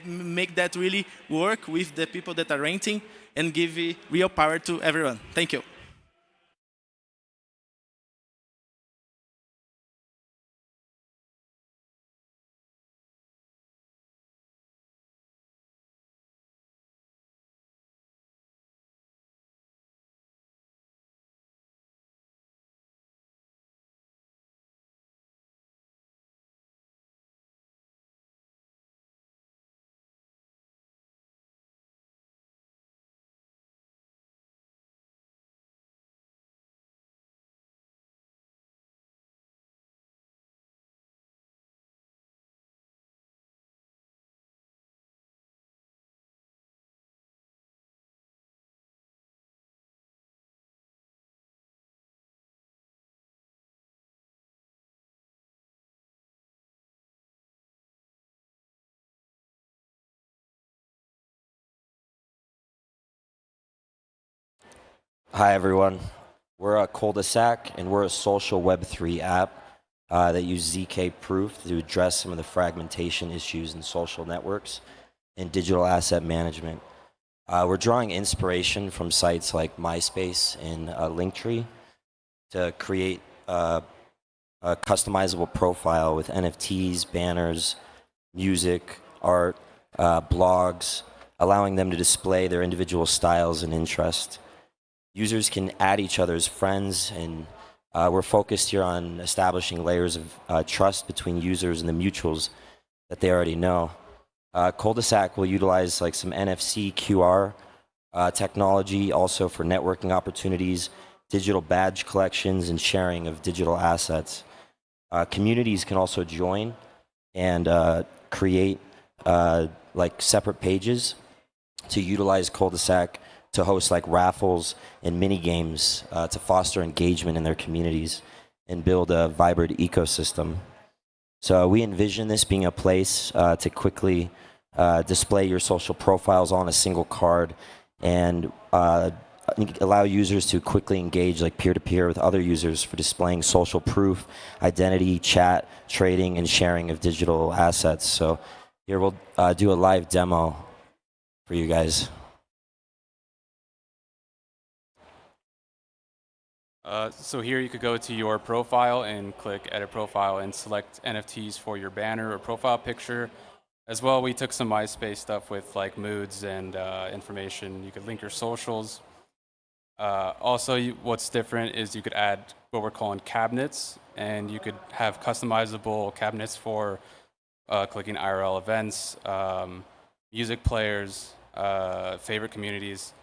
make that really work with the people that are renting and give real power to everyone. Thank you. Hi, everyone. We're a cul-de-sac, and we're a social Web3 app that uses ZK proof to address some of the fragmentation issues in social networks and digital asset management. We're drawing inspiration from sites like MySpace and Linktree to create a customizable profile with NFTs, banners, music, art, blogs, allowing them to display their individual styles and interests. Users can add each other as friends, and we're focused here on establishing layers of trust between users and the mutuals that they already know. Cul-de-sac will utilize some NFC QR technology also for networking opportunities, digital badge collections, and sharing of digital assets. Communities can also join and create separate pages to utilize cul-de-sac to host raffles and mini games to foster engagement in their communities and build a vibrant ecosystem. So we envision this being a place to quickly display your social profiles on a single card and allow users to quickly engage peer-to-peer with other users for displaying social proof, identity, chat, trading, and sharing of digital assets. So here we'll do a live demo for you guys. So here you could go to your profile and click edit profile and select NFTs for your banner or profile picture. As well, we took some MySpace stuff with moods and information. You could link your socials. Also, what's different is you could add what we're calling cabinets, and you could have customizable cabinets for clicking IRL events, music players, favorite communities.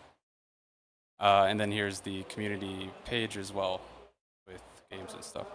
And then here's the community page as well with games and stuff.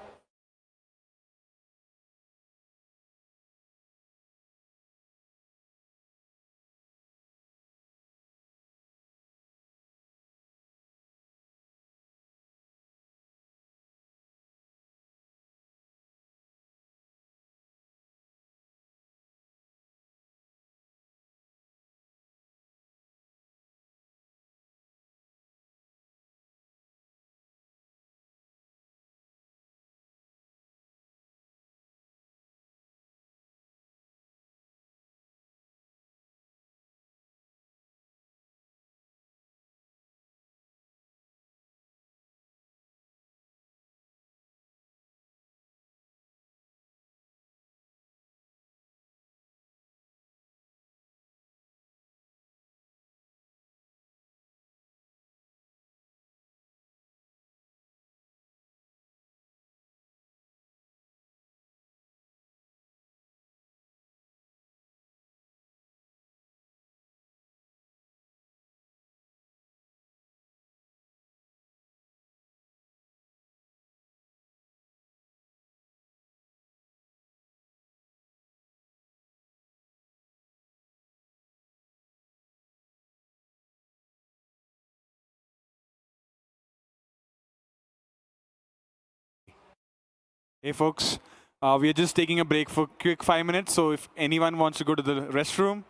Hey, folks. We are just taking a break for a quick 5 minutes. So if anyone wants to go to the restroom,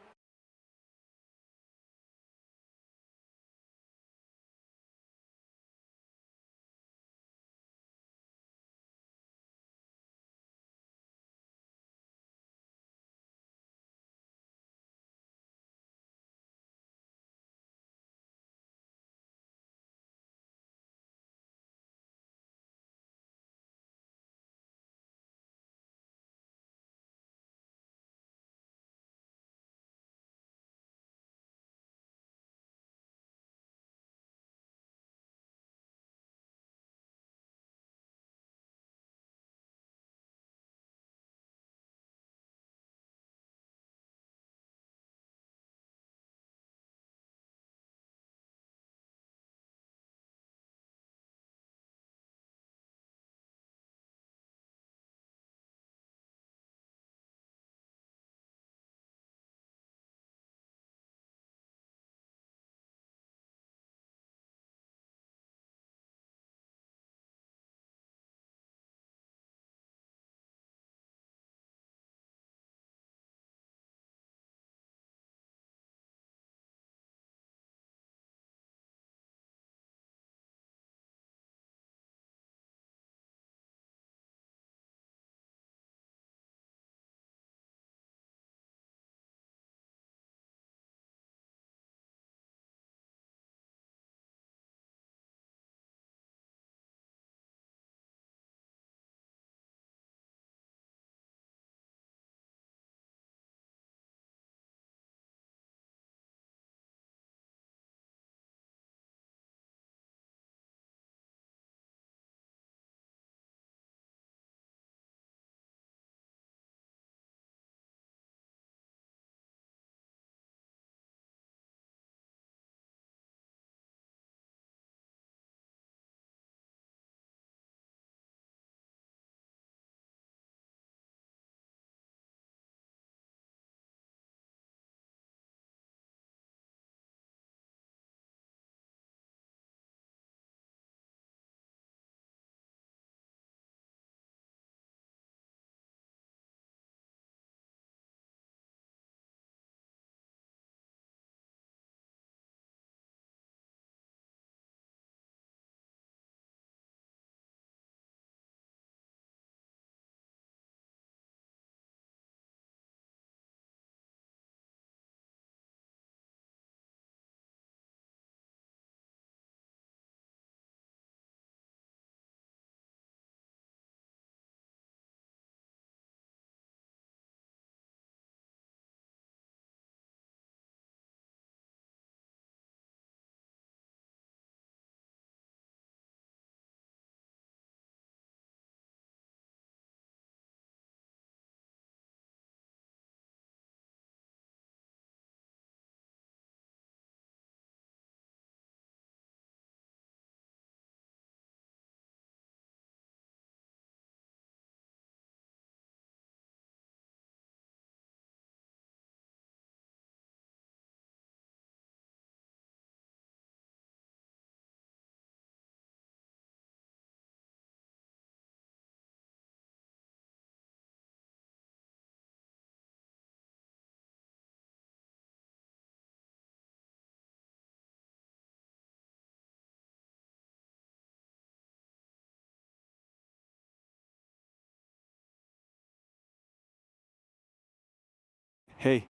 hey,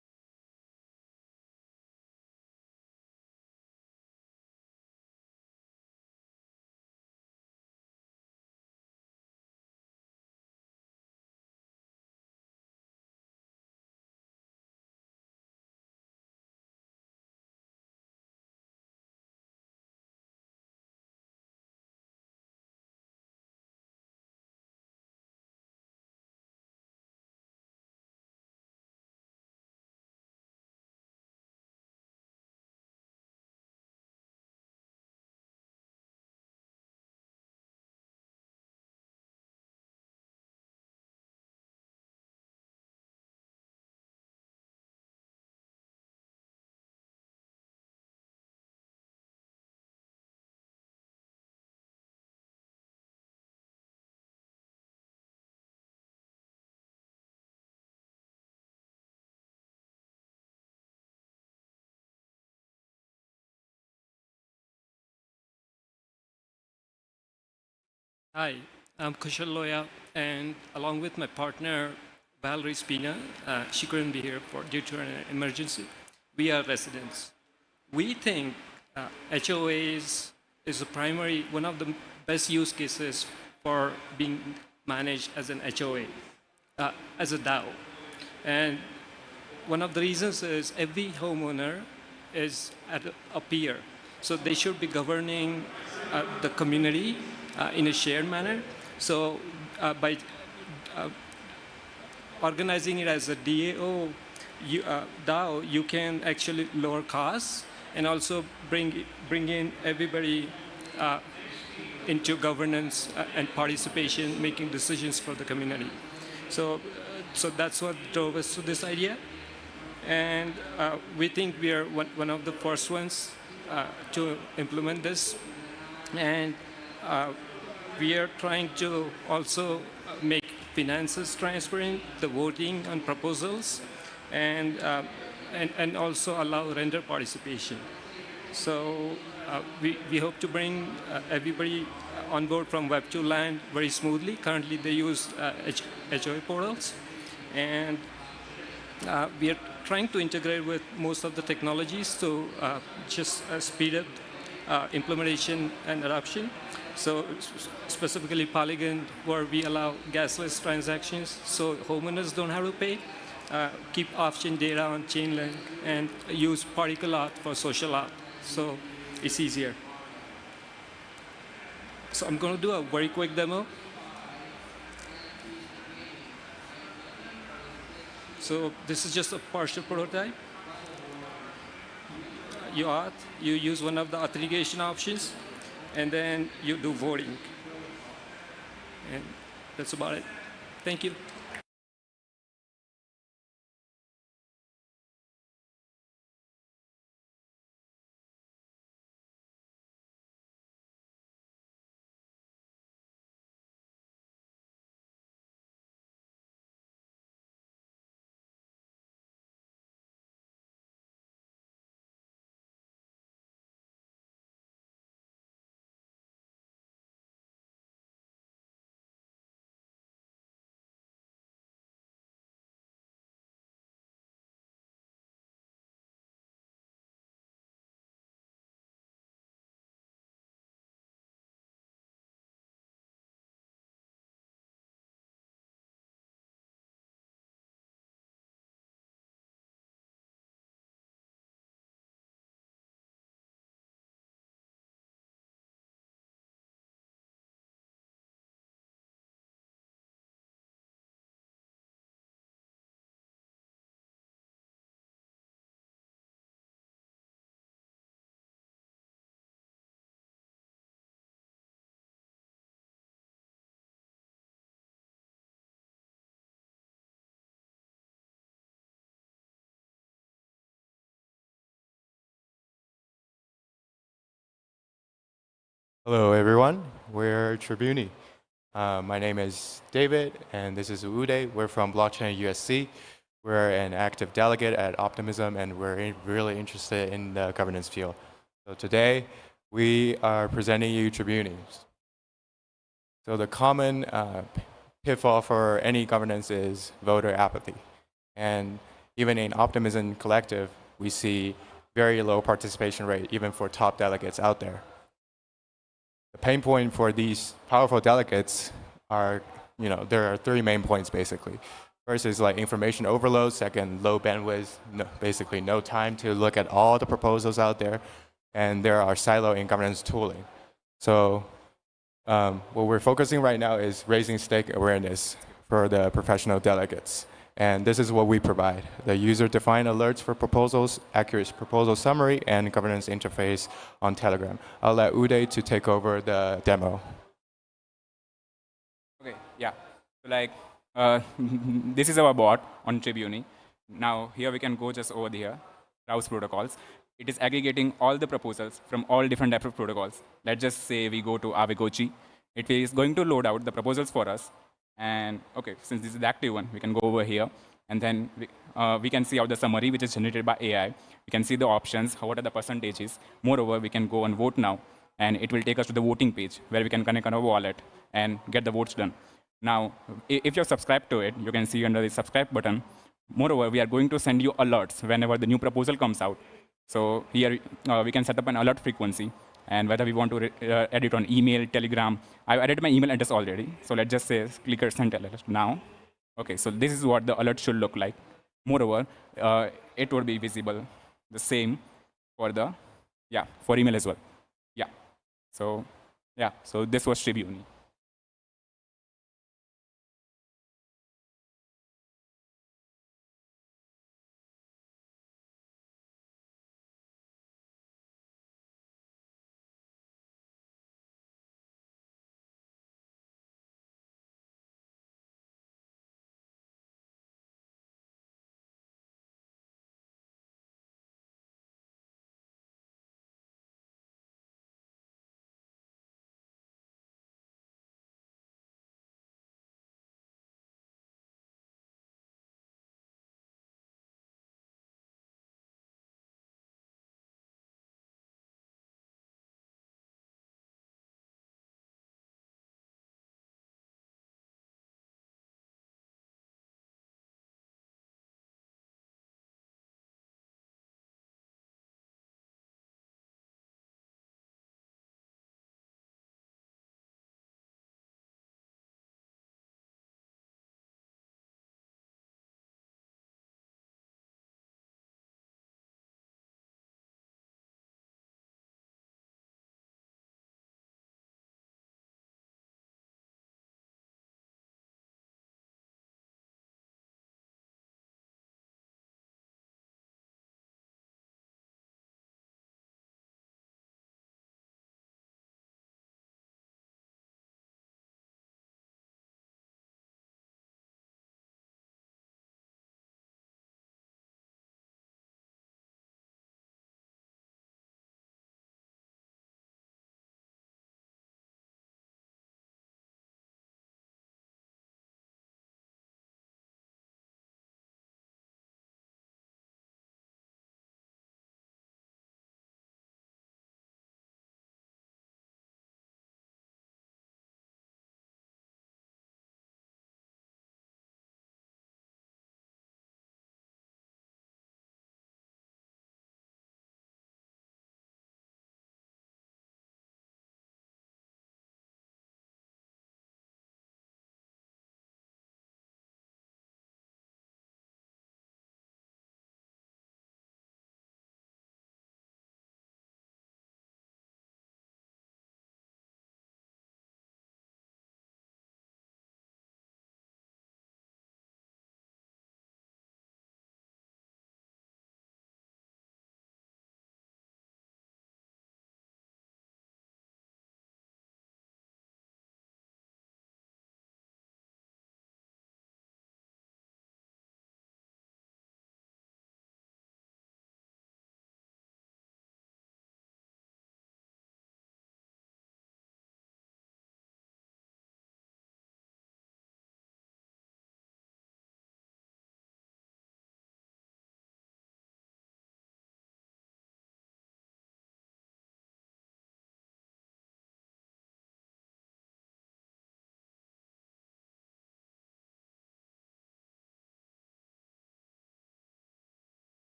Hi, I'm Kushal Loya, and along with my partner, Valerie Spina, she couldn't be here due to an emergency. We are residents. We think HOAs is one of the best use cases for being managed as an HOA, as a DAO. And one of the reasons is every homeowner is at a peer. So they should be governing the community in a shared manner. So by organizing it as a DAO, you can actually lower costs and also bring in everybody into governance and participation, making decisions for the community. So that's what drove us to this idea. And we think we are one of the first ones to implement this. And we are trying to also make finances transparent, the voting on proposals, and also allow renter participation. So we hope to bring everybody on board from Web2 land very smoothly. Currently, they use HOA portals. And we are trying to integrate with most of the technologies to just speed up implementation and adoption. So specifically Polygon, where we allow gasless transactions, so homeowners don't have to pay. Keep off-chain data on Chainlink, and use particle art for social art. So it's easier. So I'm going to do a very quick demo. So this is just a partial prototype. You use one of the authentication options, and then you do voting. And that's about it. Thank you. Hello, everyone. We're Tribuni. My name is David, and this is Uday. We're from Blockchain USC. We're an active delegate at Optimism, and we're really interested in the governance field. So today, we are presenting you Tribuni. So the common pitfall for any governance is voter apathy. And even in Optimism Collective, we see very low participation rate, even for top delegates out there. The pain point for these powerful delegates are, there are three main points basically. First is like information overload. Second, low bandwidth, basically no time to look at all the proposals out there. And there are silo in governance tooling. So what we're focusing right now is raising stake awareness for the professional delegates. And this is what we provide: the user-defined alerts for proposals, accurate proposal summary, and governance interface on Telegram. I'll let Uday to take over the demo. Okay, yeah. So like, this is our bot on Tribuni. Now here we can go just over here, browse protocols. It is aggregating all the proposals from all different types of protocols. Let's just say we go to Aavegotchi. It is going to load out the proposals for us. And okay, since this is the active one, we can go over here, and then we can see out the summary, which is generated by AI. We can see the options, what are the percentages. Moreover, we can go and vote now. and it will take us to the voting page where we can connect on our wallet and get the votes done. Now, if you're subscribed to it, you can see under the subscribe button. Moreover, we are going to send you alerts whenever the new proposal comes out. So here we can set up an alert frequency, and whether we want to edit on email, Telegram. I've added my email address already. So let's just say click send alert now. Okay, so this is what the alert should look like. Moreover, it would be visible the same for the, for email as well. Yeah. So this was Tribune.